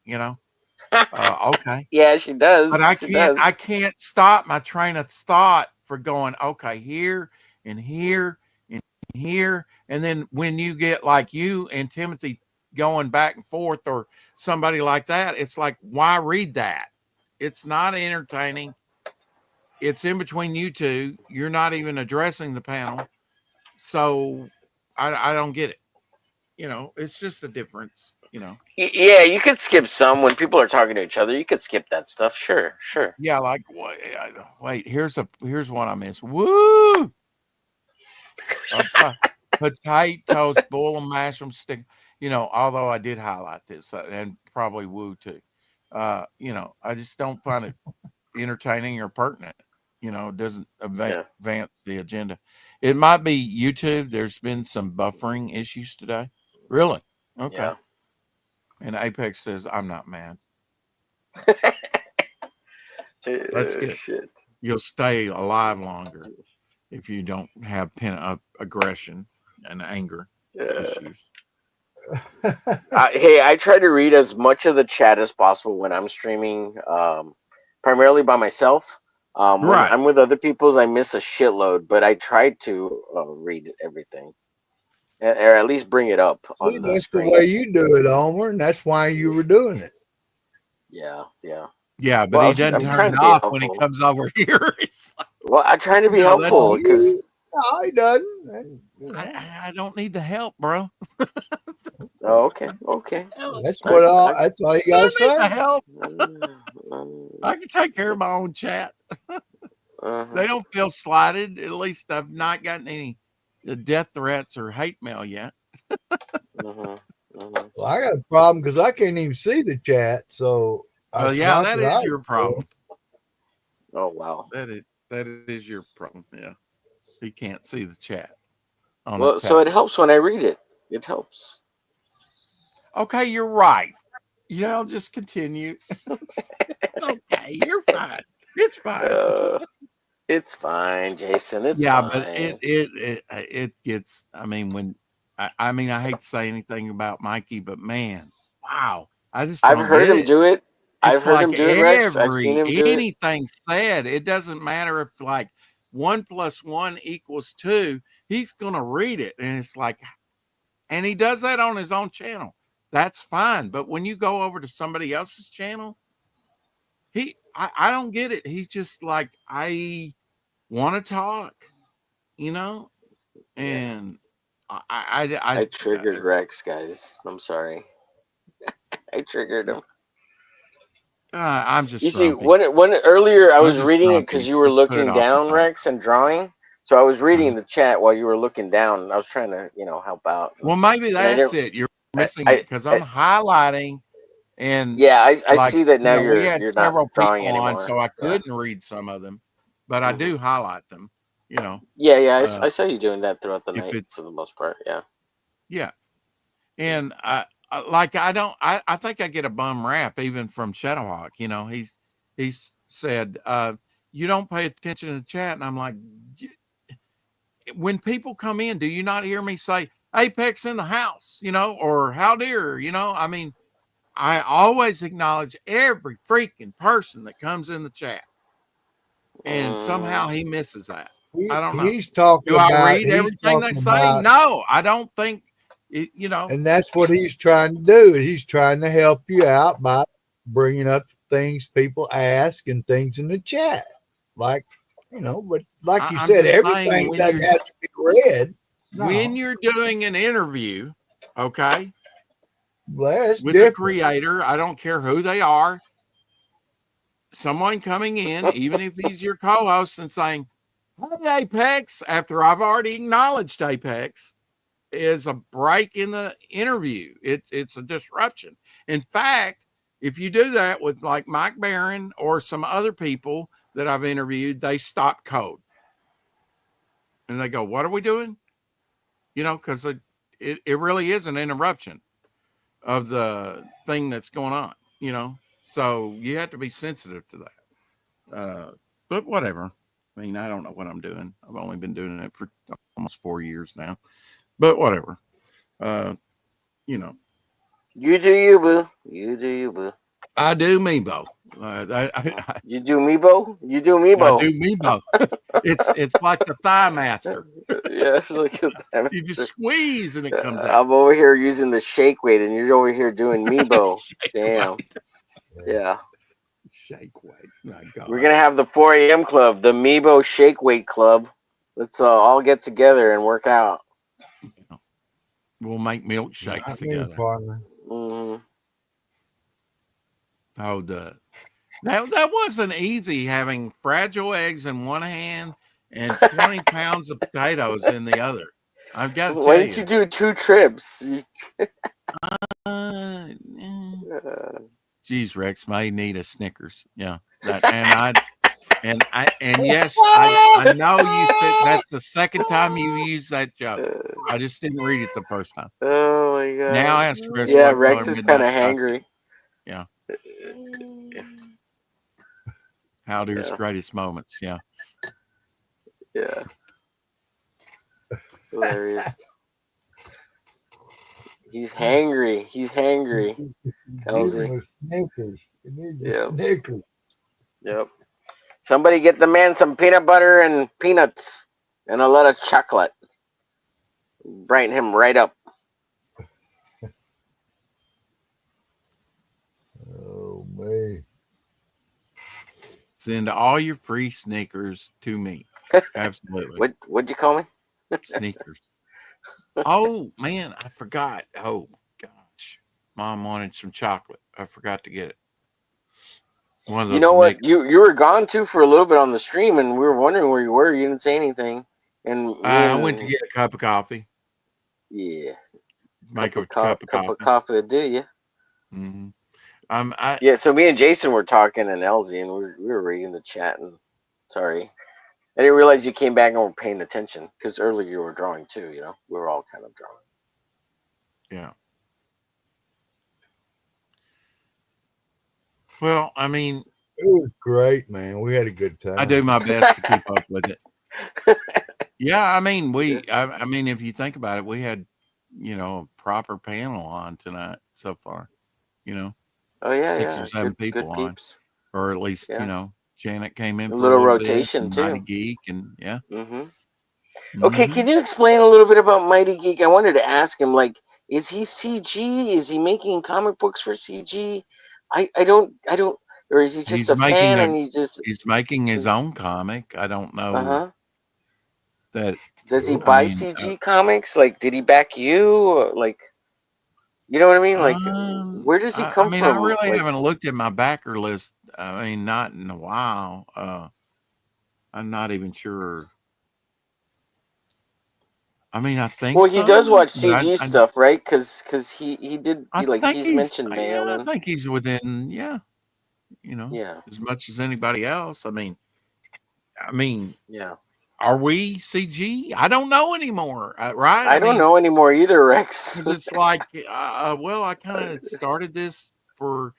Okay, Yeah, she but does. I She can't. does. I can't stop my train of thought for going okay here and here and here, and then when you get like you and Timothy going back and forth or somebody like that, it's like why read that? It's not entertaining. It's in between you two. You're not even addressing the panel, so I don't get it. It's just a difference. Yeah, you could skip some when people are talking to each other. You could skip that stuff. Sure, sure. Yeah, like wait. Here's one I missed. Woo! Potatoes, boil them, mash them, stick. Although I did highlight this and probably woo too. I just don't find it entertaining or pertinent. It doesn't Yeah. advance the agenda. It might be YouTube. There's been some buffering issues today. Really? Okay. Yeah. And Apex says, I'm not mad. That's good. Shit. You'll stay alive longer if you don't have pent up aggression and anger issues. Hey, I try to read as much of the chat as possible when I'm streaming, primarily by myself. When Right. I'm with other people's, I miss a shitload, but I try to read everything, or at least bring it up See, on the that's the screen. way you do it, Homer, and that's why you were doing it. Yeah, yeah. Yeah, but Well, he doesn't I'm turn trying it to be off when he helpful. comes over here. It's like, Well, I'm trying to be helpful. It's like, Well, I'm trying to be no, that's helpful because No, he doesn't. I don't need the help, bro. okay. That's I, what I, that's all you I gotta don't need the say. help. um, I can take care of my that's own chat. uh-huh. They don't feel slighted. At least I've not gotten any death threats or hate mail yet. Uh-huh. Uh-huh. Well, I got a problem because I can't even see the chat. So Well, it's yeah, not that that is I. your problem. Oh wow. That is your problem. Yeah, he can't see the chat on a Well, so it tablet. helps when I read it. It helps. Okay, you're right. I'll just continue. It's okay. You're fine. It's fine. Uh, it's fine, Jason. It's Yeah, but fine. it gets. I mean, when I mean, I hate to say anything about Mikey, but man, wow, I just I've don't heard get him it. do it. I've It's heard like him do it, Rex. I've seen him do it. anything said. It doesn't matter if like 1 + 1 = 2. He's gonna read it, and it's like, and he does that on his own channel. That's fine. But when you go over to somebody else's channel, I don't get it. He's just like, I want to talk, you know, Yeah. and I triggered Rex, guys. I'm sorry. I triggered him. I'm just You see, grumpy. when earlier I I'm was just reading it because grumpy. you were Let's put it looking off the down, phone. Rex, and drawing. So I was reading Uh-huh. the chat while you were looking down. I was trying to, help out. Well, maybe And I that's didn't. it. You're I, missing it I, because I I'm highlighting and yeah, I like, see that now. we You're had you're not several drawing people on, anymore. so I Yeah. couldn't read some of them, but I Hmm. do highlight them, you know. Yeah. Uh, I saw you doing that throughout the if night for it's, the most part. Yeah. yeah. And like, I think I get a bum rap even from Shadowhawk, he's said, you don't pay attention to the chat. And I'm like, when people come in, do you not hear me say Apex in the house, or how dear, I mean, I always acknowledge every freaking person that comes in the chat, and somehow he misses that. I don't know. He's talking Do I about. read He's everything they talking say? about. No, I don't think it. And that's what he's trying to do. He's trying to help you out by bringing up things people ask and things in the chat. Like, but like you I'm said, just saying, everything doesn't have to be read. when No, you're doing an interview, okay, well, that's with a different. creator, I don't care who they are, someone coming in, even if he's your co-host, and saying, "Hey, Apex," after I've already acknowledged Apex, is a break in the interview. It's a disruption. In fact, if you do that with like Mike Barron or some other people that I've interviewed, they stop code and they go, "What are we doing?" Because it really is an interruption of the thing that's going on. So you have to be sensitive to that. But whatever. I mean, I don't know what I'm doing. I've only been doing it for almost 4 years now. But whatever. Uh, you know, You do you, boo. You do you, boo. I do Meebo. You do Meebo. You do I Meebo. do Meebo. It's like the Thigh Master. Yeah, it's like a time. You just squeeze and it comes out. I'm over here using the shake weight, and you're over here doing Meebo. Damn. Yeah. Shake weight. My God. We're gonna have the 4 a.m. club, the Meebo Shake Weight Club. Let's all get together and work out. We'll make milkshakes Not me, together. partner. Mm-hmm. Oh, that wasn't easy, having fragile eggs in one hand and 20 pounds of potatoes in the other. I've got to Why tell didn't you you. do 2 trips? Geez, Rex, may need a Snickers. Yeah, and yes, I know you said that's the second time you used that joke. I just didn't read it the first time. Oh my god! Now ask Chris Yeah, what color Rex is kind midnight of hangry. Yeah. Yeah. How Dear's Yeah. greatest moments. Yeah. Yeah. Hilarious. He's hangry. He's hangry. Give him a Snickers. You need the Yep. Snickers. Yep. Somebody get the man some peanut butter and peanuts and a lot of chocolate. Brighten him right up. Oh, man. Send all your free Snickers to me. Absolutely. What'd you call me? Sneakers. Oh man, I forgot. Oh gosh, Mom wanted some chocolate. I forgot to get it. One of You those know what? mixed. You were gone too for a little bit on the stream, and we were wondering where you were. You didn't say anything, and me I went to and get a cup of coffee. yeah, Make a cup of cup of coffee. coffee, do you? Hmm. Yeah. So me and Jason were talking, and Elsie, and we were reading the chat. And sorry, I didn't realize you came back and were paying attention because earlier you were drawing too. You know, we were all kind of drawing. Yeah. Well, I mean, It was great, man. We had a good time. I do my best to keep up with it. Yeah, I mean, I mean, if you think about it, we had, a proper panel on tonight so far. You know, Oh yeah, 6 or yeah. 7 people Good on, peeps. or at least, Yeah. Janet came in A for a little little bit, rotation and Mighty too. Geek, and yeah. Mm-hmm. Okay, Hmm. can you explain a little bit about Mighty Geek? I wanted to ask him, like, is he CG? Is he making comic books for CG? I don't, or is he just He's a making fan a and he's just, he's making his own comic. I don't know uh-huh. that. Does he I buy mean, CG comics? Like, did he back you? Or, like, you know what I mean? Like, where does he I come mean, I from? really Like, haven't looked at my backer list. I mean, not in a while. I'm not even sure. I mean, I think well, he does so, watch but CG stuff, right? Because he did, I like, think he's mentioned I mail-in. think he's within, Yeah, as much as anybody else. I mean, yeah. are we CG? I don't know anymore, right? I I don't mean, know anymore either, Rex. because it's like, well, I kind of started this for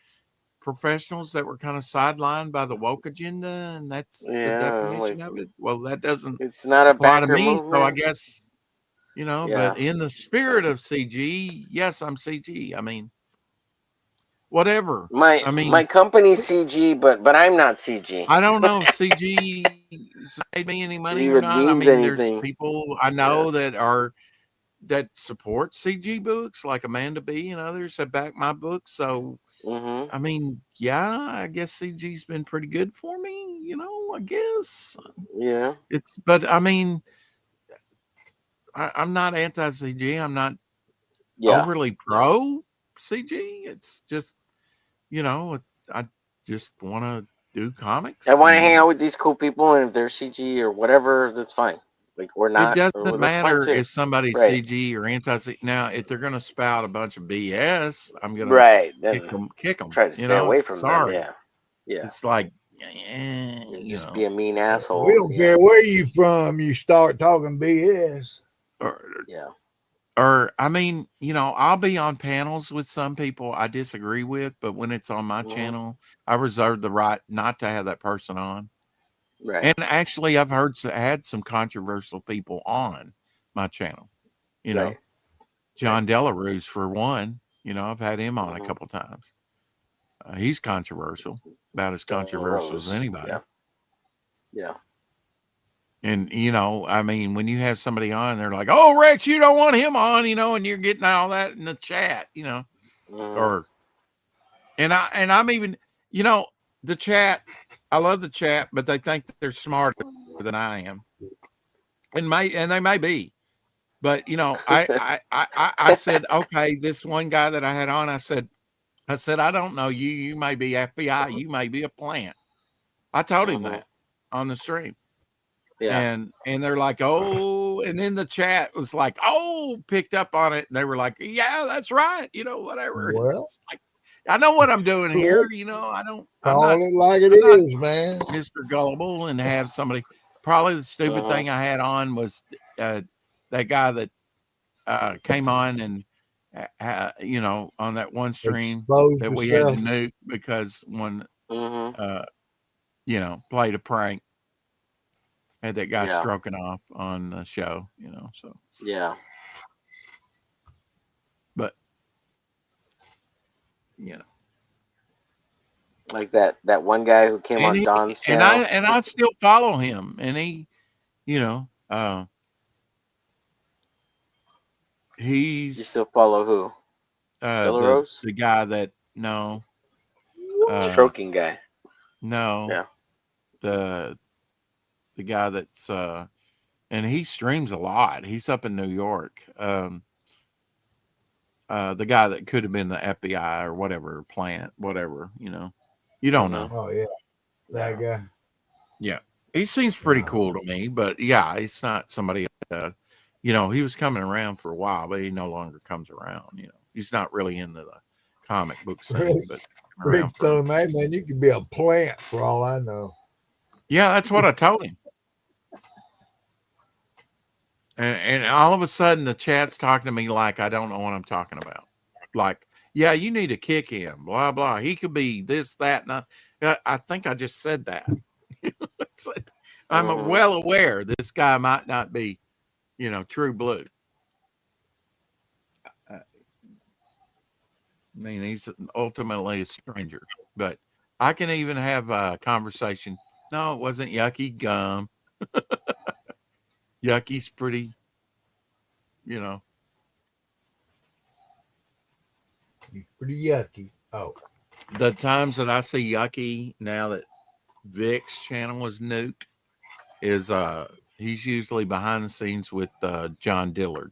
professionals that were kind of sidelined by the woke agenda, and that's the Yeah, like, definition of it. Well, that doesn't it's not a apply to backer me, so I movement. guess, Yeah. but in the spirit of CG, yes, I'm CG. I mean, whatever. I My mean, company's CG, but I'm not CG. I don't know if CG made me any It money or even not. I means mean, there's anything. people I Yeah. know that support CG books, like Amanda B and others have backed my book. So, Mm-hmm. I mean, yeah, I guess CG's been pretty good for me. I guess Yeah. but I mean, I'm not anti CG. I'm not Yeah. overly pro CG. It's just, I just want to do I comics, want to hang and out with these cool people, and if they're CG or whatever, that's fine. Like, or it not, or doesn't that's fine matter too. if somebody's Right. CG or anti CG. Now, if they're going to spout a bunch of BS, I'm going to Right. kick Then them, kick them. try to stay away from them. Sorry. Yeah. Yeah. It's like, And just be a mean asshole. We don't care where you from. You start talking BS. or, Yeah. or I mean, I'll be on panels with some people I disagree with, but when it's on my Mm-hmm. channel, I reserve the right not to have that person on. Right. And actually, I've had some controversial people on my channel. Right. John Delarue's for one. I've had him on a Mm-hmm. couple times. He's controversial, about as controversial as Rose. anybody. Yeah. Yeah. And I mean, when you have somebody on, they're like, "Oh, Rex, you don't want him on," and you're getting all that in the chat, Mm-hmm. or I'm even, the chat. I love the chat, but they think that they're smarter than I am, and they may be. But I said, okay, this one guy that I had on, I said, I don't know you. You may be FBI. You may be a plant. I told him Mm-hmm. that on the stream. Yeah. And they're like, oh, and then the chat was like, oh, picked up on it. And they were like, yeah, that's right. Whatever. Well, It's like, I know what I'm doing here. I'm call not, it like it I'm not is, man. Mr. Gullible and have somebody. Probably the stupid thing I had on was that guy that came on and on that one stream Expose that we had to yourself. nuke because one Mm-hmm. played a prank, had that guy Yeah. stroking off on the show, so Yeah. but Like that one guy who came and on he Don's and channel. I still follow him, and he You he's still follow who? Delarose? the guy that no Stroking guy. no Yeah. the guy that's and he streams a lot. He's up in New York. The guy that could have been the FBI or whatever plant, whatever, you don't know. Oh yeah, that guy. Yeah, he seems pretty Wow. cool to me, but yeah, he's not somebody. He was coming around for a while, but he no longer comes around. He's not really into the comic book scene, but Rick told him, "Hey man, you could be a plant for all I know." Yeah, that's what I told him. And all of a sudden, the chat's talking to me like I don't know what I'm talking about. Like, yeah, you need to kick him, blah, blah. He could be this, that, and I think I just said that. I'm well aware this guy might not be, true blue. I mean, he's ultimately a stranger. But I can even have a conversation. No, it wasn't Yucky Gum. Yucky's pretty, He's pretty yucky. Oh. The times that I see Yucky now that Vic's channel is nuked is he's usually behind the scenes with John Dillard.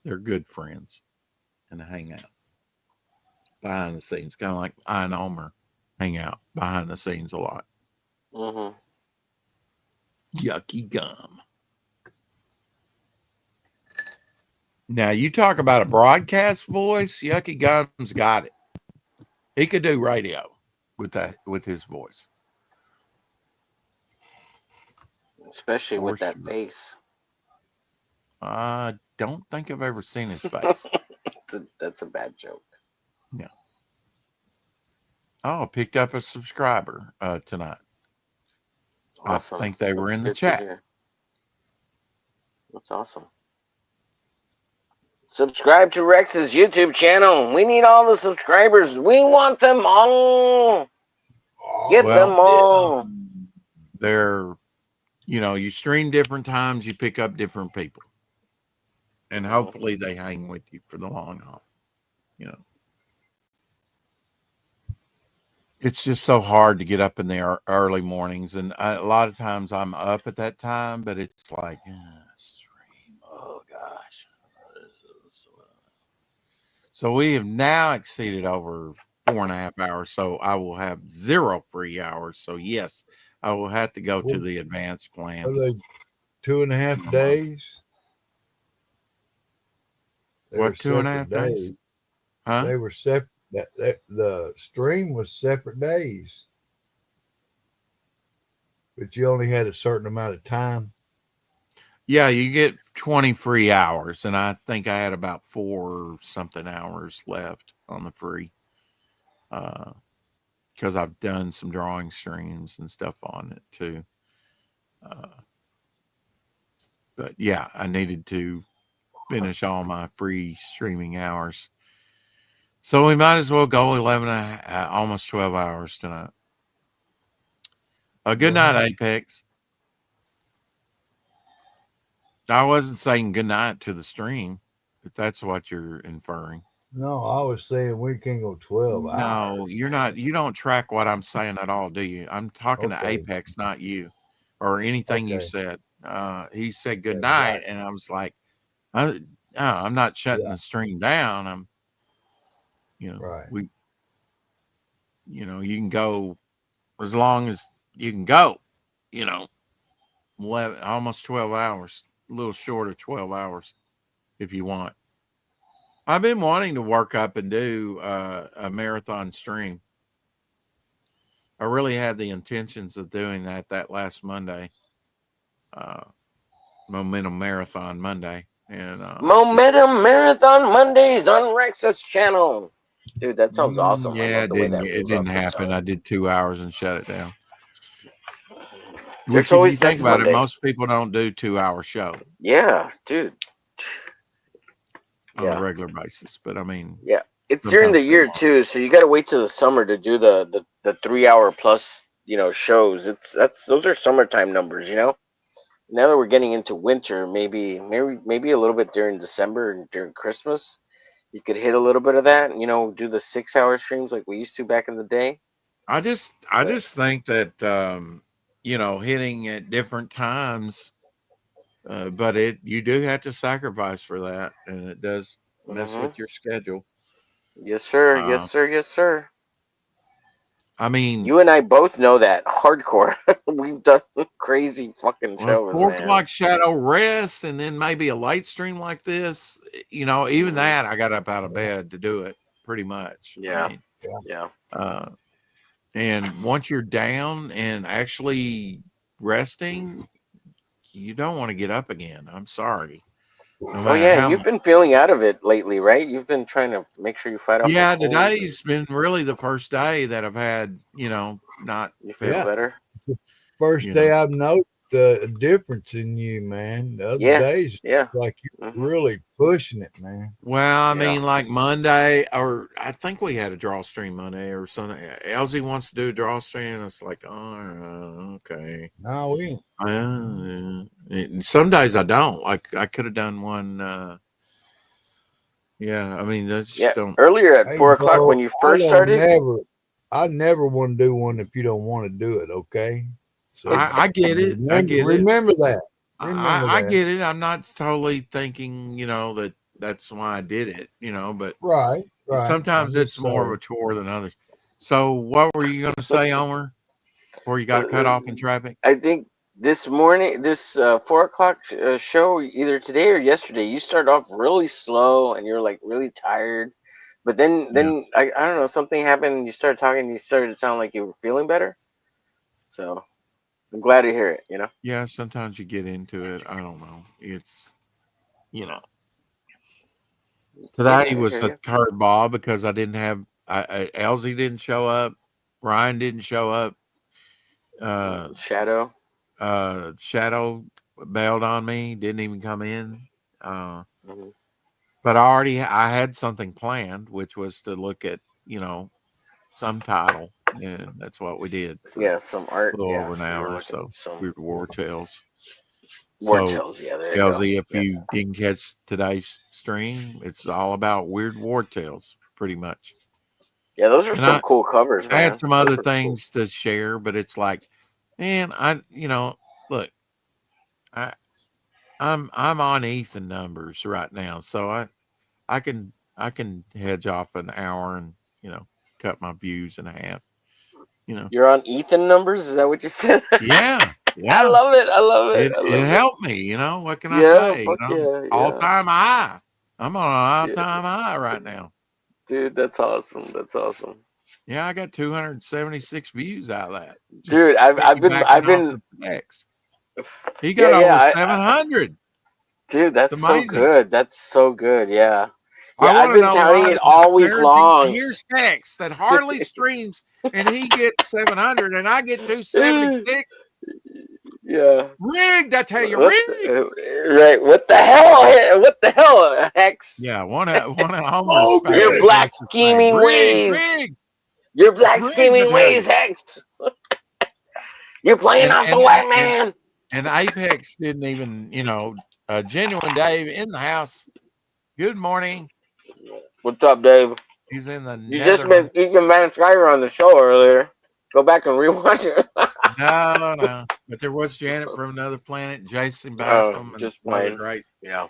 They're good friends and hang out behind the scenes, kind of like I and Omer hang out behind the scenes a lot. Yucky Gum. Now you talk about a broadcast voice. Yucky Gum's got it. He could do radio with his voice, especially with that face. I don't think I've ever seen his face. That's a bad joke. Yeah. Oh, I picked up a subscriber tonight. Awesome. I think they were in the chat. That's awesome. Subscribe to Rex's YouTube channel. We need all the subscribers. We want them all. Get them all. They're, you stream different times, you pick up different people. And hopefully they hang with you for the long haul. It's just so hard to get up in the early mornings. And a lot of times I'm up at that time, but it's like, stream. Oh, gosh. So we have now exceeded over 4.5 hours. So I will have 0 free hours. So, yes, I will have to go to the advanced plan. Are they 2.5 days? What, 2.5 days? Huh? They were separate. The stream was separate days, but you only had a certain amount of time. Yeah, you get 20 free hours, and I think I had about 4 something hours left on the free, because I've done some drawing streams and stuff on it too. But yeah, I needed to finish all my free streaming hours. So we might as well go 11, almost 12 hours tonight. Good night, Apex. I wasn't saying good night to the stream, if that's what you're inferring. No, I was saying we can't go 12 hours. No, you're not. You don't track what I'm saying at all, do you? I'm talking to Apex, not you, or anything you said. He said good night, and I was like, I'm not shutting the stream down. I'm, you can go as long as you can go, 11, almost 12 hours, a little short of 12 hours if you want. I've been wanting to work up and do a marathon stream. I really had the intentions of doing that last Monday, Momentum Marathon Monday. And Momentum Marathon Mondays on Rex's channel. Dude, that sounds awesome. Yeah, it didn't happen. I did 2 hours and shut it down. Which, if you think about it, most people don't do 2-hour show. Yeah, dude. On a regular basis, but I mean, yeah, it's during the year too, so you got to wait till the summer to do the 3-hour plus shows. Those are summertime numbers, Now that we're getting into winter, maybe a little bit during December and during Christmas, you could hit a little bit of that. Do the 6-hour streams like we used to back in the day. I just think that hitting at different times. But you do have to sacrifice for that, and it does mess Mm-hmm. with your schedule. Yes, sir. Yes, Uh, sir. Yes, sir. I mean, You and I both know that hardcore. We've done crazy fucking well, shows, 4 o'clock man. shadow rest, and then maybe a light stream like this. Even Hmm. that I got up out of bed to do it. Pretty much. I Yeah. mean, Yeah. uh, and once you're down and actually resting, you don't want to get up again. I'm sorry. No Oh matter yeah, and how you've much. been feeling out of it lately, right? You've been trying to make sure you fight off the Yeah, cold. today's been really the first day that I've had, not You feel felt, Yeah. better? First you day know. I've noticed a difference in you, man. The other Yeah. days, Yeah. like you're Hmm. really pushing it, man. Well, I Yeah. mean, like Monday, or I think we had a draw stream Monday or something. Elsie wants to do a draw stream. It's like, oh, okay. No, we ain't. Some days I don't. Like I could have done one. Yeah, I mean, I Yeah. just don't. Earlier at Hey, 4 o'clock when bro, you first started. I never want to do one if you don't want to do it. Okay. So I get it. I get it. remember that. Remember I that. get it. I'm not totally thinking, that that's why I did it, but Right. Right. I'm sometimes it's just more of a saying. chore than others. So, what were you going to say, Omer, before you got cut Uh, off in traffic? I think this morning, this 4 o'clock show, either today or yesterday, you started off really slow and you're like really tired. But then, Yeah. I don't know, something happened. And you started talking. You started to sound like you were feeling better. So I'm glad to hear it. Yeah, sometimes you get into it. I don't know. It's, you know, Yeah, today I was hear a you. curveball because I didn't have, Elsie didn't show up. Ryan didn't show up. Uh, Shadow. Shadow bailed on me, didn't even come in. Uh, Hmm. but I had something planned, which was to look at, some title. And that's what we did for Yeah, some art. a little Yeah, over an you were hour or looking at so. some Weird War Tales. So, Wartails. Yeah, there you go. Elsie, if Yeah, you didn't catch today's stream, it's all about weird war tales, pretty much. yeah, those are And some I, cool covers, I had man. some Those other were cool. things to share, but it's like, man, look, I, I'm on Ethan numbers right now, so I can hedge off an hour and cut my views in half. You know, You're on Ethan numbers. Is that what you said? yeah, I yeah. love it. I love it. I It love it. helped me. What can I Yeah, say? fuck yeah, All yeah, time high. I'm on an all yeah, time high right now. dude. That's awesome. That's awesome, Yeah, I got 276 views out of that. Just dude. I've piggybacking off been, of X. He yeah, got yeah. over 700. Dude, It's that's so amazing. good. That's so good. Yeah, I yeah. I've want to been know touting why it the all week disparity. long. Here's X that hardly streams, and he gets 700, and I get 276. Yeah. Rigged, I tell you, What? rigged. Right. What the hell? What the hell, Hex? Yeah, one of Homer's Your specters Bogus. black likes to say, scheming rigged, ways. rigged. Your It's black rigged, I scheming tell you. ways, Hex. You're playing And off the and white and man. and Apex didn't even, genuine Dave in the house. Good morning. What's up, Dave? He's in the You just been Netherlands. eating Van Skyver on the show earlier. Go back and rewatch it. No, no. But there was Janet from another planet, Jason Oh, Bascom, and just another playing. great Yeah.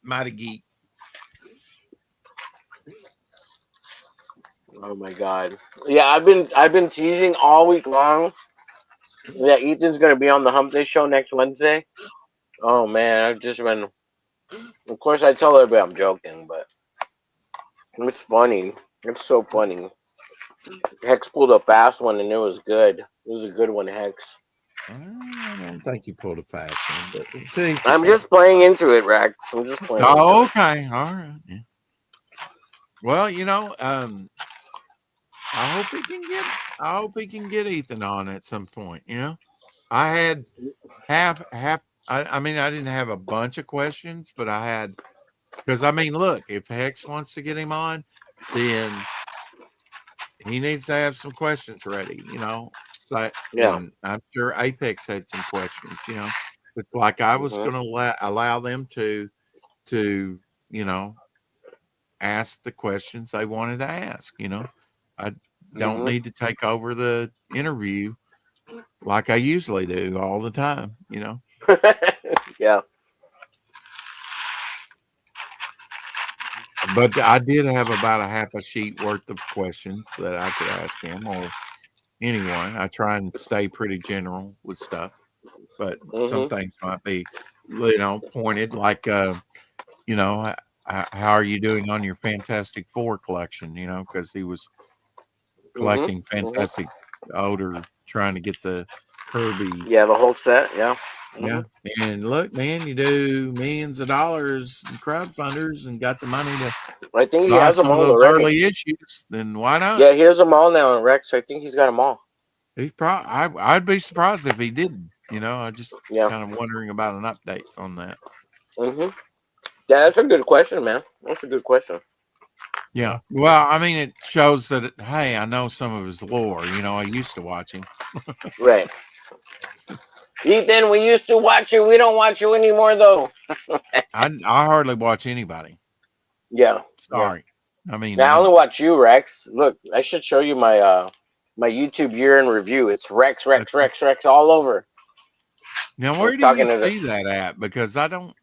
Mighty Geek. Oh my God. Yeah, I've been teasing all week long that Ethan's gonna be on the Hump Day show next Wednesday. Oh man, I've just been. Of course, I tell everybody I'm joking, but it's funny. It's so funny. Hex pulled a fast one, and it was good. It was a good one, Hex. I don't think you pulled a fast one, but to each his I'm own. just playing into it, Rex. I'm just playing into Oh, it. okay. All right. Yeah. Well, I hope he can get Ethan on at some point. I had half. I mean, I didn't have a bunch of questions, but I had, because I mean, look, if Hex wants to get him on, then he needs to have some questions ready. So, Yeah. and I'm sure Apex had some questions. It's like I was Mhm. going to allow them to you know ask the questions they wanted to ask. I don't Mhm. need to take over the interview like I usually do all the time, you know. Yeah. But I did have about a half a sheet worth of questions that I could ask him or anyone. I try and stay pretty general with stuff, but some Mhm. things might be, pointed. Like, how are you doing on your Fantastic Four collection? Because he was Mhm. collecting Mhm. Fantastic Odor, trying to get the Kirby. Yeah, the whole set. Yeah. Yeah, Mhm. and look, man, you do millions of dollars in crowdfunders and got the money to I think he buy has them some of all those already. early issues. Then why not? Yeah, he has them all now, Rex. I think he's got them all. He's probably. I'd be surprised if he didn't. I just Yeah. kind of wondering about an update on that. Mhm. Yeah, that's a good question, man. That's a good question. Yeah. Well, I mean, it shows that. Hey, I know some of his lore. I used to watch him. Right. Ethan, we used to watch you. We don't watch you anymore, though. I hardly watch anybody. Yeah. Yeah. Sorry. I mean, Yeah, I only watch you, Rex. Look, I should show you my YouTube year in review. It's Rex, Rex, Rex, Rex all over. now I was where do you talking to the see that at? Because I don't.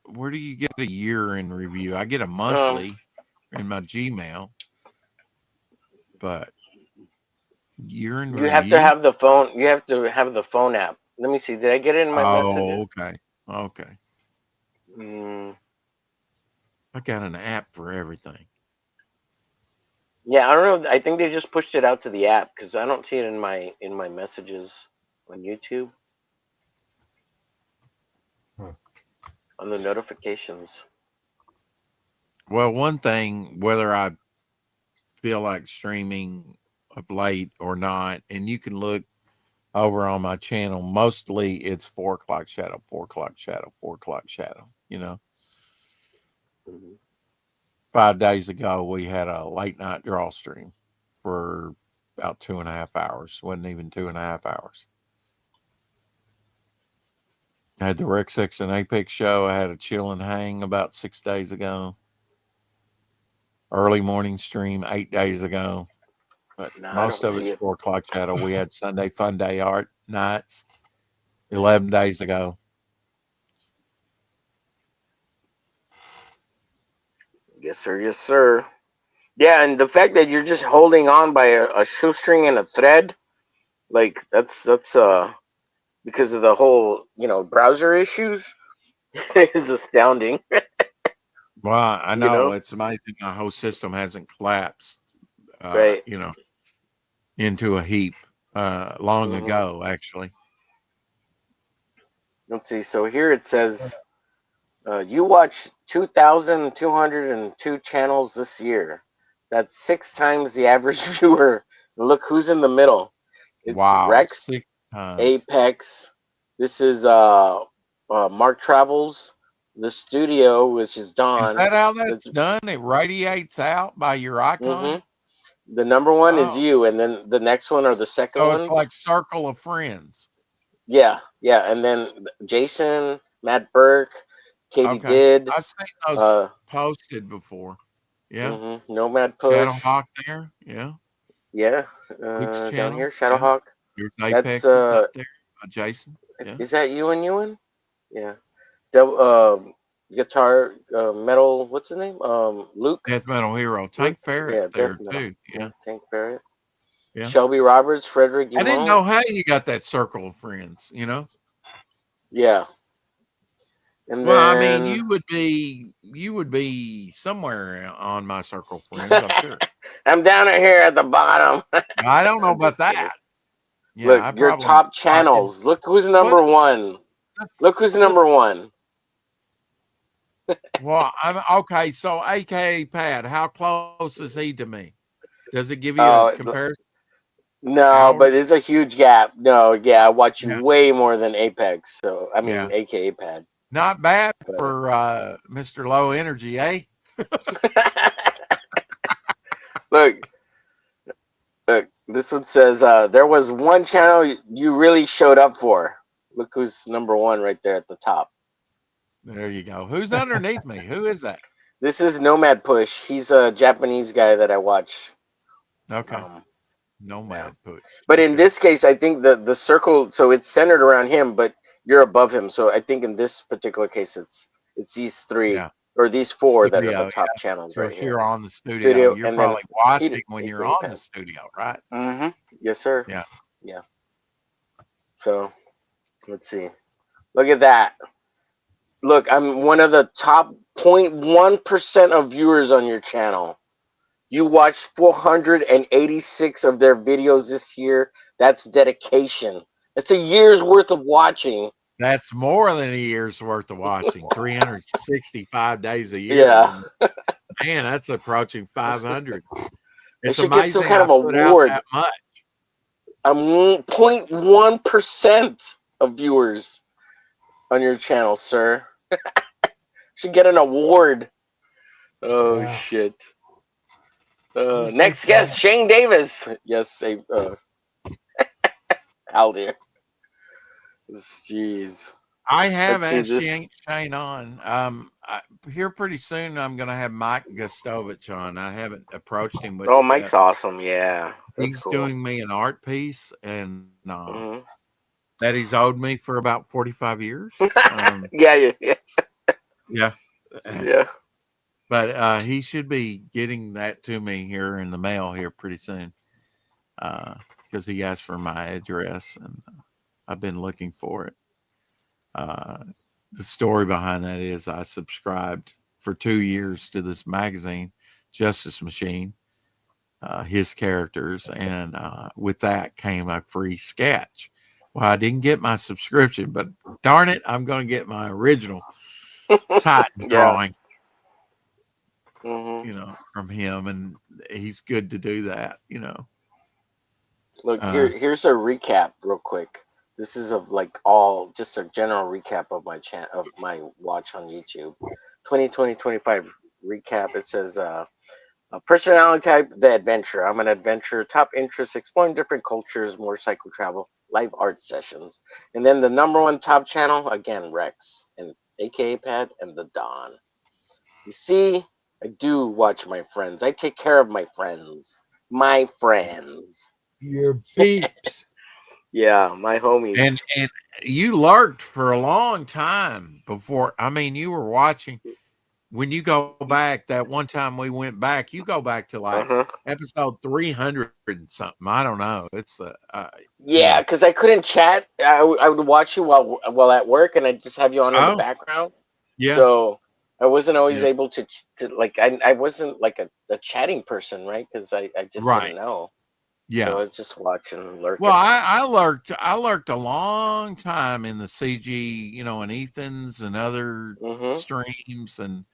Where do you get a year in review? I get a um, monthly in my Gmail, but year in you have to review. have the phone. You have to have the phone app. Let me see. Did I get it in my Oh, messages? okay. Okay. Mm, I got an app for everything. yeah, I don't know. I think they just pushed it out to the app because I don't see it in my messages on YouTube on the notifications. Well, one thing, whether I feel like streaming up late or not, and you can look over on my channel, mostly it's 4 o'clock shadow, 4 o'clock shadow, 4 o'clock shadow. 5 days ago, we had a late night draw stream for about 2.5 hours. Wasn't even 2.5 hours. I had the Rex X and Apex show. I had a chill and hang about 6 days ago. Early morning stream 8 days ago. But No, I most don't of see it's it. 4 o'clock shadow. We had Sunday Fun Day art nights 11 days ago. Yes, sir. Yes, sir. Yeah, and the fact that you're just holding on by a shoestring and a thread, like that's because of the whole browser issues, is astounding. Well, I You know know, it's amazing my whole system hasn't collapsed, right? into a heap long Hmm. ago, actually. Let's see. So here it says you watch 2,202 channels this year. That's 6 times the average viewer. And look who's in the middle. It's Wow, Rex, 6 times. Apex. This is Mark Travels, the studio, which is Is Don. that how That's that's done? It radiates out by your icon? hmm the number one is Oh, you, and then the next one are the second so it's ones. like circle of friends. Yeah, yeah, and then Jason, Matt Burke, Katie Okay. Did, I've seen those uh, posted before. Yeah. Nomad Push. Shadowhawk there. Yeah. Yeah, Luke's down channel. here, Yeah. Shadowhawk. There's That's Apexes up there. Jason. Yeah. is that you and Ewan? Yeah. Guitar, metal. What's his name? Luke. Death Metal Hero. Luke. Tank Ferret Yeah, Death there Metal. too. Yeah, Yeah. Tank Ferret. Yeah. Shelby Roberts, Frederick I didn't Guimont. know how you got that circle of friends. Yeah, and Well, I mean, then you would be somewhere on my circle of friends, I'm sure. I'm down here at the bottom. I don't know I'm about just kidding. that. Yeah, Look, I your probably top I can. channels. Look who's Well, number one. Look who's well, number one. well, I'm okay. So, AKA Pat, how close is he to me? Does it give you a Uh, th- comparison? no, but Hours? it's a huge gap. No, yeah, I watch you Yeah, way more than Apex. So I mean, yeah. AKA Pad. Not bad But for Mr. Low Energy, eh? look, look. This one says there was one channel you really showed up for. Look who's number one right there at the top. There you go. Who's underneath me? Who is that? This is Nomad Push. He's a Japanese guy that I watch. Okay. Um, Nomad push. But in Okay. this case, I think the circle, so it's centered around him, but you're above him. So I think in this particular case, it's these three Yeah. or these four that are the Studio. top Yeah. channels So right if here. you're on the studio, Studio, you're and then probably watching heated when you're AKA on the pad. studio, right? Mm-hmm. Yes, sir. Yeah. Yeah. So let's see. Look at that. Look, I'm one of the top 0.1% of viewers on your channel. You watched 486 of their videos this year. That's dedication. It's a year's worth of watching. That's more than a year's worth of watching. 365 days a year. Yeah. And man, that's approaching 500. They It's should get some amazing kind I of put out award. that much. 0.1% of viewers on your channel, sir. Should get an award. Oh, Wow. shit. You think Next guest, Shane Davis. Yes, out there. Jeez. I have Let's see asked this. Shane on. Here pretty soon, I'm going to have Mike Gustovich on. I haven't approached him, but Oh, Mike's awesome. Yeah, that's he's cool. doing me an art piece, and Mhm. that he's owed me for about 45 years. Yeah. Yeah. Yeah. But he should be getting that to me here in the mail here pretty soon, because he asked for my address, and I've been looking for it. The story behind that is I subscribed for 2 years to this magazine, Justice Machine, his characters, and with that came a free sketch. Well, I didn't get my subscription, but darn it, I'm going to get my original Titan drawing, Mm-hmm. From him, and he's good to do that, Look, here's a recap real quick. This is of like just a general recap of my watch on YouTube. 2025 recap. It says a personality type, the adventure. I'm an adventurer. Top interest, exploring different cultures, motorcycle travel, live art sessions. And then the number one top channel, again, Rex and AKA Pad and the Don. You see, I do watch my friends. I take care of my friends. My friends. your peeps. Yeah, my homies. And you lurked for a long time before. I mean, you were watching. When you go back, that one time we went back, you go back to like episode 300 and something. I don't know. It's yeah, because I couldn't chat. I would watch you while at work, and I just have you on in the background. Yeah. So I wasn't always able to like. I wasn't like a chatting person, right? Because I just didn't know. Yeah. So I was just watching, lurking. Well, I lurked a long time in the CG, and Ethan's and other streams, and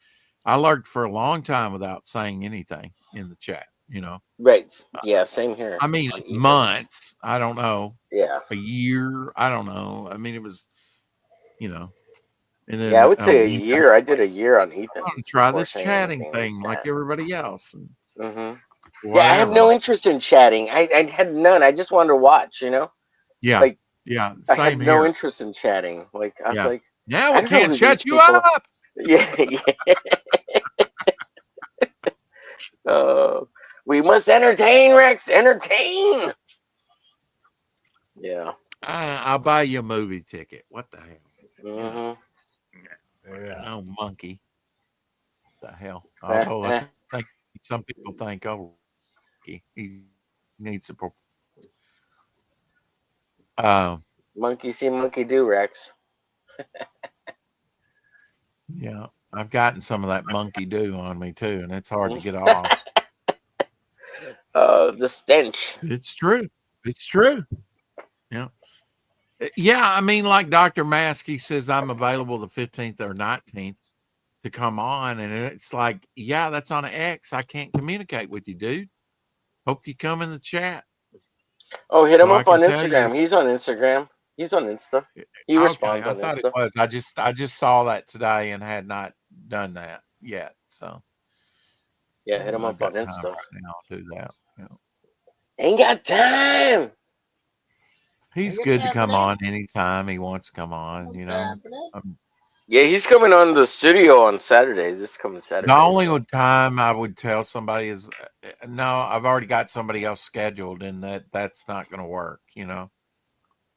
I lurked for a long time without saying anything in the chat, Right. Yeah, same here. I mean, months. I don't know. Yeah. A year. I don't know. I mean, it was, and then I would say a year. I did a year on Ethan. I'm gonna try this chatting thing like everybody else. Yeah, I had no interest in chatting. I had none. I just wanted to watch. Yeah. Like, yeah. I had no interest in chatting. Like, I was like, now we can't shut you up. Yeah. We must entertain, Rex. Entertain. Yeah. I'll buy you a movie ticket. What the hell? Yeah. Oh, monkey. What the hell? Although I think some people think, he needs support. Monkey see, monkey do, Rex. Yeah, I've gotten some of that monkey do on me too, and it's hard to get off. The stench. It's true. It's true. Yeah. Yeah, I mean, like Dr. Maskey says, I'm available the 15th or 19th to come on, and it's like, yeah, that's on an X. I can't communicate with you, dude. Hope you come in the chat. Oh, hit him up on Instagram. He's on Instagram. He's on Insta. He responds on Insta. I thought it was. I just saw that today and had not done that yet. So yeah, hit him up on Insta. Right now, I'll do that. Ain't got time. He's good to come on anytime he wants to come on. Yeah, he's coming on the studio on Saturday. This coming The Saturday. only So time I would tell somebody is, no, I've already got somebody else scheduled, and that's not going to work.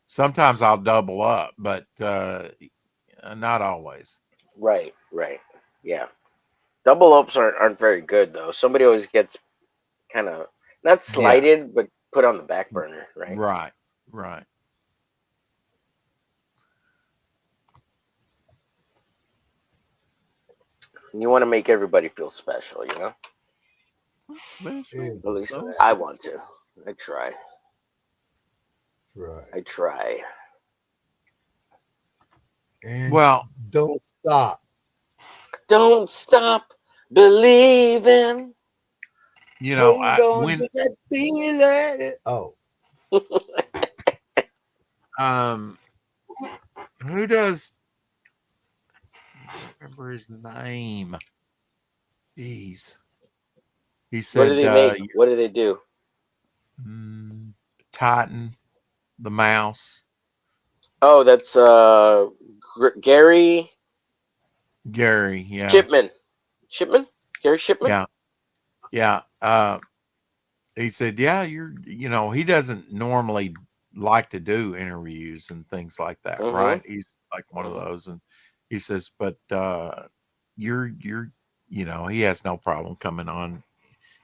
Sometimes I'll double up, but not always. right, yeah. Double ups aren't very good though. Somebody always gets kind of not Yeah, slighted, but put on the back burner, right? right, right. And you want to make everybody feel special, Special, At least so I special. want to. I try. Right. I try. And Well, don't stop. Don't stop believing. Hold on when to that feeling. Oh, um, who does? I can't remember his name. Jeez, he What do said, they make? What do they do? mm, Titan, the mouse, Oh, that's Gary Gary. Yeah, Shipman. Shipman? Gary Shipman? yeah, yeah. He said, yeah, he doesn't normally like to do interviews and things like that, Mm-hmm. right? He's like one of Mm-hmm. those. And he says, but you're, he has no problem coming on.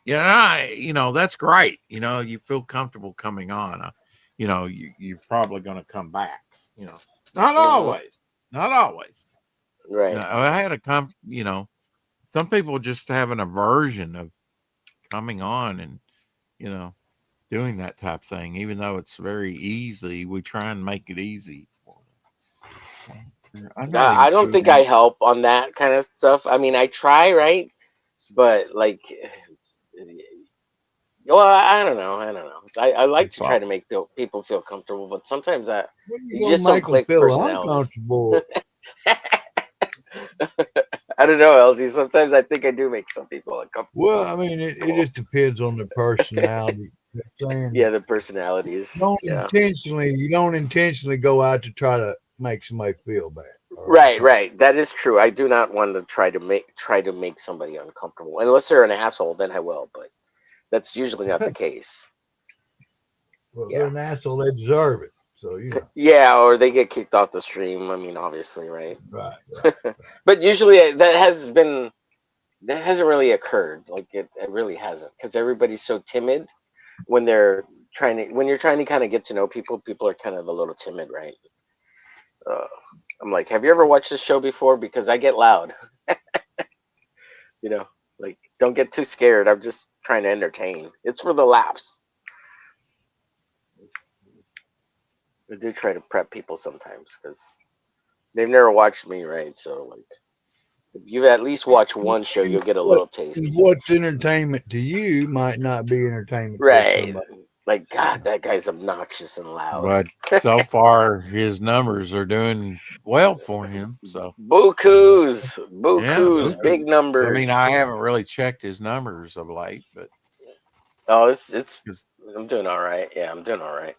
That's great. You feel comfortable coming on. You're probably going to come back, not Mm-hmm. always, not always. Right. I had some people just have an aversion of coming on and, you know, doing that type thing, even though it's very easy. We try and make it easy for them. I'm not even I don't sure. think I help on that kind of stuff. I mean, I try, right? But like, well, I don't know. I don't know. I like It's to try all to make people feel comfortable, but sometimes when you you gonna just don't make them click feel personalities. uncomfortable? I don't know, Elsie. Sometimes I think I do make some people Well, uncomfortable. I mean, it just depends on the personality. You know what I'm saying? Yeah, the personalities. Yeah. You don't intentionally go out to try to make somebody feel bad or Right, uncomfortable. right. That is true. I do not want to try to make somebody uncomfortable. Unless they're an asshole, then I will, but that's usually not the case. Well, they're Yeah. an asshole. They deserve it. So Yeah, or they get kicked off the stream. I mean, obviously, right? right. But usually that hasn't really occurred. Like it really hasn't, because everybody's so timid when you're trying to kind of get to know people. People are kind of a little timid, right? Uh, I'm like, have you ever watched this show before? Because I get loud. You know, like, don't get too scared. I'm just trying to entertain. It's for the laughs. I do try to prep people sometimes because they've never watched me, right? So, like, if you've at least watched one show, you'll get a What little taste. what's entertainment to you might not be entertainment to Right. somebody. Like, God, that guy's obnoxious and loud. but so far his numbers are doing well for him. So Bukus, yeah, bukus, Buku. big I mean, numbers. I haven't really checked his numbers of late, but Oh, it's. 'cause- I'm doing all right. Yeah, I'm doing all right.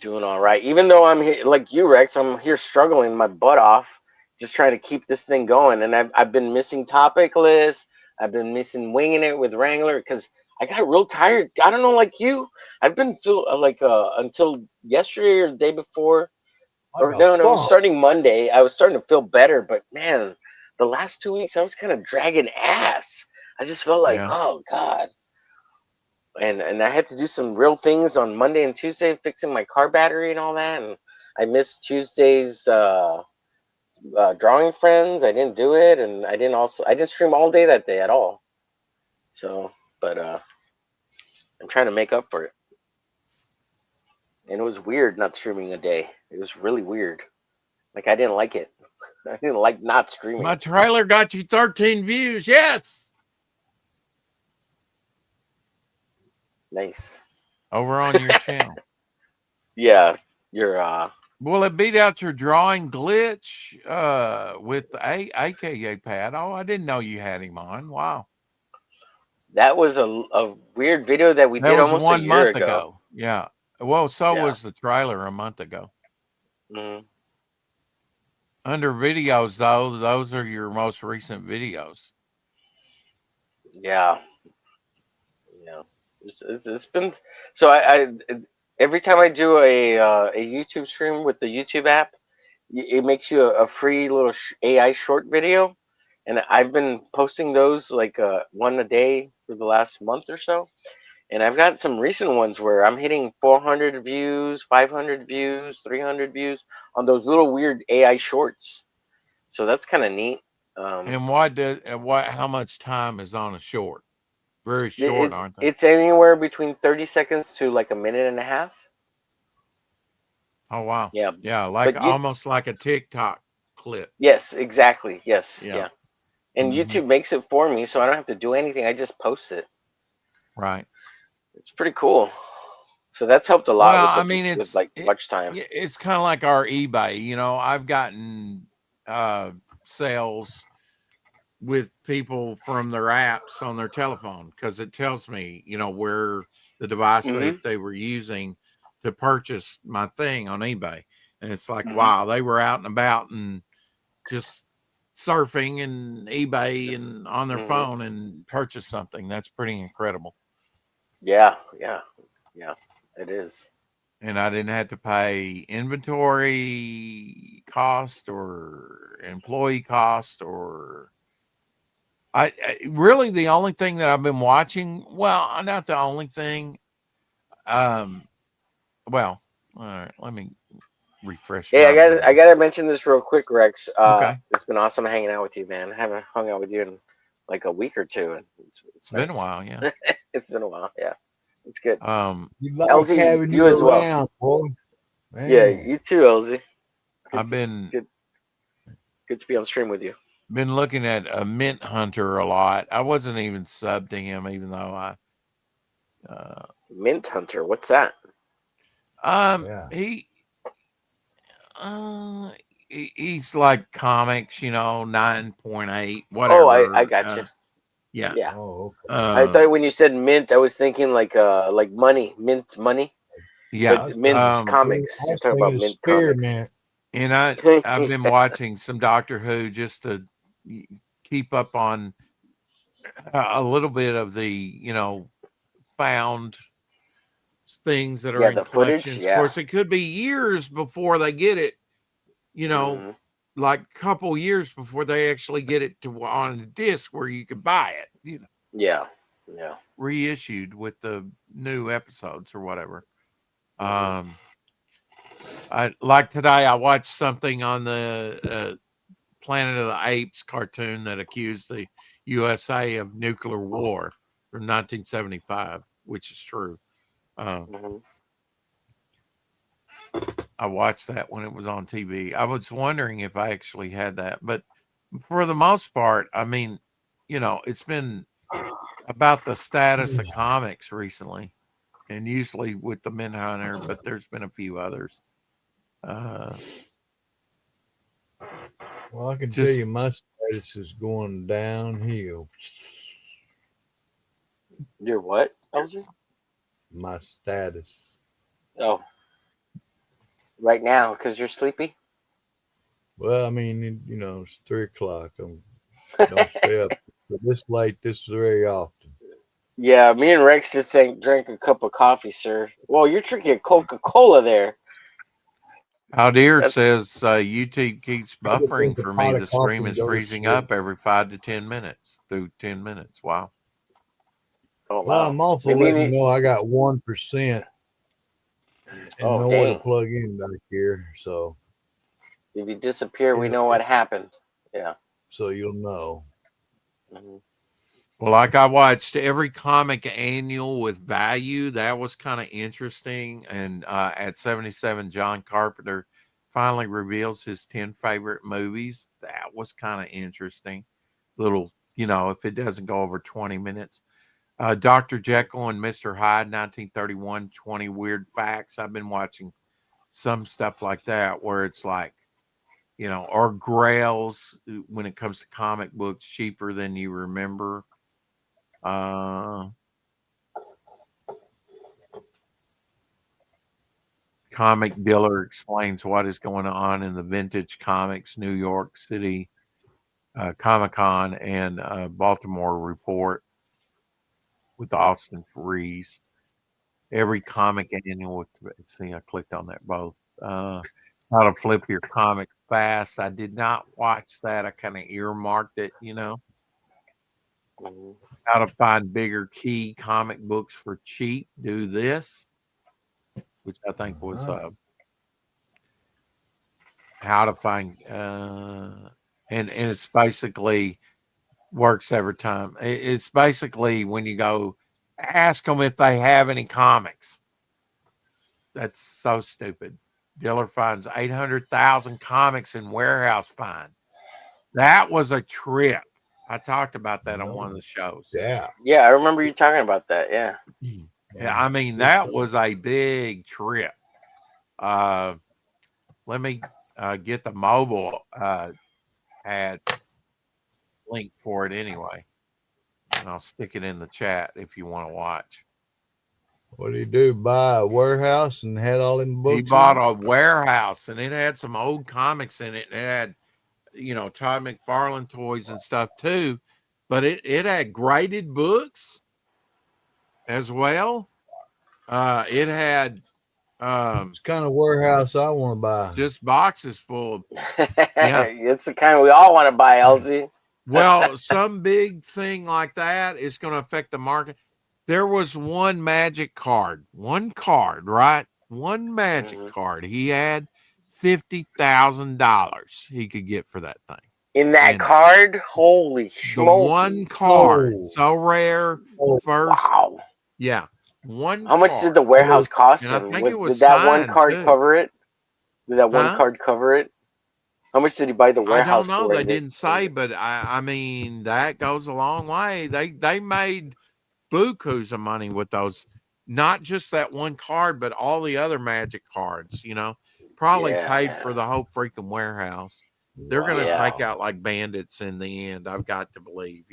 Doing all right. Even though I'm here, like you, Rex, I'm here struggling my butt off, just trying to keep this thing going. And I've been missing topic lists. I've been missing winging it with Wrangler because I got real tired. I don't know, like you. I've been feel like until yesterday or the day before, Like or a no, funk. starting Monday, I was starting to feel better. But man, the last 2 weeks I was kind of dragging ass. I just felt like, yeah, oh God. And I had to do some real things on Monday and Tuesday, fixing my car battery and all that. And I missed Tuesday's drawing friends. I didn't do it, and I didn't stream all day that day at all. So, but I'm trying to make up for it. And it was weird not streaming a day. It was really weird. Like, I didn't like it. I didn't like not my streaming. trailer got you 13 views. Yes, Nice. over on your channel. Yeah, you're Will it beat out your drawing glitch with the AKA pad? Oh, I didn't know you had him on. Wow. that was a weird video that we That did was almost a one year month ago. ago. Yeah. Well, so Yeah. was the trailer a month ago. Mhm. Under videos, though, those are your most recent videos. Yeah, yeah. It's been so. Every time I do a YouTube stream with the YouTube app, it makes you a free little AI short video, and I've been posting those like one a day for the last month or so. And I've got some recent ones where I'm hitting 400 views, 500 views, 300 views on those little weird AI shorts. So that's kind of neat. Um, And how much time is on a short? Very short, it's aren't they? it's anywhere between 30 seconds to like a minute and a half. Oh wow. Yeah, Yeah, like but you almost like a TikTok clip. yes, exactly. Yes, Yeah. yeah. And Hmm. YouTube makes it for me, so I don't have to do anything. I just post it. Right. It's pretty cool. So that's helped a lot Well, with I the mean, with like watch time. it's kind of like our eBay. I've gotten sales with people from their apps on their telephone because it tells me, where the device Hmm. they were using to purchase my thing on eBay. And it's like, Hmm. wow, they were out and about and just surfing and eBay Just, and on their hmm. phone and purchase something. That's pretty incredible. Yeah, yeah, yeah. It is. And I didn't have to pay inventory cost or employee cost or really the only thing that I've been watching. Well, not the only thing. Um, well, all right. Let me refresh Hey, my I memory. gotta mention this real quick, Rex. Okay, It's been awesome hanging out with you, man. I haven't hung out with you in like a week or two, and it's it's been a nice. while. Yeah. It's been a while. Yeah, it's good. Um, You like LZ, having you you as well. around, boy. Yeah, Man. you too, LZ. I've been Good, good to be on stream with you. looking at a Mint Hunter a lot. I wasn't even subbed to him, even though uh, Mint Hunter, what's that? Yeah. he he's like comics, 9.8, Oh, I whatever. got you. Yeah. Yeah, Oh, okay. I Uh, thought when you said mint, I was thinking like money, mint money, yeah. I but was mint I comics. You're was talking about thinking mint comics. spearmint. And I've been watching some Doctor Who just to keep up on a little bit of the, found things that are Yeah, in the footage. collections. Of Yeah. course, it could be years before they get it, you know, Hmm. like a couple years before they actually get it to on a disc where you could buy it, Yeah. Yeah. reissued with the new episodes or whatever. Hmm. Um, I like today. I watched something on the Planet of the Apes cartoon that accused the USA of nuclear war from 1975, which is true. Uh, Hmm. I watched that when it was on TV. I was wondering if I actually had that, but for the most part, I mean, it's been about the status of comics recently, and usually with the Manhunter, but there's been a few others. Uh, Well, I can tell just you my status is going downhill. You're what, LZ? My status. Oh, right now because you're sleepy. Well, I mean, it's 3 o'clock. Don't stay up this late this very often. Yeah, me and Rex just drank a cup of coffee, sir. Well, you're drinking a Coca-Cola there. Aldir That's says YouTube keeps I could buffering drink a for me. pot of The coffee stream and is go to freezing sleep. up every 5 to 10 minutes through 10 minutes. Wow. oh Well, wow. I'm also Maybe you letting you need. know I got 1% and Oh nowhere to dang. plug in back here. If you disappear, we It, know what it, happened. Yeah. so you'll know. Hmm. Well, like I watched every comic annual with value. That was kind of interesting. And at 77, John Carpenter finally reveals his 10 favorite movies. That was kind of interesting. Little, if it doesn't go over 20 minutes. Dr. Jekyll and Mr. Hyde, 1931, 20 weird facts. I've been watching some stuff like that where it's like, or Grails when it comes to comic books, cheaper than you remember. Uh, Comic dealer explains what is going on in the Vintage Comics New York City Comic Con and Baltimore report with Austin Freeze. Every comic annual. See, I clicked on that both. How to flip your comic fast. I did not watch that. I kind of earmarked it, Mhm. How to find bigger key comic books for cheap. Do this, which I think was how to find, and it's basically works every time. It's basically when you go ask them if they have any comics. That's so stupid. Dealer finds 800,000 comics in warehouse find. That was a trip. I talked about that on one of the shows. Yeah. Yeah, I remember you talking about that. Yeah. Yeah, I mean, that was a big trip. Let me get the mobile ad link for it anyway. And I'll stick it in the chat if you want to watch. What did he do? Buy a warehouse and had all them books? He bought a warehouse and it had some old comics in it. And it had, Todd McFarlane toys and stuff too. But it had graded books as well. It had It's kind of warehouse I want to buy. just boxes full of It's the kind we all want to buy, Elsie. Well, some big thing like that is going to affect the market. There was one magic card, right? One magic card. He had $50,000 he could get for that thing. In that card, holy The smoke! one card, so rare, first. Wow. Yeah, one. How much did the warehouse cost and I him? think it was Did that one signed, card too. cover it? Did that one Huh? card cover it? How much did he buy the I warehouse don't know. for? They didn't say, but I mean that goes a long way. They made bukus of money with those, not just that one card, but all the other magic cards. Probably paid for the whole freaking warehouse. They're going to take out like bandits in the end. I've got to believe.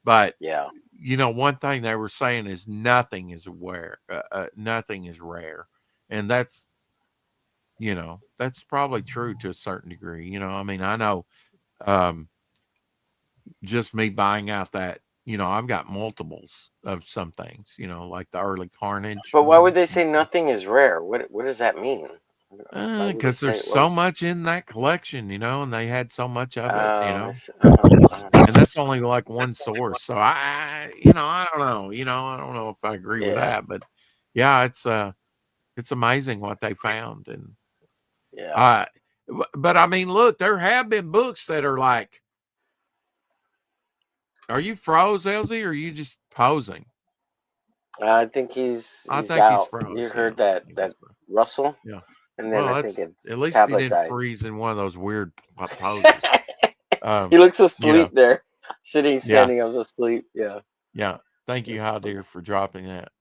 But yeah, one thing they were saying is nothing is nothing is rare, and that's probably true to a certain degree. I mean, I know, just me buying out that, I've got multiples of some things, like the early Carnage. but why would they say nothing is rare? What does that mean? Because there's so much in that collection, and they had so much of it, and that's only like one source. So I don't know, I don't know if I agree with that, but yeah, it's amazing what they found. And but I mean, look, there have been books that are like, are you froze, Elsie, or are you just posing? I think he's I think out. he's froze. You heard that Russell? Yeah. And then Well, I think it's at least tablet he didn't died. freeze in one of those weird poses. He looks asleep there, standing up asleep. Yeah. Yeah. Thank you, How Dear, for dropping that.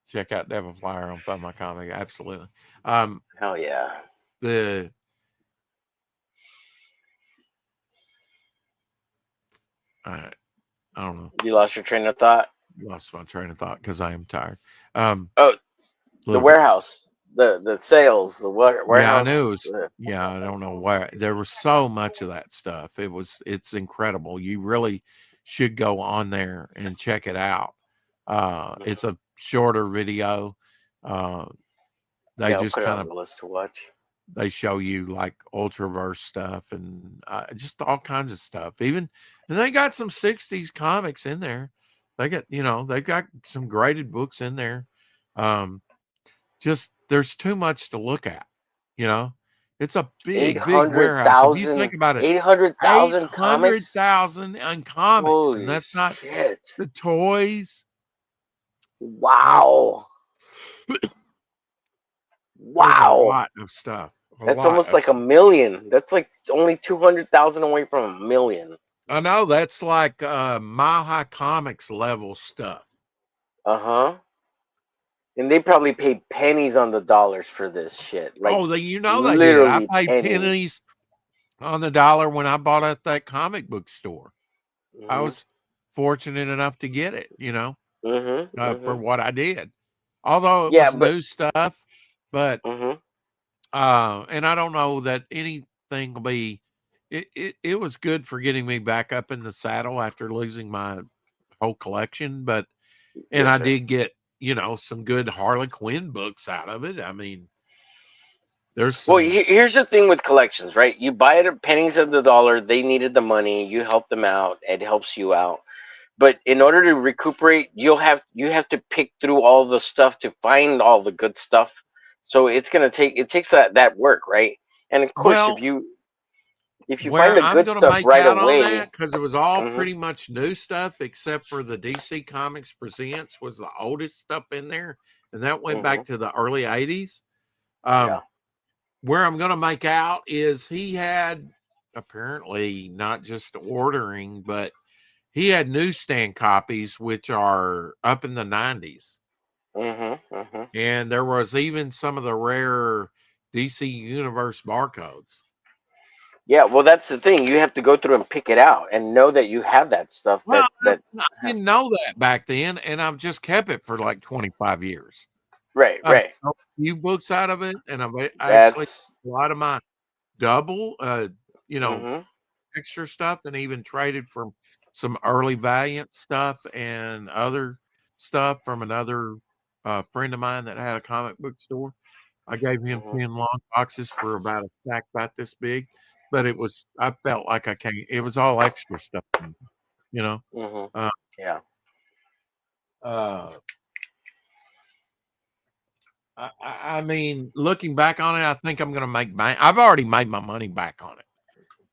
Check out Devil Flyer on Fun My Comic. Absolutely. Hell yeah. I don't know. You lost your train of thought? Lost my train of thought because I am tired. The warehouse, the sales, the warehouse. Yeah, I knew. I don't know why. There was so much of that stuff. It's incredible. You really should go on there and check it out. It's a shorter video. They just put it kind on the list to watch. They show you like Ultraverse stuff and just all kinds of stuff. And they got some 60s comics in there. They got, they got some graded books in there. Just there's too much to look at. It's a big warehouse. If you think about it, 800,000 comics. 800,000 on comics, Holy and that's not shit. the toys. Wow. Wow. A lot of stuff. That's almost like 1 million. That's like only 200,000 away from 1 million. I know. That's like Mile High Comics level stuff. Uh-huh. And they probably paid pennies on the dollars for this shit. Like, they did. I paid pennies on the dollar when I bought at that comic book store. Mm-hmm. I was fortunate enough to get it, for what I did. Although it was new stuff, But Mm-hmm. and I don't know that anything will be. It was good for getting me back up in the saddle after losing my whole collection, but and Yes, I sir. did get some good Harley Quinn books out of it. I mean, there's Well, some here's the thing with collections, right? You buy it at pennies of the dollar. They needed the money. You help them out. It helps you out. But in order to recuperate, you have to pick through all the stuff to find all the good stuff. So it takes that work, right? And of course, well, if you find where the I'm good going to stuff make right out on away, that because it was all hmm pretty much new stuff except for the DC Comics Presents was the oldest stuff in there, and that went hmm back to the early '80s. yeah, Um, where I'm going to make out is he had apparently not just ordering, but he had newsstand copies which are up in the '90s, and there was even some of the rare DC Universe barcodes. yeah. Well, that's the thing. You have to go through and pick it out and know that you have that stuff. Well, That I didn't know that back then, and I've just kept it for like 25 years. right, I've right. sold a few books out of it, and I've actually That's a lot of my double, you know, hmm extra stuff, and even traded for some early Valiant stuff and other stuff from another friend of mine that had a comic book store. I gave him hmm 10 long boxes for about a stack about this big, but I felt like it was all extra stuff, you know. hmm Uh, yeah. uh, I mean, looking back on it, I think I'm going to make I've already made my money back on it,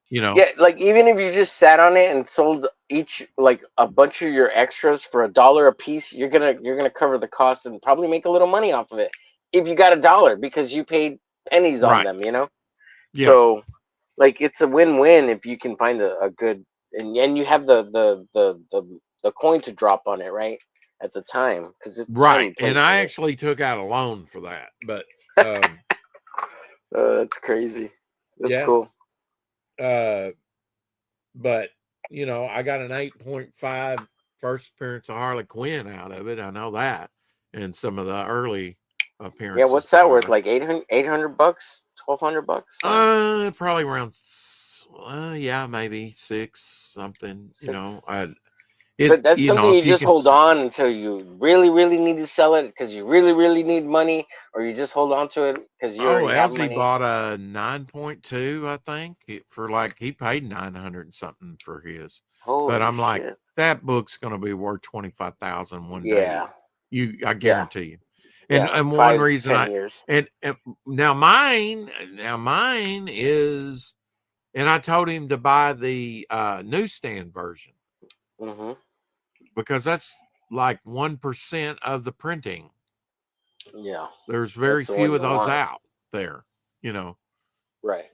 you know. Yeah, like even if you just sat on it and sold each like a bunch of your extras for $1 a piece, you're gonna cover the cost and probably make a little money off of it if you got $1 because you paid pennies on Right. them, you know. Yeah. So like it's a win-win if you can find a good and you have the coin to drop on it right at the time because it's time Right. and And place I for it. actually took out a loan for that, but That's crazy. That's yeah. cool. Uh, but I got an 8.5 first appearance of Harley Quinn out of it. I know that, and some of the early Yeah, appearances what's by that worth? her. Like 800 bucks, 1,200 bucks, Probably around, yeah, maybe six something. six. It. But that's something If you you just could, hold on until you really, really need to sell it because you really, really need money, or you just hold on to it because you oh, already have Elsie money. bought a 9.2, I think, for like he paid 900 and something for his. But Holy I'm like, shit! that book's going to be worth 25,000 one day. Yeah, I yeah, guarantee you. And yeah. and one Five, reason 10 years. and now mine is, and I told him to buy the newsstand version hmm because that's like 1% of the printing. Yeah, There's very that's the one few of you those want. out there, you know. Right.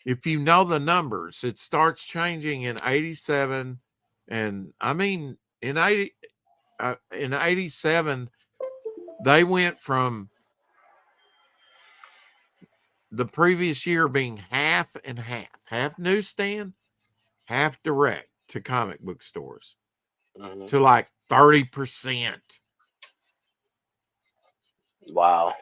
If you know the numbers, it starts changing in 87. And I mean, in 87, they went from the previous year being half and half newsstand, half direct to comic book stores hmm to like 30%. Wow.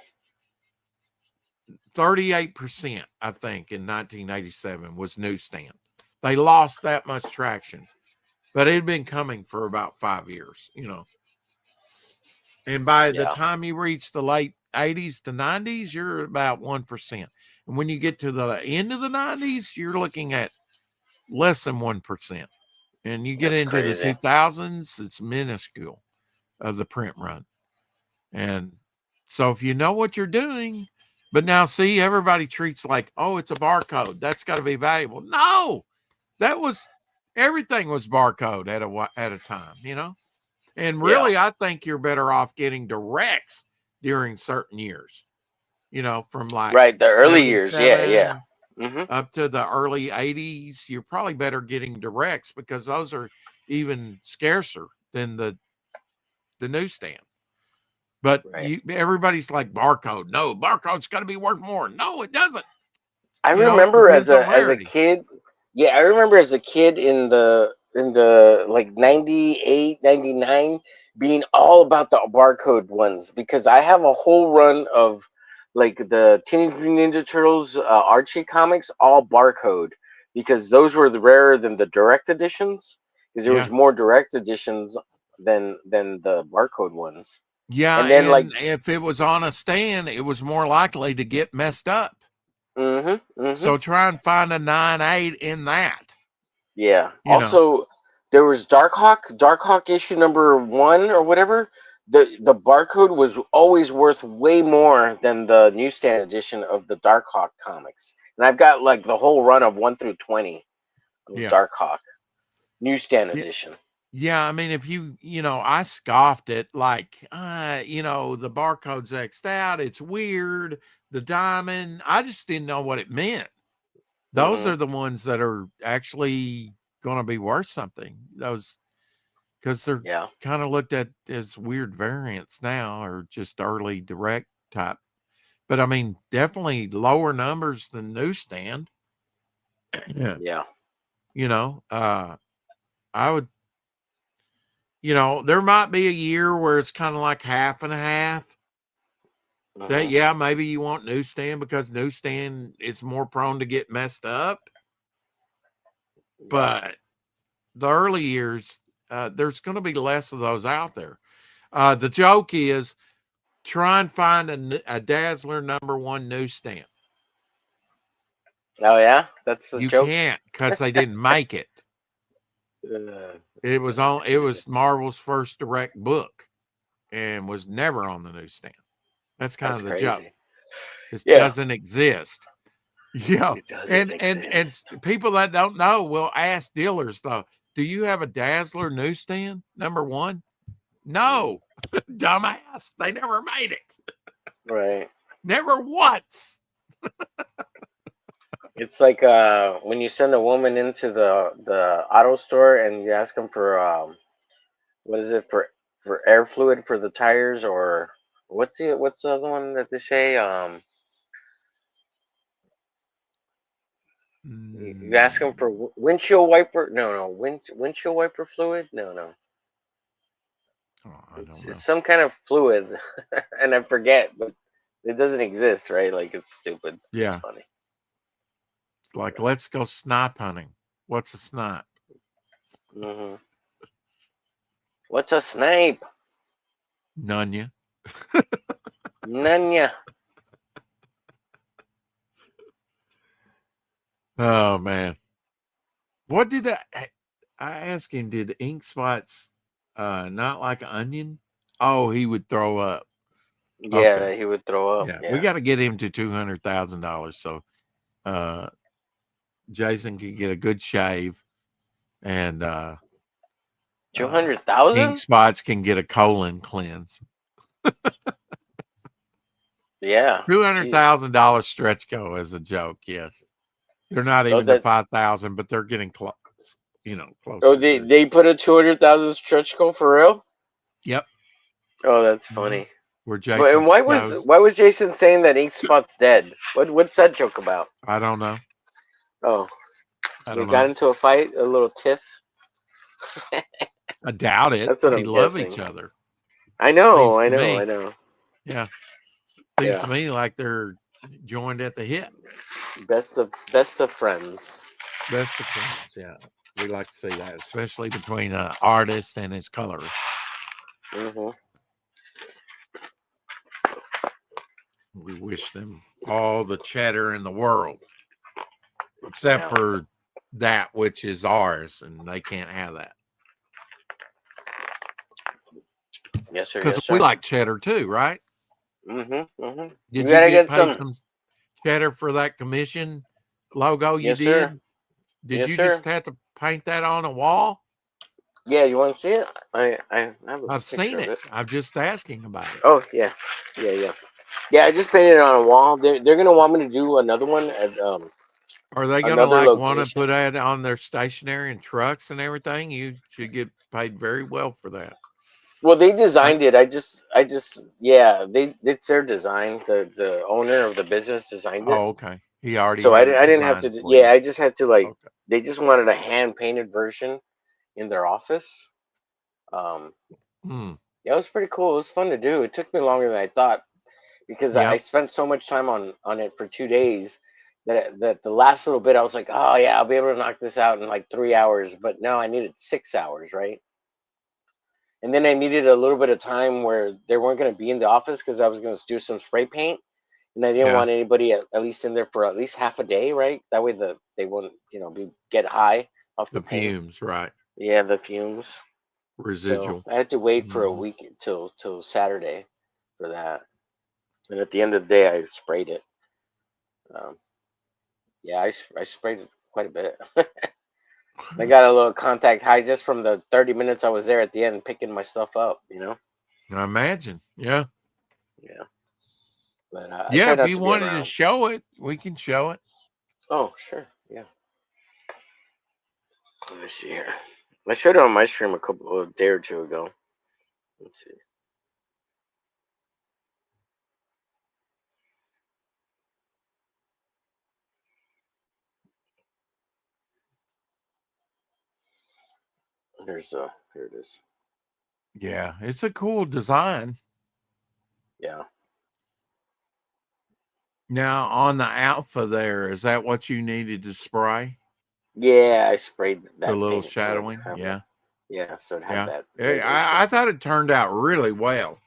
38%, I think, in 1987 was newsstand. They lost that much traction, but it had been coming for about 5 years, And by the Yeah. time you reach the late 80s to 90s, you're about 1%. And when you get to the end of the 90s, you're looking at less than 1%. And you get That's into the crazy. 2000s, it's minuscule of the print run. And so if you know what you're doing, but now see, everybody treats like, oh, it's a barcode. That's got to be valuable. No, everything was barcode at a time. And Yeah. really, I think you're better off getting directs during certain years, from like Right. The early years. Yeah. Yeah. 77 hmm up to the early 80s. You're probably better getting directs because those are even scarcer than the newsstand. But Right. everybody's like barcode. No, barcode's got to be worth more. No, it doesn't. I It remember depends on as a rarity. kid. Yeah, I remember as a kid in the like 98, 99, being all about the barcode ones because I have a whole run of like the Teenage Mutant Ninja Turtles Archie comics, all barcode because those were rarer than the direct editions. Because there was Yeah. more direct editions than the barcode ones. Yeah, And then like, and if it was on a stand, it was more likely to get messed up. So try and find a 9.8 in that. Yeah. You know. Also, there was Darkhawk issue number 1 or whatever. The barcode was always worth way more than the newsstand edition of the Darkhawk comics. And I've got like the whole run of 1 through 20 of Yeah. Darkhawk newsstand Yeah. edition. Yeah, I mean, if I scoffed it like, the barcode's X'd out. It's weird. The diamond, I just didn't know what it meant. Those are the ones that are actually going to be worth something. Those, because they're kind of looked at as weird variants now, or just early direct type. But I mean, definitely lower numbers than newsstand. Yeah. I would. There might be a year where it's kind of like half and a half. That, maybe you want newsstand because newsstand is more prone to get messed up. But the early years, there's going to be less of those out there. The joke is try and find a Dazzler #1 newsstand. Oh yeah, that's the you joke. Can't because they didn't make it. It was Marvel's first direct book and was never on the newsstand. That's kind of the crazy. joke. This doesn't exist. Yeah. And people that don't know will ask dealers though, do you have a Dazzler newsstand #1? No, dumbass. They never made it. Right. Never once. It's like when you send a woman into the auto store and you ask them for what is it for air fluid for the tires, or what's the other one that they say you ask them for windshield wiper windshield wiper fluid no it's some kind of fluid and I forget, but it doesn't exist, right? Like it's stupid. Yeah. It's funny. Like, let's go snipe hunting. What's a snipe? What's a snipe? Nunya. Nunya. Oh man. What did I asked him? Did ink spots not like an onion? Oh, he would throw up. Yeah, okay. He would throw up. Yeah. We got to get him to $200,000 so Jason can get a good shave and 200,000 ink spots can get a colon cleanse. Yeah, $200,000 stretch go as a joke. Yes, they're not even to 5,000, but they're getting close. Close. Oh, they put a 200,000 stretch goal for real? Yep. Oh, that's funny. Where Jason? And why was Jason saying that ink spot's dead? What's that joke about? I don't know. Oh, we got into a fight, a little tiff. I doubt it. That's what they I'm love guessing. each other. I know. Yeah. Seems to me like they're joined at the hip. Best of friends. Best of friends, yeah. We like to see that, especially between an artist and his colorist. We wish them all the cheddar in the world, except for that which is ours, and they can't have that. Yes, sir. Because we like cheddar too, right? Did you get paid some cheddar for that commission logo you did? Sir. Did you just have to paint that on a wall? Yeah, you want to see it? I've seen it. I'm just asking about it. Oh yeah. Yeah, I just painted it on a wall. They're gonna want me to do another one at Are they gonna want to put that on their stationery and trucks and everything? You should get paid very well for that. Well, they designed it. It's their design. The owner of the business designed it. Oh, okay. He already. So I didn't have to. Yeah, I just had to like. Okay. They just wanted a hand painted version in their office. Yeah, it was pretty cool. It was fun to do. It took me longer than I thought because I Yep. spent so much time on it for 2 days that the last little bit I was like, oh yeah, I'll be able to knock this out in like 3 hours. But no, I needed 6 hours, right? And then I needed a little bit of time where they weren't going to be in the office because I was going to do some spray paint, and I didn't Yeah. want anybody at least in there for at least half a day, right? That way they wouldn't get high off the The paint. fumes, right? Yeah, the fumes. So Residual. I had to wait for a Mhm. week till Saturday for that. And at the end of the day, I sprayed it. Um, yeah, I sprayed it quite a bit. I got a little contact high just from the 30 minutes I was there at the end picking my stuff up, I imagine. Yeah. Yeah. But I Yeah. try If not you to be wanted to around. show it, we can show it. Oh, sure. Yeah. Let me see here. I showed it on my stream a day or two ago. Let's see. Here it is. Yeah. It's a cool design. Yeah. Now, on the Alpha there, is that what you needed to spray? Yeah, I sprayed The that little paint so it would shadowing? have Yeah. so it had Yeah. that I radiation. thought it turned out really well.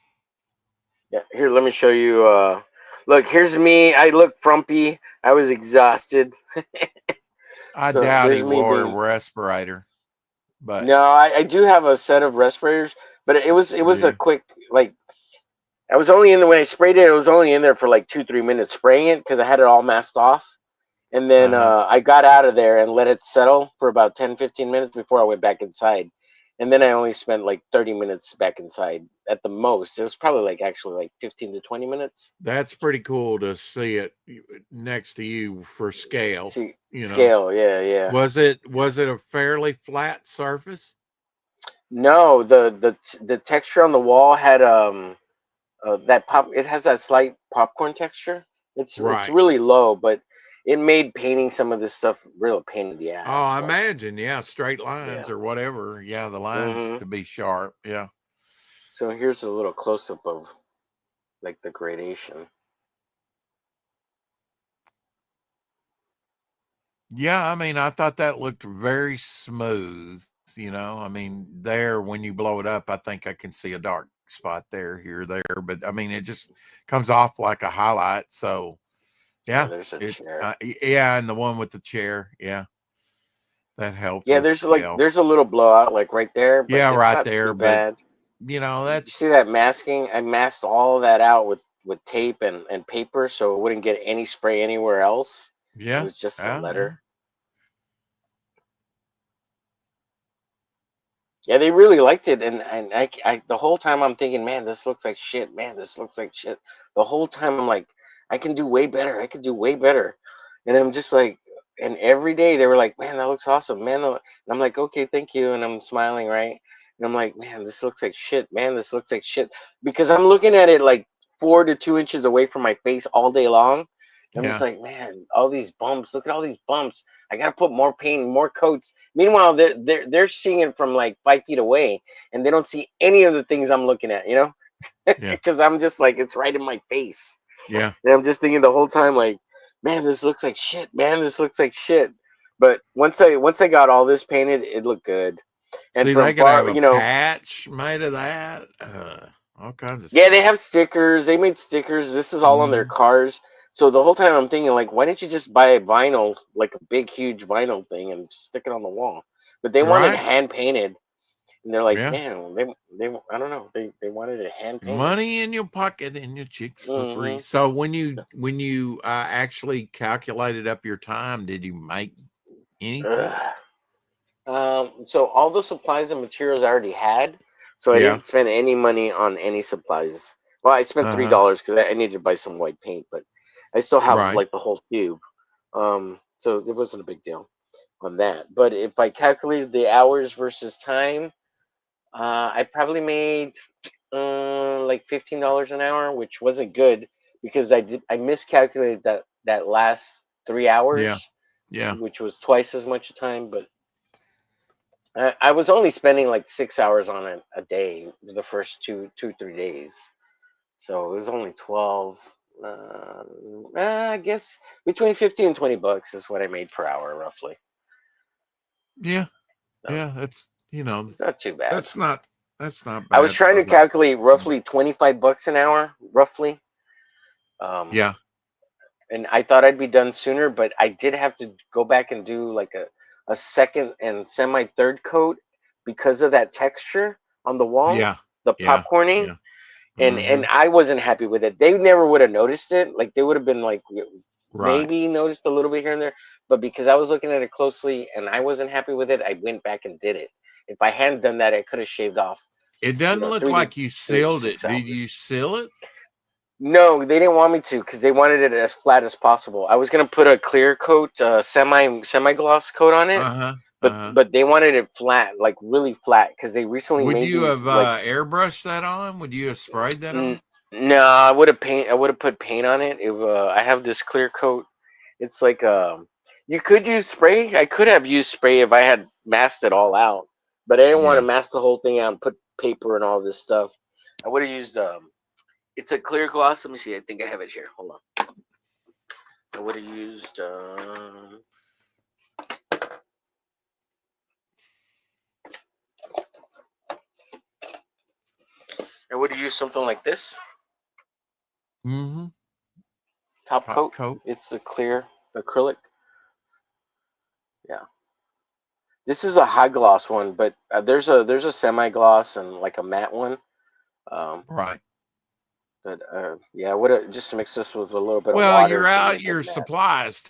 Yeah, here, let me show you. Look, here's me. I look frumpy. I was exhausted. I So doubt he there's me wore a being. respirator, but No, I do have a set of respirators, but it was a the quick, like, I was only in there when I sprayed it. I was only in there for like 2-3 minutes spraying it because I had it all masked off. And then uh-huh. I got out of there and let it settle for about 10-15 minutes before I went back inside. And then I only spent like 30 minutes back inside at the most. It was probably like actually like 15 to 20 minutes. That's pretty cool to see it next to you for scale, See, you know. scale, yeah. Was it a fairly flat surface? No, the texture on the wall had that pop. It has that slight popcorn texture. It's Right. really low, but it made painting some of this stuff real pain in the Oh, I ass. Like, imagine, yeah, straight lines yeah. or whatever. Yeah, the lines hmm to be sharp. Yeah. So here's a little close up of like the gradation. Yeah, I mean, I thought that looked very smooth, you know. I mean, there when you blow it up, I think I can see a dark spot there, here, there, but I mean, it just comes off like a highlight. So, Yeah, yeah, there's a it chair. yeah, and the one with the chair, yeah, that helped Yeah, with there's scale. a little blowout like right there, but Yeah, it's right not too there, but bad. you know, You see that's that masking? I masked all of that out with tape and paper so it wouldn't get any spray anywhere else. It yeah, was just the yeah. letter. Yeah, they really liked it, and I the whole time I'm thinking, man, this looks like shit. Man, this looks like shit. The whole time I'm like, I can do way better. I could do way better, and I'm just like, and every day they were like, man, that looks awesome, man. And I'm like, okay, thank you, and I'm smiling, right? And I'm like, man, this looks like shit, man. This looks like shit because I'm looking at it like 4 to 2 inches away from my face all day long. I'm just Yeah, like, man, all these bumps. Look at all these bumps. I gotta put more paint, more coats. Meanwhile, they're seeing it from like 5 feet away, and they don't see any of the things I'm looking at. yeah, Because I'm just like it's right in my face, yeah. and I'm just thinking the whole time like, man, this looks like shit. Man, this looks like shit. But once I got all this painted, it looked good. And See, they from could have far, a patch made of that. All kinds of yeah, they stuff. have stickers. They made stickers. This is all on their Mhm. cars. So the whole time I'm thinking, like, why didn't you just buy a vinyl, like a big, huge vinyl thing, and stick it on the wall? But they wanted Right? hand painted, and they're like, Yeah. man, they I don't know, they wanted it hand painted. Money in your pocket and your chicks for free. hmm So when you actually calculated up your time, did you make anything? So all the supplies and materials I already had, so I Yeah. didn't spend any money on any supplies. Well, I spent three Uh-huh. dollars because I needed to buy some white paint, but I still have Right. like the whole tube. So it wasn't a big deal on that. But if I calculated the hours versus time, I probably made like $15 an hour, which wasn't good because I miscalculated that last three Yeah. hours, Yeah. which was twice as much time. But I was only spending like 6 hours on it a day the first 3 days. So it was only 12. I guess between 15 and $20 is what I made per hour, roughly. Yeah. So Yeah. That's, it's not too bad. that's not I bad was trying for to calculate roughly $25 an hour, roughly. Yeah. And I thought I'd be done sooner, but I did have to go back and do like a second and semi third coat because of that texture on the wall, Yeah. the Yeah. popcorning. Yeah. And I wasn't happy with it. They never would have noticed it. Like they would have been like Right. maybe noticed a little bit here and there, but because I was looking at it closely and I wasn't happy with it, I went back and did it. If I hadn't done that, I could have shaved off, It doesn't look 3 to like you 3 to sealed it. 6 Did hours. you seal it? No, they didn't want me to because they wanted it as flat as possible. I was gonna put a clear coat, semi gloss coat on it, Uh-huh. but they wanted it flat, like really flat, because they recently Would made you have these like. airbrushed that on? Would you have sprayed that on? No, I would have put paint on it. I have this clear coat. It's like you could use spray. I could have used spray if I had masked it all out, but I didn't want to Yeah. mask the whole thing out and put paper and all this stuff. I would have used it's a clear gloss. Let me see. I think I have it here. Hold on. I would have used something like this. Mm-hmm. Top coat. coat. It's a clear acrylic. Yeah. This is a high gloss one, but there's a semi gloss and like a matte one. Right. But yeah, I would have just mixed this with a little bit of Well, water you're to out make your it matte. supplies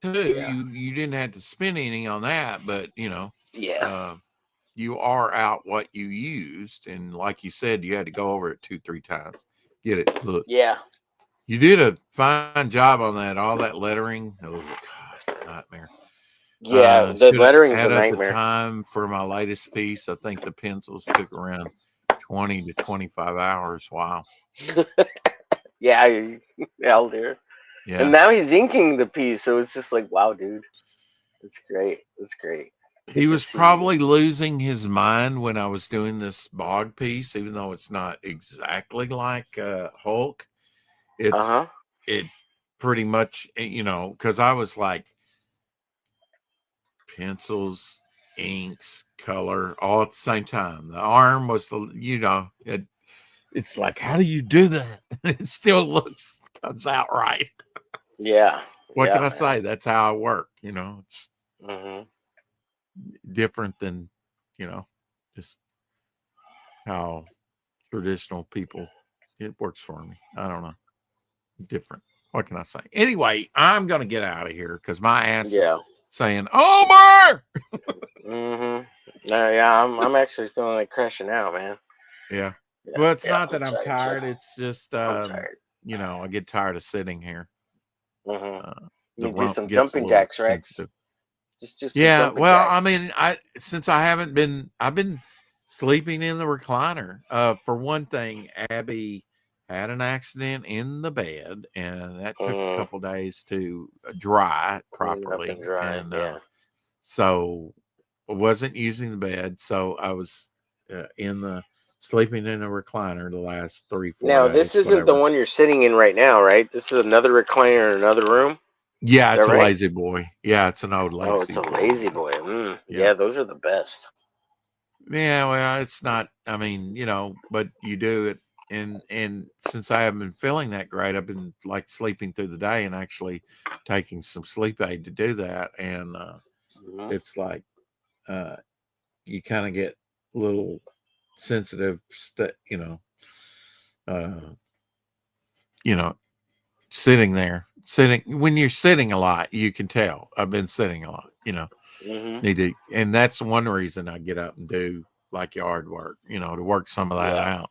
too. Yeah. You didn't have to spend anything on that, but Yeah. You are out what you used, and like you said, you had to go over it 2-3 times. Get it? Look. Yeah. You did a fine job on that. All that lettering. Oh God, nightmare. Yeah, the Should have lettering's a had up the nightmare. time for my latest piece. I think the pencils took around 20 to 25 hours. Wow. Yeah, hell dear. Yeah. And now he's inking the piece, so it's just like, wow, dude, it's great. It's great. He was probably losing his mind when I was doing this bog piece, even though it's not exactly like Hulk. It's it pretty much, because I was like pencils, inks, color, all at the same time. The arm was it's like, how do you do that? It still comes out right. Yeah. What can I say? That's how I work. It's different than, just how traditional people, it works for me. I don't know. Different. What can I say? Anyway, I'm going to get out of here because my ass is saying, Omar! Yeah, I'm actually feeling like crashing out, man. Yeah. Well, it's not that I'm tired. Too. It's just, I'm tired. I get tired of sitting here. You do some jumping jacks, Rex. Just do some jumping jacks. I mean, I've been sleeping in the recliner. For one thing, Abby had an accident in the bed, and that took a couple days to dry properly. So I wasn't using the bed, so I was sleeping in the recliner the last 3-4 Now, days. this isn't the one you're sitting in right now, right? This is another recliner in another room? Yeah, it's a lazy boy. Yeah, it's an old lazy boy. Oh, it's a lazy boy. Yeah, those are the best. Yeah, well, it's not, I mean, but you do it. And since I haven't been feeling that great, I've been like sleeping through the day and actually taking some sleep aid to do that. And it's like you kind of get a little sensitive, sitting when you're sitting a lot, you can tell I've been sitting a lot, need to, and that's one reason I get up and do like yard work, to work some of that out.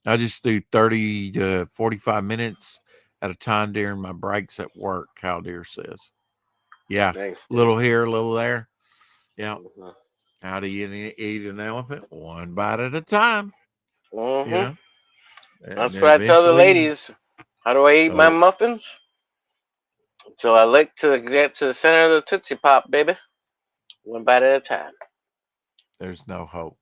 I just do 30 to 45 minutes at a time during my breaks at work, Caldeer says. Yeah. Nice, little here, a little there. Yeah. How do you eat an elephant? One bite at a time. That's what I tell the ladies. How do I eat my muffins? Until I get to the center of the Tootsie Pop, baby. One bite at a time. There's no hope.